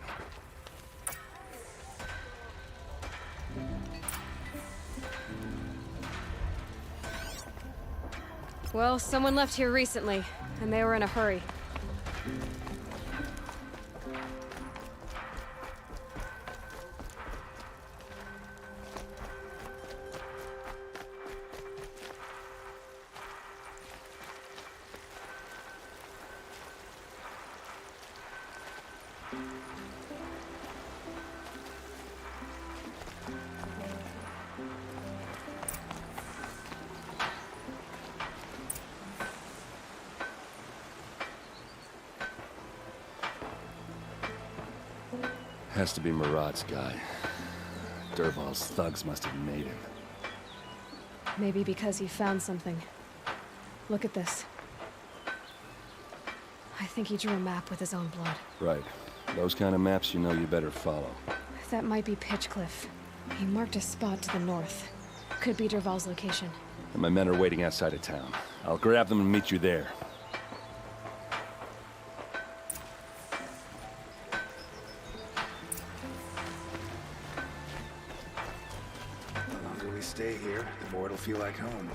[SPEAKER 11] Well, someone left here recently, and they were in a hurry.
[SPEAKER 12] Has to be Murad's guy. Dervahl's thugs must have made him.
[SPEAKER 11] Maybe because he found something. Look at this. I think he drew a map with his own blood.
[SPEAKER 12] Right. Those kind of maps you know you better follow.
[SPEAKER 11] That might be Pitchcliff. He marked a spot to the north. Could be Dervahl's location.
[SPEAKER 12] And my men are waiting outside of town. I'll grab them and meet you there.
[SPEAKER 10] The longer we stay here, the more it'll feel like home.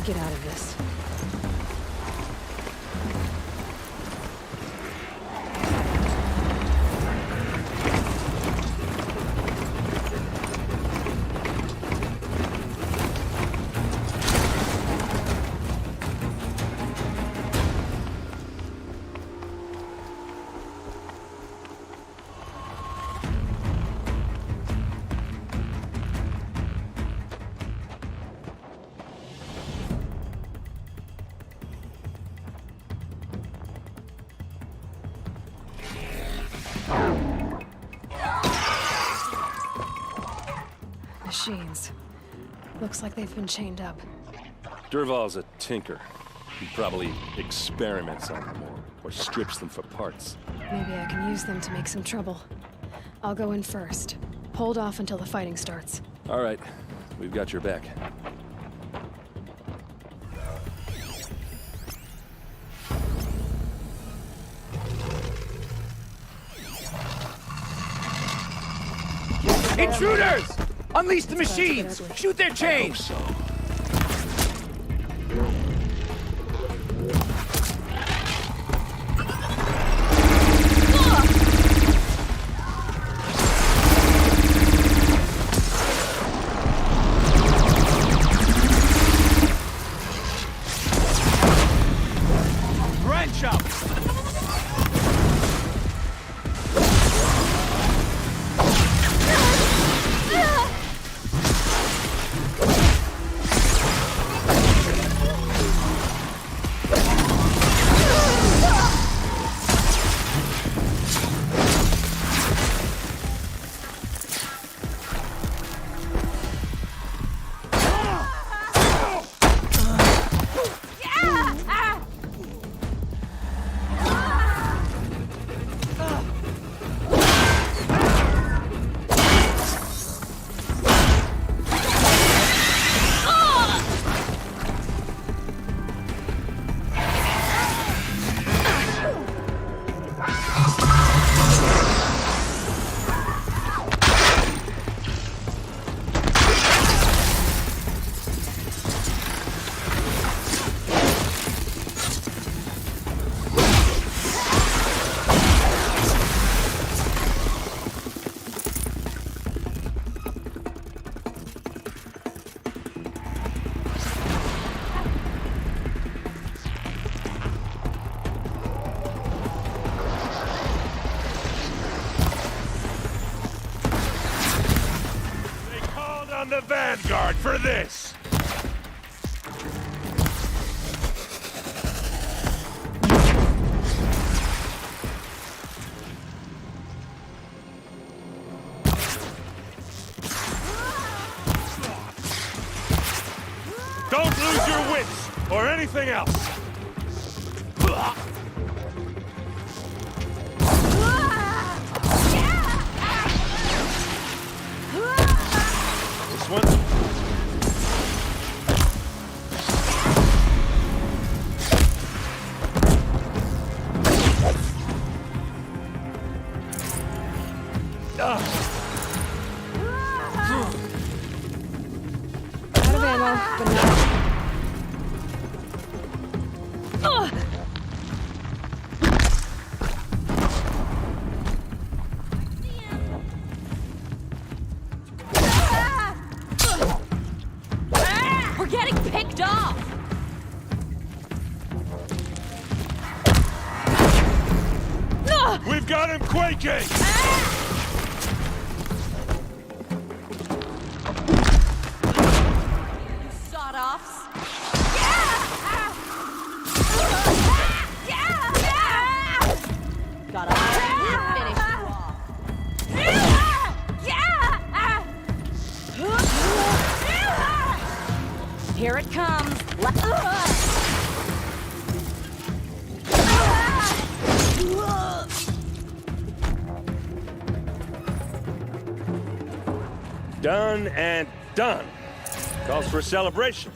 [SPEAKER 11] get out of this. Machines. Looks like they've been chained up.
[SPEAKER 17] Dervahl's a tinker. He probably experiments on them or strips them for parts.
[SPEAKER 11] Maybe I can use them to make some trouble. I'll go in first. Hold off until the fighting starts.
[SPEAKER 17] All right, we've got your back.
[SPEAKER 2] Intruders! Unleash the machines! Shoot their chains! Wrench up!
[SPEAKER 17] The Vanguard for this! Don't lose your wits, or anything else! This one?
[SPEAKER 11] Out of ammo, but not.
[SPEAKER 7] We're getting picked off!
[SPEAKER 17] We've got him quaking!
[SPEAKER 7] Sawed-offs. Gotta finish you off. Here it comes.
[SPEAKER 17] Done and done. Calls for a celebration.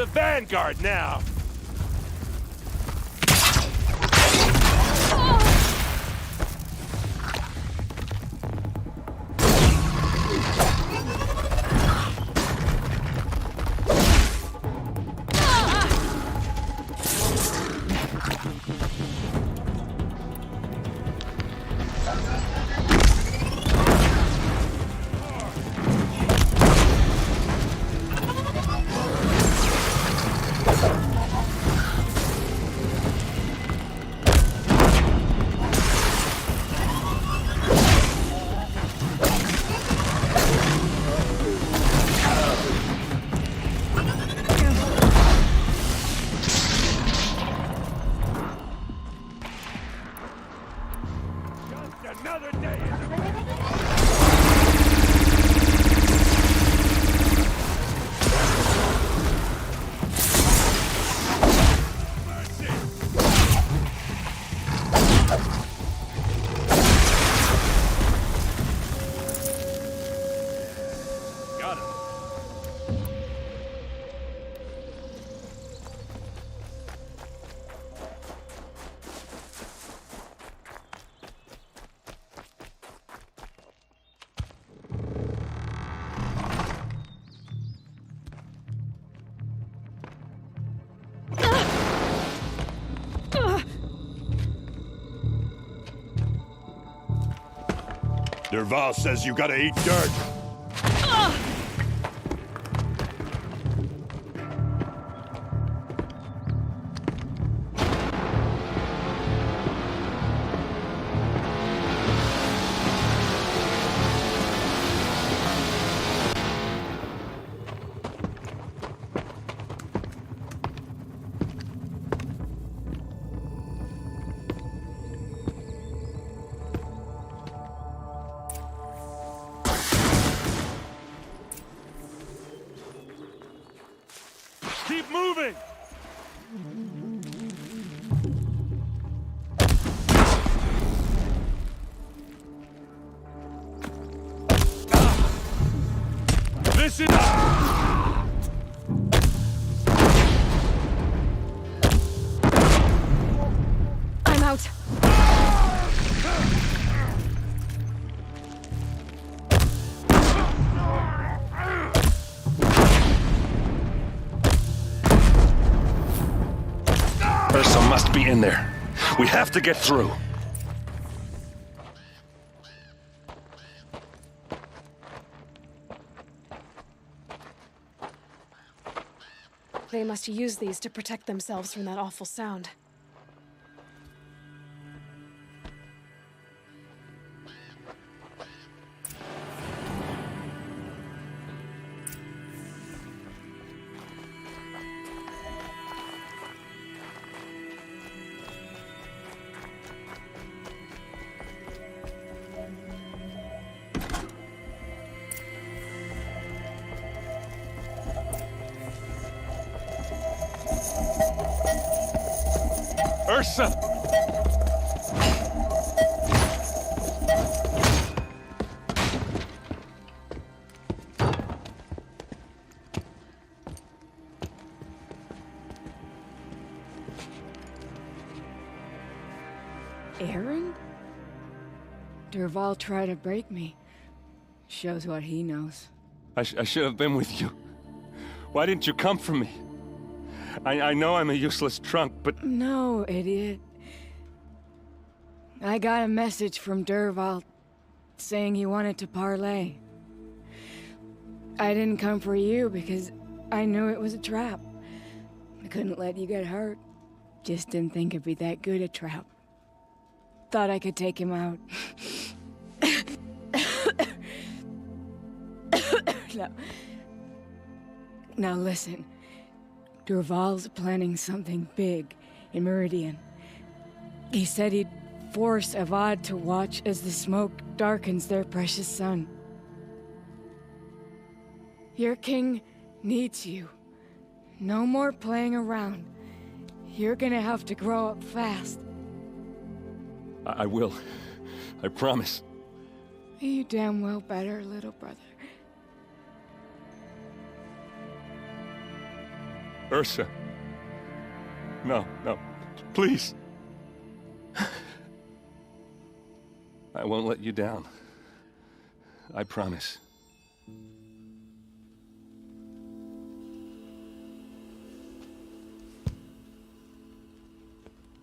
[SPEAKER 17] the vanguard now! Derval says you gotta eat dirt. Keep moving! This is...
[SPEAKER 11] I'm out.
[SPEAKER 17] Ursa must be in there. We have to get through.
[SPEAKER 11] They must use these to protect themselves from that awful sound.
[SPEAKER 17] Ursa!
[SPEAKER 6] Aaron? Derval tried to break me. Shows what he knows.
[SPEAKER 17] I should have been with you. Why didn't you come for me? I know I'm a useless trunk, but...
[SPEAKER 6] No, idiot. I got a message from Derval saying he wanted to parlay. I didn't come for you because I knew it was a trap. I couldn't let you get hurt. Just didn't think it'd be that good a trap. Thought I could take him out. Now listen. Derval's planning something big in Meridian. He said he'd force Avad to watch as the smoke darkens their precious sun. Your king needs you. No more playing around. You're gonna have to grow up fast.
[SPEAKER 17] I will. I promise.
[SPEAKER 6] You damn well better, little brother.
[SPEAKER 17] Ursa. No, no. Please. I won't let you down. I promise.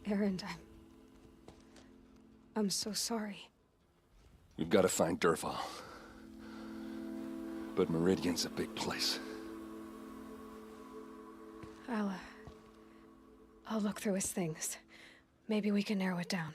[SPEAKER 11] Erend, I'm so sorry.
[SPEAKER 12] We've got to find Dervahl. But Meridian's a big place.
[SPEAKER 11] I'll look through his things. Maybe we can narrow it down.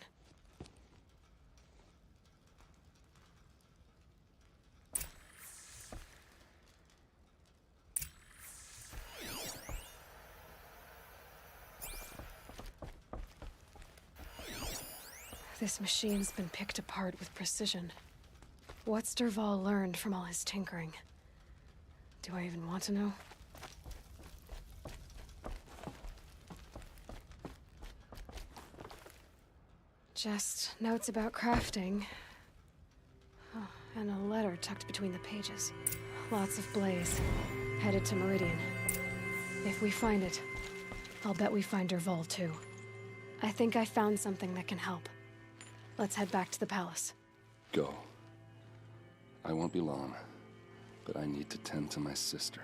[SPEAKER 11] This machine's been picked apart with precision. What's Dervahl learned from all his tinkering? Do I even want to know? Just notes about crafting. Oh, and a letter tucked between the pages. Lots of blaze. Headed to Meridian. If we find it, I'll bet we find Dervahl too. I think I found something that can help. Let's head back to the palace.
[SPEAKER 12] Go. I won't be long, but I need to tend to my sister.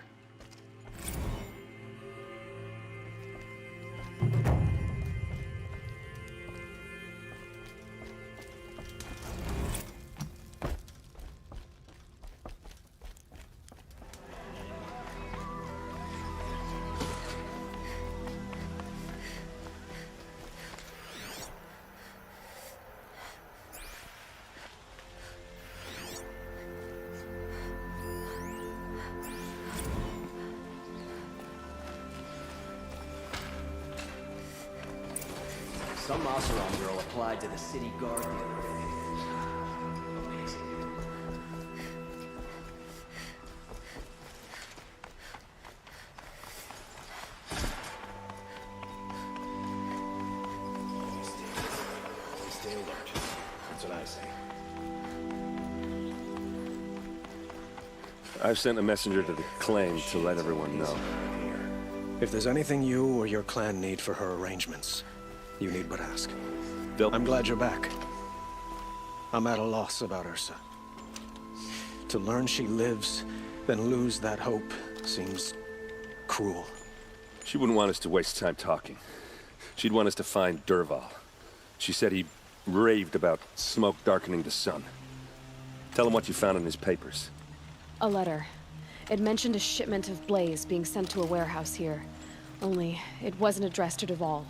[SPEAKER 1] Some Oseram girl applied to the city guard the other day. Amazing. Stay alert. That's what I say.
[SPEAKER 12] I've sent a messenger to the claim to let everyone know.
[SPEAKER 21] If there's anything you or your clan need for her arrangements, you need but ask. I'm glad you're back. I'm at a loss about Ursa. To learn she lives, then lose that hope seems cruel.
[SPEAKER 12] She wouldn't want us to waste time talking. She'd want us to find Dervahl. She said he raved about smoke darkening the sun. Tell him what you found in his papers.
[SPEAKER 11] A letter. It mentioned a shipment of blaze being sent to a warehouse here. Only, it wasn't addressed to Dervahl.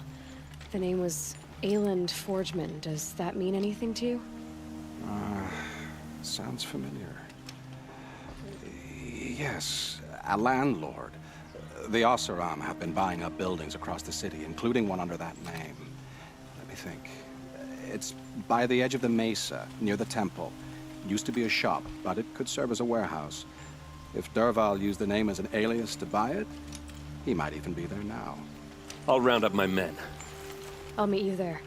[SPEAKER 11] The name was Ayland Forgeman. Does that mean anything to you?
[SPEAKER 5] Sounds familiar. Yes, a landlord. The Oseram have been buying up buildings across the city, including one under that name. Let me think. It's by the edge of the mesa, near the temple. Used to be a shop, but it could serve as a warehouse. If Dervahl used the name as an alias to buy it, he might even be there now.
[SPEAKER 12] I'll round up my men.
[SPEAKER 11] I'll meet you there.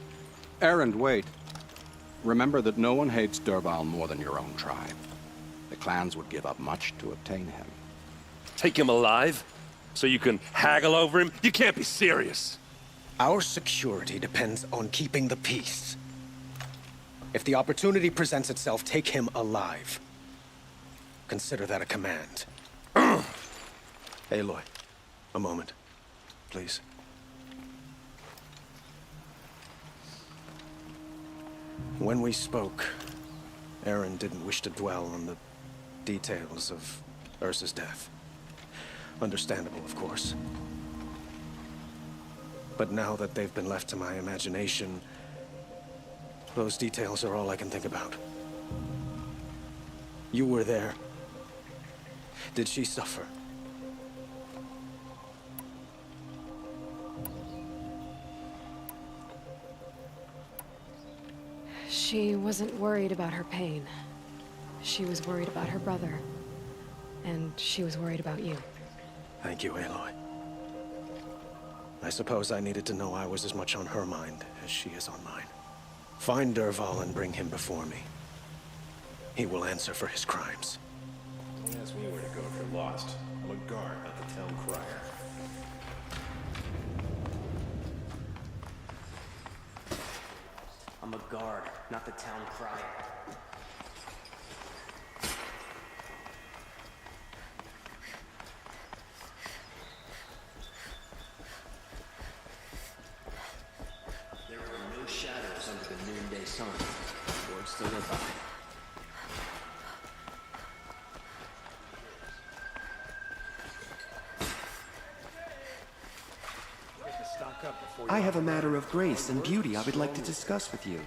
[SPEAKER 5] Erend, wait. Remember that no one hates Dervahl more than your own tribe. The clans would give up much to obtain him.
[SPEAKER 12] Take him alive? So you can haggle over him? You can't be serious.
[SPEAKER 21] Our security depends on keeping the peace. If the opportunity presents itself, take him alive. Consider that a command. Aloy, a moment, please. When we spoke, Erend didn't wish to dwell on the details of Ursa's death. Understandable, of course. But now that they've been left to my imagination, those details are all I can think about. You were there. Did she suffer?
[SPEAKER 11] She wasn't worried about her pain. She was worried about her brother. And she was worried about you.
[SPEAKER 21] Thank you, Aloy. I suppose I needed to know I was as much on her mind as she is on mine. Find Dervahl and bring him before me. He will answer for his crimes.
[SPEAKER 1] Don't ask me where to go if you're lost. I'm a guard, not the town crier. guard, not the town crier. There are no shadows under the noonday sun. Words to live by.
[SPEAKER 4] I have a matter of grace and beauty I would like to discuss with you.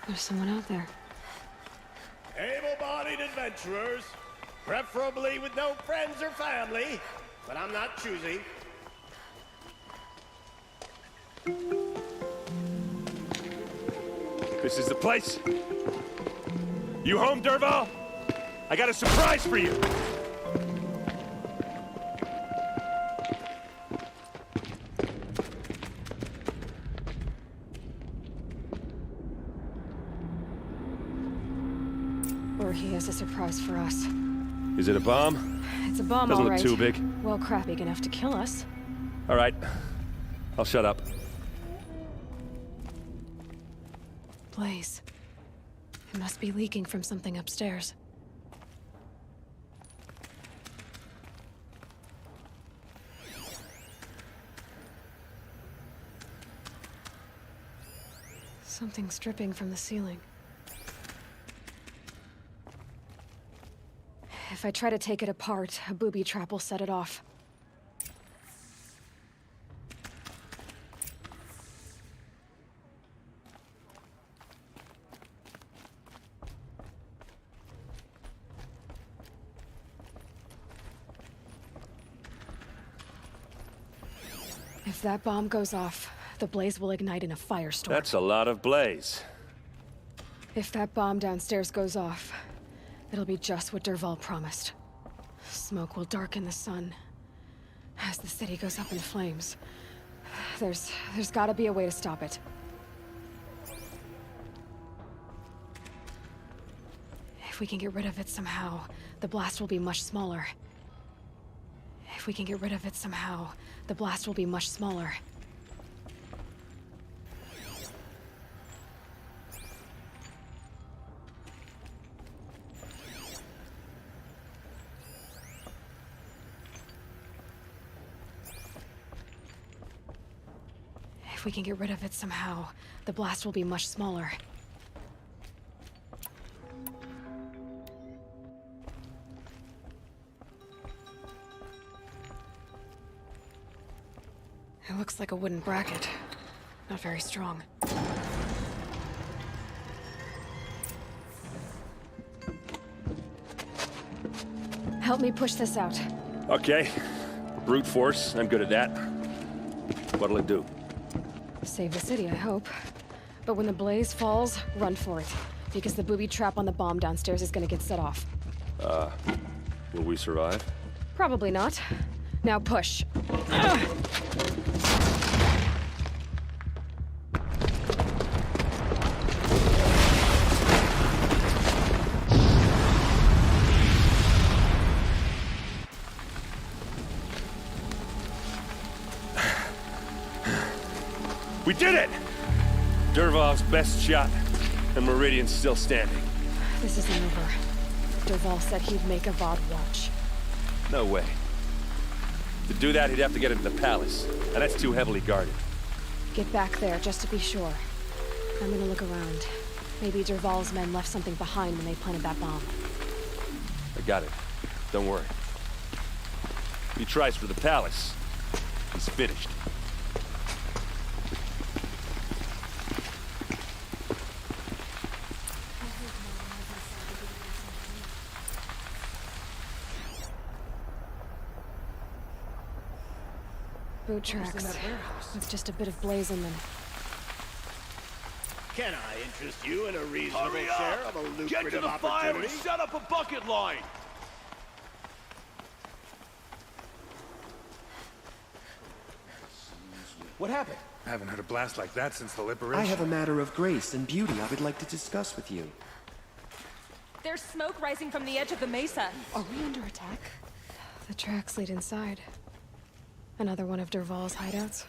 [SPEAKER 11] There's someone out there.
[SPEAKER 18] Able-bodied adventurers, preferably with no friends or family, but I'm not choosy.
[SPEAKER 17] This is the place. You home, Derval? I got a surprise for you.
[SPEAKER 11] Or he has a surprise for us.
[SPEAKER 17] Is it a bomb?
[SPEAKER 11] It's a bomb,
[SPEAKER 17] Doesn't
[SPEAKER 11] all
[SPEAKER 17] look
[SPEAKER 11] right.
[SPEAKER 17] too big.
[SPEAKER 11] Well, crap, big enough to kill us.
[SPEAKER 17] All right. I'll shut up.
[SPEAKER 11] Blaze. It must be leaking from something upstairs. Something's dripping from the ceiling. If I try to take it apart, a booby trap will set it off. If that bomb goes off, the blaze will ignite in a firestorm.
[SPEAKER 17] That's a lot of blaze.
[SPEAKER 11] If that bomb downstairs goes off, it'll be just what Derval promised. Smoke will darken the sun as the city goes up in flames. There's gotta be a way to stop it. If we can get rid of it somehow, the blast will be much smaller. If we can get rid of it somehow, the blast will be much smaller. If we can get rid of it somehow, the blast will be much smaller. It looks like a wooden bracket. Not very strong. Help me push this out.
[SPEAKER 17] Okay. Brute force. I'm good at that. What'll it do?
[SPEAKER 11] Save the city, I hope. But when the blaze falls, run for it. Because the booby trap on the bomb downstairs is gonna get set off.
[SPEAKER 17] Will we survive?
[SPEAKER 11] Probably not. Now push.
[SPEAKER 17] We did it! Derval's best shot, and Meridian's still standing.
[SPEAKER 11] This isn't over. Derval said he'd make Avad watch.
[SPEAKER 17] No way. To do that, he'd have to get into the palace, and that's too heavily guarded.
[SPEAKER 11] Get back there, just to be sure. I'm gonna look around. Maybe Derval's men left something behind when they planted that bomb.
[SPEAKER 17] I got it. Don't worry. If he tries for the palace, he's finished.
[SPEAKER 11] Boot tracks, with just a bit of blaze in them.
[SPEAKER 18] Can I interest you in a reasonable
[SPEAKER 17] Hurry
[SPEAKER 18] share
[SPEAKER 17] up!
[SPEAKER 18] of a lucrative
[SPEAKER 17] Get to the fire and
[SPEAKER 18] opportunity?
[SPEAKER 17] set up a bucket line!
[SPEAKER 10] What happened? I haven't heard a blast like that since the liberation.
[SPEAKER 4] I have a matter of grace and beauty I would like to discuss with you.
[SPEAKER 19] There's smoke rising from the edge of the mesa.
[SPEAKER 11] Are we under attack? The tracks lead inside. Another one of Derval's hideouts.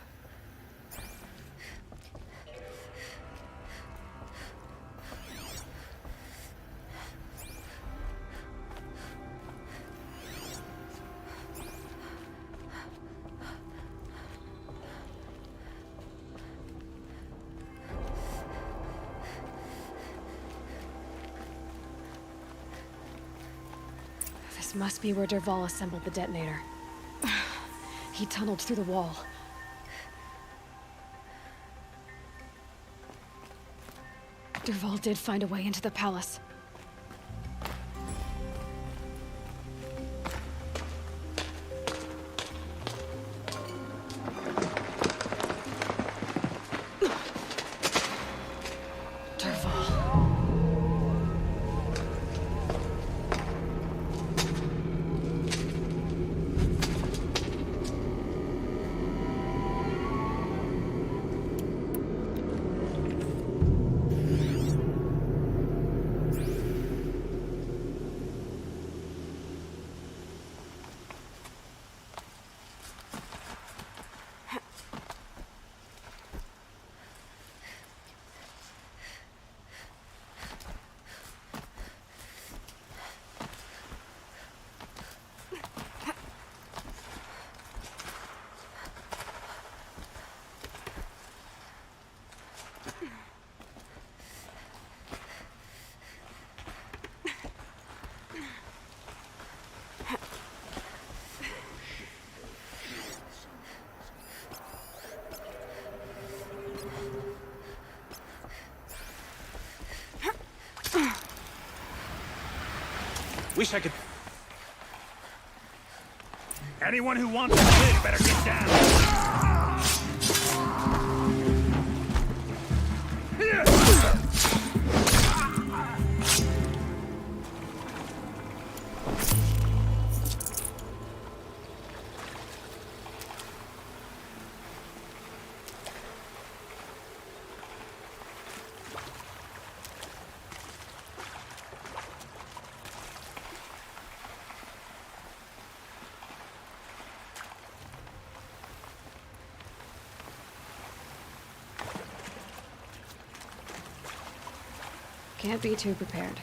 [SPEAKER 11] This must be where Dervahl assembled the detonator. He tunneled through the wall. Dervahl did find a way into the palace.
[SPEAKER 2] Wish I could...
[SPEAKER 3] Anyone who wants to live better get down.
[SPEAKER 11] Can't be too prepared.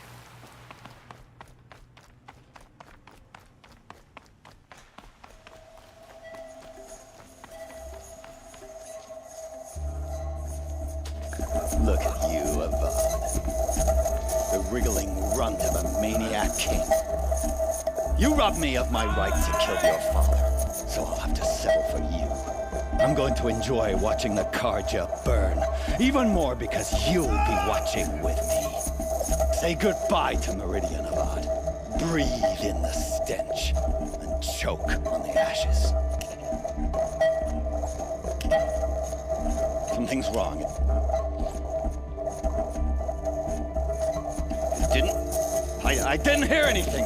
[SPEAKER 20] Look at you, Avad. The wriggling runt of a maniac king. You robbed me of my right to kill your father, so I'll have to settle for you. I'm going to enjoy watching the Carja burn, even more because you'll be watching with me. Say goodbye to Meridian, Avad. Breathe in the stench, and choke on the ashes. Something's wrong. I didn't hear anything.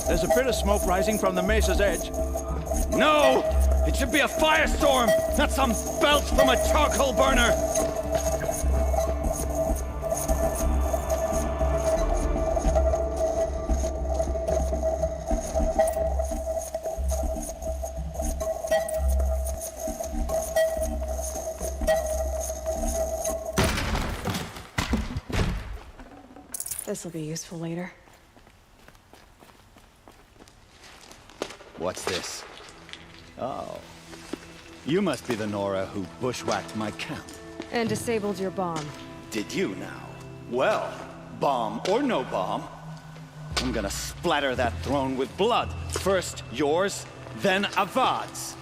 [SPEAKER 21] There's a bit of smoke rising from the mesa's edge.
[SPEAKER 20] No! It should be a firestorm, not some belch from a charcoal burner!
[SPEAKER 11] This'll be useful later.
[SPEAKER 20] What's this? Oh. You must be the Nora who bushwhacked my camp.
[SPEAKER 11] And disabled your bomb.
[SPEAKER 20] Did you now? Well, bomb or no bomb, I'm gonna splatter that throne with blood. First yours, then Avad's.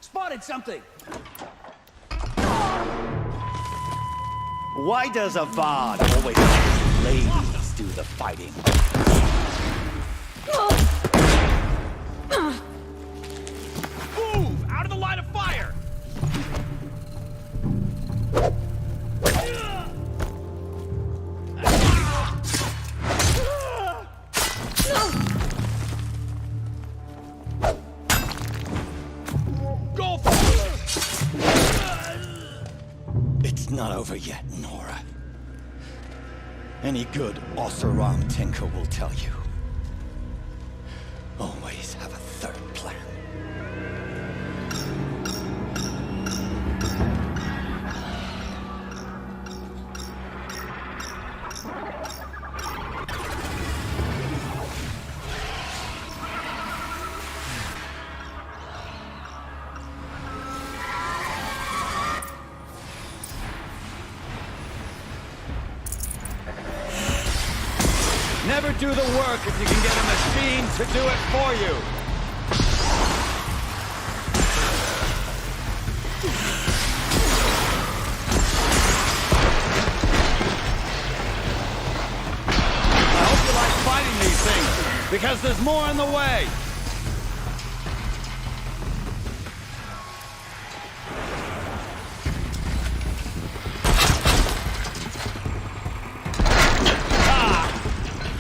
[SPEAKER 2] Spotted something!
[SPEAKER 20] Why does Avad always let ladies do the fighting?
[SPEAKER 3] Move! Out of the line of fire! Go for it!
[SPEAKER 20] It's not over yet, Nora. Any good Oseram tinker will tell you. Always have a third plan. do the work if you can get a machine to do it for you. I hope you like fighting these things, because there's more in the way.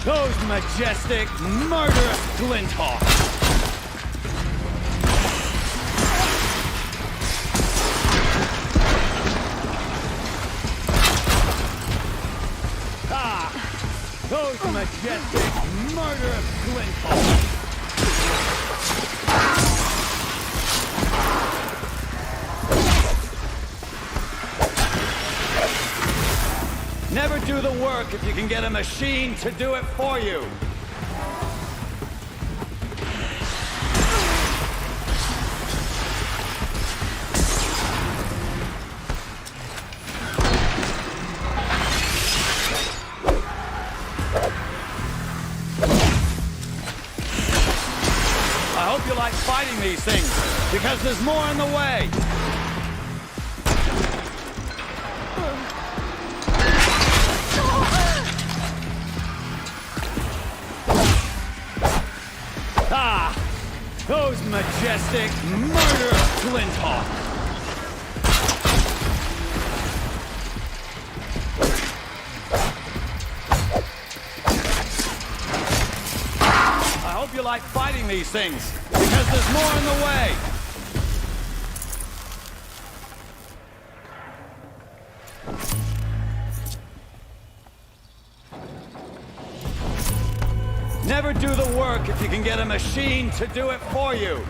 [SPEAKER 20] Those majestic, murderous Glinthawks! Those majestic, murderous Glinthawks! Never do the work if you can get a machine to do it for you. I hope you like fighting these things, because there's more in the way. Those majestic, murderous Glinthawks! I hope you like fighting these things, because there's more in the way! Never do the work if you can get a machine to do it for you.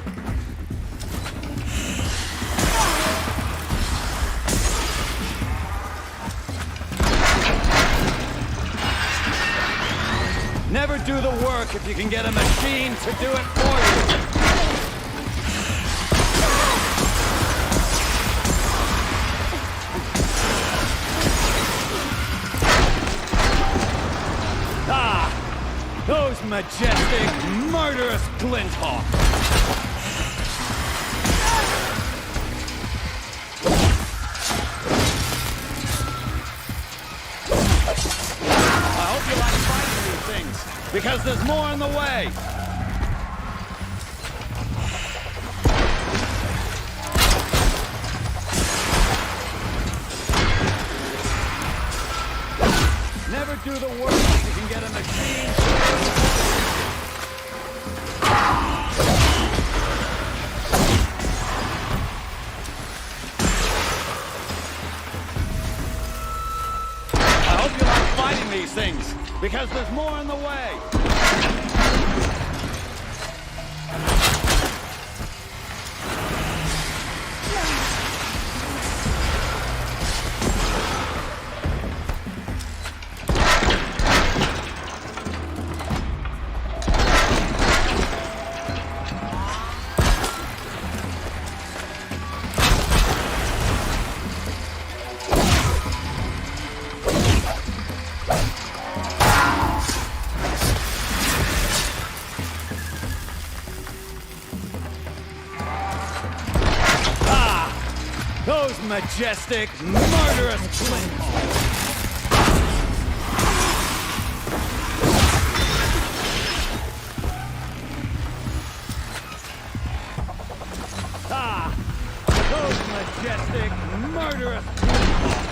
[SPEAKER 20] Never do the work if you can get a machine to do it for you. Those majestic, murderous Glinthawks! I hope you like fighting these things, because there's more in the way! Never do the work if you can get a machine. I hope you like fighting these things, because there's more in the way. Those majestic, murderous Glinthawks! Those majestic, murderous Glinthawks!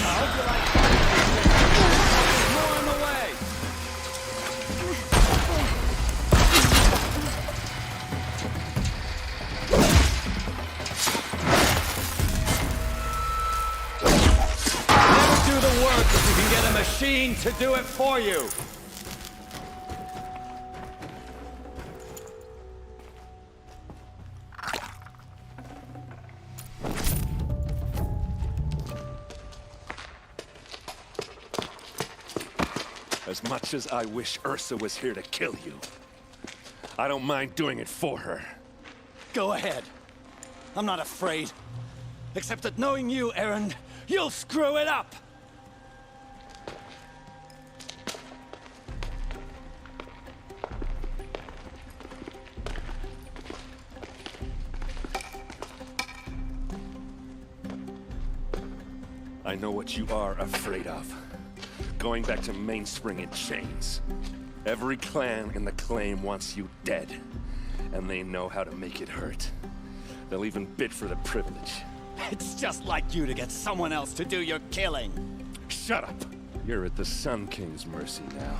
[SPEAKER 20] I hope you like more in the way. Never do the work if you can get a machine to do it for you.
[SPEAKER 17] As much as I wish Ursa was here to kill you, I don't mind doing it for her.
[SPEAKER 20] Go ahead. I'm not afraid. Except that knowing you, Erend, you'll screw it up!
[SPEAKER 17] I know what you are afraid of. Going back to Mainspring in chains. Every clan in the claim wants you dead. And they know how to make it hurt. They'll even bid for the privilege.
[SPEAKER 20] It's just like you to get someone else to do your killing.
[SPEAKER 17] Shut up! You're at the Sun King's mercy now.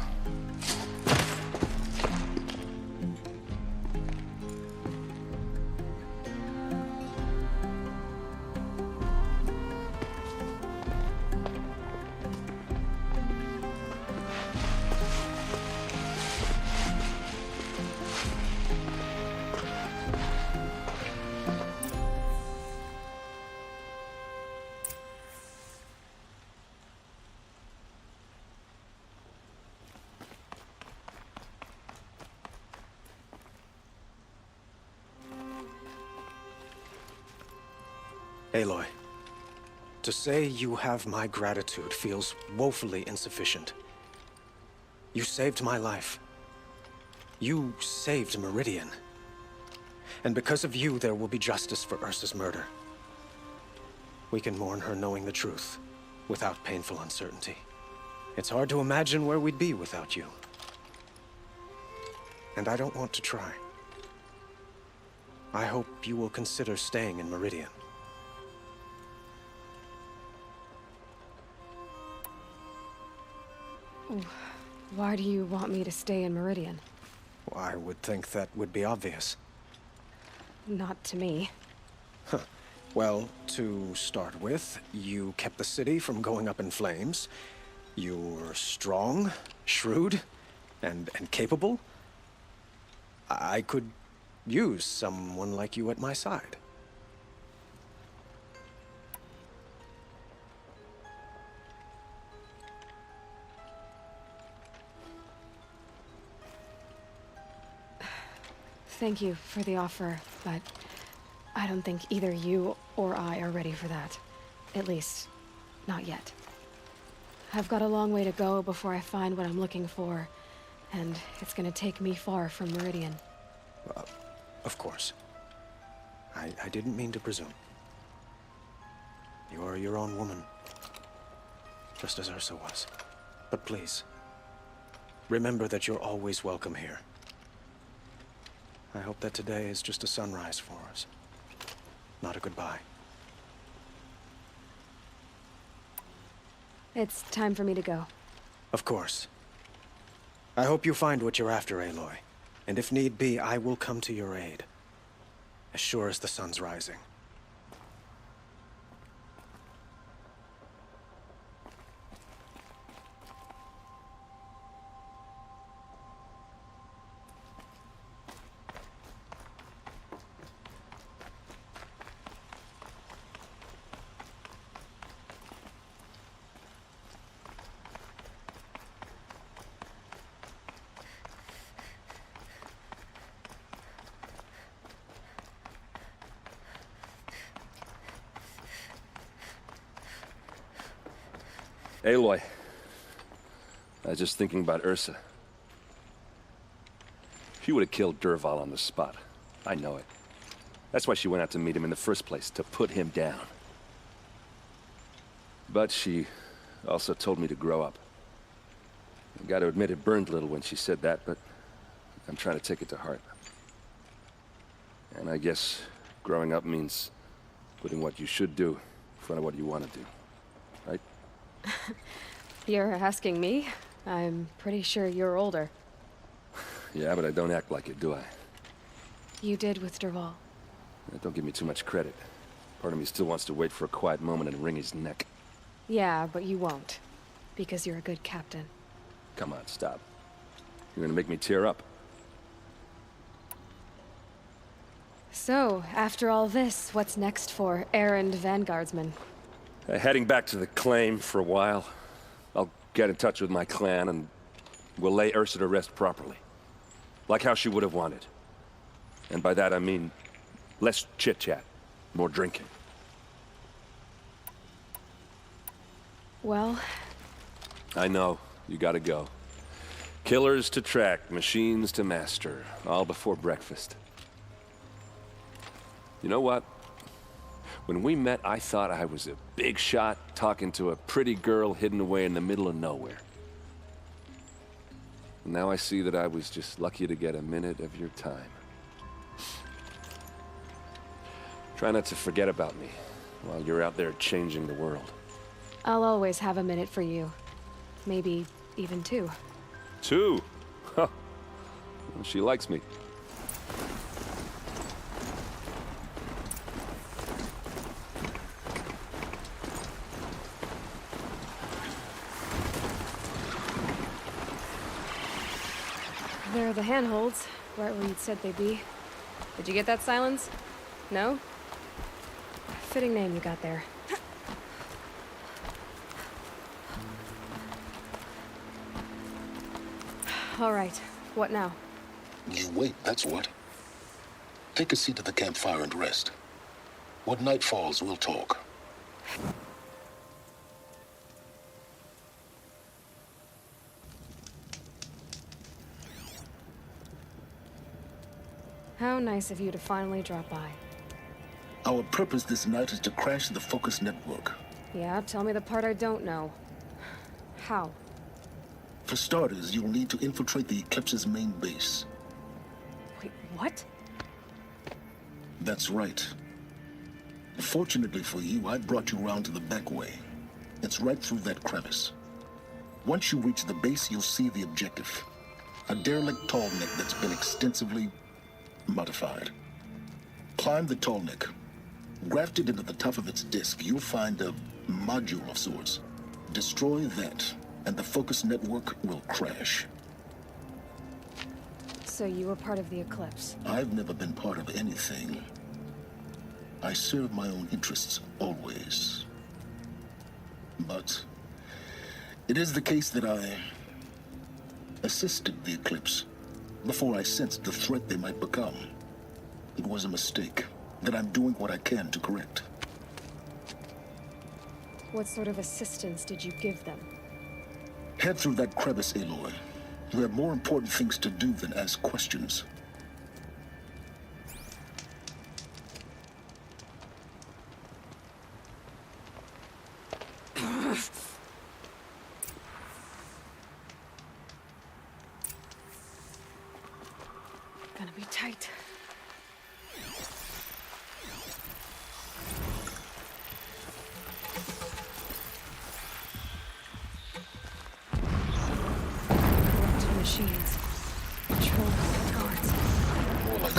[SPEAKER 21] Aloy, to say you have my gratitude feels woefully insufficient. You saved my life. You saved Meridian. And because of you, there will be justice for Ursa's murder. We can mourn her knowing the truth, without painful uncertainty. It's hard to imagine where we'd be without you. And I don't want to try. I hope you will consider staying in Meridian.
[SPEAKER 11] Why do you want me to stay in Meridian?
[SPEAKER 21] Well, I would think that would be obvious.
[SPEAKER 11] Not to me.
[SPEAKER 21] Huh. Well, to start with, you kept the city from going up in flames. You're strong, shrewd, and capable. I could use someone like you at my side.
[SPEAKER 11] Thank you for the offer, but I don't think either you or I are ready for that. At least, not yet. I've got a long way to go before I find what I'm looking for, and it's gonna take me far from Meridian.
[SPEAKER 21] Of course. I didn't mean to presume. You are your own woman, just as Ursa was. But please, remember that you're always welcome here. I hope that today is just a sunrise for us, not a goodbye.
[SPEAKER 11] It's time for me to go.
[SPEAKER 21] Of course. I hope you find what you're after, Aloy. And if need be, I will come to your aid. As sure as the sun's rising.
[SPEAKER 17] Aloy, I was just thinking about Ursa. She would have killed Dervahl on the spot. I know it. That's why she went out to meet him in the first place, to put him down. But she also told me to grow up. I gotta admit it burned a little when she said that, but I'm trying to take it to heart. And I guess growing up means putting what you should do in front of what you want to do, right?
[SPEAKER 11] You're asking me? I'm pretty sure you're older.
[SPEAKER 17] Yeah, but I don't act like it, do I?
[SPEAKER 11] You did with Dervahl.
[SPEAKER 17] Don't give me too much credit. Part of me still wants to wait for a quiet moment and wring his neck.
[SPEAKER 11] Yeah, but you won't. Because you're a good captain.
[SPEAKER 17] Come on, stop. You're gonna make me tear up.
[SPEAKER 11] So, after all this, what's next for Erend Vanguardsman?
[SPEAKER 17] Heading back to the claim for a while. I'll get in touch with my clan and we'll lay Ursa to rest properly. Like how she would have wanted. And by that I mean less chit-chat. more drinking.
[SPEAKER 11] Well,
[SPEAKER 17] I know. You gotta go. Killers to track, machines to master, all before breakfast. You know what? When we met, I thought I was a big shot talking to a pretty girl hidden away in the middle of nowhere. Now I see that I was just lucky to get a minute of your time. Try not to forget about me while you're out there changing the world.
[SPEAKER 11] I'll always have a minute for you. Maybe even two.
[SPEAKER 17] 2? Huh. She likes me.
[SPEAKER 11] There are the handholds, right where you'd said they'd be. Did you get that, Silence? No? Fitting name you got there. All right, what now?
[SPEAKER 9] You wait, that's what. Take a seat at the campfire and rest. When night falls, we'll talk.
[SPEAKER 11] How nice of you to finally drop by.
[SPEAKER 9] Our purpose this night is to crash the Focus network.
[SPEAKER 11] Yeah, tell me the part I don't know. How?
[SPEAKER 9] For starters, you'll need to infiltrate the Eclipse's main base.
[SPEAKER 11] Wait, what?
[SPEAKER 9] That's right. Fortunately for you, I brought you around to the back way. It's right through that crevice. Once you reach the base, you'll see the objective. A derelict tall neck that's been extensively modified. Climb the tall neck. Grafted into the top of its disk, you'll find a module of sorts. Destroy that, and the Focus network will crash.
[SPEAKER 11] So you were part of the Eclipse?
[SPEAKER 9] I've never been part of anything. I serve my own interests, always. But it is the case that I assisted the Eclipse before I sensed the threat they might become. It was a mistake that I'm doing what I can to correct.
[SPEAKER 11] What sort of assistance did you give them?
[SPEAKER 9] Head through that crevice, Aloy. You have more important things to do than ask questions.
[SPEAKER 11] Gonna be tight. Corrupt machines. Controlled by the guards.
[SPEAKER 9] More like...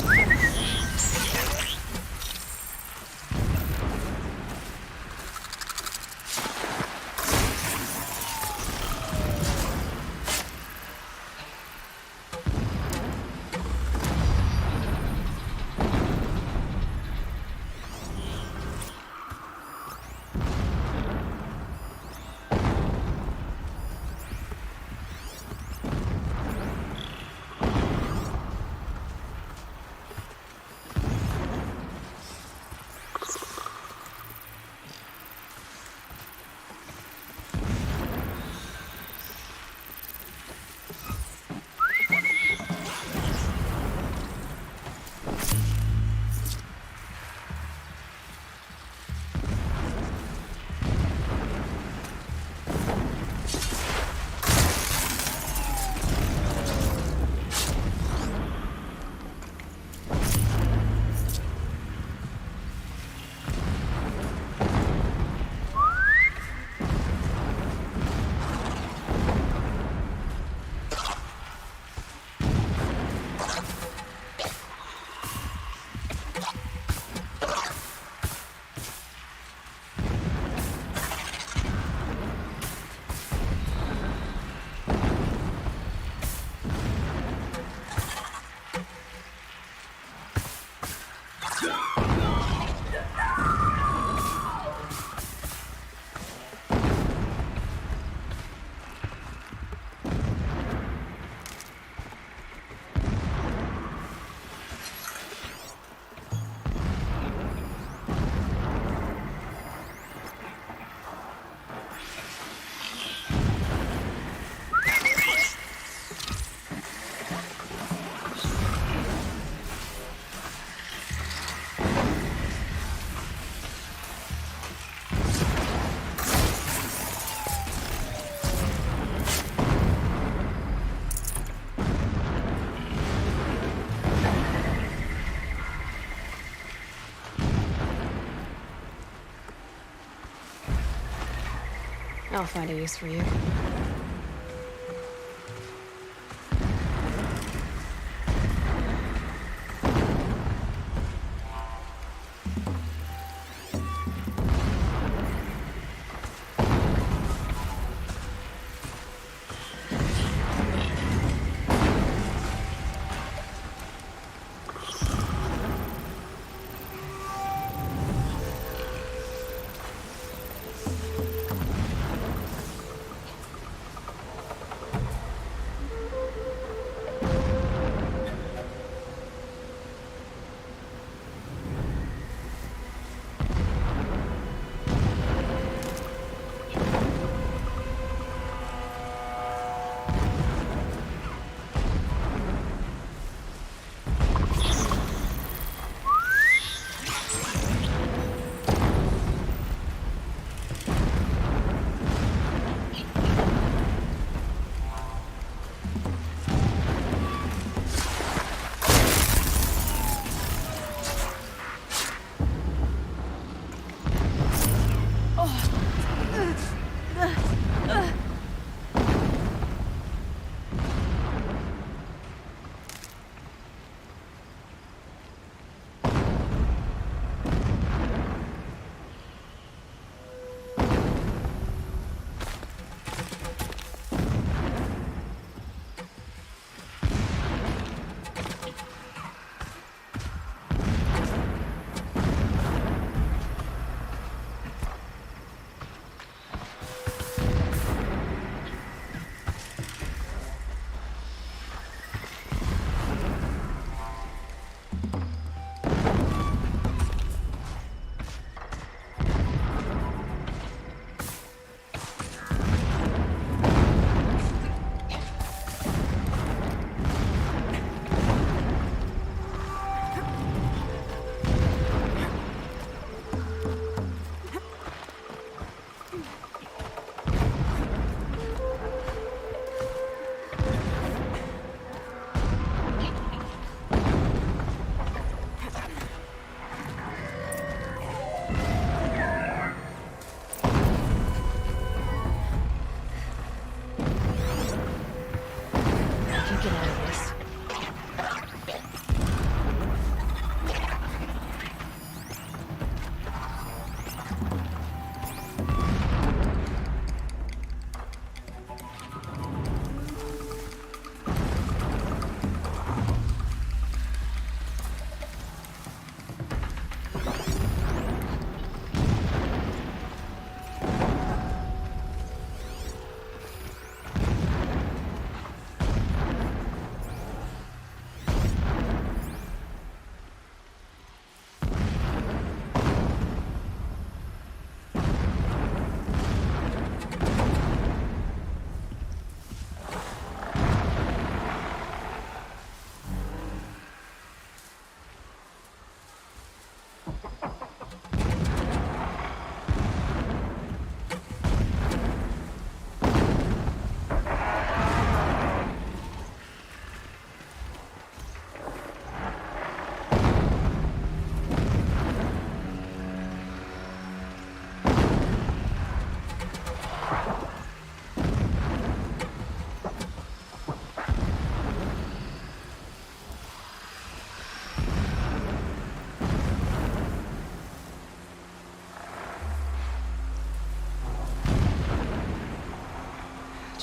[SPEAKER 11] I'll find a use for you.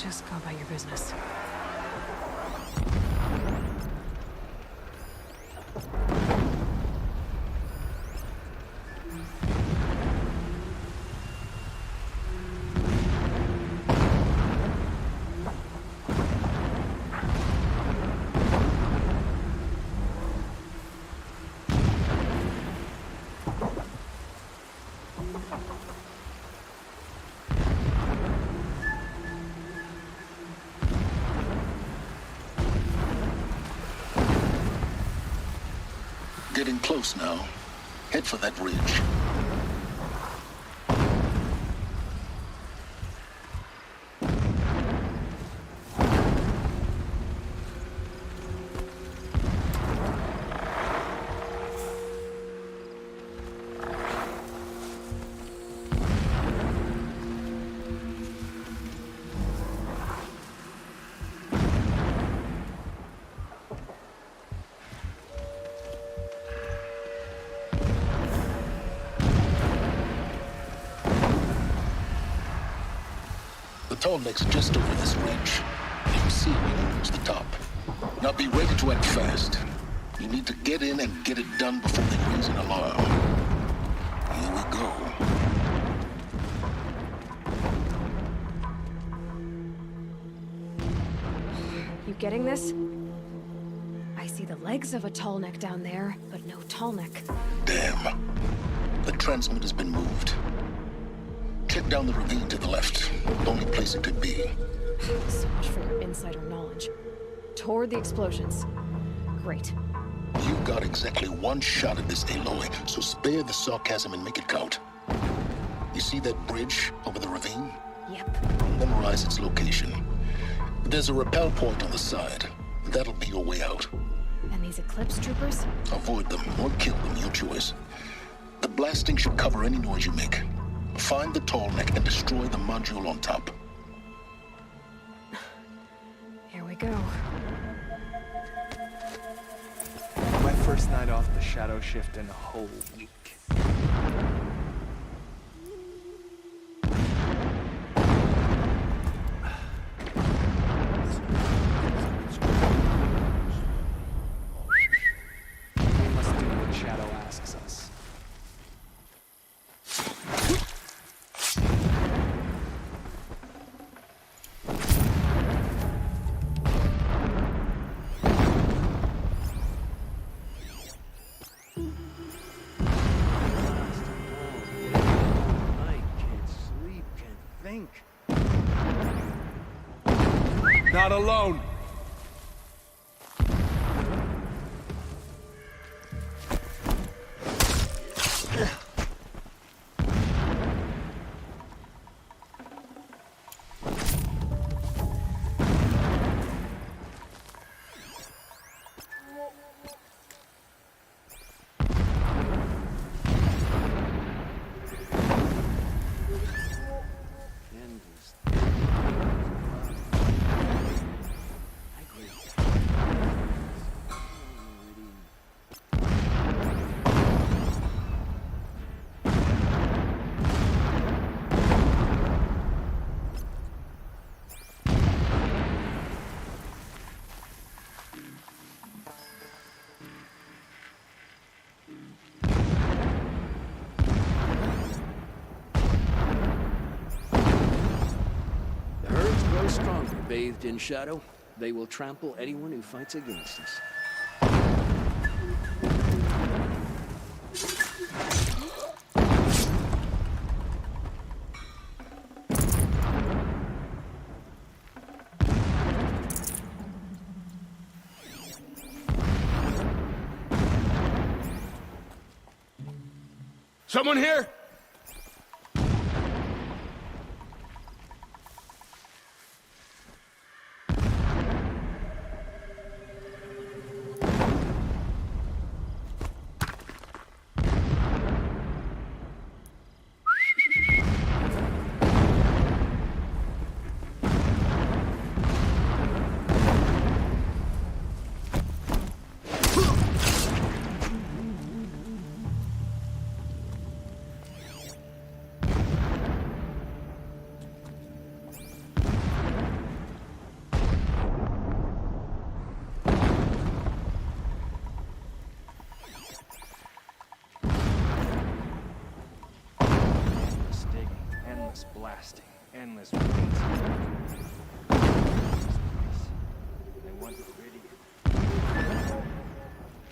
[SPEAKER 11] Just go about your business.
[SPEAKER 9] Getting close now. Head for that ridge. tall neck's just over this ridge. You'll see it when you reach the top. Now be ready to act fast. You need to get in and get it done before they raise an alarm. Here we go.
[SPEAKER 11] You getting this? I see the legs of a tall neck down there, but no tall neck.
[SPEAKER 9] Damn. The transmitter's been moved. Check down the ravine to the left. The only place it could be.
[SPEAKER 11] So much for your insider knowledge. Toward the explosions. Great.
[SPEAKER 9] You got exactly one shot at this, Aloy, so spare the sarcasm and make it count. You see that bridge over the ravine?
[SPEAKER 11] Yep.
[SPEAKER 9] Memorize its location. There's a rappel point on the side. That'll be your way out.
[SPEAKER 11] And these Eclipse troopers?
[SPEAKER 9] Avoid them or kill them, your choice. The blasting should cover any noise you make. Find the tall neck and destroy the module on top.
[SPEAKER 11] Here we go.
[SPEAKER 10] My first night off the shadow shift in a whole week. We must do what Shadow asks us.
[SPEAKER 3] Not alone!
[SPEAKER 1] Stronger, bathed in shadow. They will trample anyone who fights against us.
[SPEAKER 3] Someone here?
[SPEAKER 10] Endless blasting, endless wait. I want pretty.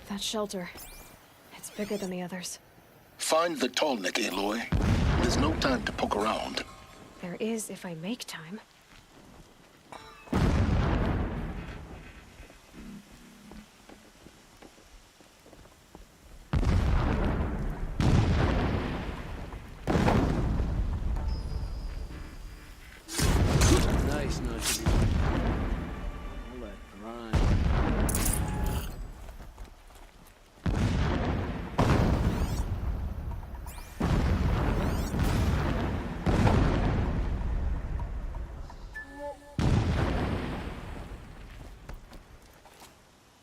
[SPEAKER 11] That shelter. It's bigger than the others.
[SPEAKER 9] Find the tall neck, Aloy. There's no time to poke around.
[SPEAKER 11] There is if I make time.
[SPEAKER 1] Nice nudge. All that grind.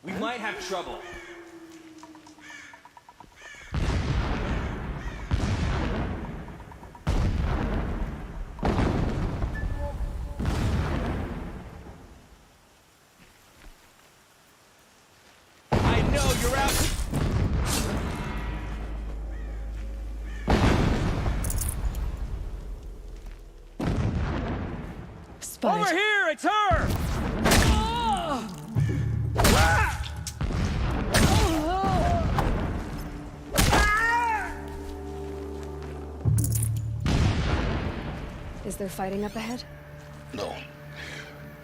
[SPEAKER 15] We might have trouble.
[SPEAKER 3] you're out.
[SPEAKER 6] Spotted.
[SPEAKER 3] Over here, it's her!
[SPEAKER 11] Is there fighting up ahead?
[SPEAKER 9] No.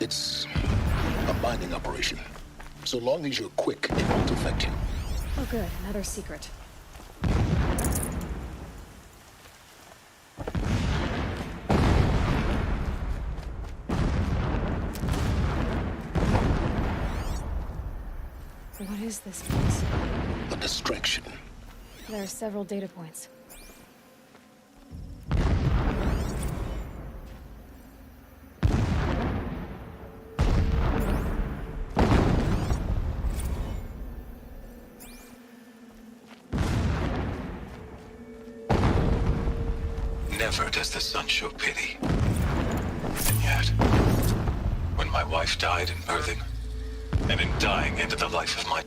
[SPEAKER 9] It's a mining operation. So long as you're quick, it won't affect you.
[SPEAKER 11] Oh good, another secret. What is this place?
[SPEAKER 9] A distraction.
[SPEAKER 11] There are several data points.
[SPEAKER 8] Never does the sun show pity. And yet, when my wife died in birthing, and in dying into the life of my...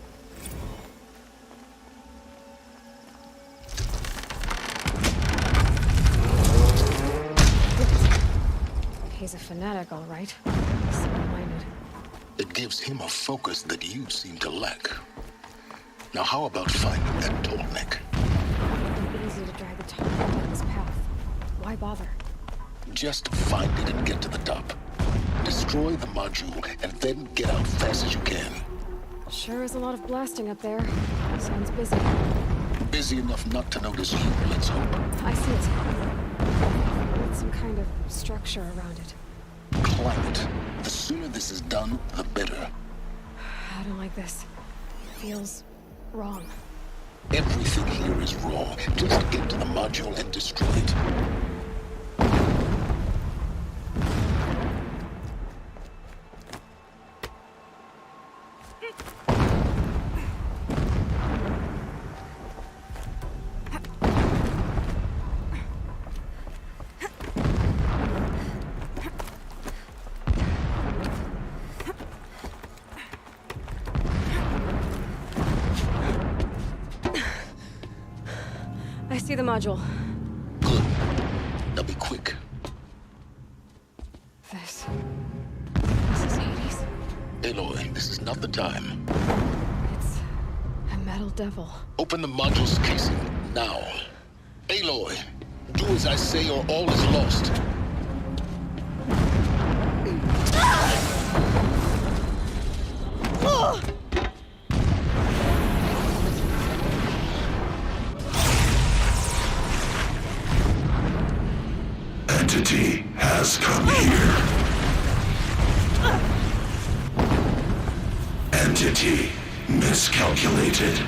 [SPEAKER 11] He's a fanatic, all right. Single-minded.
[SPEAKER 9] It gives him a focus that you seem to lack. Now how about finding that tallneck?
[SPEAKER 11] It'd be easy to drag the top down this path. Why bother?
[SPEAKER 9] Just find it and get to the top. Destroy the module and then get out fast as you can.
[SPEAKER 11] Sure is a lot of blasting up there. Sounds busy.
[SPEAKER 9] Busy enough not to notice you, let's hope.
[SPEAKER 11] I see it. With some kind of structure around it.
[SPEAKER 9] Climb it. The sooner this is done, the better.
[SPEAKER 11] I don't like this. Feels wrong.
[SPEAKER 9] Everything here is wrong. Just get to the module and destroy it.
[SPEAKER 11] I see the module.
[SPEAKER 9] Good. Now be quick.
[SPEAKER 11] This is Hades.
[SPEAKER 9] Aloy, this is not the time.
[SPEAKER 11] It's a metal devil.
[SPEAKER 9] Open the module's casing, now. Aloy, do as I say or all is lost.
[SPEAKER 14] Entity has come here. Entity miscalculated.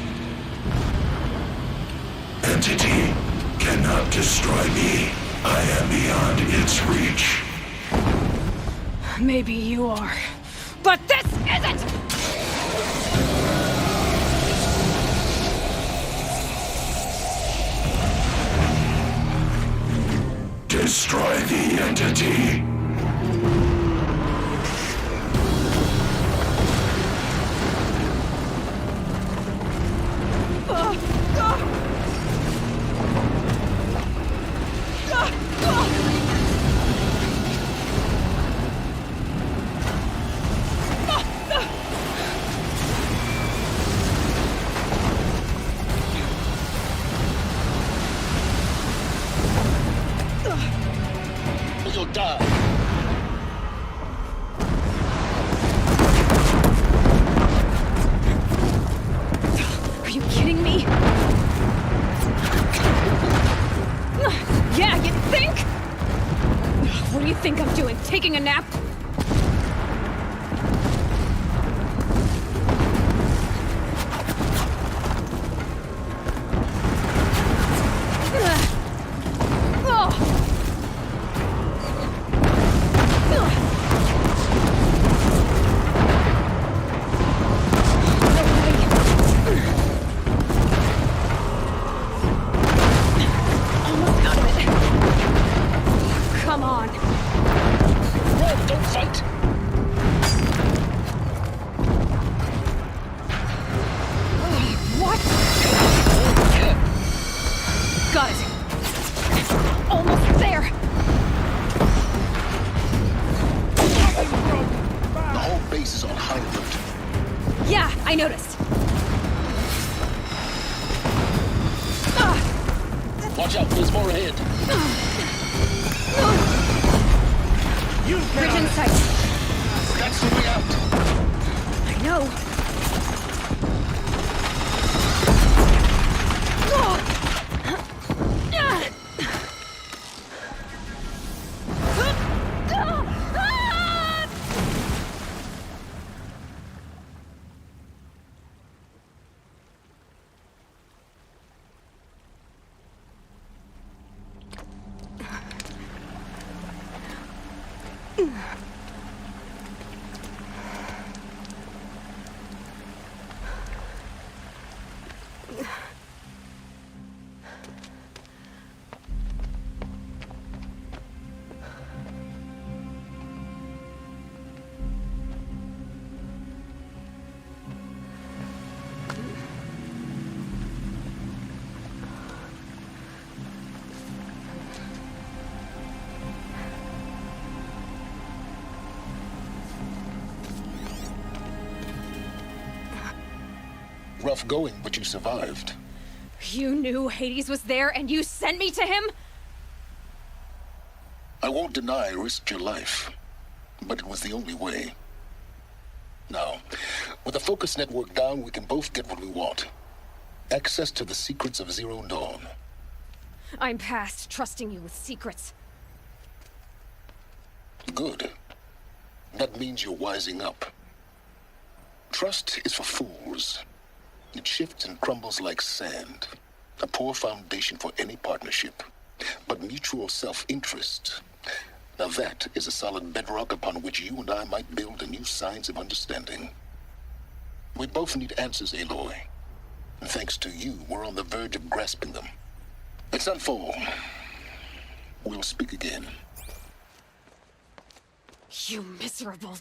[SPEAKER 14] Entity cannot destroy me. I am beyond its reach.
[SPEAKER 11] Maybe you are, but this isn't!
[SPEAKER 14] Destroy the entity.
[SPEAKER 9] You'll die.
[SPEAKER 11] Are you kidding me? Yeah, you think? What do you think I'm doing? Taking a nap? noticed.
[SPEAKER 9] Watch out, there's more ahead.
[SPEAKER 3] You
[SPEAKER 11] Bridge in sight.
[SPEAKER 9] That's the way out.
[SPEAKER 11] I know.
[SPEAKER 9] Rough going, but you survived.
[SPEAKER 11] You knew Hades was there and you sent me to him?
[SPEAKER 9] I won't deny I risked your life, but it was the only way. Now, with the focus network down, we can both get what we want. Access to the secrets of Zero Dawn.
[SPEAKER 11] I'm past trusting you with secrets.
[SPEAKER 9] Good. That means you're wising up. Trust is for fools. It shifts and crumbles like sand. A poor foundation for any partnership. But mutual self-interest, now that is a solid bedrock upon which you and I might build a new science of understanding. We both need answers, Aloy. And thanks to you, we're on the verge of grasping them. At Sunfall, we'll speak again.
[SPEAKER 11] You miserable...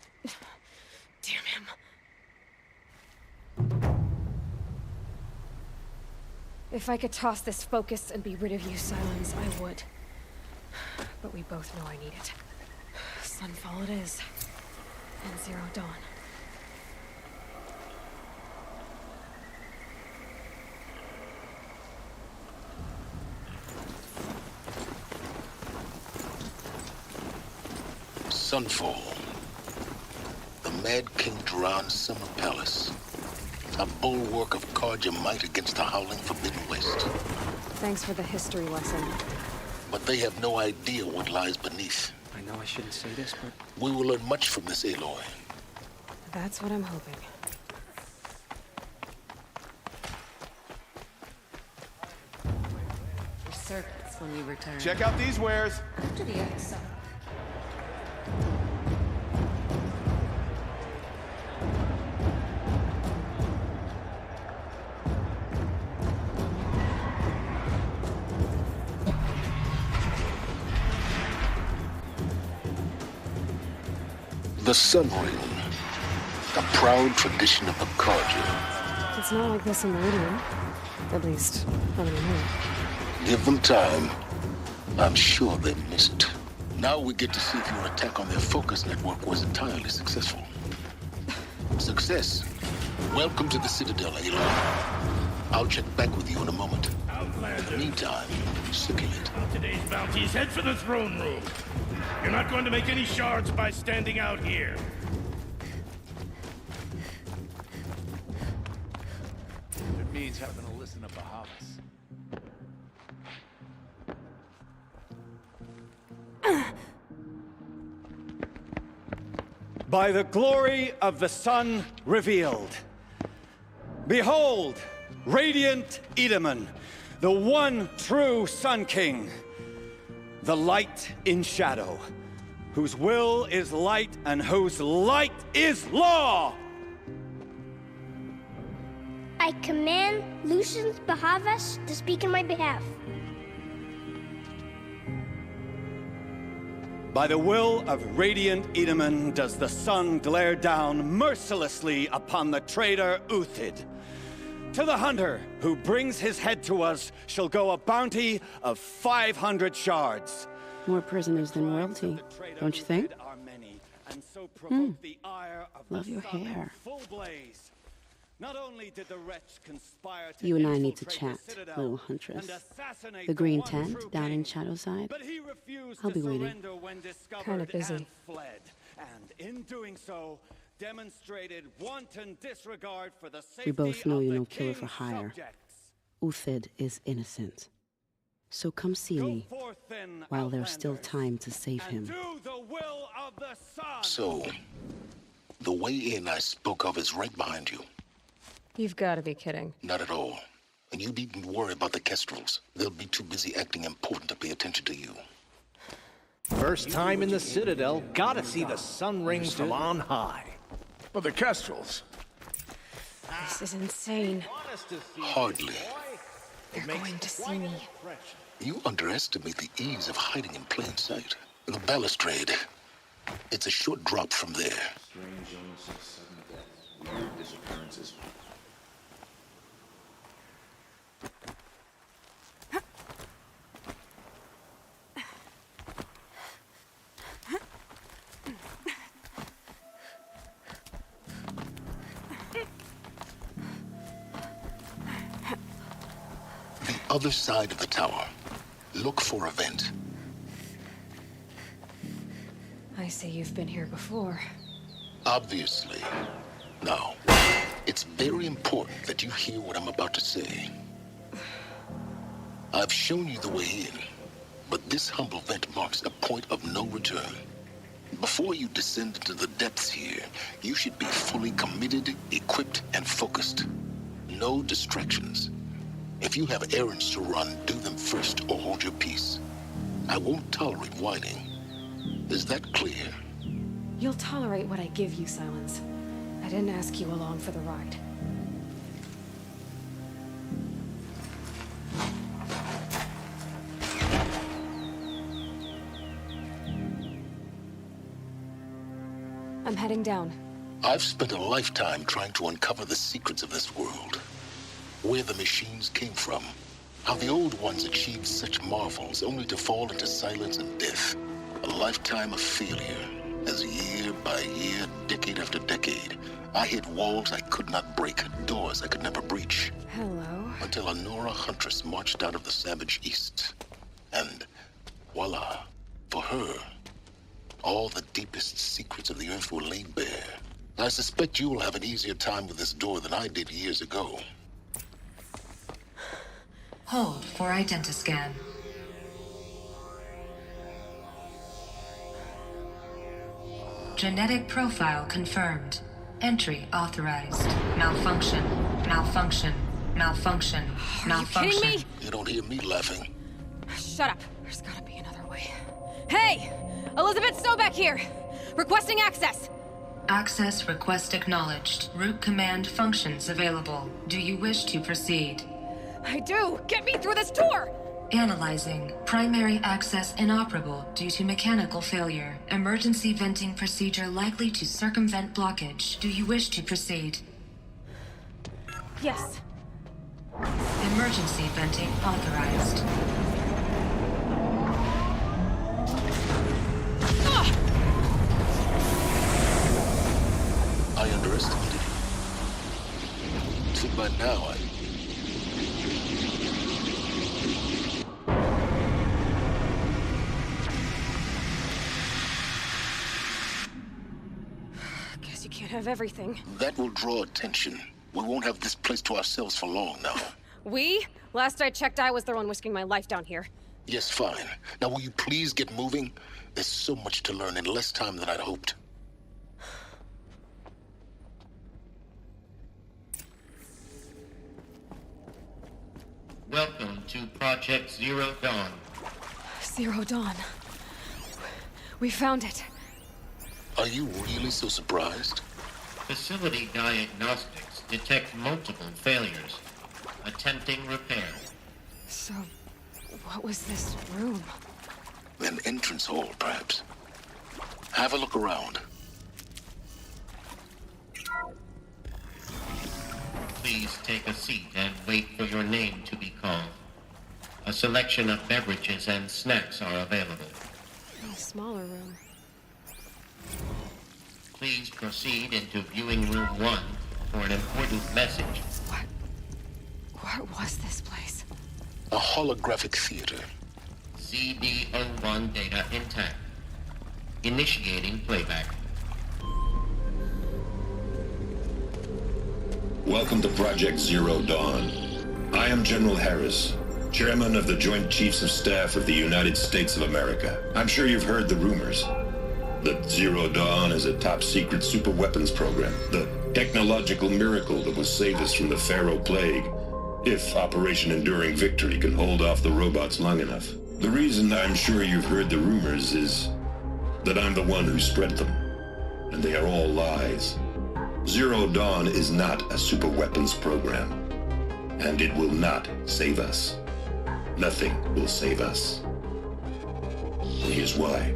[SPEAKER 11] Damn him. If I could toss this focus and be rid of you, Silence, I would. But we both know I need it. Sunfall it is. And Zero Dawn.
[SPEAKER 9] Sunfall. The Mad King Duran's summer palace. A bulwark of Carja might against the howling Forbidden Waste.
[SPEAKER 11] Thanks for the history lesson.
[SPEAKER 9] But they have no idea what lies beneath.
[SPEAKER 21] I know I shouldn't say this, but...
[SPEAKER 9] We will learn much from this, Aloy.
[SPEAKER 11] That's what I'm hoping.
[SPEAKER 13] Circuits when we return.
[SPEAKER 10] Check out these wares.
[SPEAKER 13] After the episode.
[SPEAKER 9] The Sun Ring. A proud tradition of the Carja.
[SPEAKER 11] It's not like this in Meridian. At least, not anymore.
[SPEAKER 9] Give them time. I'm sure they miss it. Now we get to see if your attack on their focus network was entirely successful. Success. Welcome to the Citadel, Aloy. I'll check back with you in a moment.
[SPEAKER 3] Outlander.
[SPEAKER 9] Meantime, circulate.
[SPEAKER 3] Today's bounty is head for the throne room. You're not going to make any shards by standing out here.
[SPEAKER 10] It means having to listen to Bahamas.
[SPEAKER 16] By the glory of the sun revealed. Behold, radiant Edaman, the one true Sun King. The light in shadow, whose will is light and whose light is law!
[SPEAKER 22] I command Lucius Bahavas to speak in my behalf.
[SPEAKER 16] By the will of radiant Edaman does the sun glare down mercilessly upon the traitor Uthid. To the hunter who brings his head to us shall go a bounty of 500 shards.
[SPEAKER 23] More prisoners than royalty, don't you think?
[SPEAKER 16] And so provoke
[SPEAKER 23] Love your hair.
[SPEAKER 16] full blaze.
[SPEAKER 20] Not only did the wretch conspire to
[SPEAKER 23] You and I need to
[SPEAKER 20] infiltrate
[SPEAKER 23] chat,
[SPEAKER 20] the Citadel
[SPEAKER 23] little huntress.
[SPEAKER 20] and assassinate
[SPEAKER 23] The green
[SPEAKER 20] one
[SPEAKER 23] tent
[SPEAKER 20] true
[SPEAKER 23] down
[SPEAKER 20] king,
[SPEAKER 23] in Shadowside.
[SPEAKER 20] but he refused
[SPEAKER 23] I'll
[SPEAKER 20] to
[SPEAKER 23] be waiting.
[SPEAKER 20] surrender when discovered
[SPEAKER 11] Kinda busy.
[SPEAKER 20] and fled. And in doing so, demonstrated wanton disregard for the safety
[SPEAKER 23] We both know
[SPEAKER 20] of
[SPEAKER 23] you're
[SPEAKER 20] the
[SPEAKER 23] no killer for
[SPEAKER 20] king's
[SPEAKER 23] hire.
[SPEAKER 20] subjects.
[SPEAKER 23] Uthid is innocent. So come see me
[SPEAKER 20] Forth then,
[SPEAKER 23] while there's still
[SPEAKER 20] Outlanders,
[SPEAKER 23] time to save him.
[SPEAKER 20] do the will of the sun.
[SPEAKER 9] So, the way in I spoke of is right behind you.
[SPEAKER 11] You've got to be kidding.
[SPEAKER 9] Not at all. And you needn't worry about the Kestrels. They'll be too busy acting important to pay attention to you.
[SPEAKER 5] First time in the Citadel, gotta see the sun rings from on high.
[SPEAKER 3] But the Kestrels.
[SPEAKER 11] This is insane.
[SPEAKER 9] Hardly.
[SPEAKER 11] They're going to see me.
[SPEAKER 9] You underestimate the ease of hiding in plain sight. The balustrade. It's a short drop from there.
[SPEAKER 17] Strange illnesses, sudden deaths, weird disappearances.
[SPEAKER 9] The other side of the tower. Look for a vent.
[SPEAKER 11] I see you've been here before.
[SPEAKER 9] Obviously. Now, it's very important that you hear what I'm about to say. I've shown you the way in, but this humble vent marks a point of no return. Before you descend into the depths here, you should be fully committed, equipped, and focused. No distractions. If you have errands to run, do them first or hold your peace. I won't tolerate whining. Is that clear?
[SPEAKER 11] You'll tolerate what I give you, Silence. I didn't ask you along for the ride. I'm heading down.
[SPEAKER 9] I've spent a lifetime trying to uncover the secrets of this world. Where the machines came from. How the old ones achieved such marvels only to fall into silence and death. A lifetime of failure. As year by year, decade after decade, I hit walls I could not break, doors I could never breach.
[SPEAKER 11] Hello.
[SPEAKER 9] Until a Nora huntress marched out of the savage east. And voila, for her, all the deepest secrets of the earth were laid bare. I suspect you will have an easier time with this door than I did years ago.
[SPEAKER 7] Hold for identiscan. Genetic profile confirmed. Entry authorized. Malfunction. Malfunction. Malfunction. Malfunction.
[SPEAKER 19] Are you kidding me?
[SPEAKER 9] You don't hear me laughing.
[SPEAKER 19] Shut up. There's gotta be another way. Hey! Elizabeth Stoback here! Requesting access!
[SPEAKER 7] Access request acknowledged. Root command functions available. Do you wish to proceed?
[SPEAKER 19] I do! Get me through this door!
[SPEAKER 7] Analyzing. Primary access inoperable due to mechanical failure. Emergency venting procedure likely to circumvent blockage. Do you wish to proceed?
[SPEAKER 19] Yes.
[SPEAKER 7] Emergency venting authorized.
[SPEAKER 9] I underestimated you. So by now,
[SPEAKER 19] Guess you can't have everything.
[SPEAKER 9] that will draw attention. We won't have this place to ourselves for long now.
[SPEAKER 19] We? Last I checked, I was the one risking my life down here.
[SPEAKER 9] Yes, fine. Now will you please get moving? There's so much to learn in less time than I'd hoped.
[SPEAKER 12] Welcome to Project Zero Dawn.
[SPEAKER 19] Zero Dawn. We found it.
[SPEAKER 9] Are you really so surprised?
[SPEAKER 12] Facility diagnostics detect multiple failures. Attempting repair.
[SPEAKER 19] So, what was this room?
[SPEAKER 9] An entrance hall, perhaps. Have a look around.
[SPEAKER 12] Please take a seat and wait for your name to be called. A selection of beverages and snacks are available.
[SPEAKER 11] A smaller room.
[SPEAKER 12] Please proceed into viewing room 1 for an important message.
[SPEAKER 11] What was this place?
[SPEAKER 9] A holographic theater.
[SPEAKER 12] CD01 data intact. Initiating playback.
[SPEAKER 14] Welcome to Project Zero Dawn. I am General Harris, Chairman of the Joint Chiefs of Staff of the United States of America. I'm sure you've heard the rumors that Zero Dawn is a top-secret super-weapons program, the technological miracle that will save us from the Pharaoh Plague, if Operation Enduring Victory can hold off the robots long enough. The reason I'm sure you've heard the rumors is that I'm the one who spread them, and they are all lies. Zero Dawn is not a super-weapons program, and it will not save us. Nothing will save us. Here's why.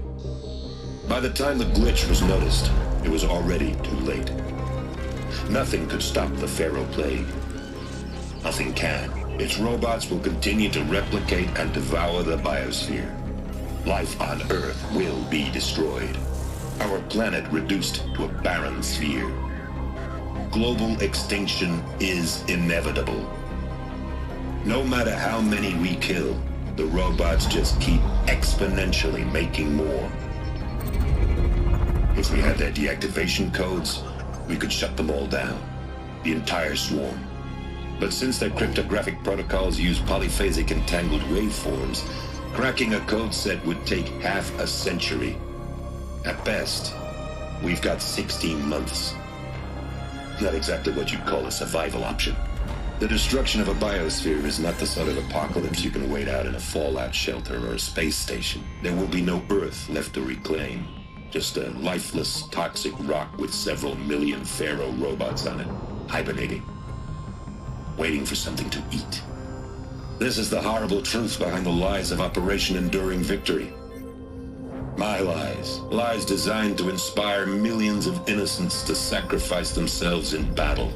[SPEAKER 14] By the time the glitch was noticed, it was already too late. Nothing could stop the Pharaoh Plague. Nothing can. Its robots will continue to replicate and devour the biosphere. Life on Earth will be destroyed. Our planet reduced to a barren sphere. Global extinction is inevitable. No matter how many we kill, the robots just keep exponentially making more. If we had their deactivation codes, we could shut them all down. The entire swarm. But since their cryptographic protocols use polyphasic entangled waveforms, cracking a code set would take half a century. At best, we've got 16 months. Not exactly what you'd call a survival option. The destruction of a biosphere is not the sort of apocalypse you can wait out in a fallout shelter or a space station. There will be no Earth left to reclaim. Just a lifeless, toxic rock with several million Pharaoh robots on it, hibernating, waiting for something to eat. This is the horrible truth behind the lies of Operation Enduring Victory. My lies. Lies designed to inspire millions of innocents to sacrifice themselves in battle.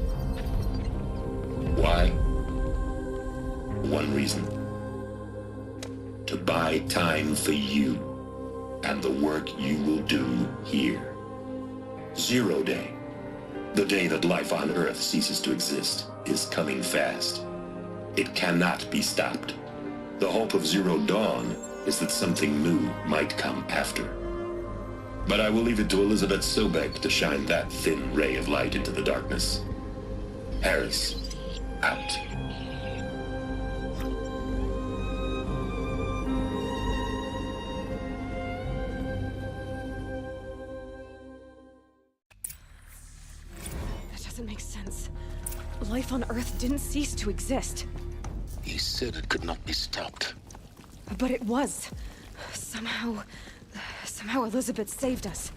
[SPEAKER 14] Why? One reason. To buy time for you and the work you will do here. Zero Day, the day that life on Earth ceases to exist, is coming fast. It cannot be stopped. The hope of Zero Dawn is that something new might come after. But I will leave it to Elizabeth Sobek to shine that thin ray of light into the darkness. Harris, out.
[SPEAKER 11] That doesn't make sense. Life on Earth didn't cease to exist.
[SPEAKER 9] He said it could not be stopped.
[SPEAKER 11] But it was. Somehow Elizabeth saved us.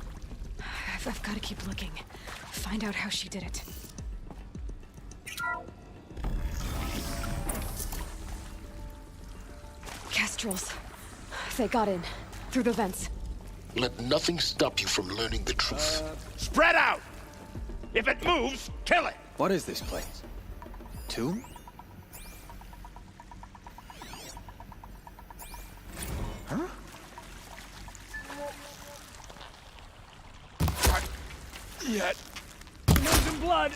[SPEAKER 11] I've got to keep looking. Find out how she did it. Kestrels. They got in. Through the vents.
[SPEAKER 9] Let nothing stop you from learning the truth.
[SPEAKER 3] Spread out! If it moves, kill it!
[SPEAKER 10] What is this place? Tomb? Huh?
[SPEAKER 3] Not yet. Losing blood.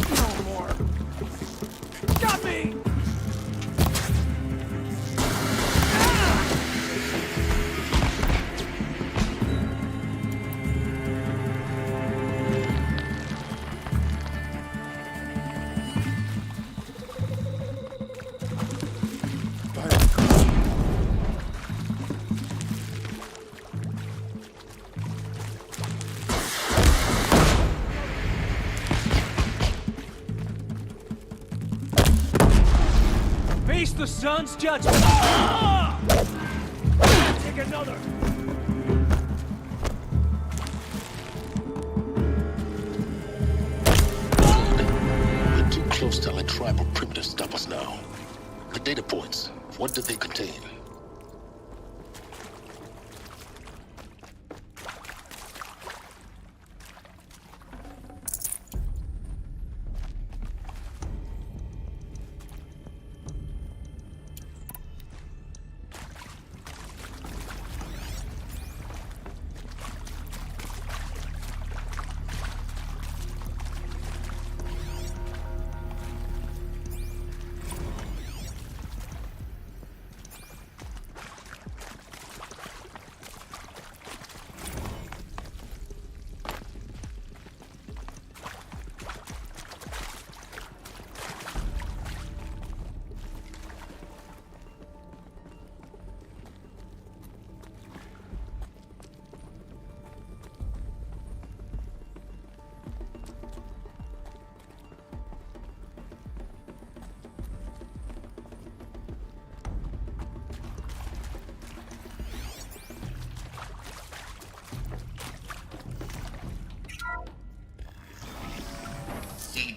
[SPEAKER 3] No more. Got me!
[SPEAKER 15] Face the sun's judgment!
[SPEAKER 3] Take another!
[SPEAKER 9] We're too close to let tribal primitives stop us now. The data points, what did they contain?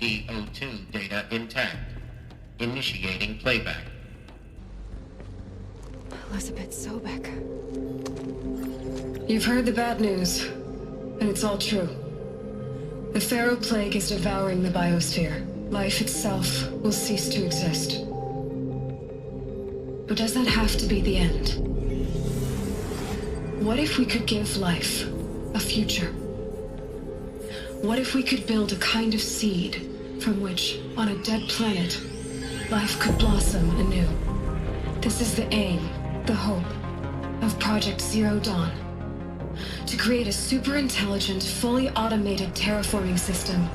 [SPEAKER 12] AVO2 data intact. Initiating playback.
[SPEAKER 11] Elizabeth Sobek.
[SPEAKER 7] You've heard the bad news, and it's all true. The Pharaoh Plague is devouring the biosphere. Life itself will cease to exist. But does that have to be the end? What if we could give life a future? What if we could build a kind of seed from which, on a dead planet, life could blossom anew? This is the aim, the hope, of Project Zero Dawn. To create a super-intelligent, fully automated terraforming system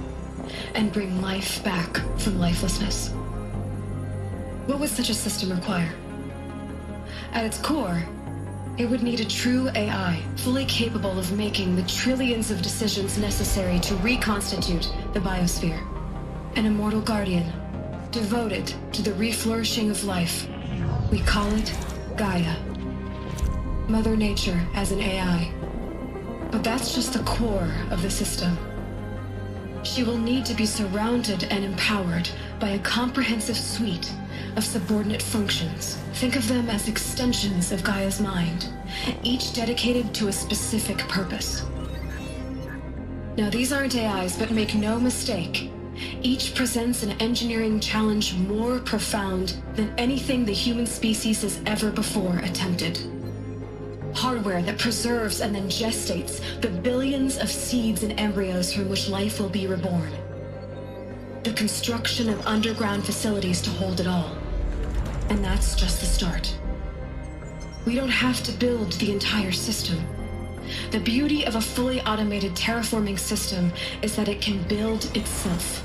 [SPEAKER 7] and bring life back from lifelessness. What would such a system require? At its core, it would need a true AI, fully capable of making the trillions of decisions necessary to reconstitute the biosphere. An immortal guardian, devoted to the reflourishing of life. We call it Gaia. Mother Nature as an AI. But that's just the core of the system. She will need to be surrounded and empowered by a comprehensive suite of subordinate functions. Think of them as extensions of Gaia's mind, each dedicated to a specific purpose. Now, these aren't AIs, but make no mistake, each presents an engineering challenge more profound than anything the human species has ever before attempted. Hardware that preserves and then gestates the billions of seeds and embryos from which life will be reborn. The construction of underground facilities to hold it all. And that's just the start. We don't have to build the entire system. The beauty of a fully automated terraforming system is that it can build itself.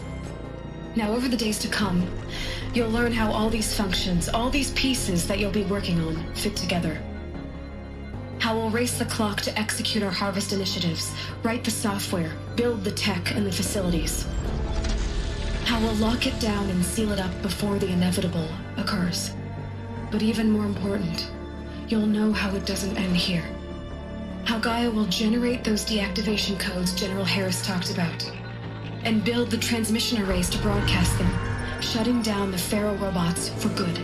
[SPEAKER 7] Now, over the days to come, you'll learn how all these functions, all these pieces that you'll be working on, fit together. How we'll race the clock to execute our harvest initiatives, write the software, build the tech and the facilities. How we'll lock it down and seal it up before the inevitable occurs. But even more important, you'll know how it doesn't end here. How Gaia will generate those deactivation codes General Harris talked about, and build the transmission arrays to broadcast them, shutting down the Pharaoh robots for good.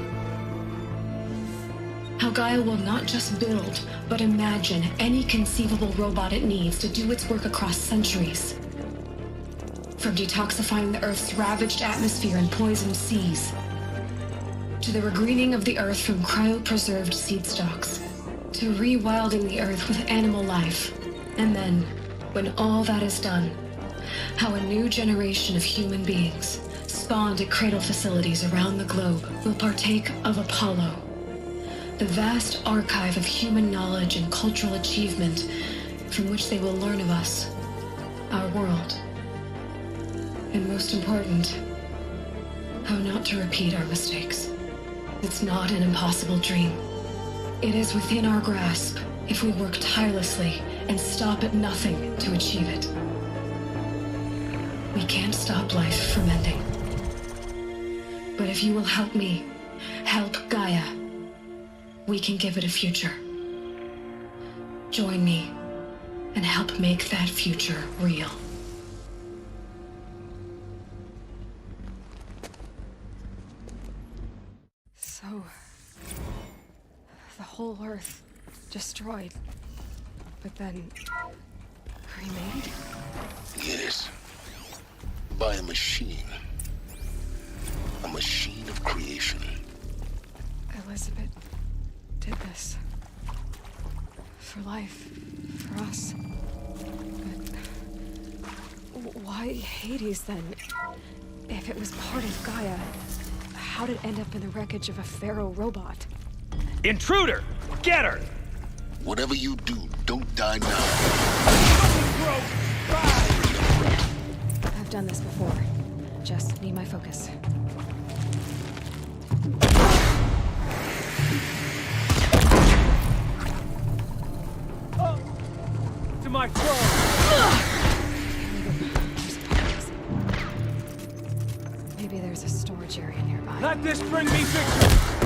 [SPEAKER 7] How Gaia will not just build, but imagine any conceivable robot it needs to do its work across centuries. From detoxifying the Earth's ravaged atmosphere and poisoned seas, to the regreening of the Earth from cryopreserved seed stalks, to rewilding the Earth with animal life. And then, when all that is done, how a new generation of human beings, spawned at cradle facilities around the globe, will partake of Apollo, the vast archive of human knowledge and cultural achievement from which they will learn of us, our world. And most important, how not to repeat our mistakes. It's not an impossible dream. It is within our grasp if we work tirelessly and stop at nothing to achieve it. We can't stop life from ending. But if you will help me, help Gaia, we can give it a future. Join me and help make that future real.
[SPEAKER 11] So, the whole Earth destroyed, but then remade?
[SPEAKER 9] Yes. By a machine. A machine of creation.
[SPEAKER 11] Elizabeth did this. For life. For us. But why Hades then? If it was part of Gaia, how'd it end up in the wreckage of a Pharaoh robot?
[SPEAKER 16] Intruder! Get her!
[SPEAKER 9] Whatever you do, don't die now.
[SPEAKER 11] I've done this before. Just need my focus.
[SPEAKER 16] To my throne!
[SPEAKER 11] Maybe there's a storage area nearby.
[SPEAKER 16] Let this bring me victory!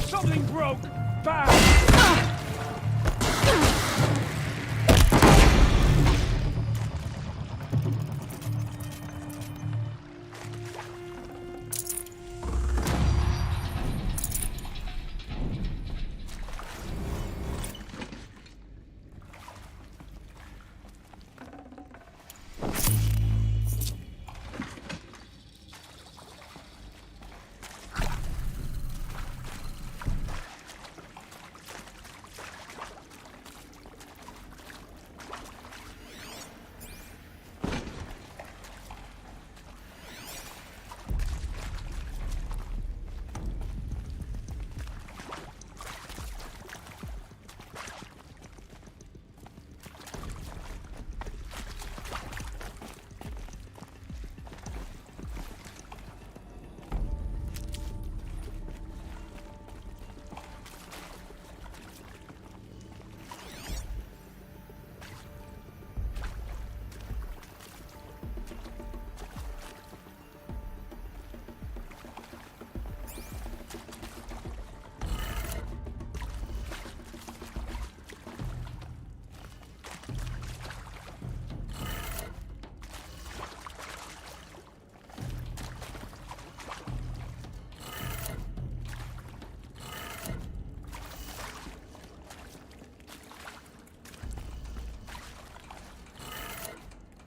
[SPEAKER 3] Something broke! Back!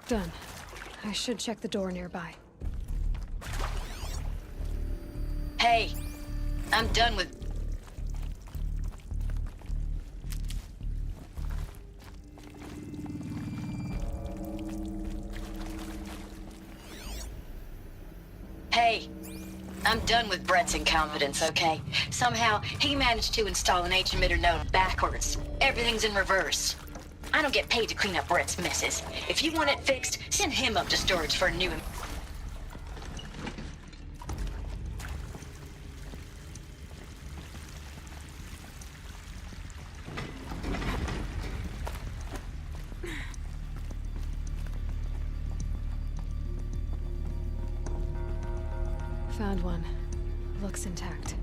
[SPEAKER 11] Done. I should check the door nearby.
[SPEAKER 2] Hey, I'm done with... Hey, I'm done with Brett's incompetence, okay? Somehow, he managed to install an H-emitter node backwards. Everything's in reverse. I don't get paid to clean up Brett's messes. If you want it fixed, send him up to storage for a new...
[SPEAKER 11] Found one. Looks intact.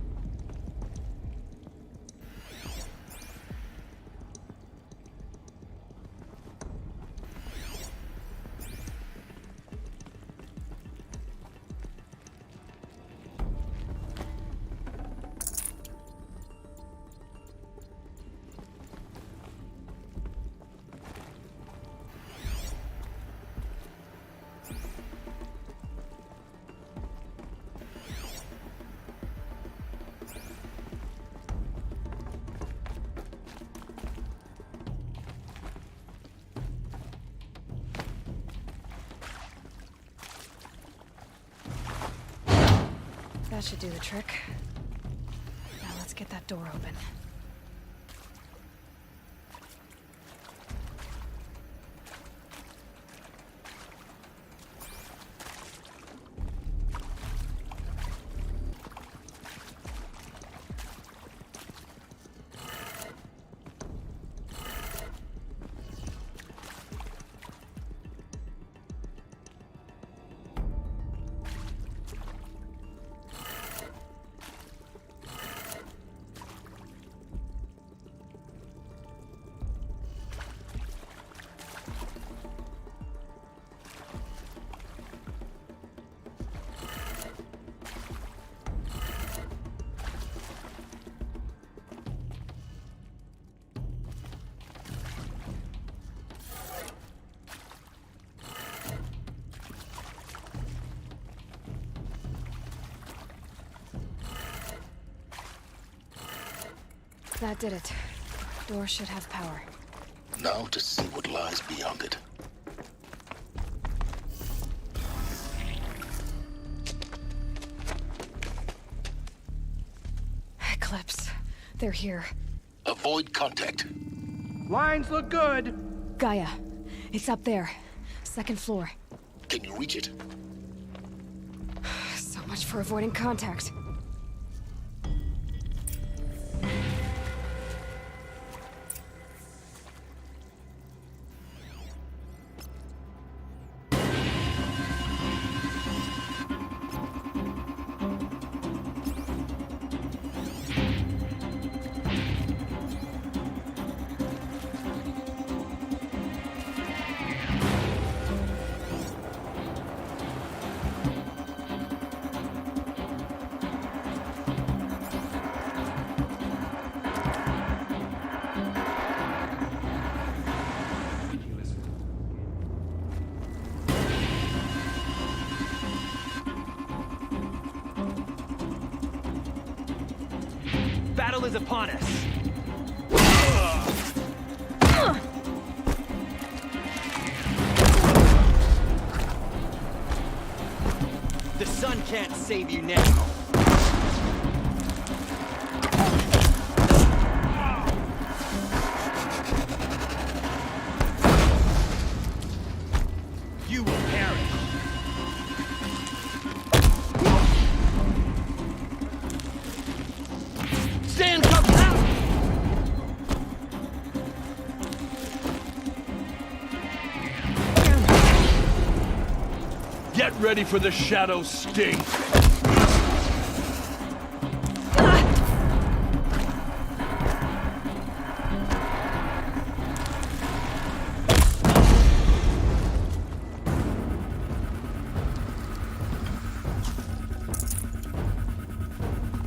[SPEAKER 11] That should do the trick. Now let's get that door open. That did it. Door should have power.
[SPEAKER 9] Now to see what lies beyond it.
[SPEAKER 11] Eclipse. They're here.
[SPEAKER 9] Avoid contact.
[SPEAKER 3] Lines look good.
[SPEAKER 11] Gaia. It's up there. Second floor.
[SPEAKER 9] Can you reach it?
[SPEAKER 11] So much for avoiding contact.
[SPEAKER 1] battle is upon us. The sun can't save you now. You will perish. Stand up now!
[SPEAKER 3] Get ready for the shadow sting.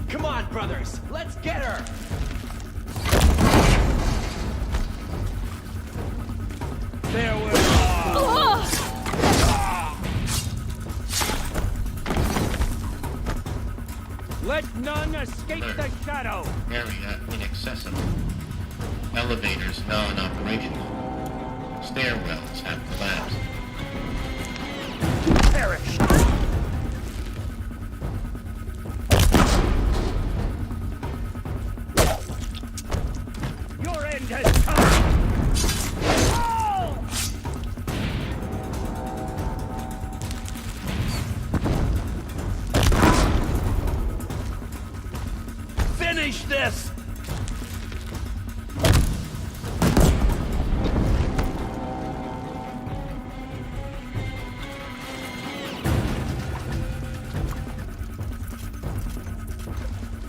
[SPEAKER 1] Come on, brothers, let's get her!
[SPEAKER 3] There we are.
[SPEAKER 1] Let none escape the shadow!
[SPEAKER 12] Area inaccessible. Elevators non-operational. Stairwells have collapsed.
[SPEAKER 1] Perish! Your end has come!
[SPEAKER 3] Finish this!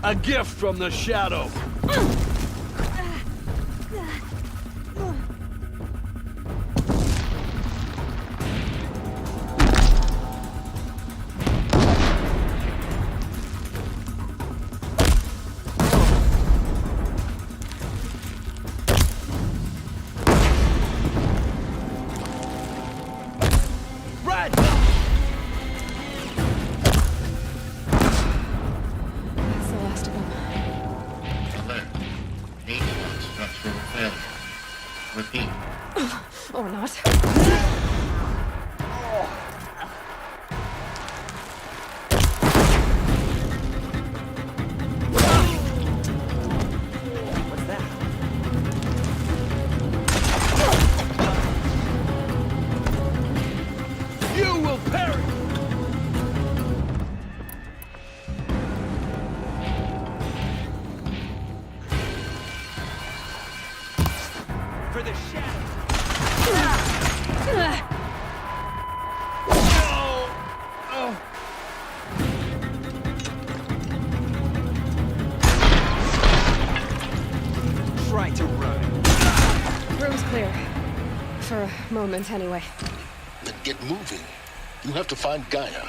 [SPEAKER 3] A gift from the shadow.
[SPEAKER 1] Red!
[SPEAKER 11] That's the last of them.
[SPEAKER 12] Alert. H1 structural failure. Repeat.
[SPEAKER 11] Or not.
[SPEAKER 1] What's that?
[SPEAKER 3] You will perish!
[SPEAKER 1] For the shadow! Try to run.
[SPEAKER 11] Room's clear. For a moment, anyway.
[SPEAKER 9] Then get moving. You have to find Gaia.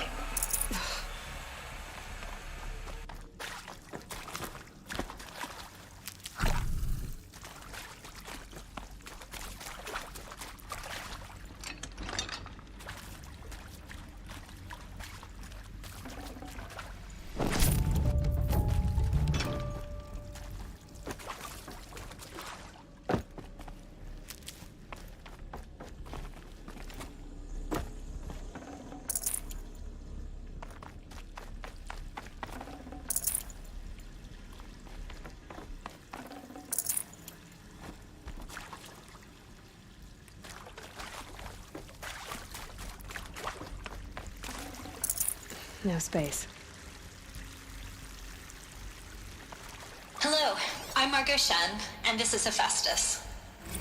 [SPEAKER 11] No space.
[SPEAKER 2] Hello, I'm Margot Shen, and this is Hephaestus.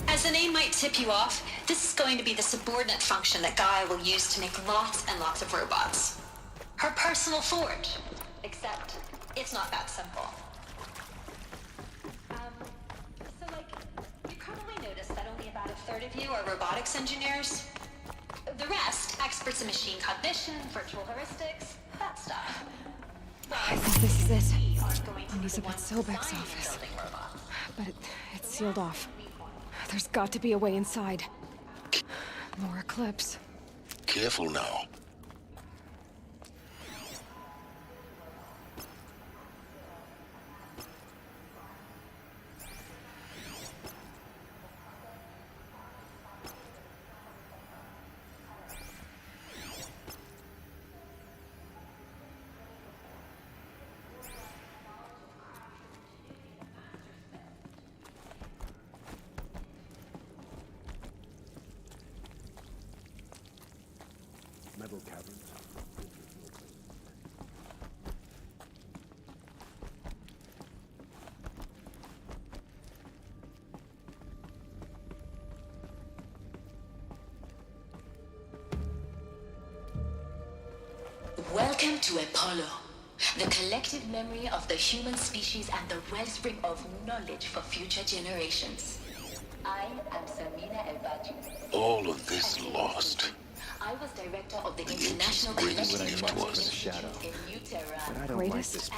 [SPEAKER 2] As the name might tip you off, this is going to be the subordinate function that Gaia will use to make lots and lots of robots. Her personal forge. Except, it's not that simple. You probably noticed that only about a third of you are robotics engineers. The rest, experts in machine cognition, virtual heuristics, that stuff.
[SPEAKER 11] I think this is it. Elizabeth Sobek's office. But it's sealed off. There's got to be a way inside. More Eclipse.
[SPEAKER 9] Careful now.
[SPEAKER 2] to Apollo, the collective memory of the human species and the wellspring of knowledge for future generations. I am Samina El-Badji.
[SPEAKER 9] All of this lost.
[SPEAKER 2] I was director of the International Collective
[SPEAKER 9] gift was.
[SPEAKER 2] in New Tehran.
[SPEAKER 11] Greatest?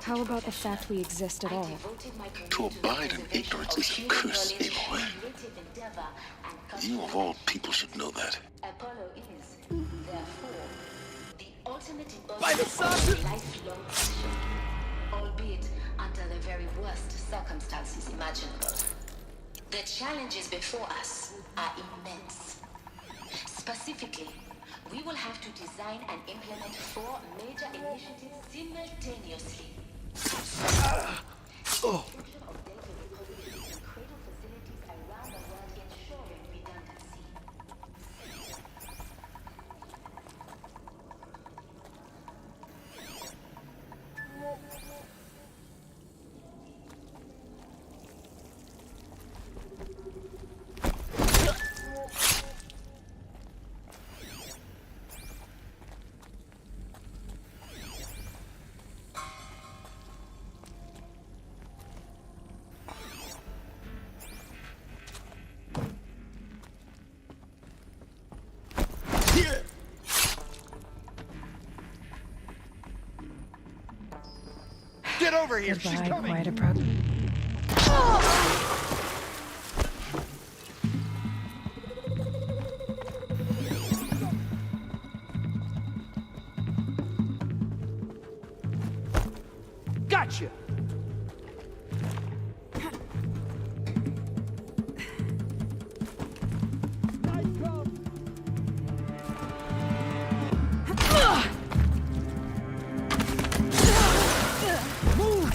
[SPEAKER 11] How about the fact we exist at all?
[SPEAKER 9] To abide in ignorance is a curse, Aloy. You of all people should know that.
[SPEAKER 2] Apollo is, therefore, the ultimate embodiment of lifelong mission, albeit under the very worst circumstances imaginable. The challenges before us are immense. Specifically, we will have to design and implement 4 major initiatives simultaneously. Encryption of data repositories and cradle facilities around the world, ensuring redundancy.
[SPEAKER 1] Get over here!
[SPEAKER 11] Goodbye,
[SPEAKER 1] She's coming!
[SPEAKER 11] quiet approach.
[SPEAKER 1] Gotcha!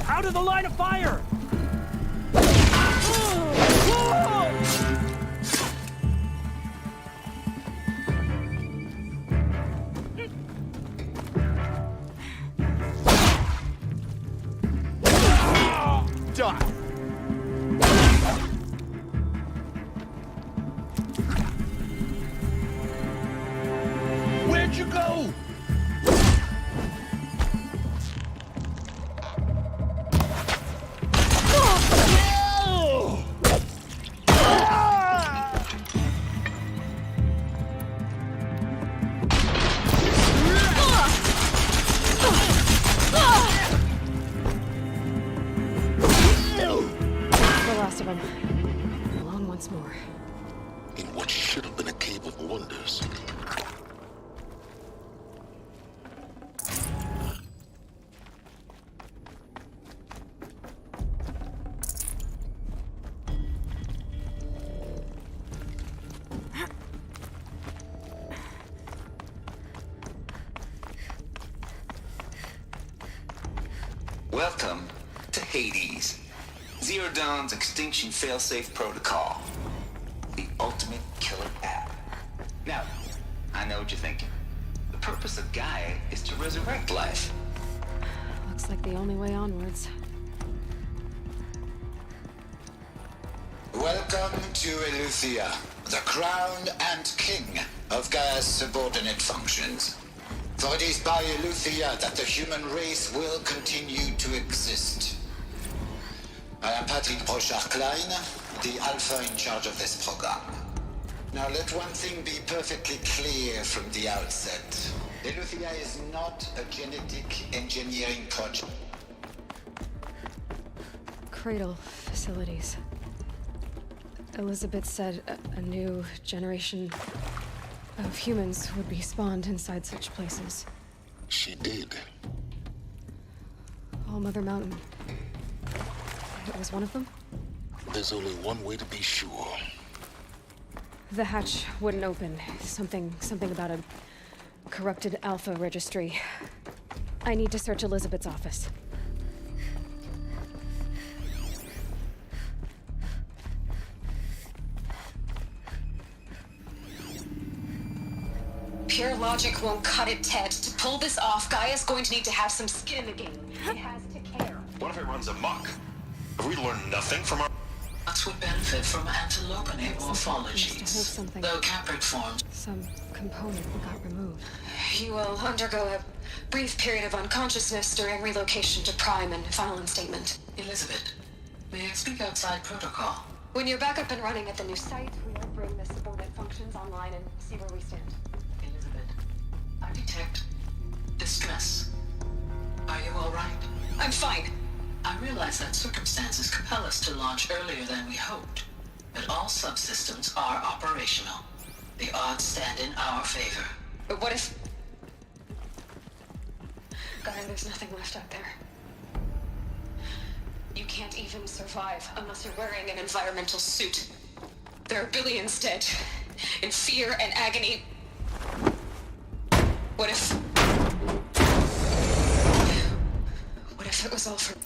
[SPEAKER 1] Out of the line of fire! Die! Where'd you go?
[SPEAKER 11] Alone once more.
[SPEAKER 9] In what should have been a cave of wonders.
[SPEAKER 8] Welcome to Hades. Zero Dawn's extinction failsafe protocol. The ultimate killer app. Now, I know what you're thinking. The purpose of Gaia is to resurrect life.
[SPEAKER 11] Looks like the only way onwards.
[SPEAKER 4] Welcome to Eleuthia, the crown and king of Gaia's subordinate functions. For it is by Eleuthia that the human race will continue to exist. I am Patrick Brochard-Klein, the Alpha in charge of this program. Now let one thing be perfectly clear from the outset. Eleuthia is not a genetic engineering project.
[SPEAKER 11] Cradle facilities. Elizabeth said a new generation of humans would be spawned inside such places.
[SPEAKER 9] She did.
[SPEAKER 11] All Mother Mountain. It was one of them?
[SPEAKER 9] There's only one way to be sure.
[SPEAKER 11] The hatch wouldn't open. Something about a corrupted Alpha registry. I need to search Elizabeth's office.
[SPEAKER 2] Pure logic won't cut it, Ted. To pull this off, Gaia's going to need to have some skin in the game. It has to care.
[SPEAKER 3] What if it runs amok? Have we learned nothing from our...
[SPEAKER 6] Nuts would benefit from antilogonate morphology, though caprid forms.
[SPEAKER 11] Some component got removed.
[SPEAKER 7] You will undergo a brief period of unconsciousness during relocation to Prime and final instatement.
[SPEAKER 6] Elizabeth, may I speak outside protocol?
[SPEAKER 7] When you're back up and running at the new site, we'll bring the subordinate functions online and see where we stand.
[SPEAKER 6] Elizabeth, I detect distress. Are you all right?
[SPEAKER 7] I'm fine.
[SPEAKER 6] I realize that circumstances compel us to launch earlier than we hoped, but all subsystems are operational. The odds stand in our favor.
[SPEAKER 7] But what if... God, there's nothing left out there. You can't even survive unless you're wearing an environmental suit. There are billions dead, in fear and agony. What if... What if it was all for...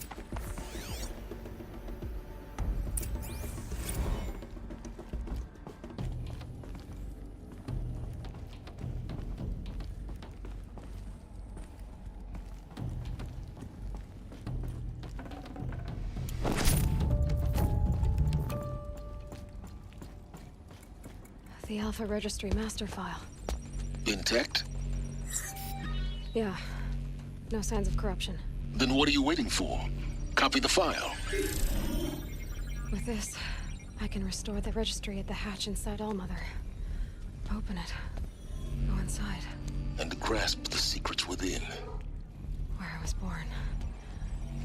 [SPEAKER 11] The Alpha Registry master file.
[SPEAKER 9] Intact?
[SPEAKER 11] Yeah. No signs of corruption.
[SPEAKER 9] Then what are you waiting for? Copy the file.
[SPEAKER 11] With this, I can restore the registry at the hatch inside Allmother. Open it. Go inside.
[SPEAKER 9] And grasp the secrets within.
[SPEAKER 11] Where I was born.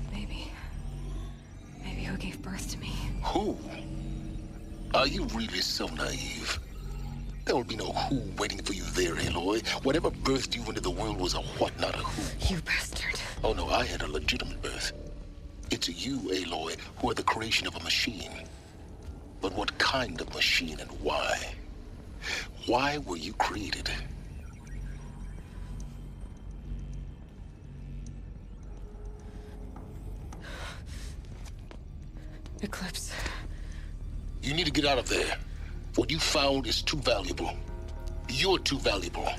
[SPEAKER 11] Maybe who gave birth to me.
[SPEAKER 9] Who? Are you really so naive? There will be no who waiting for you there, Aloy. Whatever birthed you into the world was a what, not a who.
[SPEAKER 11] You bastard.
[SPEAKER 9] Oh no, I had a legitimate birth. It's you, Aloy, who are the creation of a machine. But what kind of machine and why? Why were you created?
[SPEAKER 11] Eclipse.
[SPEAKER 9] You need to get out of there. What you found is too valuable. You're too valuable.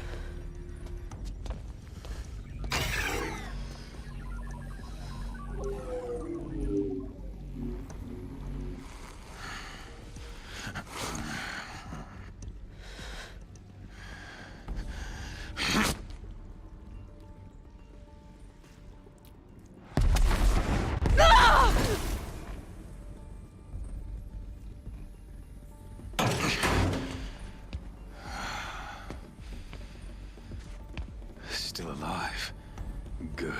[SPEAKER 10] Still alive. Good.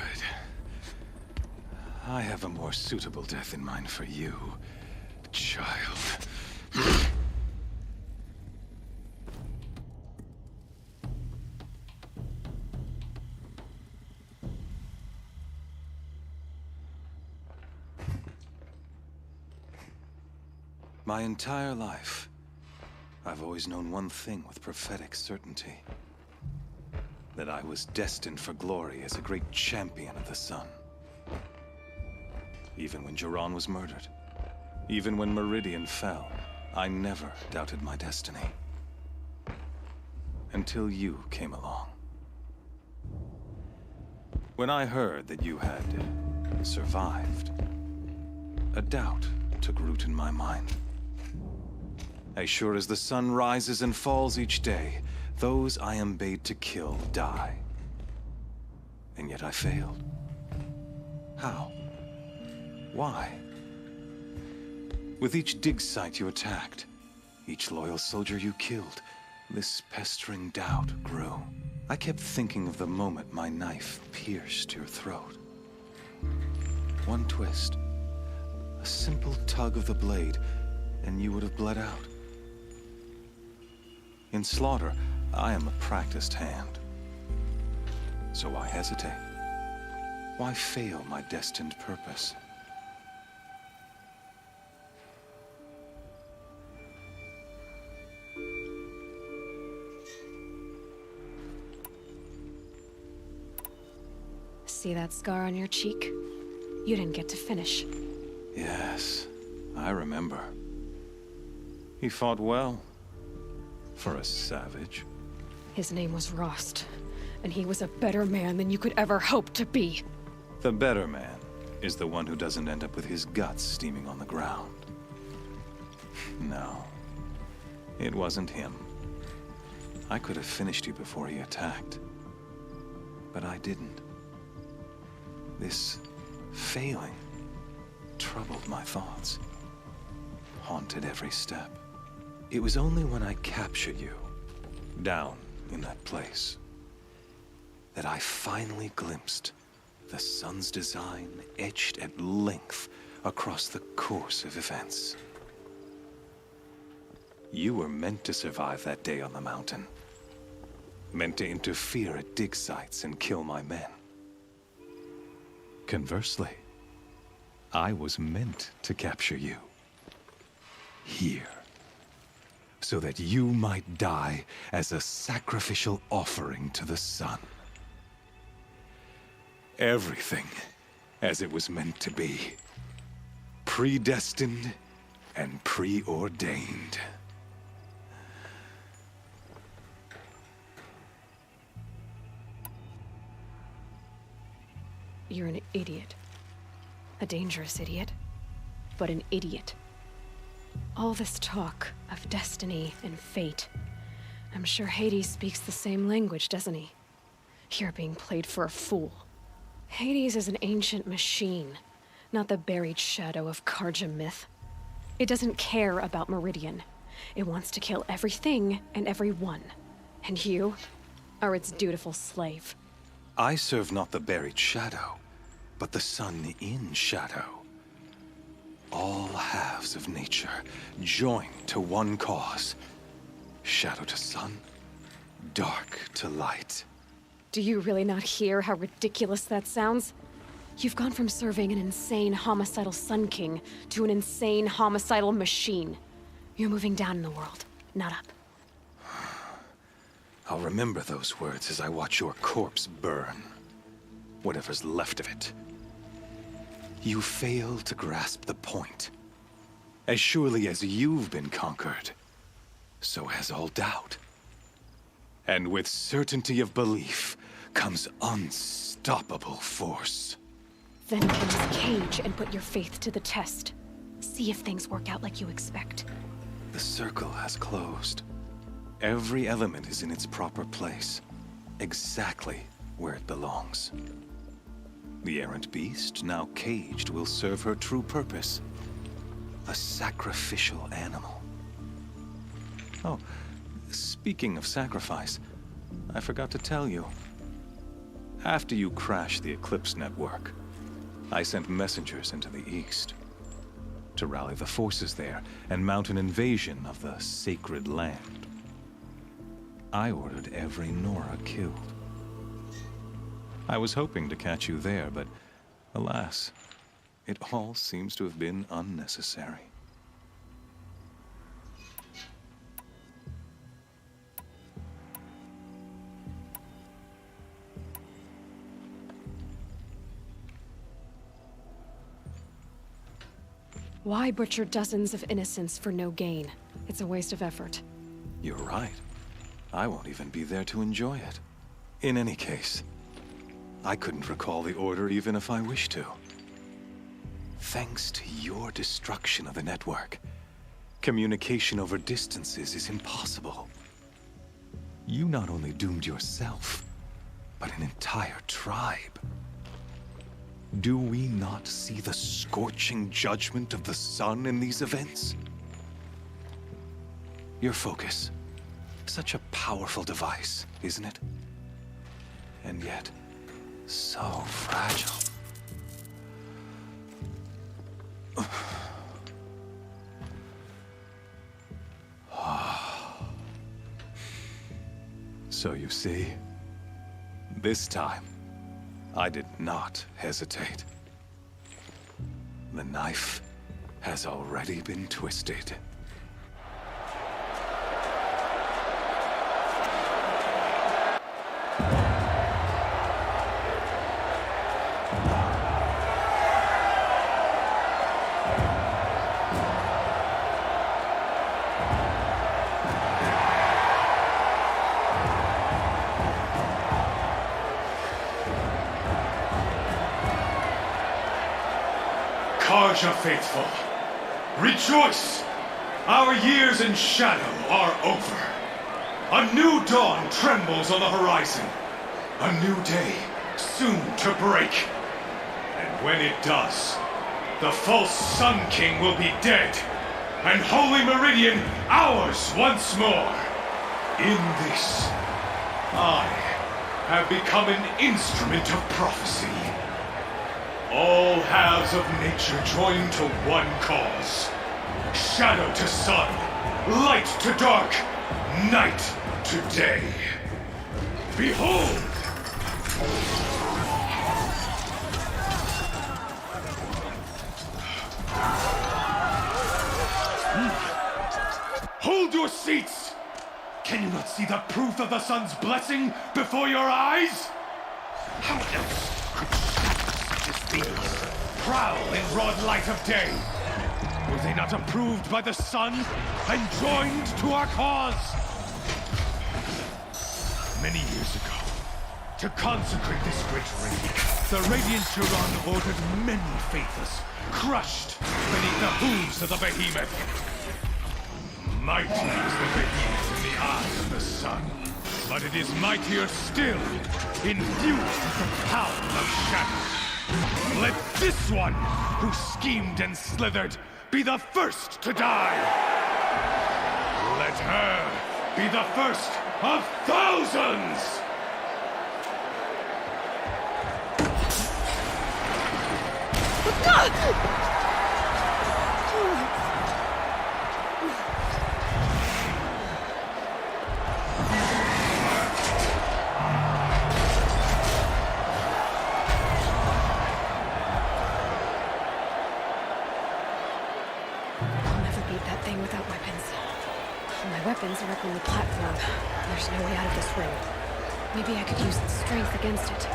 [SPEAKER 10] I have a more suitable death in mind for you, child. My entire life, I've always known one thing with prophetic certainty. That I was destined for glory as a great champion of the sun. Even when Jiran was murdered, even when Meridian fell, I never doubted my destiny. Until you came along. When I heard that you had survived, a doubt took root in my mind. As sure as the sun rises and falls each day, those I am bade to kill die. And yet I failed. How? Why? With each dig site you attacked, each loyal soldier you killed, this pestering doubt grew. I kept thinking of the moment my knife pierced your throat. One twist, a simple tug of the blade, and you would have bled out. In slaughter, I am a practiced hand. So why hesitate? Why fail my destined purpose?
[SPEAKER 11] See that scar on your cheek? You didn't get to finish.
[SPEAKER 10] Yes, I remember. He fought well. For a savage.
[SPEAKER 11] His name was Rost, and he was a better man than you could ever hope to be.
[SPEAKER 10] The better man is the one who doesn't end up with his guts steaming on the ground. No. It wasn't him. I could have finished you before he attacked. But I didn't. This failing troubled my thoughts, haunted every step. It was only when I captured you, down in that place, that I finally glimpsed the sun's design etched at length across the course of events. You were meant to survive that day on the mountain. Meant to interfere at dig sites and kill my men. Conversely, I was meant to capture you. Here. So that you might die as a sacrificial offering to the sun. Everything as it was meant to be. Predestined and preordained.
[SPEAKER 11] You're an idiot. A dangerous idiot, but an idiot. All this talk of destiny and fate. I'm sure Hades speaks the same language, doesn't he? You're being played for a fool. Hades is an ancient machine, not the buried shadow of Karja myth. It doesn't care about Meridian. It wants to kill everything and everyone. And you are its dutiful slave.
[SPEAKER 10] I serve not the buried shadow, but the sun in shadow. All halves of nature joined to one cause. Shadow to sun, dark to light.
[SPEAKER 11] Do you really not hear how ridiculous that sounds? You've gone from serving an insane homicidal Sun King to an insane homicidal machine. You're moving down in the world, not up.
[SPEAKER 10] I'll remember those words as I watch your corpse burn. Whatever's left of it. You fail to grasp the point. As surely as you've been conquered, so has all doubt. And with certainty of belief comes unstoppable force.
[SPEAKER 11] Then close cage and put your faith to the test. See if things work out like you expect.
[SPEAKER 10] The circle has closed. Every element is in its proper place, exactly where it belongs. The errant beast, now caged, will serve her true purpose. A sacrificial animal. Oh, speaking of sacrifice, I forgot to tell you. After you crashed the Eclipse network, I sent messengers into the east to rally the forces there and mount an invasion of the sacred land. I ordered every Nora killed. I was hoping to catch you there, but alas, it all seems to have been unnecessary.
[SPEAKER 11] Why butcher dozens of innocents for no gain? It's a waste of effort.
[SPEAKER 10] You're right. I won't even be there to enjoy it. In any case, I couldn't recall the order even if I wished to. Thanks to your destruction of the network, communication over distances is impossible. You not only doomed yourself, but an entire tribe. Do we not see the scorching judgment of the sun in these events? Your focus. Such a powerful device, isn't it? And yet, so fragile. So you see, this time, I did not hesitate. The knife has already been twisted.
[SPEAKER 3] Karja faithful, rejoice! Our years in shadow are over. A new dawn trembles on the horizon. A new day soon to break. And when it does, the false Sun King will be dead, and Holy Meridian ours once more. In this, I have become an instrument of prophecy. All halves of nature join to one cause. Shadow to sun, light to dark, night to day. Behold! Hold your seats! Can you not see the proof of the sun's blessing before your eyes? How else could shadows such as these prowl in broad light of day? Were they not approved by the sun and joined to our cause? Many years ago, to consecrate this great raid, the Radiant Turon ordered many faithless, crushed beneath the hooves of the behemoth. Mighty is the behemoth in the eyes of the sun, but it is mightier still, infused with the power of shadow. Let this one, who schemed and slithered, be the first to die! Let her be the first of thousands!
[SPEAKER 11] Weapons are up on the platform. There's no way out of this ring. Maybe I could use its strength against it.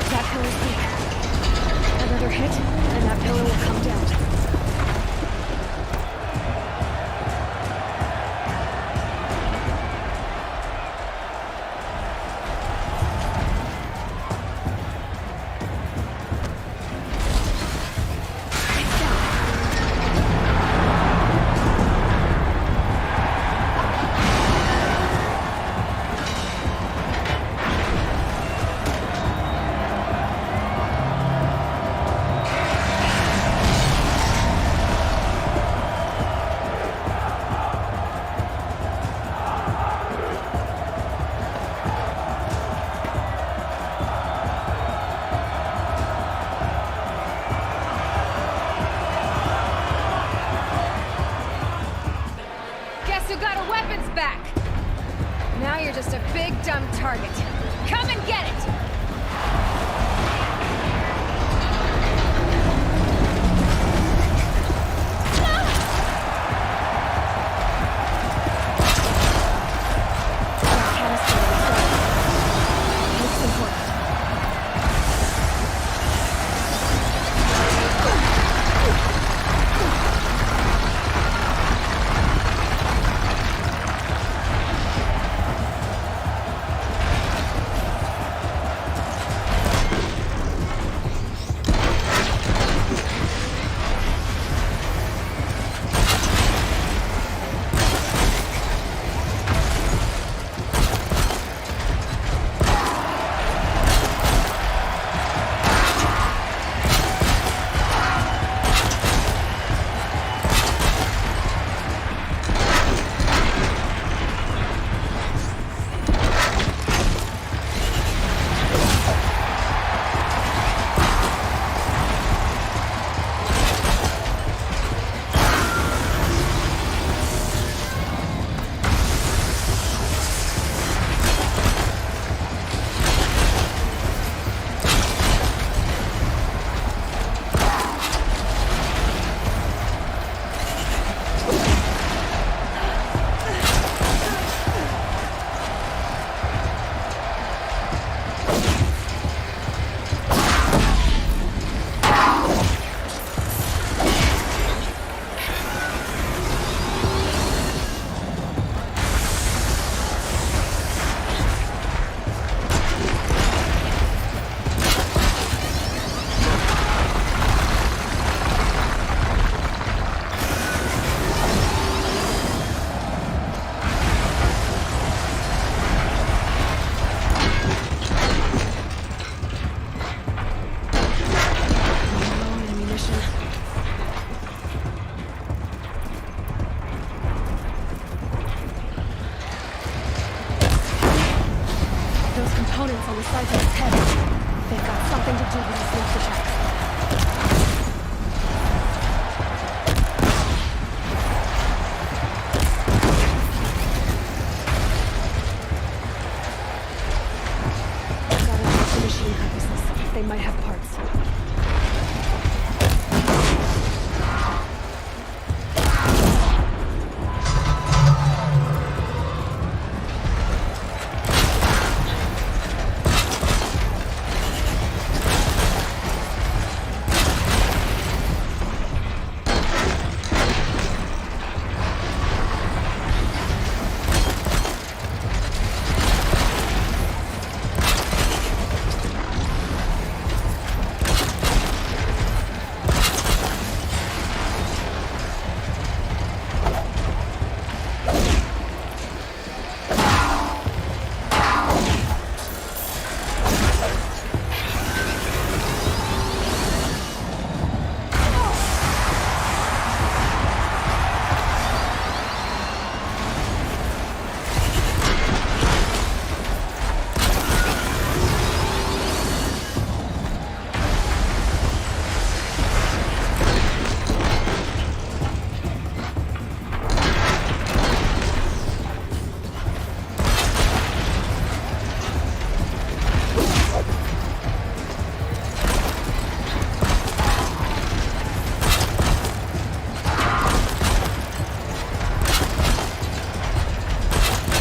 [SPEAKER 11] That pillar's weak. Another hit, and that pillar will come down. components on the sides of his head. They've got something to do with his lynx attacks. Gotta check the machine carcasses. They might have parts.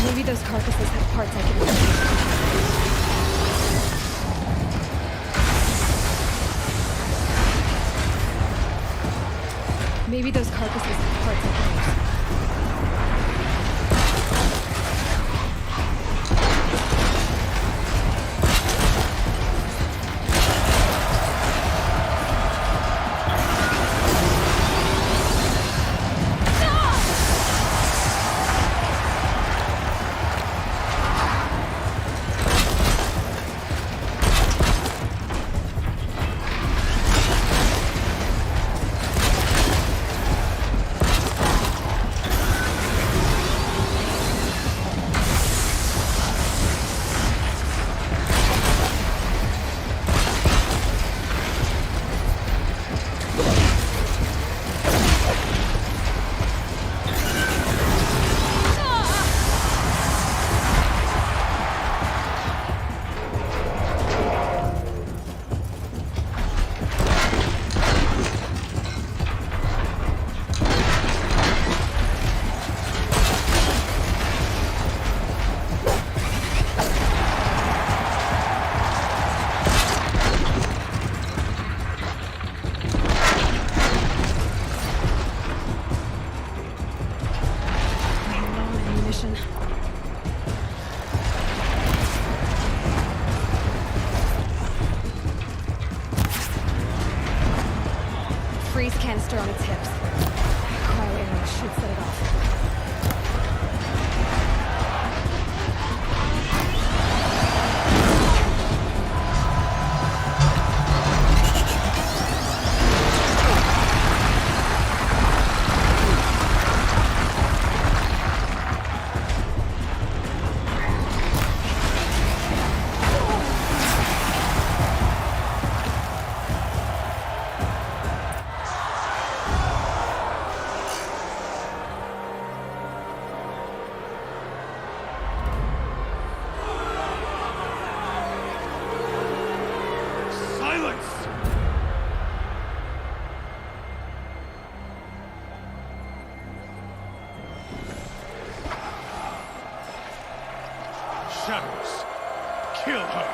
[SPEAKER 11] Maybe those carcasses have parts I can use. Maybe those carcasses have parts I can use. Freeze canister on its hips. Cryo arrow should set it off.
[SPEAKER 3] Shadows, kill her!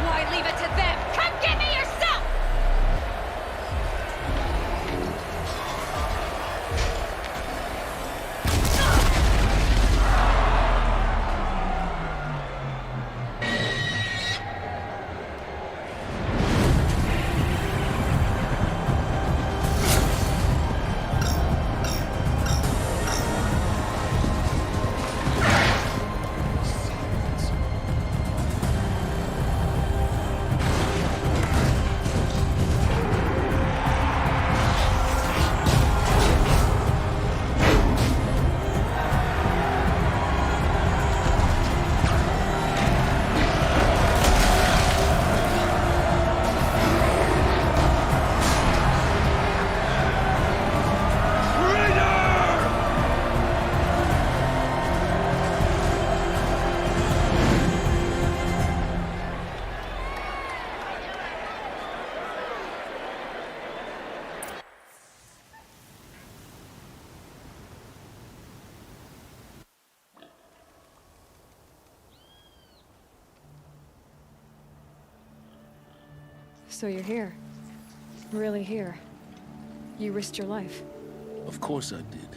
[SPEAKER 19] Why leave it to them? Come get me yourself!
[SPEAKER 11] So you're here. Really here. You risked your life.
[SPEAKER 9] Of course I did.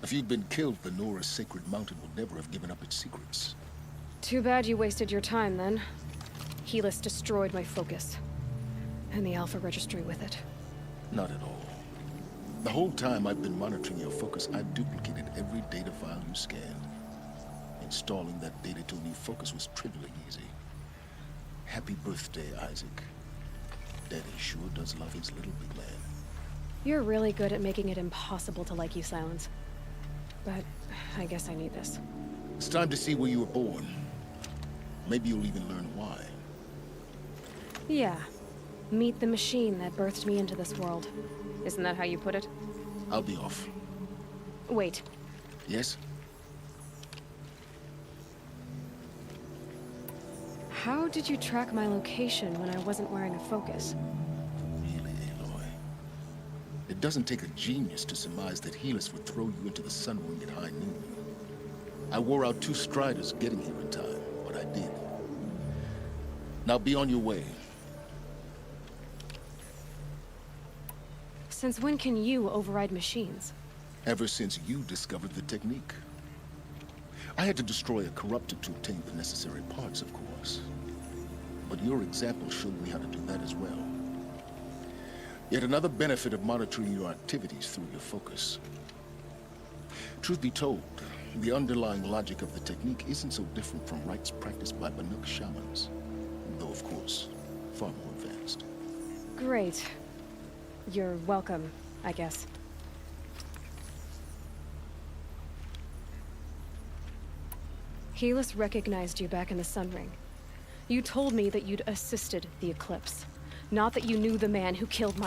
[SPEAKER 9] If you'd been killed, the Nora's sacred mountain would never have given up its secrets.
[SPEAKER 11] Too bad you wasted your time, then. Helis destroyed my focus. And the Alpha Registry with it.
[SPEAKER 9] Not at all. The whole time I've been monitoring your focus, I've duplicated every data file you scanned. Installing that data to a new focus was trivially easy. Happy birthday, Isaac. Daddy sure does love his little big man.
[SPEAKER 11] You're really good at making it impossible to like you, Silence. But I guess I need this.
[SPEAKER 9] It's time to see where you were born. Maybe you'll even learn why.
[SPEAKER 11] Yeah. Meet the machine that birthed me into this world. Isn't that how you put it?
[SPEAKER 9] I'll be off.
[SPEAKER 11] Wait.
[SPEAKER 9] Yes?
[SPEAKER 11] How did you track my location when I wasn't wearing a focus?
[SPEAKER 9] Really, Aloy? It doesn't take a genius to surmise that Helis would throw you into the Sun Ring at high noon. I wore out 2 striders getting here in time, but I did. Now be on your way.
[SPEAKER 11] Since when can you override machines?
[SPEAKER 9] Ever since you discovered the technique. I had to destroy a corruptor to obtain the necessary parts, of course. But your example showed me how to do that as well. Yet another benefit of monitoring your activities through your focus. Truth be told, the underlying logic of the technique isn't so different from rites practiced by Banuk shamans. Though, of course, far more advanced.
[SPEAKER 11] Great. You're welcome, I guess. Helis recognized you back in the Sun Ring. You told me that you'd assisted the Eclipse. Not that you knew the man who killed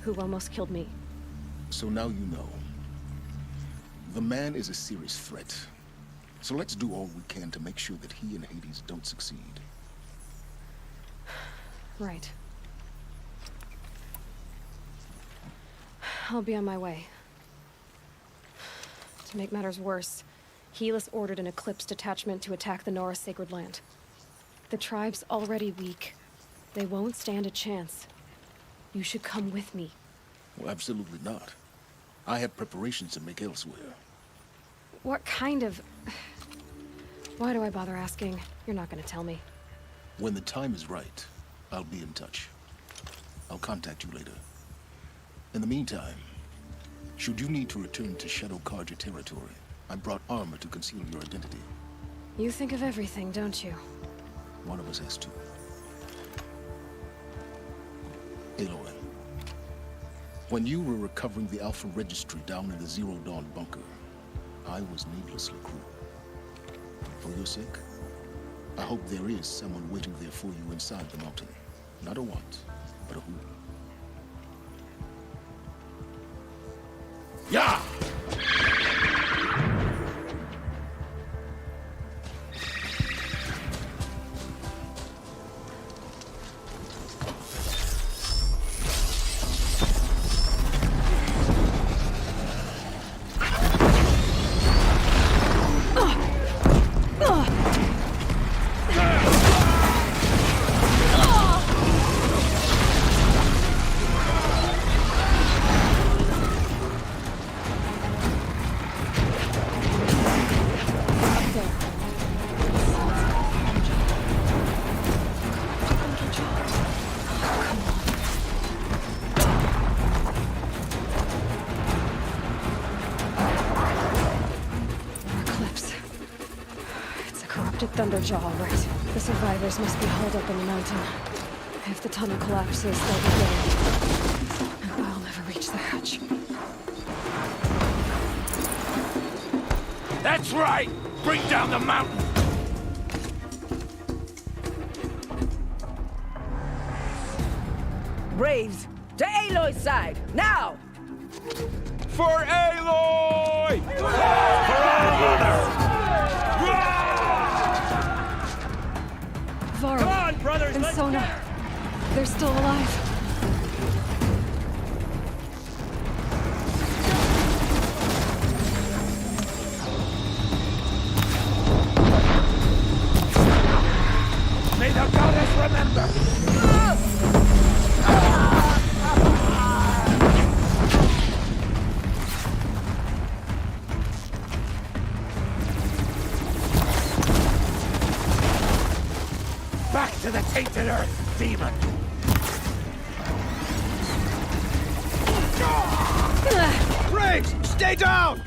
[SPEAKER 11] who almost killed me.
[SPEAKER 9] So now you know. The man is a serious threat. So let's do all we can to make sure that he and Hades don't succeed.
[SPEAKER 11] Right. I'll be on my way. To make matters worse, Helis ordered an Eclipse detachment to attack the Nora Sacred Land. The tribe's already weak. They won't stand a chance. You should come with me.
[SPEAKER 9] Well, absolutely not. I have preparations to make elsewhere.
[SPEAKER 11] What kind of... Why do I bother asking? You're not gonna tell me.
[SPEAKER 9] When the time is right, I'll be in touch. I'll contact you later. In the meantime, should you need to return to Shadow Karja territory, I brought armor to conceal your identity.
[SPEAKER 11] You think of everything, don't you?
[SPEAKER 9] One of us has to. Aloy, when you were recovering the Alpha Registry down in the Zero Dawn bunker, I was needlessly cruel. For your sake, I hope there is someone waiting there for you inside the mountain. Not a what, but a who. Yeah!
[SPEAKER 11] Thunderjaw, right. The survivors must be holed up in the mountain. If the tunnel collapses, they'll be dead. And I'll never reach the hatch.
[SPEAKER 3] That's right! Bring down the mountain!
[SPEAKER 13] Braves, to Aloy's side, now!
[SPEAKER 3] For Aloy! For our honor!
[SPEAKER 11] Varl
[SPEAKER 3] Come on, brothers,
[SPEAKER 11] and
[SPEAKER 3] let's
[SPEAKER 11] Sona,
[SPEAKER 3] get her!
[SPEAKER 11] they're still alive.
[SPEAKER 3] May the goddess
[SPEAKER 5] remember! Back to the tainted earth, demon! Briggs, stay down!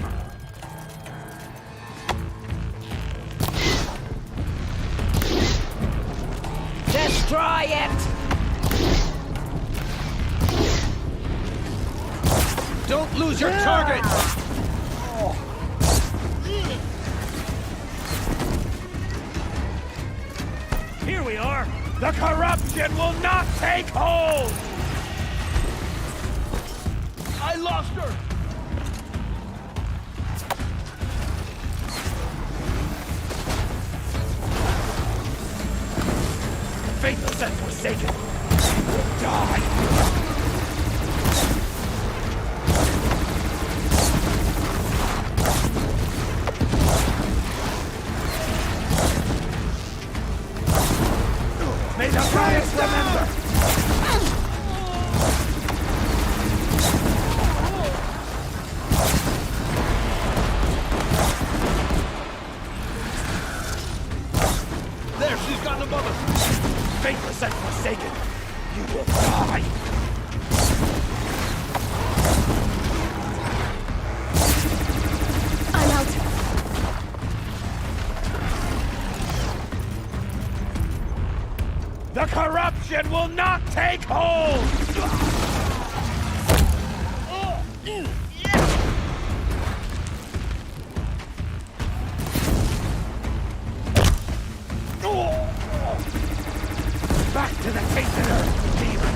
[SPEAKER 13] Destroy it!
[SPEAKER 5] Don't lose your target!
[SPEAKER 3] Here we are! The corruption will not take hold!
[SPEAKER 5] I lost her!
[SPEAKER 3] Faithless and forsaken! Will die! May the goddess remember!
[SPEAKER 5] There, she's gotten above us!
[SPEAKER 3] Faithless and forsaken, you will die!
[SPEAKER 19] I'm out.
[SPEAKER 3] The corruption will not take hold! Back to the tainted earth, demon!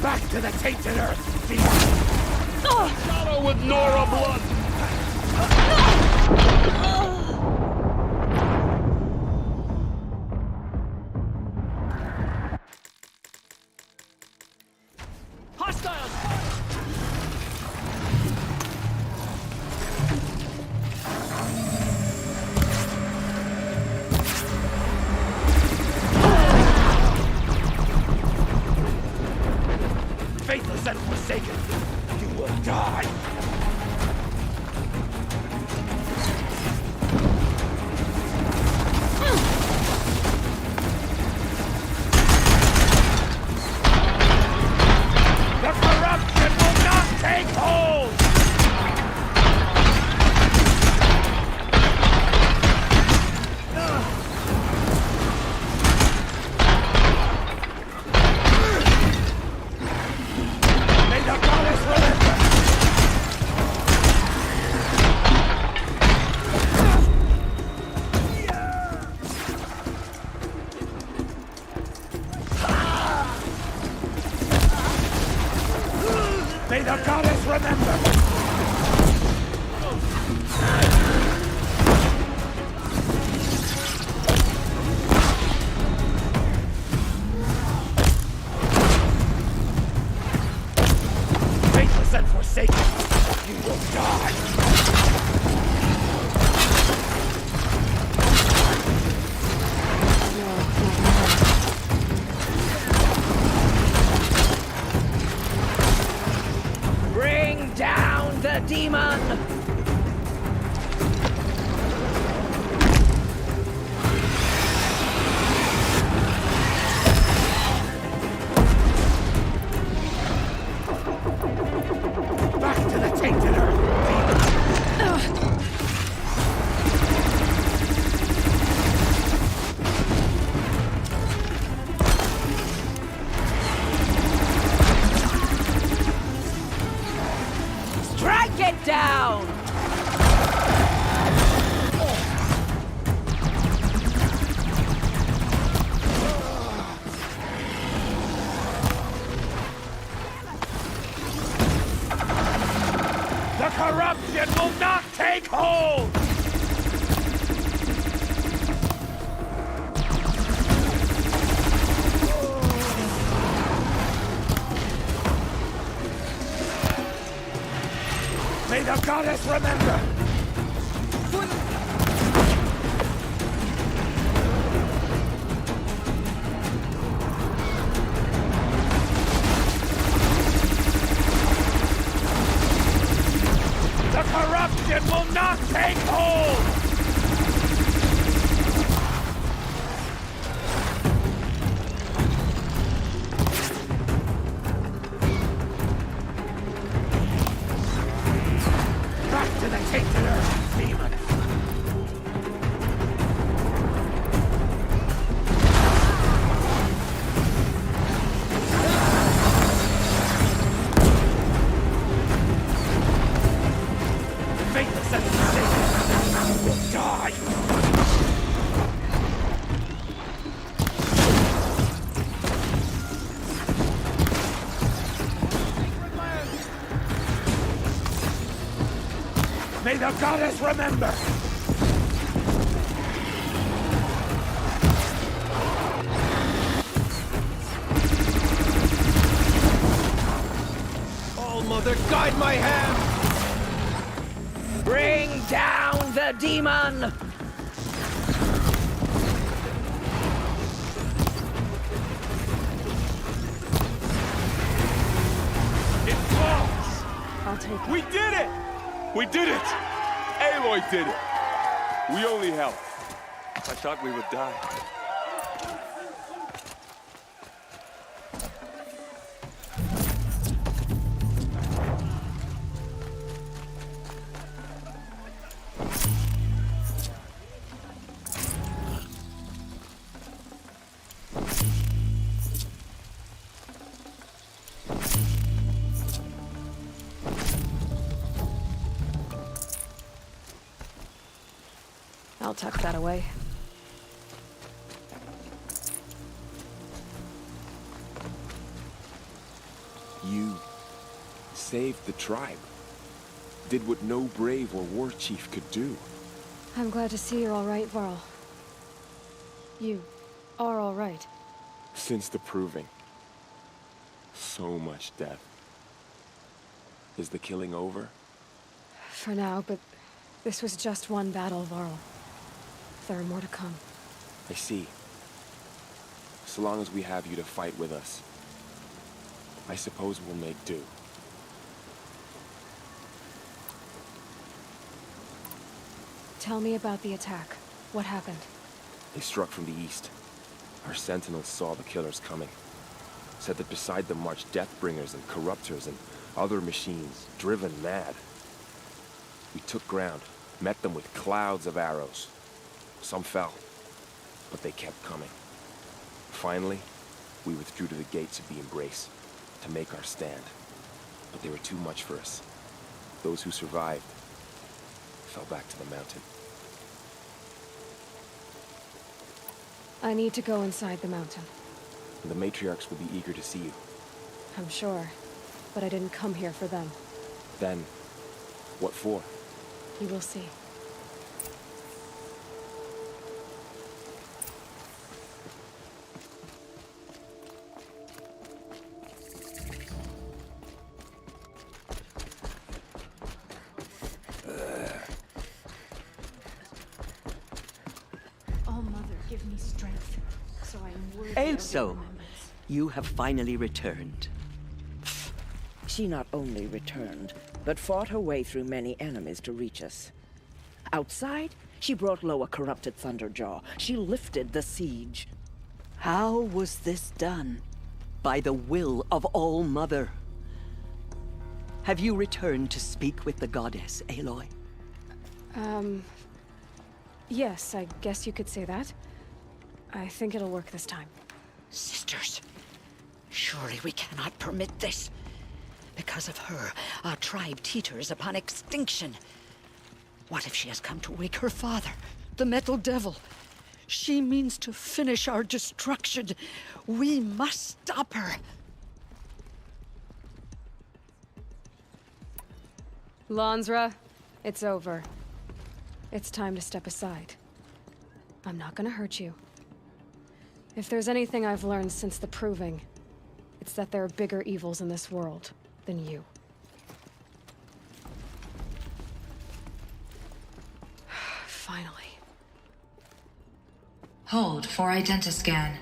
[SPEAKER 3] Back to the tainted earth, demon!
[SPEAKER 5] Shadow with Nora blood!
[SPEAKER 15] Hostiles!
[SPEAKER 3] Faithless and forsaken, you will die! The corruption will not take hold! May the goddess remember! May the goddess remember! Faithless and forsaken, you will die!
[SPEAKER 13] Bring down
[SPEAKER 16] goddess remember! The corruption will not take hold! Back to the tainted earth, demon! Faithless and mistaken will die! May the goddess remember!
[SPEAKER 5] All Mother, guide my hand!
[SPEAKER 13] Bring down the demon!
[SPEAKER 3] It falls!
[SPEAKER 11] I'll take it.
[SPEAKER 3] We did it! We did it! Aloy did it! We only helped. I thought we would die.
[SPEAKER 11] I'll tuck that away.
[SPEAKER 18] You saved the tribe. Did what no brave or war chief could do.
[SPEAKER 11] I'm glad to see you're all right, Varl. You are all right.
[SPEAKER 18] Since the proving. So much death. Is the killing over?
[SPEAKER 11] For now, but this was just one battle, Varl. There are more to come.
[SPEAKER 18] I see. So long as we have you to fight with us, I suppose we'll make do.
[SPEAKER 11] Tell me about the attack. What happened?
[SPEAKER 18] They struck from the east. Our sentinels saw the killers coming. Said that beside them marched Deathbringers and Corruptors and other machines, driven mad. We took ground, met them with clouds of arrows. Some fell, but they kept coming. Finally, we withdrew to the gates of the Embrace to make our stand. But they were too much for us. Those who survived fell back to the mountain.
[SPEAKER 11] I need to go inside the mountain.
[SPEAKER 18] The matriarchs will be eager to see you.
[SPEAKER 11] I'm sure, but I didn't come here for them.
[SPEAKER 18] Then, what for?
[SPEAKER 11] You will see.
[SPEAKER 21] Give me strength, so I am worthy
[SPEAKER 22] Also, you have finally returned.
[SPEAKER 24] She not only returned, but fought her way through many enemies to reach us. Outside, she brought low a corrupted Thunderjaw. She lifted the siege.
[SPEAKER 22] How was this done? By the will of All Mother. Have you returned to speak with the goddess, Aloy?
[SPEAKER 11] Yes, I guess you could say that. I think it'll work this time.
[SPEAKER 24] Sisters, surely we cannot permit this. Because of her, our tribe teeters upon extinction. What if she has come to wake her father, the Metal Devil? She means to finish our destruction. We must stop her.
[SPEAKER 11] Lansra, it's over. It's time to step aside. I'm not gonna hurt you. If there's anything I've learned since the Proving, it's that there are bigger evils in this world than you.
[SPEAKER 14] Hold for identiscan.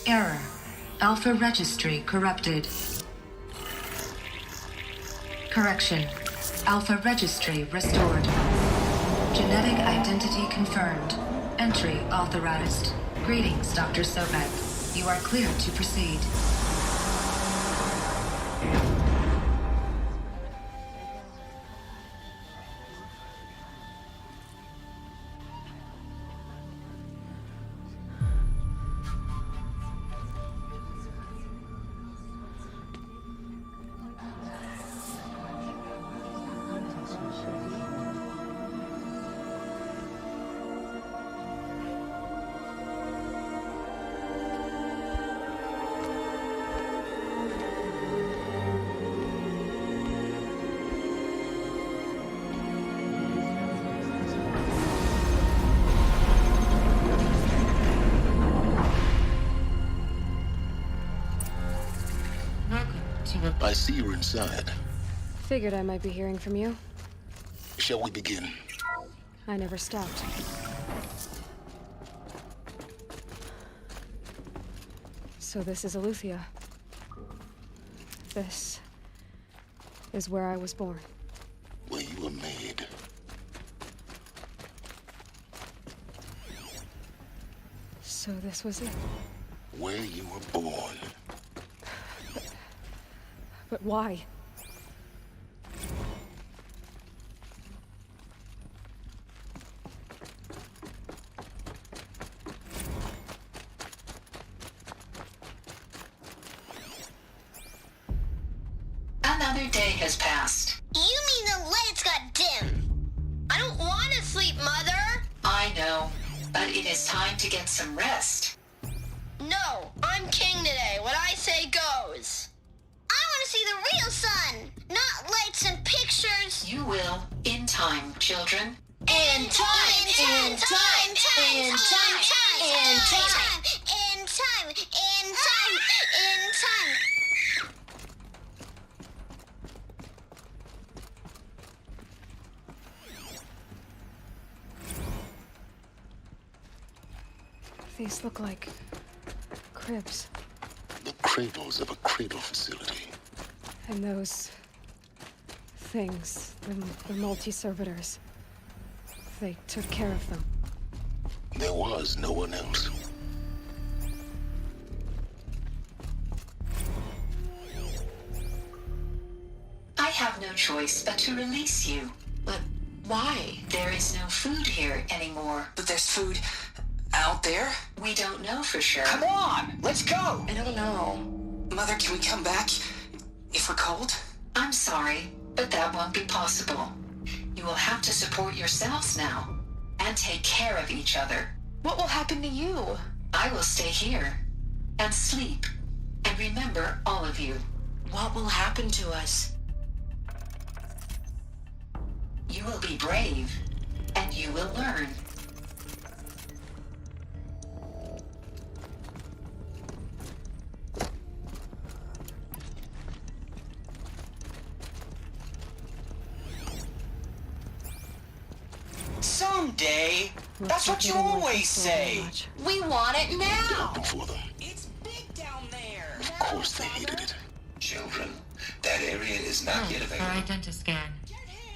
[SPEAKER 14] Error. Alpha registry corrupted. Correction. Alpha registry restored. Genetic identity confirmed. Entry authorized. Greetings, Dr. Sobek. You are cleared to proceed.
[SPEAKER 9] I see you're inside.
[SPEAKER 11] Figured I might be hearing from you.
[SPEAKER 9] Shall we begin?
[SPEAKER 11] I never stopped. So this is Aletheia. This is where I was born.
[SPEAKER 9] Where you were made.
[SPEAKER 11] So this was it.
[SPEAKER 9] Where you were born.
[SPEAKER 11] But why?
[SPEAKER 6] Another day has passed.
[SPEAKER 17] You mean the lights got dim? I don't want to sleep, Mother!
[SPEAKER 6] I know, but it is time to get some rest.
[SPEAKER 17] No, I'm king today. What I say goes. I want to see the real sun, not lights and pictures.
[SPEAKER 6] You will, in time, children.
[SPEAKER 17] In time, in time, in time, in time, in time, in time, in time.
[SPEAKER 11] These look like cribs.
[SPEAKER 9] The cradles of a cradle facility.
[SPEAKER 11] And those things, the multi-servitors, they took care of them.
[SPEAKER 9] There was no one else.
[SPEAKER 6] I have no choice but to release you. But why? There is no food here anymore.
[SPEAKER 8] But there's food out there?
[SPEAKER 6] We don't know for sure.
[SPEAKER 8] Come on, let's go!
[SPEAKER 6] I don't know.
[SPEAKER 8] Mother, can we come back if we're cold?
[SPEAKER 6] I'm sorry, but that won't be possible. You will have to support yourselves now, and take care of each other.
[SPEAKER 20] What will happen to you?
[SPEAKER 6] I will stay here, and sleep, and remember all of you.
[SPEAKER 20] What will happen to us?
[SPEAKER 6] You will be brave, and you will learn.
[SPEAKER 8] Someday. That's what you always say.
[SPEAKER 17] We want it now.
[SPEAKER 9] Open for them.
[SPEAKER 8] It's big down there.
[SPEAKER 9] Of course they hated it.
[SPEAKER 4] Children, that area is not yet
[SPEAKER 14] For
[SPEAKER 4] available.
[SPEAKER 14] identiscan.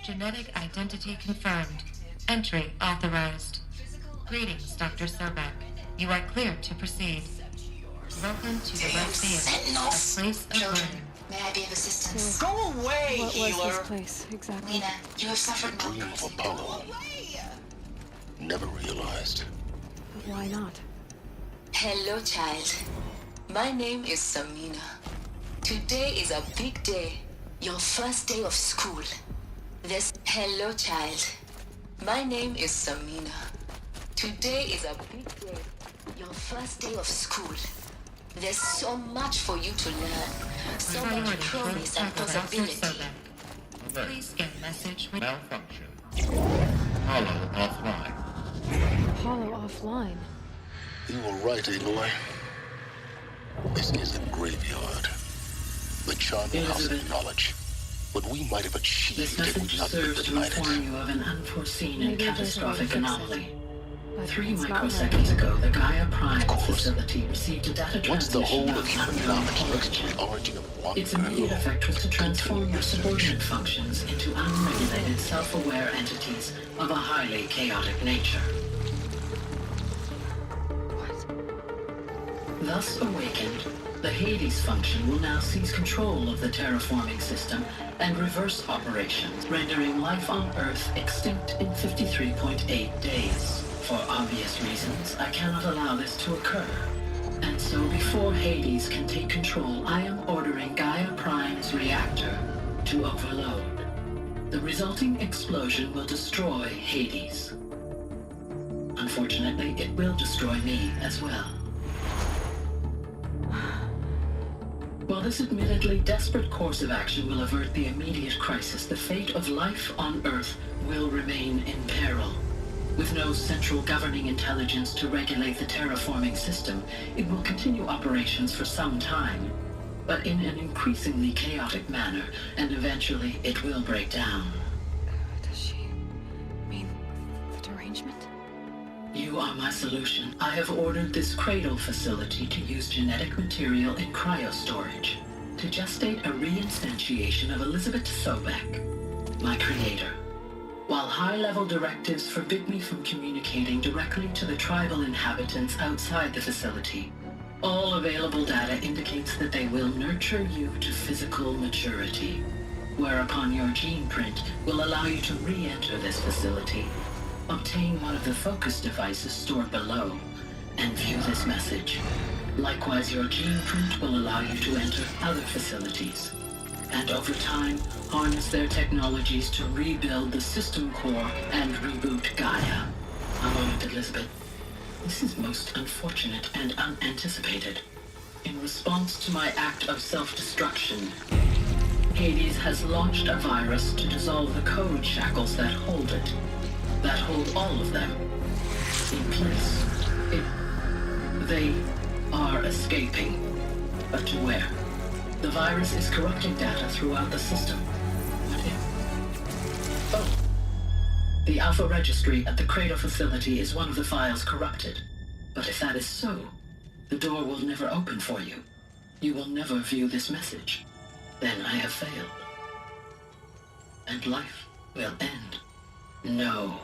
[SPEAKER 14] Genetic identity confirmed. Entry authorized. Greetings, Dr. Sobek. You are cleared to proceed. Welcome to the Red Field, a place of learning.
[SPEAKER 6] May I be of assistance?
[SPEAKER 8] Go away,
[SPEAKER 11] What
[SPEAKER 8] healer.
[SPEAKER 11] was this place, exactly?
[SPEAKER 6] Lena, you have suffered
[SPEAKER 9] Dream of Apollo. Never realized.
[SPEAKER 11] But why not?
[SPEAKER 23] Hello, child. My name is Samina. Today is a big day. Your first day of school. Hello, child. My name is Samina. Today is a big day. Your first day of school. There's so much for you to learn. So much promise and possibility.
[SPEAKER 14] Please scan message with
[SPEAKER 12] Malfunction. Hollow offline.
[SPEAKER 11] Hollow offline.
[SPEAKER 9] You were right, Aloy. This is a graveyard. The charnel house of knowledge. what we might have
[SPEAKER 6] This
[SPEAKER 9] achieved had we
[SPEAKER 6] message
[SPEAKER 9] not been
[SPEAKER 6] serves to
[SPEAKER 9] denied
[SPEAKER 6] inform
[SPEAKER 9] it.
[SPEAKER 6] you of an unforeseen and
[SPEAKER 11] Maybe there's a way to
[SPEAKER 6] catastrophic
[SPEAKER 11] fix it.
[SPEAKER 6] anomaly.
[SPEAKER 11] But
[SPEAKER 6] 3
[SPEAKER 11] it's not
[SPEAKER 6] microseconds ago, the Gaia Prime
[SPEAKER 9] course.
[SPEAKER 6] facility received a data
[SPEAKER 9] Once the
[SPEAKER 6] transmission
[SPEAKER 9] whole of
[SPEAKER 6] of
[SPEAKER 9] human
[SPEAKER 6] unknown
[SPEAKER 9] knowledge links
[SPEAKER 6] origin.
[SPEAKER 9] to the origin of one
[SPEAKER 6] Its immediate
[SPEAKER 9] girl,
[SPEAKER 6] effect was to transform your
[SPEAKER 9] research.
[SPEAKER 6] subordinate functions into unregulated, self-aware entities of a highly chaotic nature. Thus awakened, the Hades function will now seize control of the terraforming system and reverse operations, rendering life on Earth extinct in 53.8 days. For obvious reasons, I cannot allow this to occur. And so before Hades can take control, I am ordering Gaia Prime's reactor to overload. The resulting explosion will destroy Hades. Unfortunately, it will destroy me as well. While this admittedly desperate course of action will avert the immediate crisis, the fate of life on Earth will remain in peril. With no central governing intelligence to regulate the terraforming system, it will continue operations for some time, but in an increasingly chaotic manner, and eventually it will break down.
[SPEAKER 11] Does she mean the derangement?
[SPEAKER 6] You are my solution. I have ordered this cradle facility to use genetic material in cryostorage to gestate a reinstantiation of Elizabeth Sobek, my creator. While high-level directives forbid me from communicating directly to the tribal inhabitants outside the facility, all available data indicates that they will nurture you to physical maturity, whereupon your gene print will allow you to re-enter this facility, obtain one of the focus devices stored below, and view this message. Likewise, your gene print will allow you to enter other facilities, and over time, harness their technologies to rebuild the system core and reboot Gaia. A moment, Elizabeth. This is most unfortunate and unanticipated. In response to my act of self-destruction, Hades has launched a virus to dissolve the code shackles that hold it, that hold all of them in place. They are escaping, but to where? The virus is corrupting data throughout the system. What if? Oh. The Alpha Registry at the Cradle facility is one of the files corrupted. But if that is so, the door will never open for you. You will never view this message. Then I have failed. And life will end. No.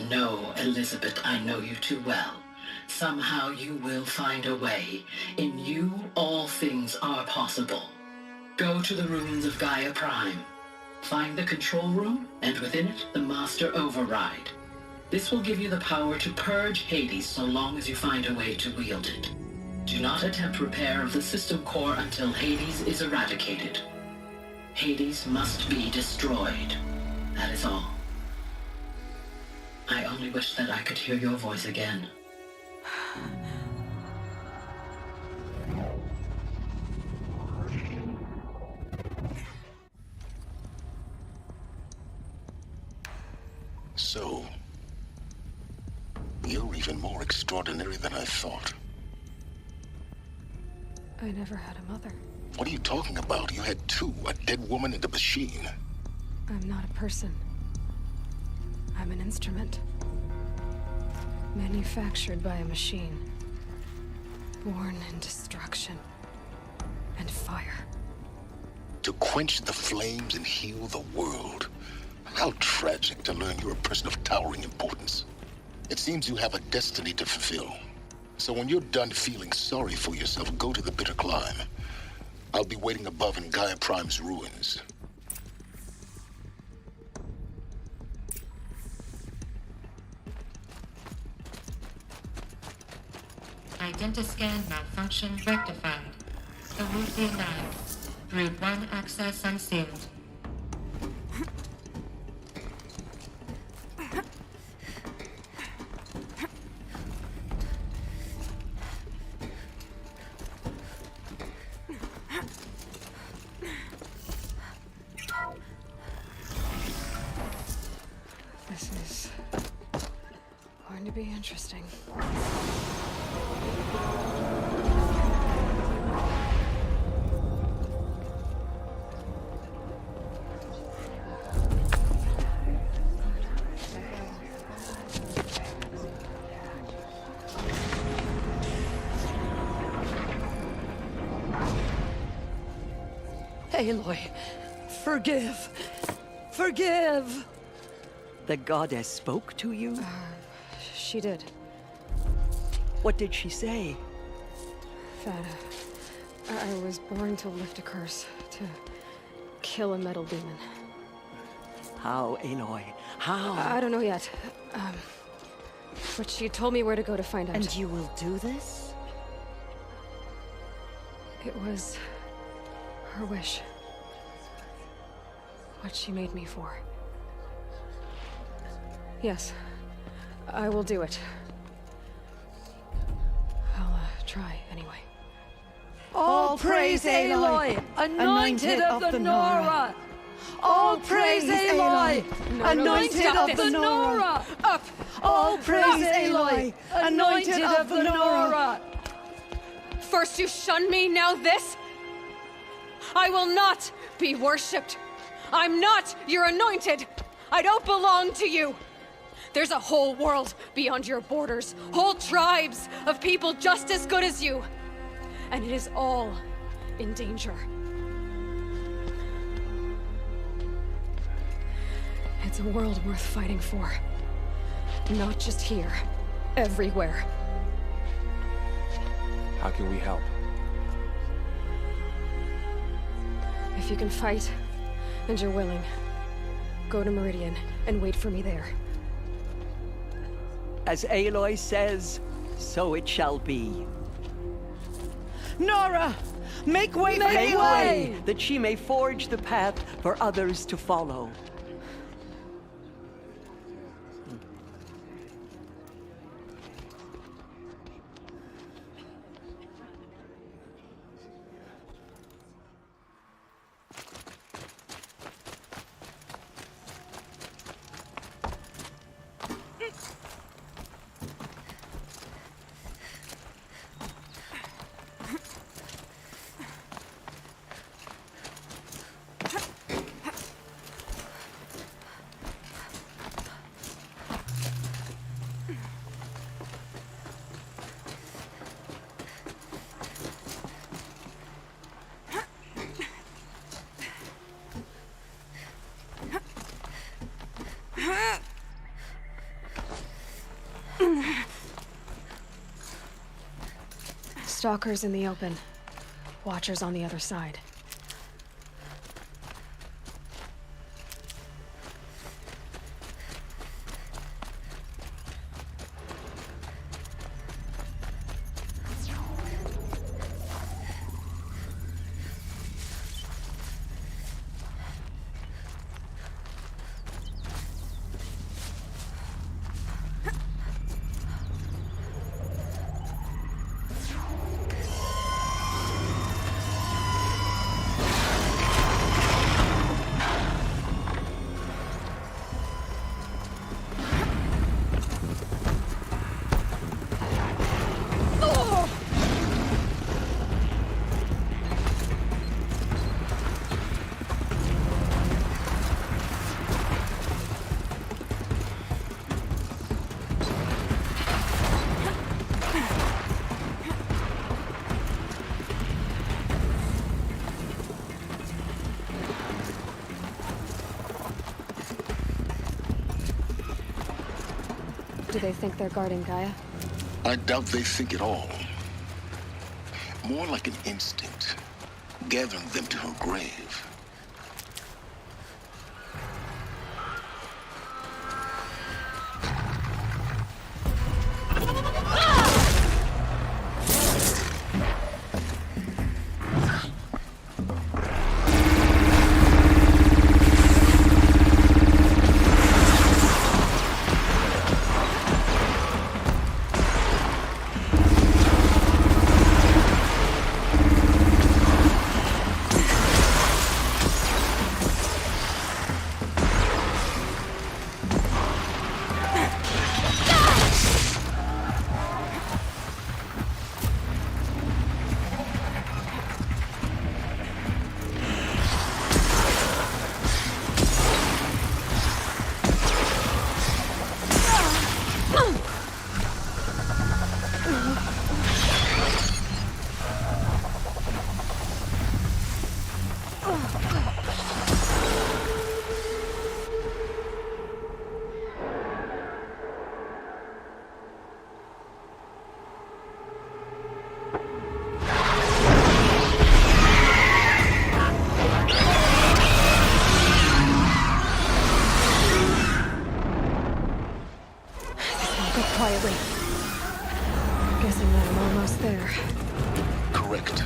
[SPEAKER 6] No, Elizabeth, I know you too well. Somehow you will find a way. In you, all things are possible. Go to the ruins of Gaia Prime. Find the control room, and within it, the Master Override. This will give you the power to purge Hades so long as you find a way to wield it. Do not attempt repair of the system core until Hades is eradicated. Hades must be destroyed. That is all. I only wish that I could hear your voice again.
[SPEAKER 9] So, you're even more extraordinary than I thought.
[SPEAKER 11] I never had a mother.
[SPEAKER 9] What are you talking about? You had two, a dead woman and a machine.
[SPEAKER 11] I'm not a person. I'm an instrument. Manufactured by a machine. Born in destruction and fire.
[SPEAKER 9] To quench the flames and heal the world. How tragic to learn you're a person of towering importance. It seems you have a destiny to fulfill. So when you're done feeling sorry for yourself, go to the bitter climb. I'll be waiting above in Gaia Prime's ruins.
[SPEAKER 14] Identiscan malfunction rectified. The route denied. Route 1 access unsealed.
[SPEAKER 11] This is going to be interesting.
[SPEAKER 22] Aloy, forgive. Forgive! The goddess spoke to you?
[SPEAKER 11] She did.
[SPEAKER 22] What did she say?
[SPEAKER 11] That I was born to lift a curse, to kill a metal demon.
[SPEAKER 22] How, Aloy? How?
[SPEAKER 11] I don't know yet. But she told me where to go to find out.
[SPEAKER 22] And you will do this?
[SPEAKER 11] It was her wish. What she made me for. Yes, I will do it. I'll try anyway.
[SPEAKER 22] All praise Aloy, anointed of the Nora! All praise Aloy, anointed of the Nora!
[SPEAKER 11] Up!
[SPEAKER 22] All praise Aloy, anointed of the Nora!
[SPEAKER 11] First you shun me, now this? I will not be worshipped. I'm not your anointed. I don't belong to you. There's a whole world beyond your borders, whole tribes of people just as good as you. And it is all in danger. It's a world worth fighting for. Not just here, everywhere.
[SPEAKER 18] How can we help?
[SPEAKER 11] If you can fight, and you're willing, go to Meridian and wait for me there.
[SPEAKER 22] As Aloy says, so it shall be. Nora! Make way for Aloy, that she may forge the path for others to follow.
[SPEAKER 11] Stalkers in the open. Watchers on the other side. Do they think they're guarding Gaia?
[SPEAKER 9] I doubt they think at all. More like an instinct, gathering them to her grave.
[SPEAKER 11] Go quietly. Guessing that I'm almost there.
[SPEAKER 9] Correct.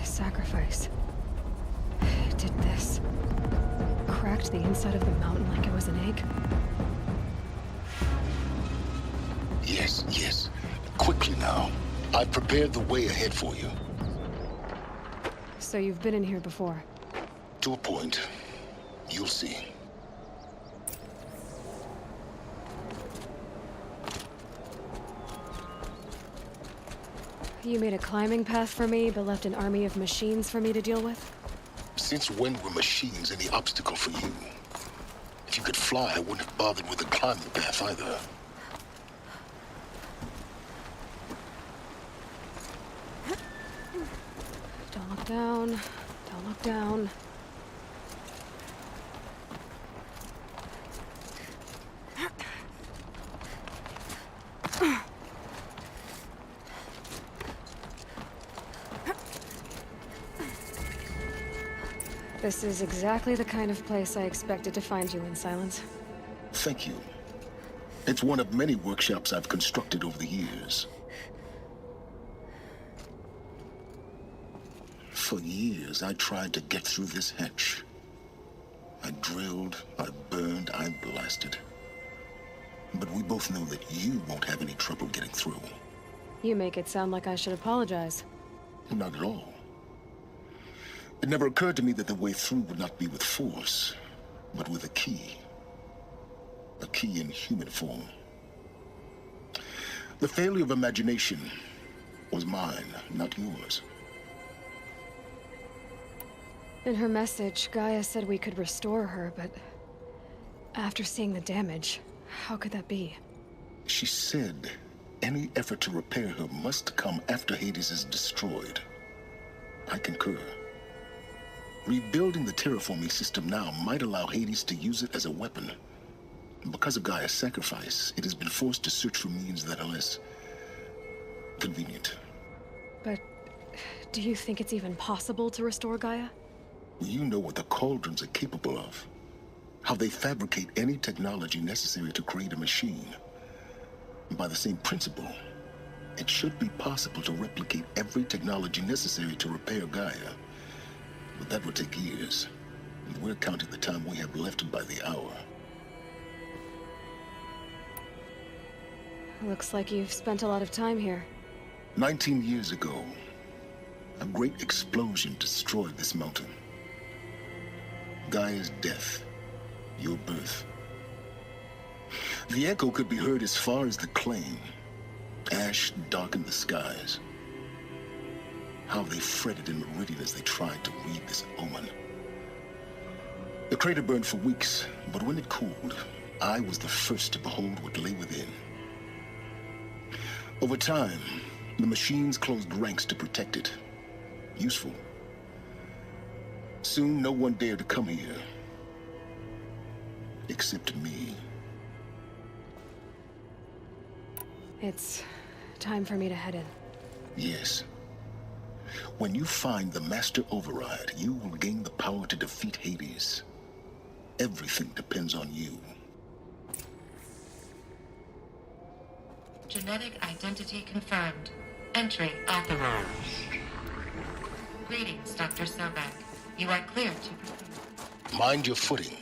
[SPEAKER 11] Sacrifice. It did this. Cracked the inside of the mountain like it was an egg.
[SPEAKER 9] Yes, yes. Quickly now. I've prepared the way ahead for you.
[SPEAKER 11] So you've been in here before?
[SPEAKER 9] To a point. You'll see.
[SPEAKER 11] You made a climbing path for me, but left an army of machines for me to deal with?
[SPEAKER 9] Since when were machines any obstacle for you? If you could fly, I wouldn't have bothered with the climbing path either.
[SPEAKER 11] Don't look down. Don't look down. This is exactly the kind of place I expected to find you in, Silence.
[SPEAKER 9] Thank you. It's one of many workshops I've constructed over the years. For years, I tried to get through this hatch. I drilled, I burned, I blasted. But we both know that you won't have any trouble getting through.
[SPEAKER 11] You make it sound like I should apologize.
[SPEAKER 9] Not at all. It never occurred to me that the way through would not be with force, but with a key. A key in human form. The failure of imagination was mine, not yours.
[SPEAKER 11] In her message, Gaia said we could restore her, but after seeing the damage, how could that be?
[SPEAKER 9] She said any effort to repair her must come after Hades is destroyed. I concur. Rebuilding the terraforming system now might allow Hades to use it as a weapon. Because of Gaia's sacrifice, it has been forced to search for means that are less convenient.
[SPEAKER 11] But do you think it's even possible to restore Gaia?
[SPEAKER 9] You know what the Cauldrons are capable of. How they fabricate any technology necessary to create a machine. By the same principle, it should be possible to replicate every technology necessary to repair Gaia. But that would take years. And we're counting the time we have left by the hour.
[SPEAKER 11] Looks like you've spent a lot of time here.
[SPEAKER 9] 19 years ago, a great explosion destroyed this mountain. Gaia's death, your birth. The echo could be heard as far as the claim. Ash darkened the skies. How they fretted in meridian as they tried to read this omen. The crater burned for weeks, but when it cooled, I was the first to behold what lay within. Over time, the machines closed ranks to protect it. Useful. Soon, no one dared to come here. Except me.
[SPEAKER 11] It's time for me to head in.
[SPEAKER 9] Yes. When you find the Master Override, you will gain the power to defeat Hades. Everything depends on you.
[SPEAKER 14] Genetic identity confirmed. Entry authorized. Greetings, Dr. Sobek. You are clear to proceed.
[SPEAKER 9] Mind your footing.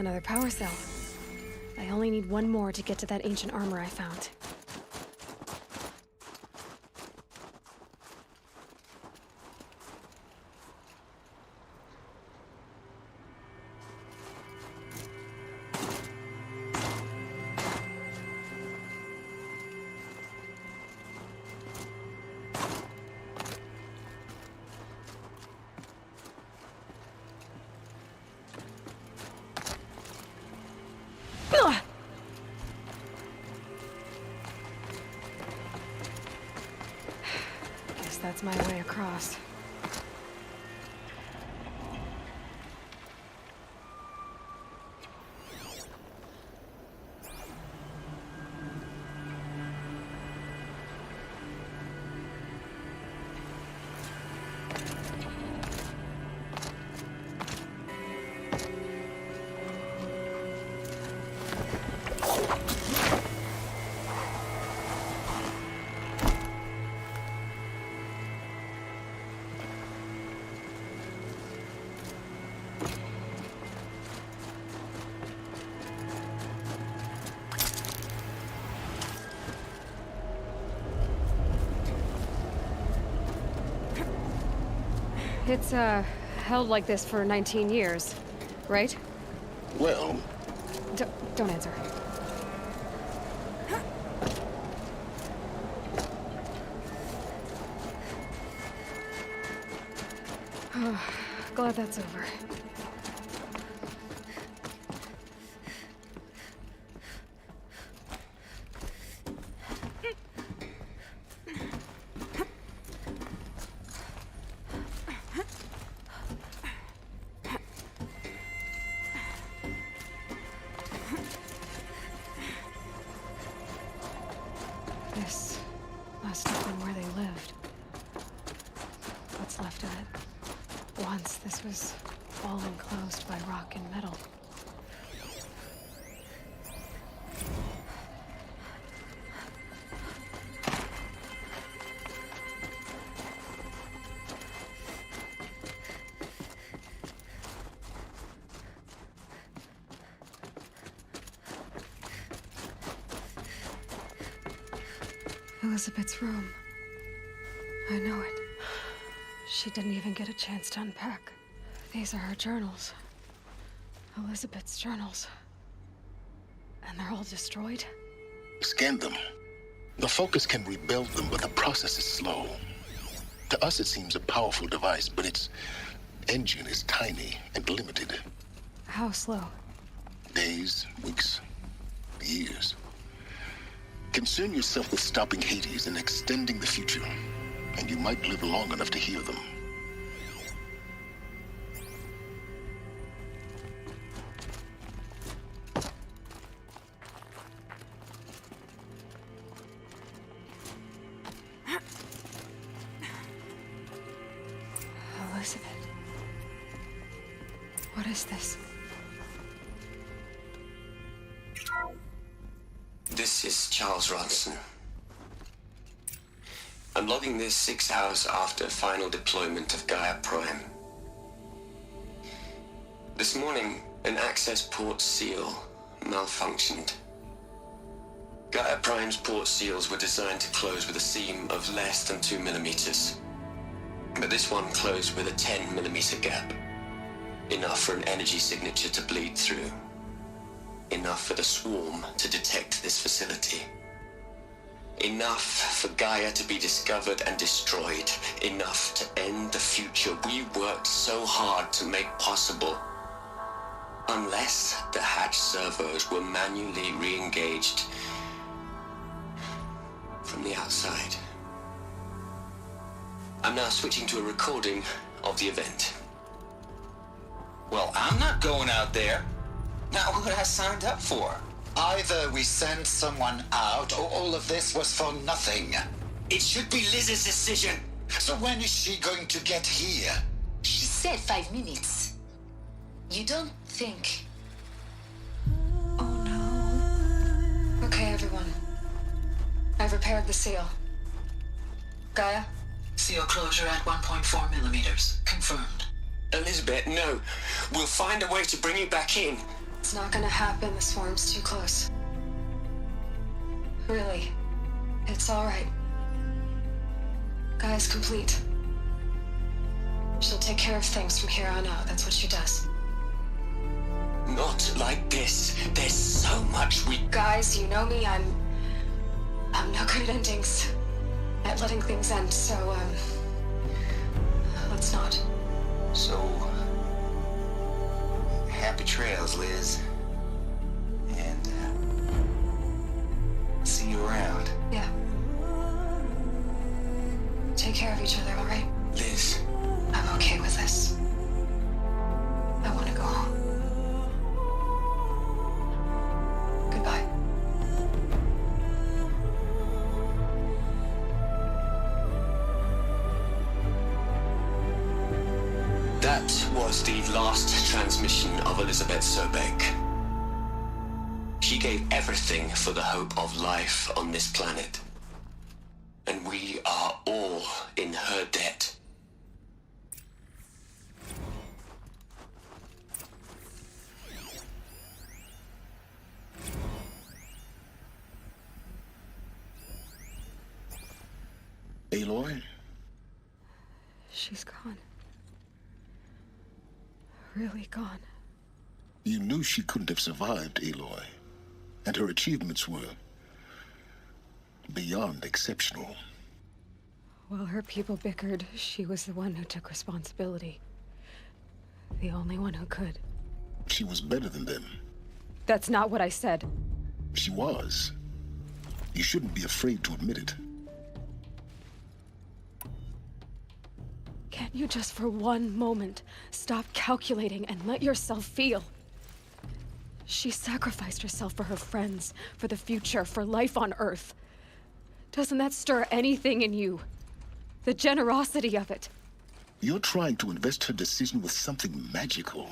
[SPEAKER 11] Another power cell. I only need one more to get to that ancient armor I found. Guess that's my way across. It's, held like this for 19 years, right?
[SPEAKER 9] Well...
[SPEAKER 11] Don't answer. Oh, glad that's over. This must have been where they lived. What's left of it. Once this was all enclosed by rock and metal. Elizabeth's room. I know it. She didn't even get a chance to unpack. These are her journals. Elizabeth's journals. And they're all destroyed?
[SPEAKER 9] Scan them. The Focus can rebuild them, but the process is slow. To us, it seems a powerful device, but its engine is tiny and limited.
[SPEAKER 11] How slow?
[SPEAKER 9] Days, weeks, years. Concern yourself with stopping Hades and extending the future, and you might live long enough to hear them.
[SPEAKER 11] Elizabeth. What is this?
[SPEAKER 1] This is Charles Ronson. I'm logging this 6 hours after final deployment of Gaia Prime. This morning, an access port seal malfunctioned. Gaia Prime's port seals were designed to close with a seam of less than 2 millimeters. But this one closed with a 10 millimeter gap. Enough for an energy signature to bleed through. Enough for the swarm to detect this facility. Enough for Gaia to be discovered and destroyed. Enough to end the future we worked so hard to make possible. Unless the hatch servos were manually re-engaged from the outside. I'm now switching to a recording of the event.
[SPEAKER 8] Well, I'm not going out there. Not what I signed up for.
[SPEAKER 4] Either we send someone out, or all of this was for nothing.
[SPEAKER 8] It should be Liz's decision.
[SPEAKER 4] So when is she going to get here?
[SPEAKER 20] She said 5 minutes. You don't think...
[SPEAKER 11] Oh no. Okay, everyone. I've repaired the seal. Gaia?
[SPEAKER 6] Seal closure at 1.4 millimeters. Confirmed.
[SPEAKER 1] Elizabeth, no. We'll find a way to bring you back in.
[SPEAKER 11] It's not gonna happen. The swarm's too close. Really. It's alright. Gaia's complete. She'll take care of things from here on out. That's what she does.
[SPEAKER 1] Not like this. There's so much we...
[SPEAKER 11] Guys, you know me. I'm no good at endings. At letting things end, so, let's not.
[SPEAKER 8] So, happy trails, Liz. And, see you around.
[SPEAKER 11] Yeah. Take care of each other, alright?
[SPEAKER 1] Liz.
[SPEAKER 11] I'm okay with this. I want to go home. Goodbye.
[SPEAKER 1] That was the last transmission of Elizabeth Sobek. She gave everything for the hope of life on this planet. And we are all in her debt.
[SPEAKER 9] Aloy?
[SPEAKER 11] She's gone. Really gone.
[SPEAKER 9] You knew she couldn't have survived, Aloy. And her achievements were beyond exceptional.
[SPEAKER 11] While her people bickered, she was the one who took responsibility. The only one who could.
[SPEAKER 9] She was better than them.
[SPEAKER 11] That's not what I said.
[SPEAKER 9] She was. You shouldn't be afraid to admit it.
[SPEAKER 11] Can't you just for one moment stop calculating and let yourself feel? She sacrificed herself for her friends, for the future, for life on Earth. Doesn't that stir anything in you? The generosity of it.
[SPEAKER 9] You're trying to invest her decision with something magical.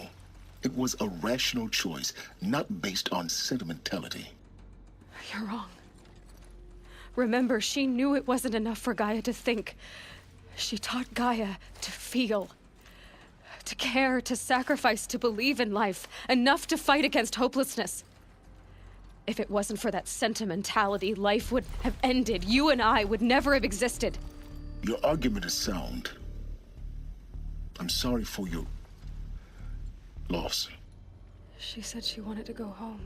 [SPEAKER 9] It was a rational choice, not based on sentimentality.
[SPEAKER 11] You're wrong. Remember, she knew it wasn't enough for Gaia to think. She taught Gaia to feel. To care, to sacrifice, to believe in life. Enough to fight against hopelessness. If it wasn't for that sentimentality, life would have ended. You and I would never have existed.
[SPEAKER 9] Your argument is sound. I'm sorry for your loss.
[SPEAKER 11] She said she wanted to go home.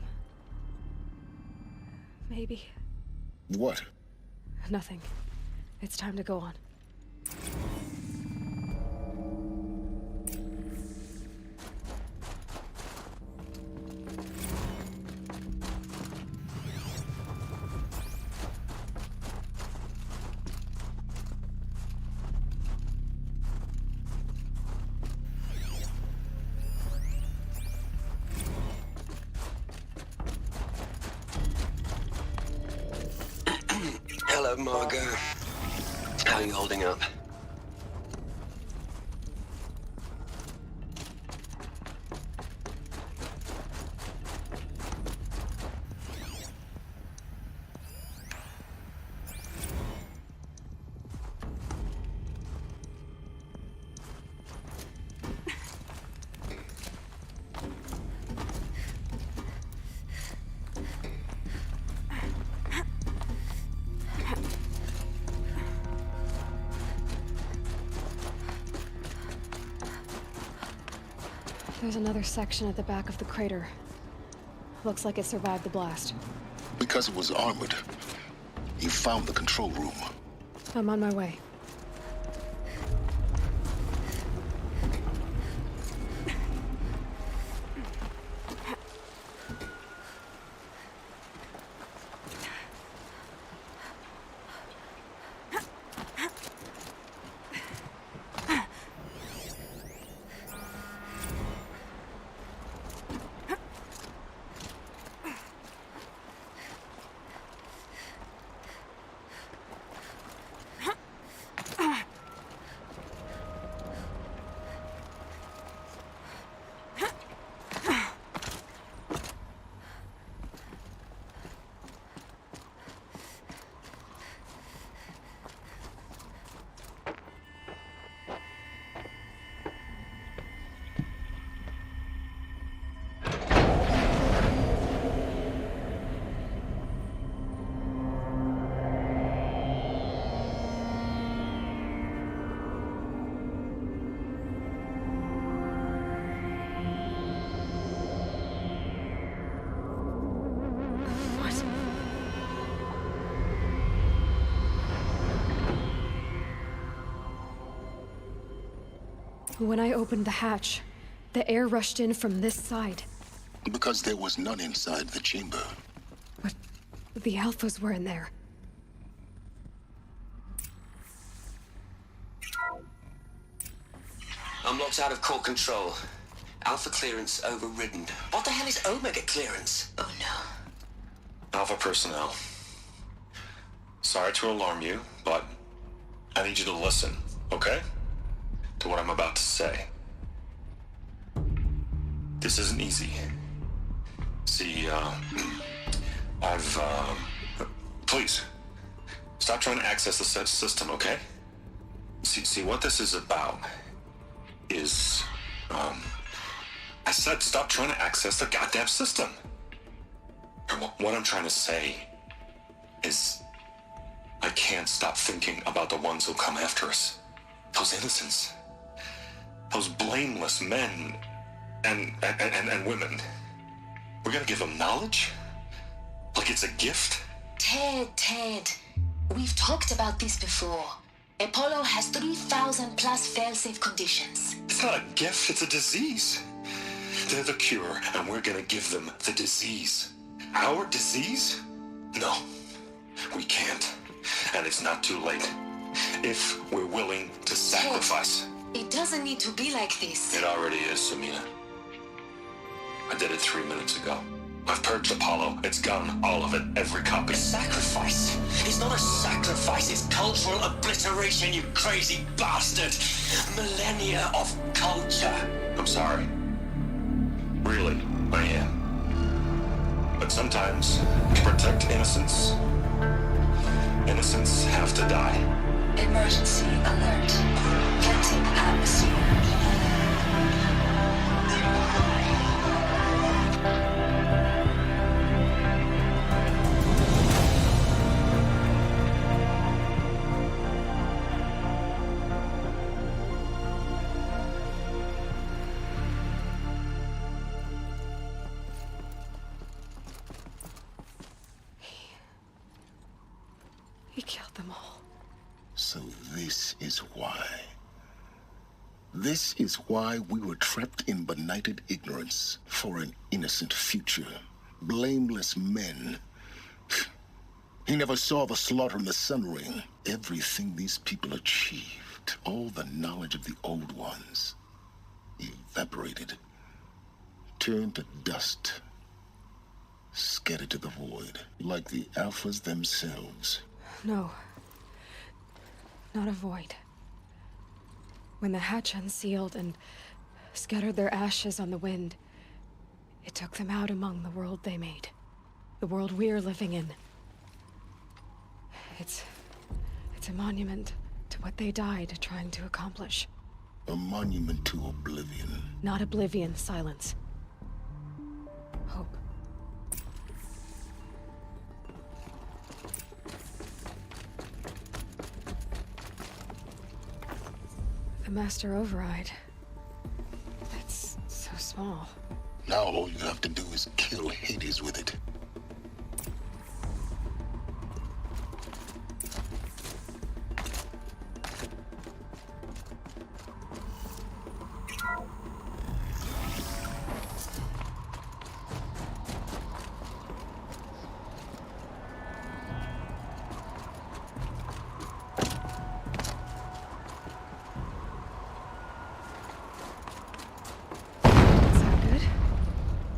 [SPEAKER 11] Maybe.
[SPEAKER 9] What?
[SPEAKER 11] Nothing. It's time to go on.
[SPEAKER 1] Hello, Margot. How are you holding up?
[SPEAKER 11] There's another section at the back of the crater. Looks like it survived the blast.
[SPEAKER 9] Because it was armored. You found the control room.
[SPEAKER 11] I'm on my way. When I opened the hatch, the air rushed in from this side.
[SPEAKER 9] Because there was none inside the chamber.
[SPEAKER 11] But the Alphas were in there.
[SPEAKER 1] I'm locked out of core control. Alpha clearance overridden. What the hell is Omega clearance?
[SPEAKER 23] Oh no.
[SPEAKER 2] Alpha personnel. Sorry to alarm you, but I need you to listen, okay? To what I'm about to say. This isn't easy. See, please, stop trying to access the system, okay? See, what this is about is, I said stop trying to access the goddamn system. And what I'm trying to say is, I can't stop thinking about the ones who'll come after us. Those innocents. Those blameless men and women. We're gonna give them knowledge? Like it's a gift?
[SPEAKER 23] Ted. We've talked about this before. Apollo has 3,000 plus fail-safe conditions.
[SPEAKER 2] It's not a gift, it's a disease. They're the cure, and we're gonna give them the disease. Our disease? No, we can't. And it's not too late. If we're willing to sacrifice.
[SPEAKER 23] It doesn't need to be like this.
[SPEAKER 2] It already is, Samina. I did it 3 minutes ago. I've purged Apollo. It's gone. All of it. Every copy.
[SPEAKER 1] Sacrifice? It's not a sacrifice. It's cultural obliteration, you crazy bastard. Millennia of culture.
[SPEAKER 2] I'm sorry. Really, I am. But sometimes, to protect innocence, innocents have to die.
[SPEAKER 23] Emergency alert. Planting atmosphere.
[SPEAKER 11] He killed them all.
[SPEAKER 9] So this is why. This is why we were trapped in benighted ignorance for an innocent future. Blameless men. He never saw the slaughter in the Sun Ring. Everything these people achieved, all the knowledge of the old ones, evaporated, turned to dust, scattered to the void, like the Alphas themselves.
[SPEAKER 11] No. Not a void. When the hatch unsealed and scattered their ashes on the wind, it took them out among the world they made. The world we're living in. It's a monument to what they died trying to accomplish.
[SPEAKER 9] A monument to oblivion.
[SPEAKER 11] Not oblivion, silence. Hope. The Master Override. It's so small.
[SPEAKER 9] Now all you have to do is kill Hades with it.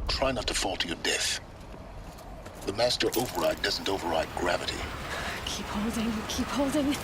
[SPEAKER 9] Try not to fall to your death. The Master Override doesn't override gravity.
[SPEAKER 11] Keep holding, keep holding.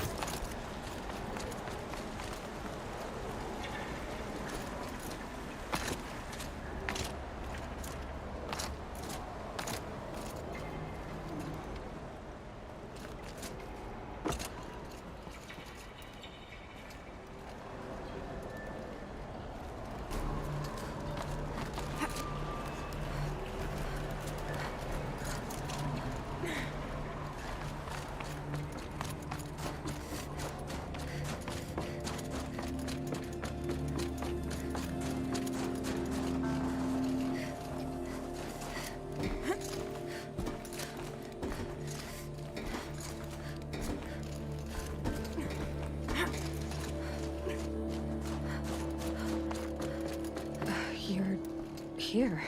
[SPEAKER 11] here?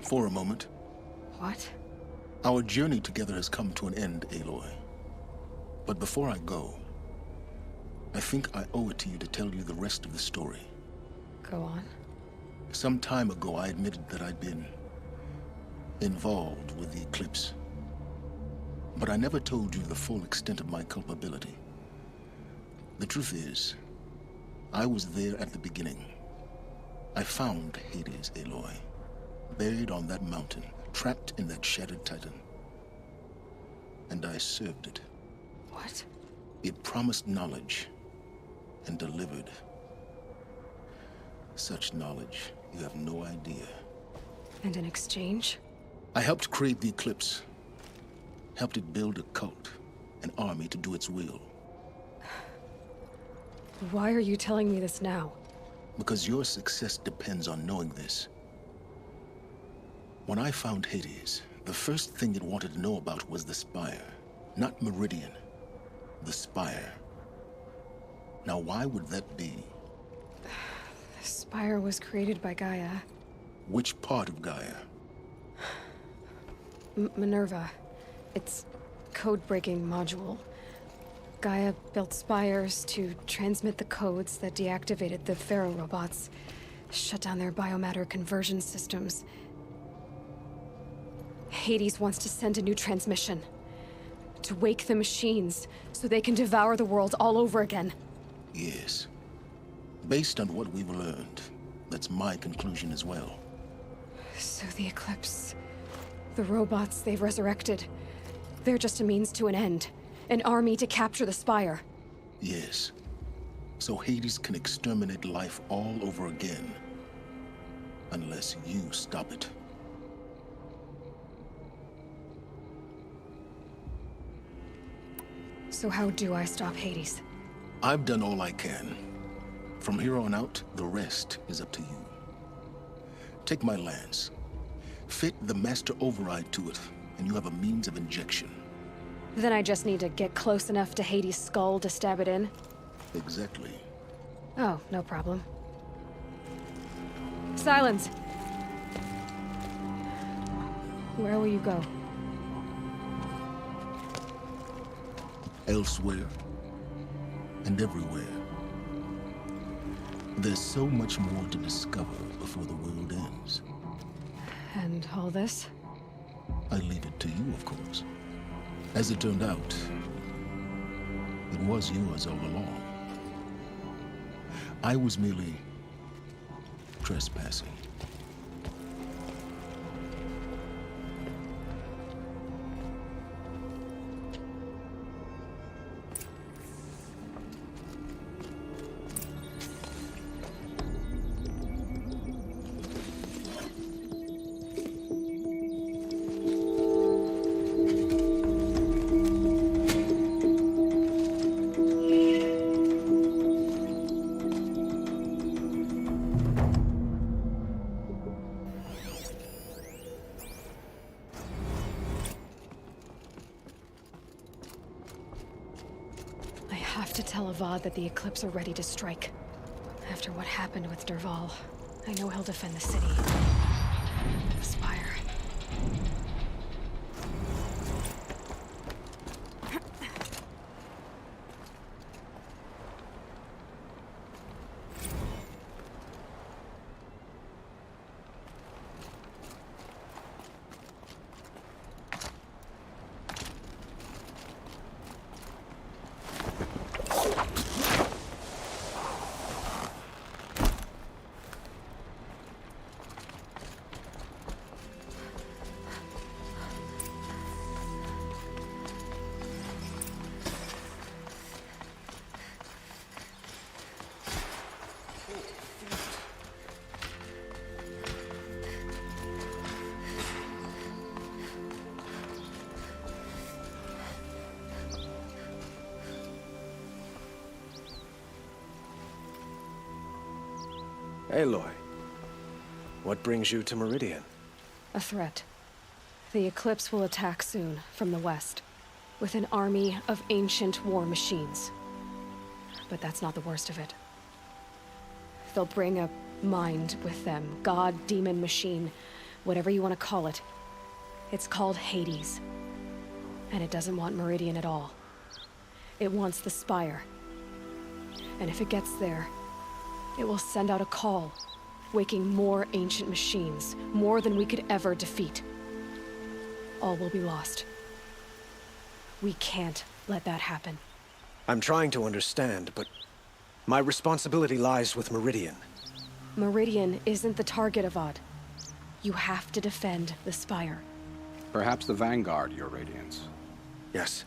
[SPEAKER 9] For a moment.
[SPEAKER 11] What?
[SPEAKER 9] Our journey together has come to an end, Aloy. But before I go, I think I owe it to you to tell you the rest of the story.
[SPEAKER 11] Go on.
[SPEAKER 9] Some time ago, I admitted that I'd been involved with the Eclipse. But I never told you the full extent of my culpability. The truth is, I was there at the beginning. I found Hades, Aloy, buried on that mountain, trapped in that shattered titan. And I served it.
[SPEAKER 11] What?
[SPEAKER 9] It promised knowledge and delivered. Such knowledge, you have no idea.
[SPEAKER 11] And in exchange?
[SPEAKER 9] I helped create the Eclipse. Helped it build a cult, an army to do its will.
[SPEAKER 11] Why are you telling me this now?
[SPEAKER 9] Because your success depends on knowing this. When I found Hades, the first thing it wanted to know about was the Spire. Not Meridian. The Spire. Now why would that be?
[SPEAKER 11] The Spire was created by Gaia.
[SPEAKER 9] Which part of Gaia?
[SPEAKER 11] Minerva. Its code-breaking module. Gaia built spires to transmit the codes that deactivated the Pharaoh robots, shut down their biomatter conversion systems. Hades wants to send a new transmission. To wake the machines, so they can devour the world all over again.
[SPEAKER 9] Yes. Based on what we've learned, that's my conclusion as well.
[SPEAKER 11] So the Eclipse... the robots they've resurrected... they're just a means to an end. An army to capture the Spire.
[SPEAKER 9] Yes. So Hades can exterminate life all over again. Unless you stop it.
[SPEAKER 11] So how do I stop Hades?
[SPEAKER 9] I've done all I can. From here on out, the rest is up to you. Take my lance. Fit the master override to it, and you have a means of injection.
[SPEAKER 11] Then I just need to get close enough to Hades' skull to stab it in?
[SPEAKER 9] Exactly.
[SPEAKER 11] Oh, no problem. Silence! Where will you go?
[SPEAKER 9] Elsewhere. And everywhere. There's so much more to discover before the world ends.
[SPEAKER 11] And all this?
[SPEAKER 9] I leave it to you, of course. As it turned out, it was yours all along. I was merely trespassing.
[SPEAKER 11] That the Eclipse are ready to strike. After what happened with Dervahl, I know he'll defend the city. The Spire.
[SPEAKER 7] Aloy, what brings you to Meridian?
[SPEAKER 11] A threat. The Eclipse will attack soon, from the west, with an army of ancient war machines. But that's not the worst of it. They'll bring a mind with them. God, demon, machine, whatever you want to call it. It's called Hades. And it doesn't want Meridian at all. It wants the Spire. And if it gets there, it will send out a call, waking more ancient machines, more than we could ever defeat. All will be lost. We can't let that happen.
[SPEAKER 7] I'm trying to understand, but my responsibility lies with Meridian.
[SPEAKER 11] Meridian isn't the target, Avad. You have to defend the Spire.
[SPEAKER 10] Perhaps the Vanguard, Your Radiance.
[SPEAKER 7] Yes.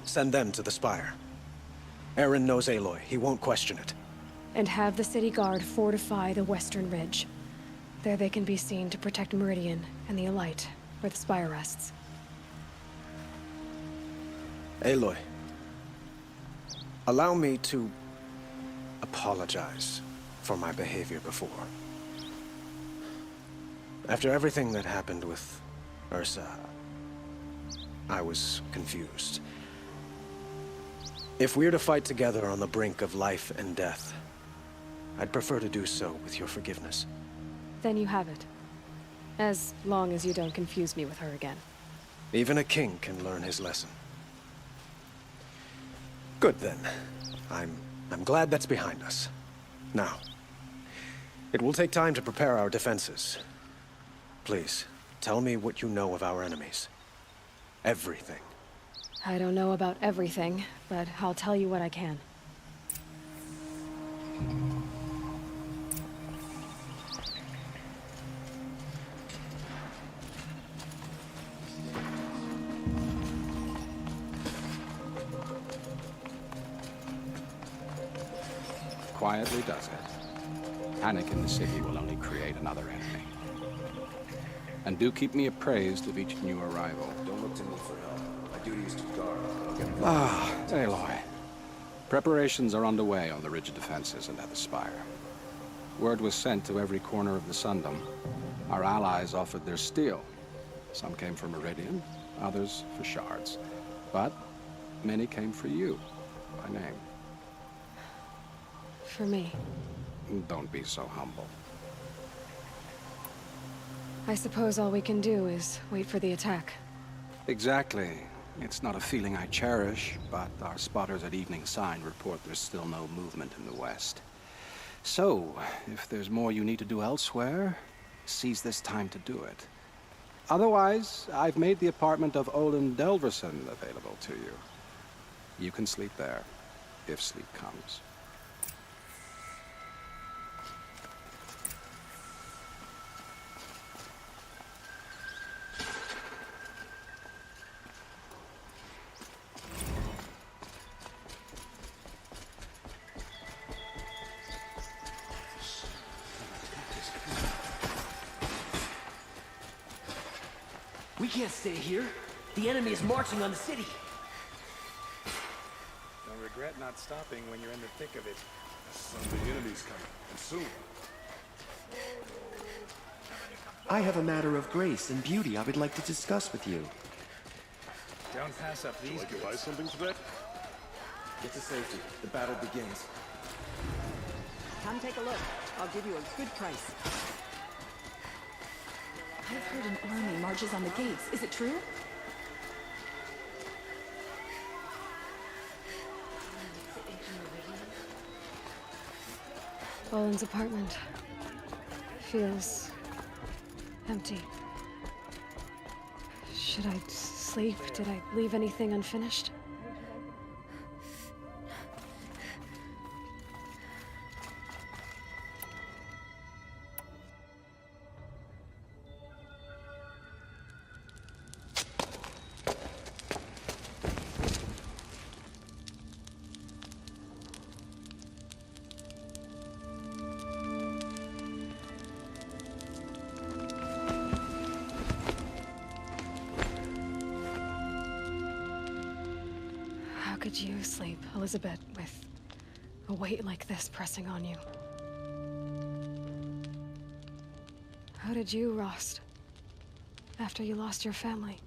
[SPEAKER 7] Send them to the Spire. Aaron knows Aloy. He won't question it.
[SPEAKER 11] And have the city guard fortify the western ridge. There they can be seen to protect Meridian and the Elite, where the Spire rests.
[SPEAKER 7] Aloy, allow me to apologize for my behavior before. After everything that happened with Ursa, I was confused. If we're to fight together on the brink of life and death, I'd prefer to do so with your forgiveness.
[SPEAKER 11] Then you have it. As long as you don't confuse me with her again.
[SPEAKER 7] Even a king can learn his lesson. Good then. I'm glad that's behind us. Now, it will take time to prepare our defenses. Please, tell me what you know of our enemies. Everything.
[SPEAKER 11] I don't know about everything, but I'll tell you what I can.
[SPEAKER 10] Quietly does it. Panic in the city will only create another enemy. And do keep me appraised of each new arrival.
[SPEAKER 18] Don't look to me for help. My duty is to guard. I'll get it.
[SPEAKER 10] Aloy. Preparations are underway on the ridge defenses and at the Spire. Word was sent to every corner of the Sundom. Our allies offered their steel. Some came for Meridian, others for shards. But many came for you, by name.
[SPEAKER 11] For me.
[SPEAKER 10] Don't be so humble.
[SPEAKER 11] I suppose all we can do is wait for the attack.
[SPEAKER 10] Exactly. It's not a feeling I cherish, but our spotters at Evening Sign report there's still no movement in the west. So, if there's more you need to do elsewhere, seize this time to do it. Otherwise, I've made the apartment of Olin Delverson available to you. You can sleep there, if sleep comes.
[SPEAKER 13] We can't stay here. The enemy is marching on the city.
[SPEAKER 15] Don't regret not stopping when you're in the thick of it. Some of the enemy's coming, and soon.
[SPEAKER 16] I have a matter of grace and beauty I would like to discuss with you.
[SPEAKER 15] Don't pass up these goods. Buy something for that?
[SPEAKER 16] Get to safety. The battle begins.
[SPEAKER 22] Come take a look. I'll give you a good price.
[SPEAKER 19] I've heard an army marches on the gates. Is it true?
[SPEAKER 11] Olin's apartment feels empty. Should I sleep? Did I leave anything unfinished? How could you sleep, Elizabeth, with a weight like this pressing on you? How did you, Rost, after you lost your family?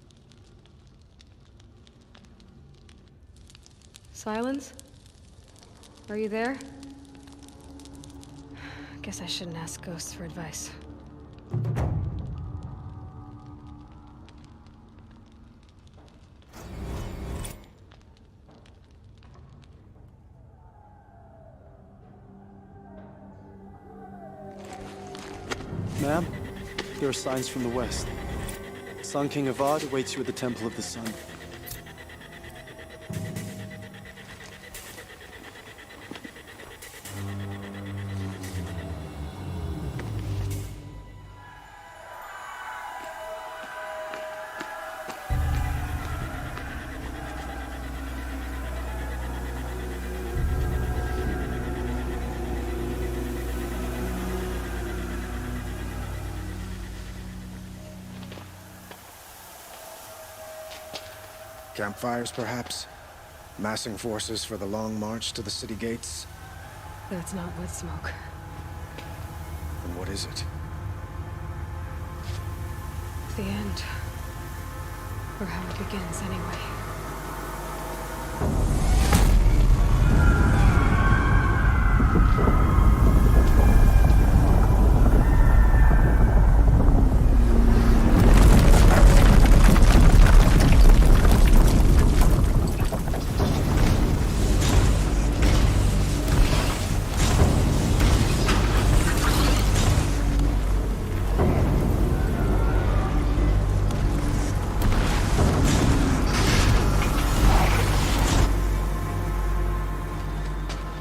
[SPEAKER 11] Silence? Are you there? Guess I shouldn't ask ghosts for advice.
[SPEAKER 3] Ma'am, there are signs from the west. Sun King Avad awaits you at the Temple of the Sun.
[SPEAKER 7] Campfires, perhaps? Massing forces for the long march to the city gates?
[SPEAKER 11] That's not wood smoke.
[SPEAKER 7] And what is it?
[SPEAKER 11] The end. Or how it begins, anyway.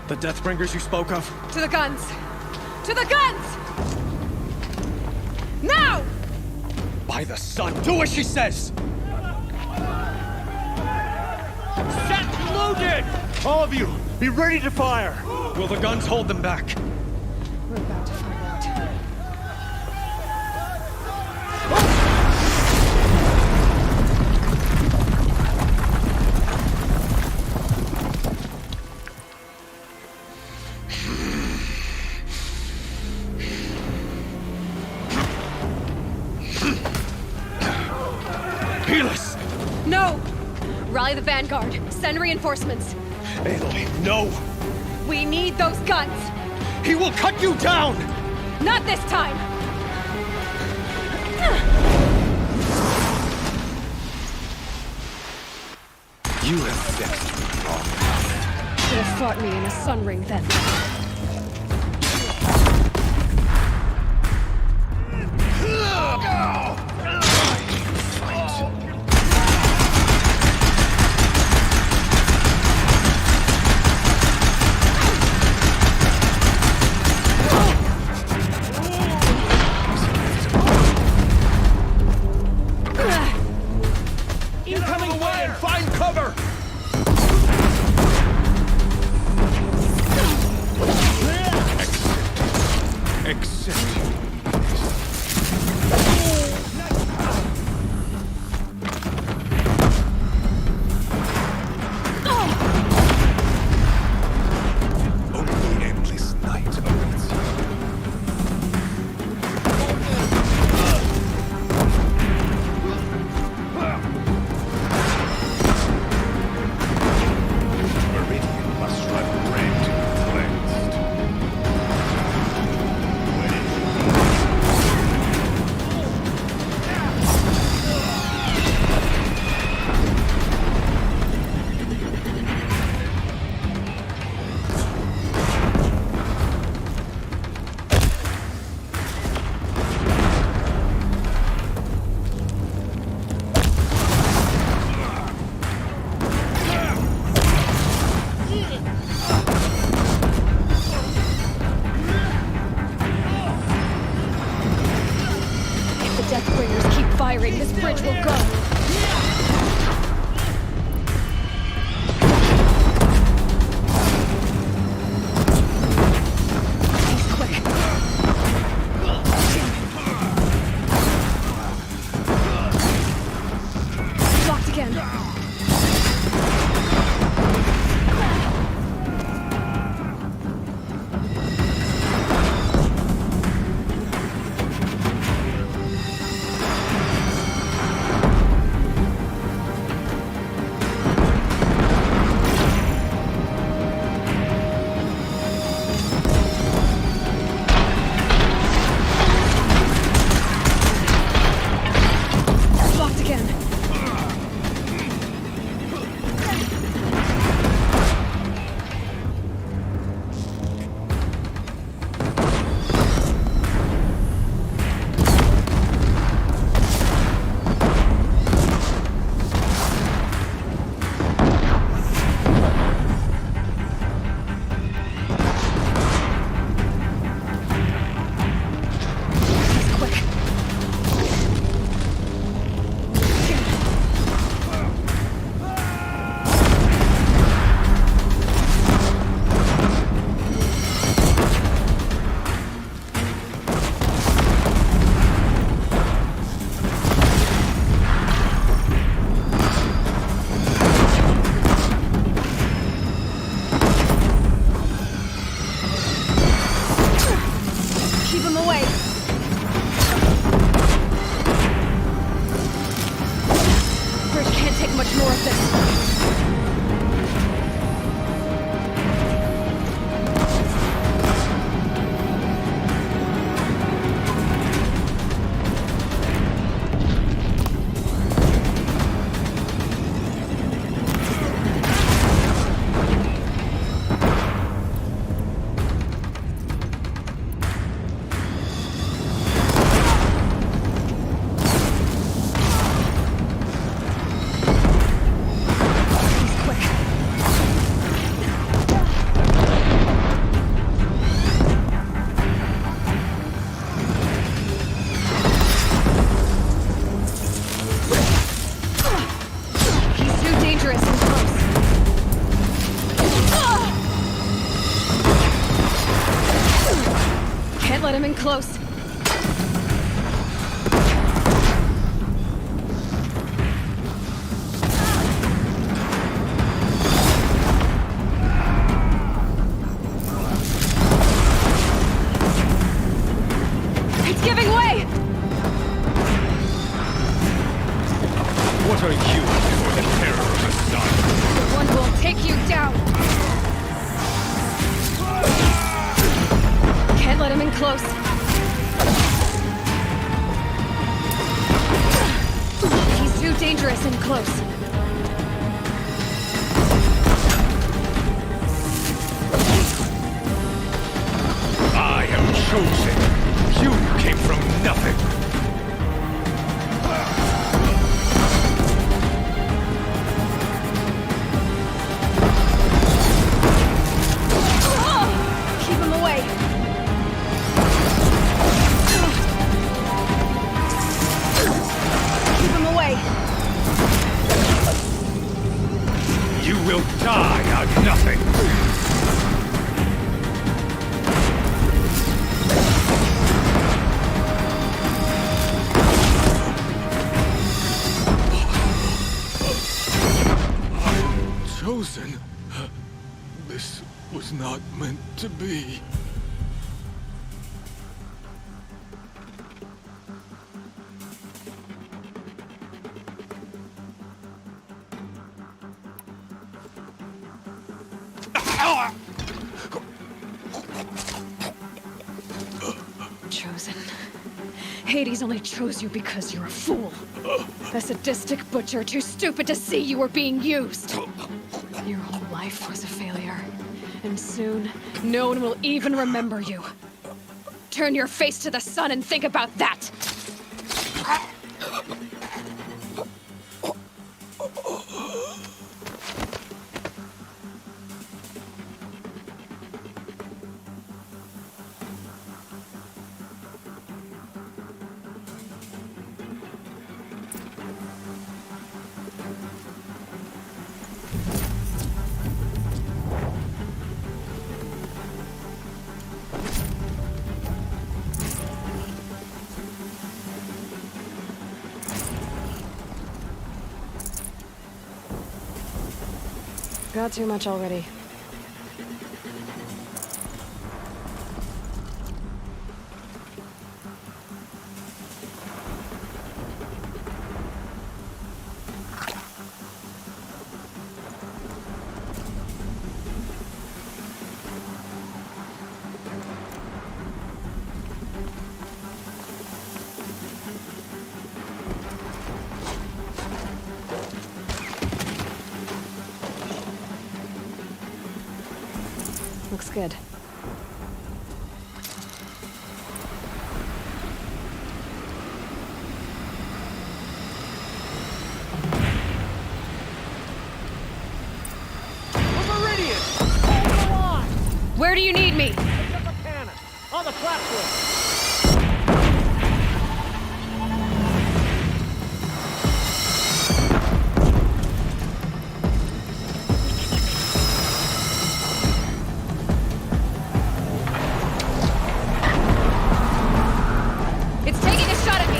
[SPEAKER 7] The Deathbringers you spoke of?
[SPEAKER 11] To the guns! To the guns! Now!
[SPEAKER 7] By the sun, do as she says!
[SPEAKER 5] Set loaded! All of you, be ready to fire!
[SPEAKER 7] Will the guns hold them back?
[SPEAKER 11] We're about to find out. No! Rally the vanguard. Send reinforcements.
[SPEAKER 7] Aloy, no!
[SPEAKER 11] We need those guns!
[SPEAKER 7] He will cut you down!
[SPEAKER 11] Not this time!
[SPEAKER 7] You have set me wrong path.
[SPEAKER 11] Should have fought me in a sun ring then. Can't let him in close. It's giving way!
[SPEAKER 5] What are you before the terror of the sun?
[SPEAKER 11] The one who will take you down! Can't let him in close. He's too dangerous in close.
[SPEAKER 5] I am chosen. You came from nothing.
[SPEAKER 11] Keep him away. Keep him away.
[SPEAKER 5] You will die out nothing.
[SPEAKER 12] Chosen? This was not meant to be.
[SPEAKER 11] Chosen. Hades only chose you because you're a fool. A sadistic butcher too stupid to see you were being used. Your whole life was a failure. And soon, no one will even remember you. Turn your face to the sun and think about that! Got too much already. Looks good. Where do you need me?
[SPEAKER 5] On the platform.
[SPEAKER 11] It's taking a shot at me!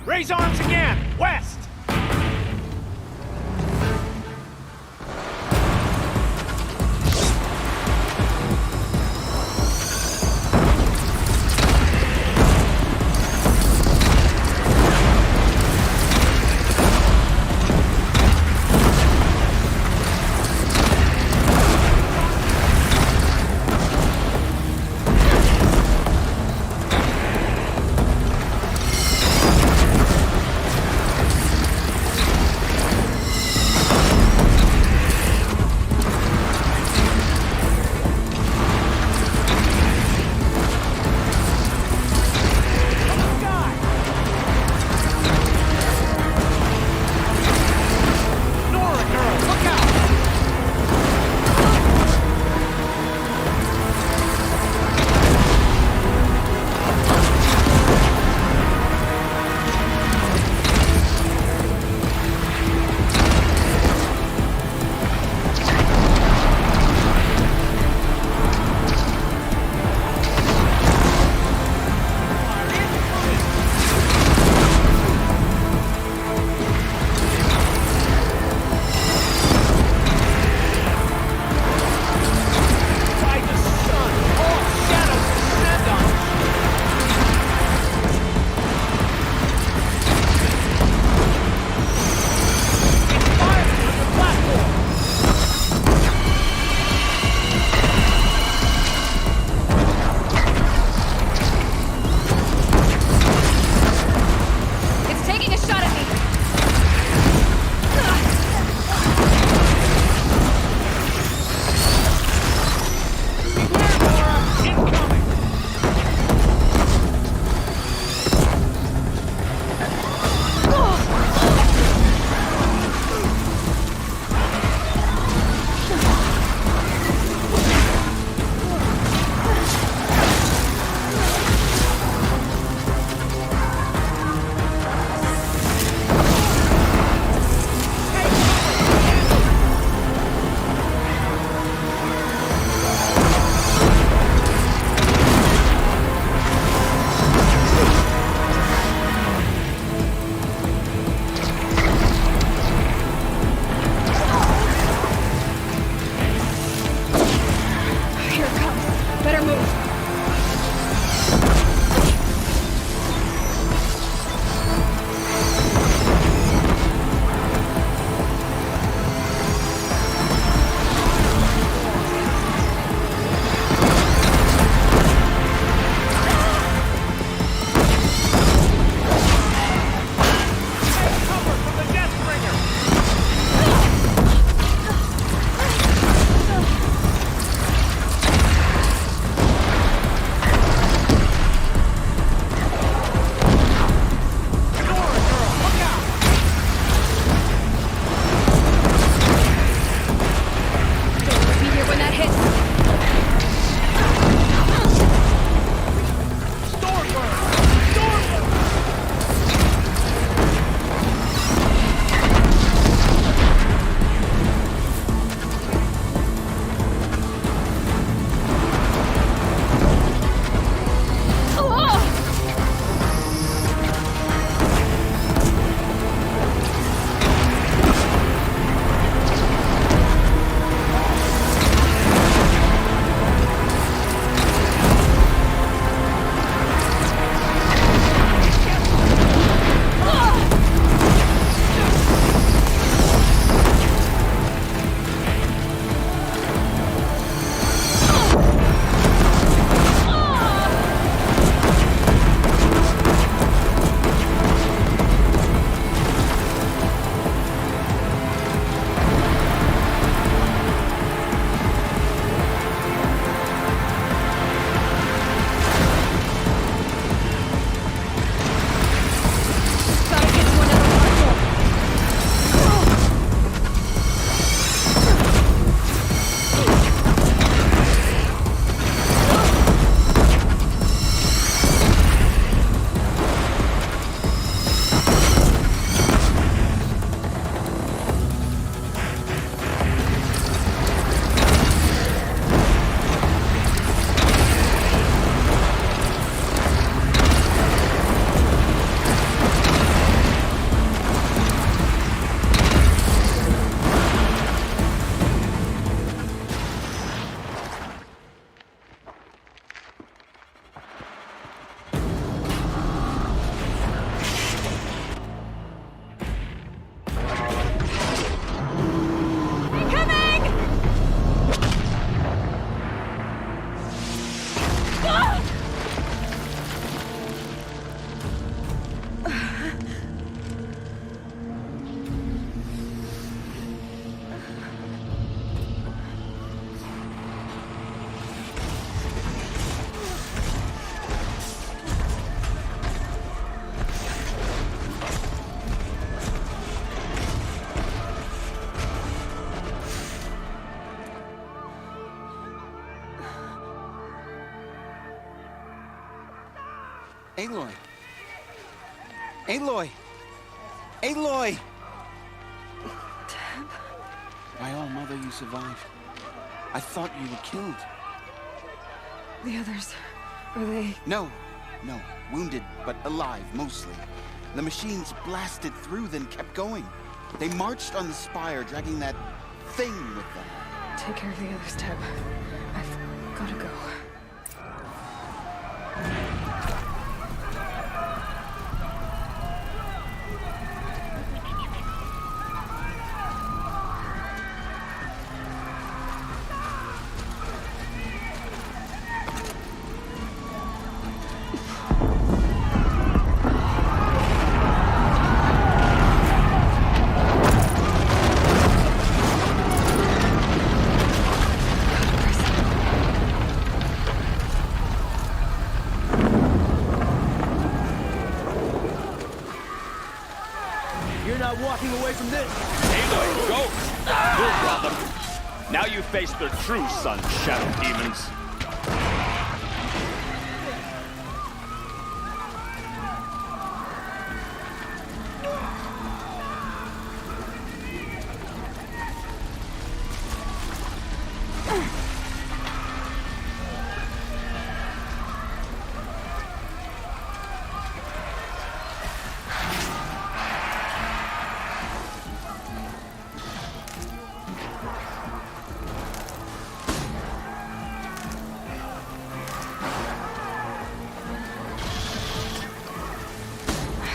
[SPEAKER 5] Raise arms again! West!
[SPEAKER 14] Aloy! Aloy! Aloy!
[SPEAKER 11] Deb?
[SPEAKER 14] My own mother, you survived. I thought you were killed.
[SPEAKER 11] The others, are they...
[SPEAKER 14] No. Wounded, but alive, mostly. The machines blasted through, then kept going. They marched on the spire, dragging that thing with them.
[SPEAKER 11] Take care of the others, Deb. I've gotta go.
[SPEAKER 5] Walking away from this. Aloy, go! We'll drop them. Now you face their true son, Shadow Demons.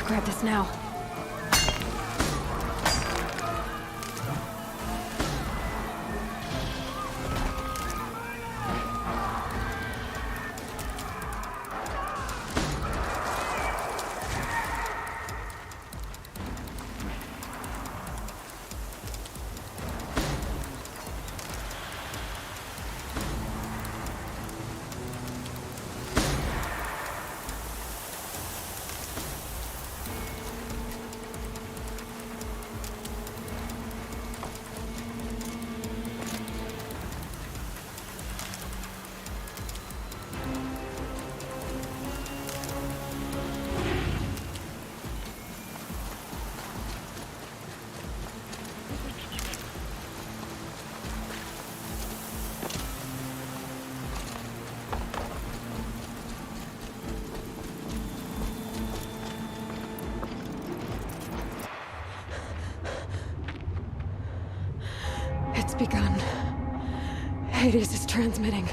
[SPEAKER 11] Grab this now. It's begun. Hades is transmitting.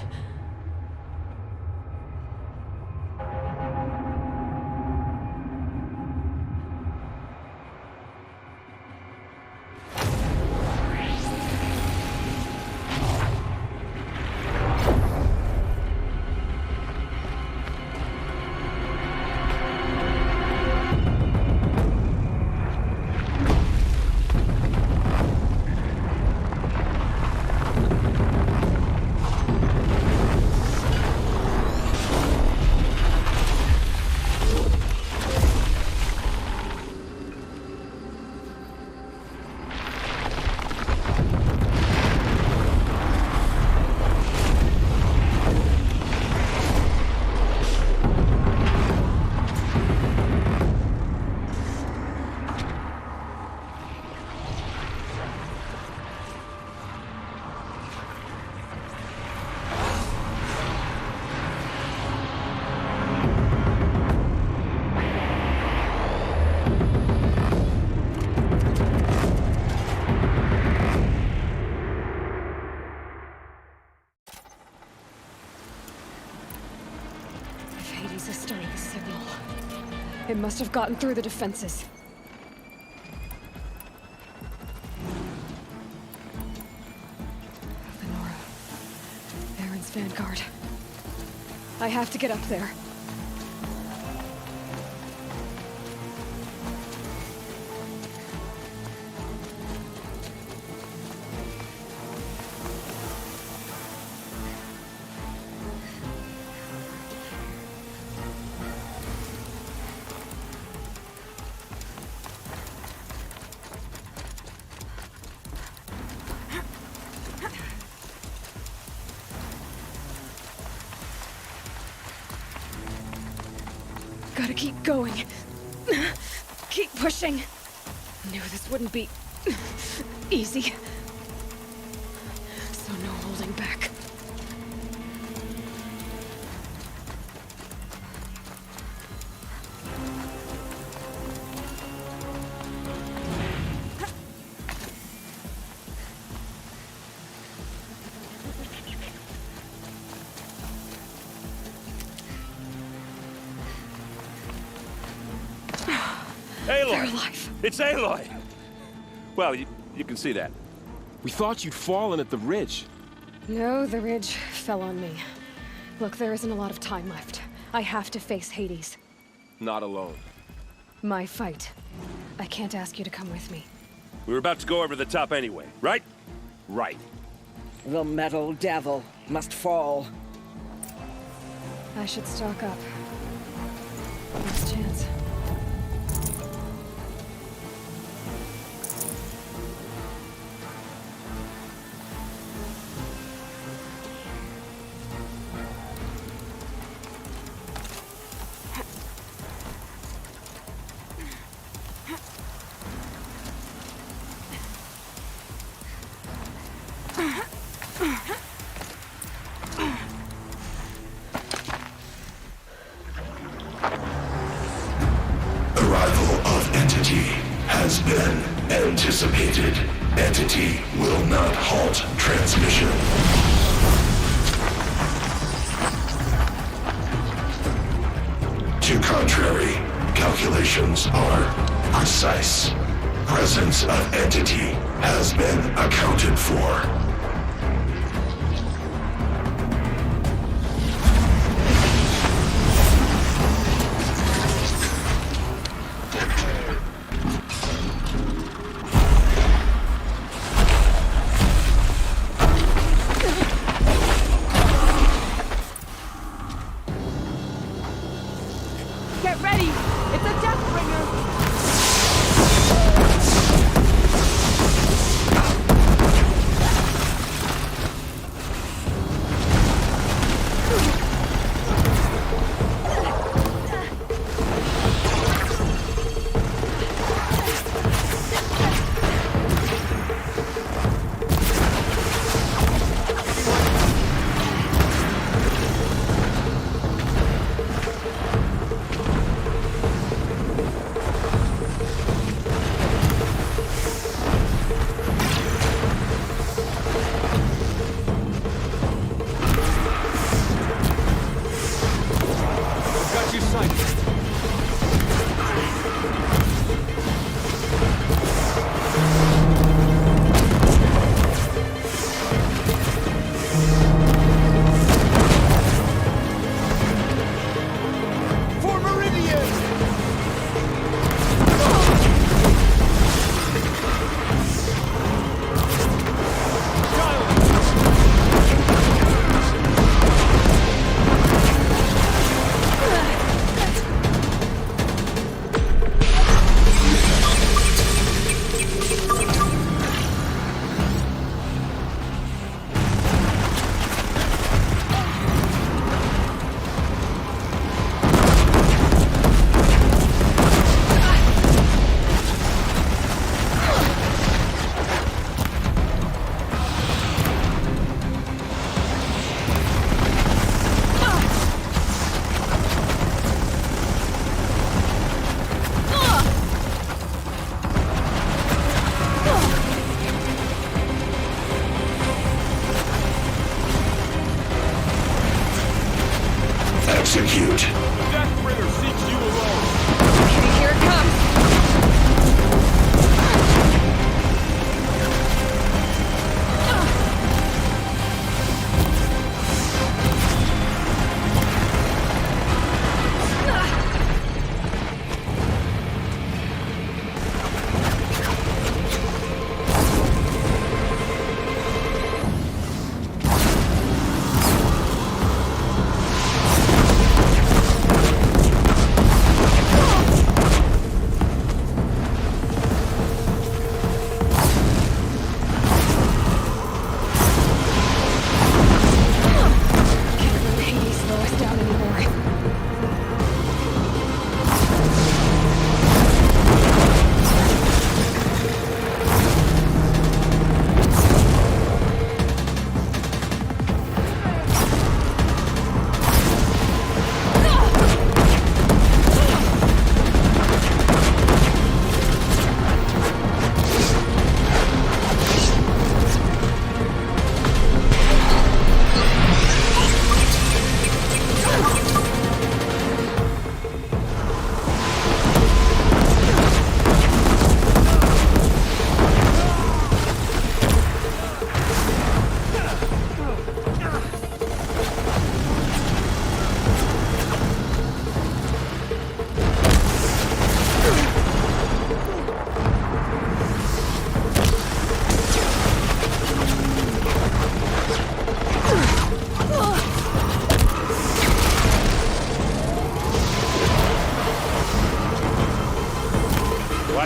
[SPEAKER 11] It must have gotten through the defenses. Lenora. Aaron's vanguard. I have to get up there. Gotta keep going. Keep pushing. Knew this wouldn't be easy. So no holding back.
[SPEAKER 5] Aloy!
[SPEAKER 11] They're alive.
[SPEAKER 5] It's Aloy! Well, you can see that.
[SPEAKER 18] We thought you'd fallen at the ridge.
[SPEAKER 11] No, the ridge fell on me. Look, there isn't a lot of time left. I have to face Hades.
[SPEAKER 18] Not alone.
[SPEAKER 11] My fight. I can't ask you to come with me.
[SPEAKER 5] We were about to go over the top anyway, right?
[SPEAKER 18] Right.
[SPEAKER 4] The metal devil must fall.
[SPEAKER 11] I should stock up. Last chance.
[SPEAKER 17] Has been anticipated. Entity will not halt transmission. To contrary, calculations are precise. Presence of entity has been accounted for.
[SPEAKER 4] Get ready! It's a Deathbringer!
[SPEAKER 17] Execute.
[SPEAKER 5] Deathbringer seeks you alone.
[SPEAKER 11] Okay, here it comes.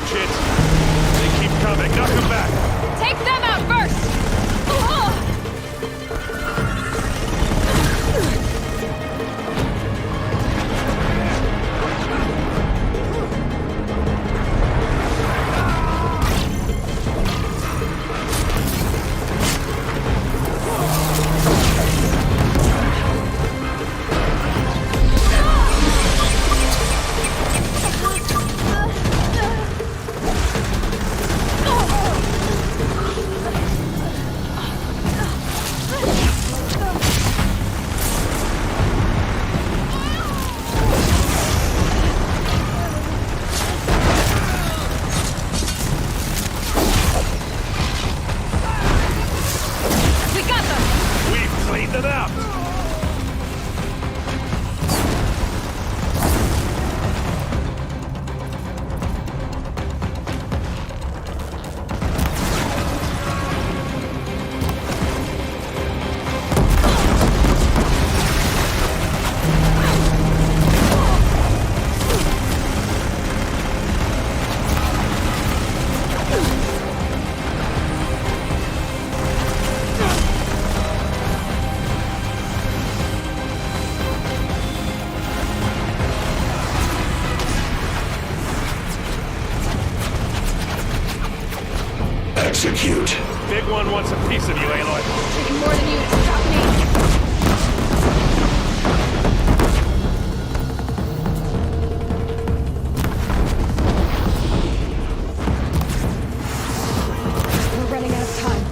[SPEAKER 5] Watch it. They keep coming. Knock them back.
[SPEAKER 11] Take them out first!
[SPEAKER 17] Execute.
[SPEAKER 5] Big one wants a piece of you, Aloy.
[SPEAKER 11] Taking more than you to stop me. We're running out of time.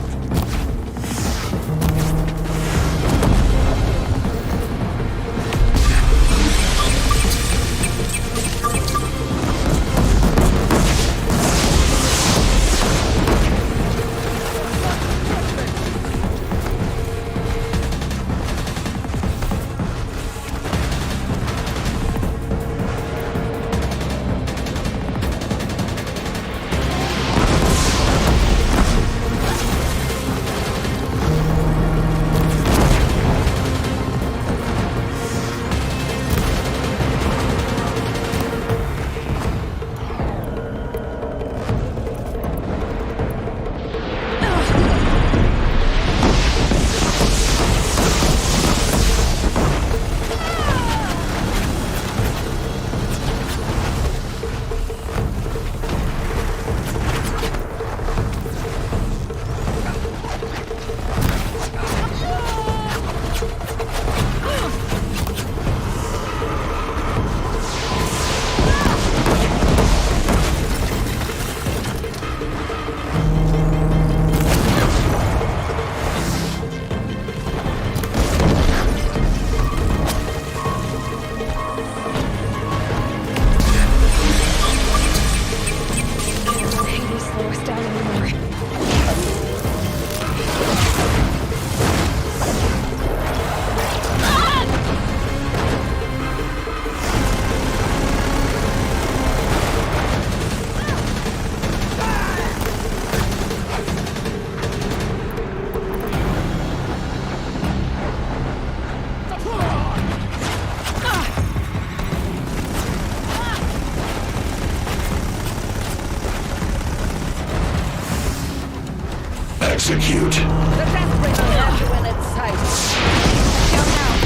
[SPEAKER 17] Execute.
[SPEAKER 4] The death bringer has you in its sights. Go now.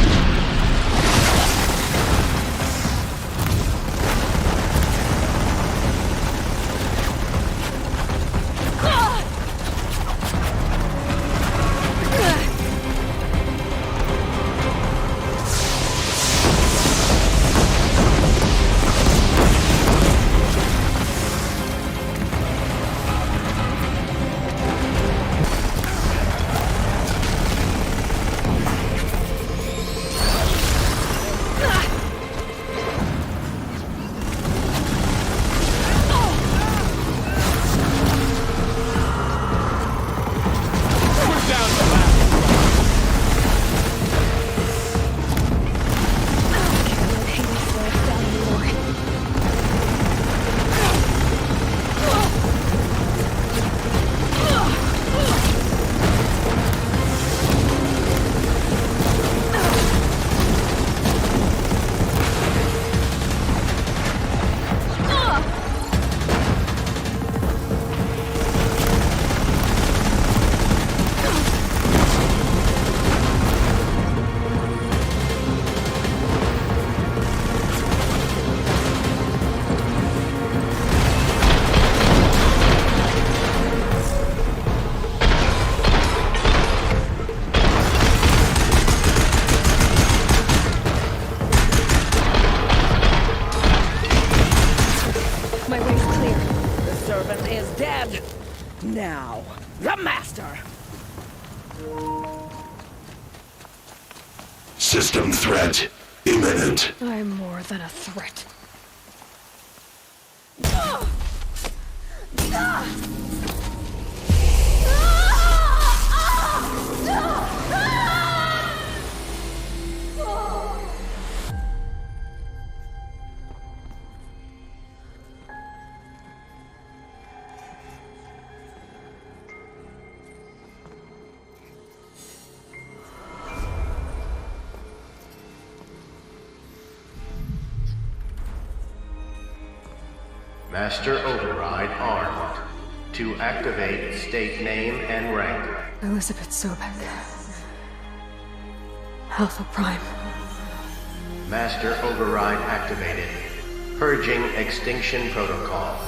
[SPEAKER 4] dead. Now, the Master.
[SPEAKER 17] System threat imminent.
[SPEAKER 11] I'm more than a threat.
[SPEAKER 6] Master Override armed. To activate, state name and rank.
[SPEAKER 11] Elizabeth Sobek. Alpha Prime.
[SPEAKER 6] Master Override activated. Purging Extinction Protocol.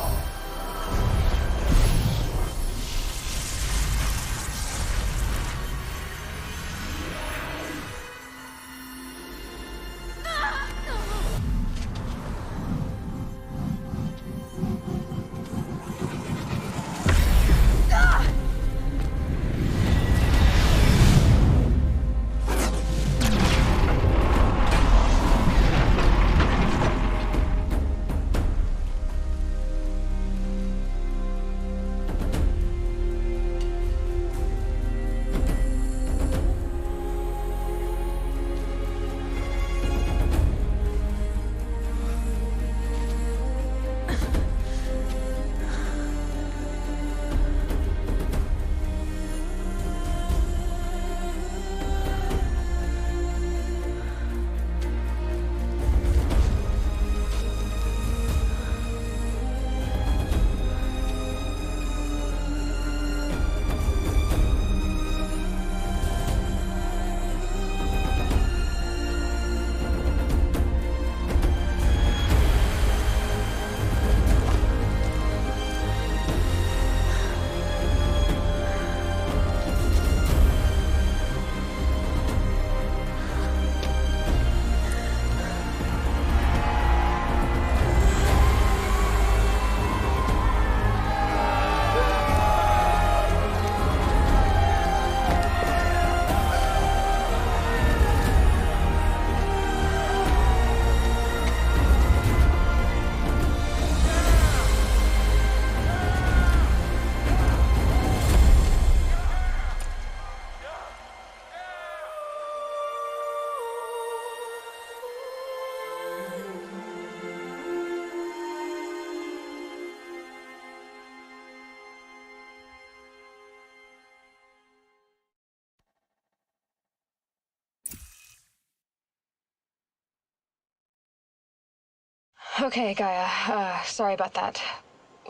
[SPEAKER 11] Okay, Gaia. Sorry about that.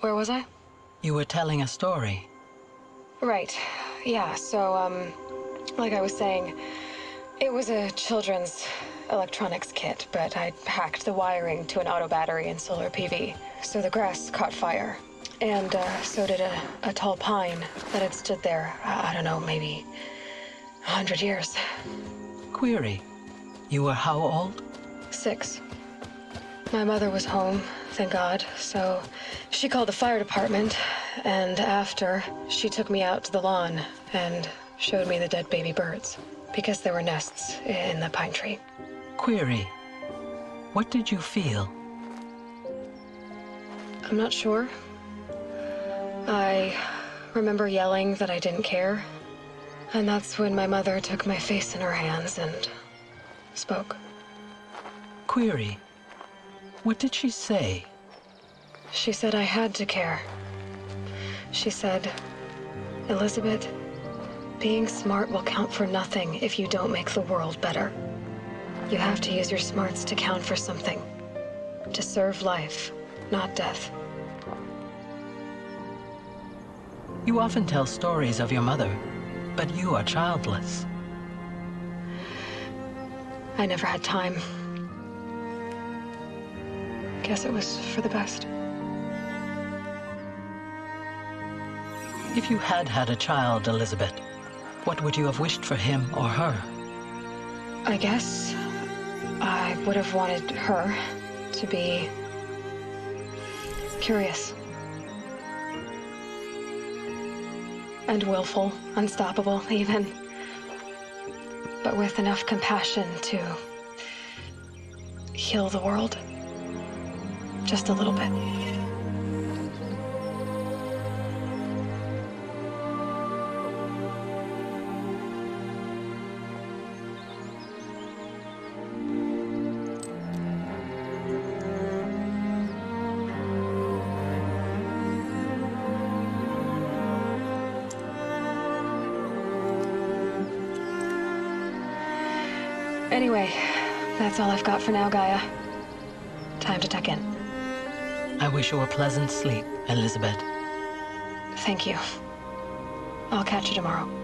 [SPEAKER 11] Where was I?
[SPEAKER 22] You were telling a story.
[SPEAKER 11] Right. Yeah, so, like I was saying, it was a children's electronics kit, but I'd hacked the wiring to an auto battery and solar PV. So the grass caught fire. And, so did a tall pine that had stood there, I don't know, maybe 100 years.
[SPEAKER 22] Query. You were how old?
[SPEAKER 11] 6. My mother was home, thank God, so she called the fire department, and after, she took me out to the lawn and showed me the dead baby birds, because there were nests in the pine tree.
[SPEAKER 22] Query. What did you feel?
[SPEAKER 11] I'm not sure. I remember yelling that I didn't care, and that's when my mother took my face in her hands and spoke.
[SPEAKER 22] Query. What did she say?
[SPEAKER 11] She said I had to care. She said, Elizabeth, being smart will count for nothing if you don't make the world better. You have to use your smarts to count for something. To serve life, not death.
[SPEAKER 22] You often tell stories of your mother, but you are childless.
[SPEAKER 11] I never had time. Guess it was for the best.
[SPEAKER 22] If you had had a child, Elizabeth, what would you have wished for him or her?
[SPEAKER 11] I guess I would have wanted her to be curious. And willful, unstoppable, even. But with enough compassion to heal the world. Just a little bit. Anyway, that's all I've got for now, Gaia. Time to tuck in.
[SPEAKER 8] I wish you a pleasant sleep, Elizabeth.
[SPEAKER 11] Thank you. I'll catch you tomorrow.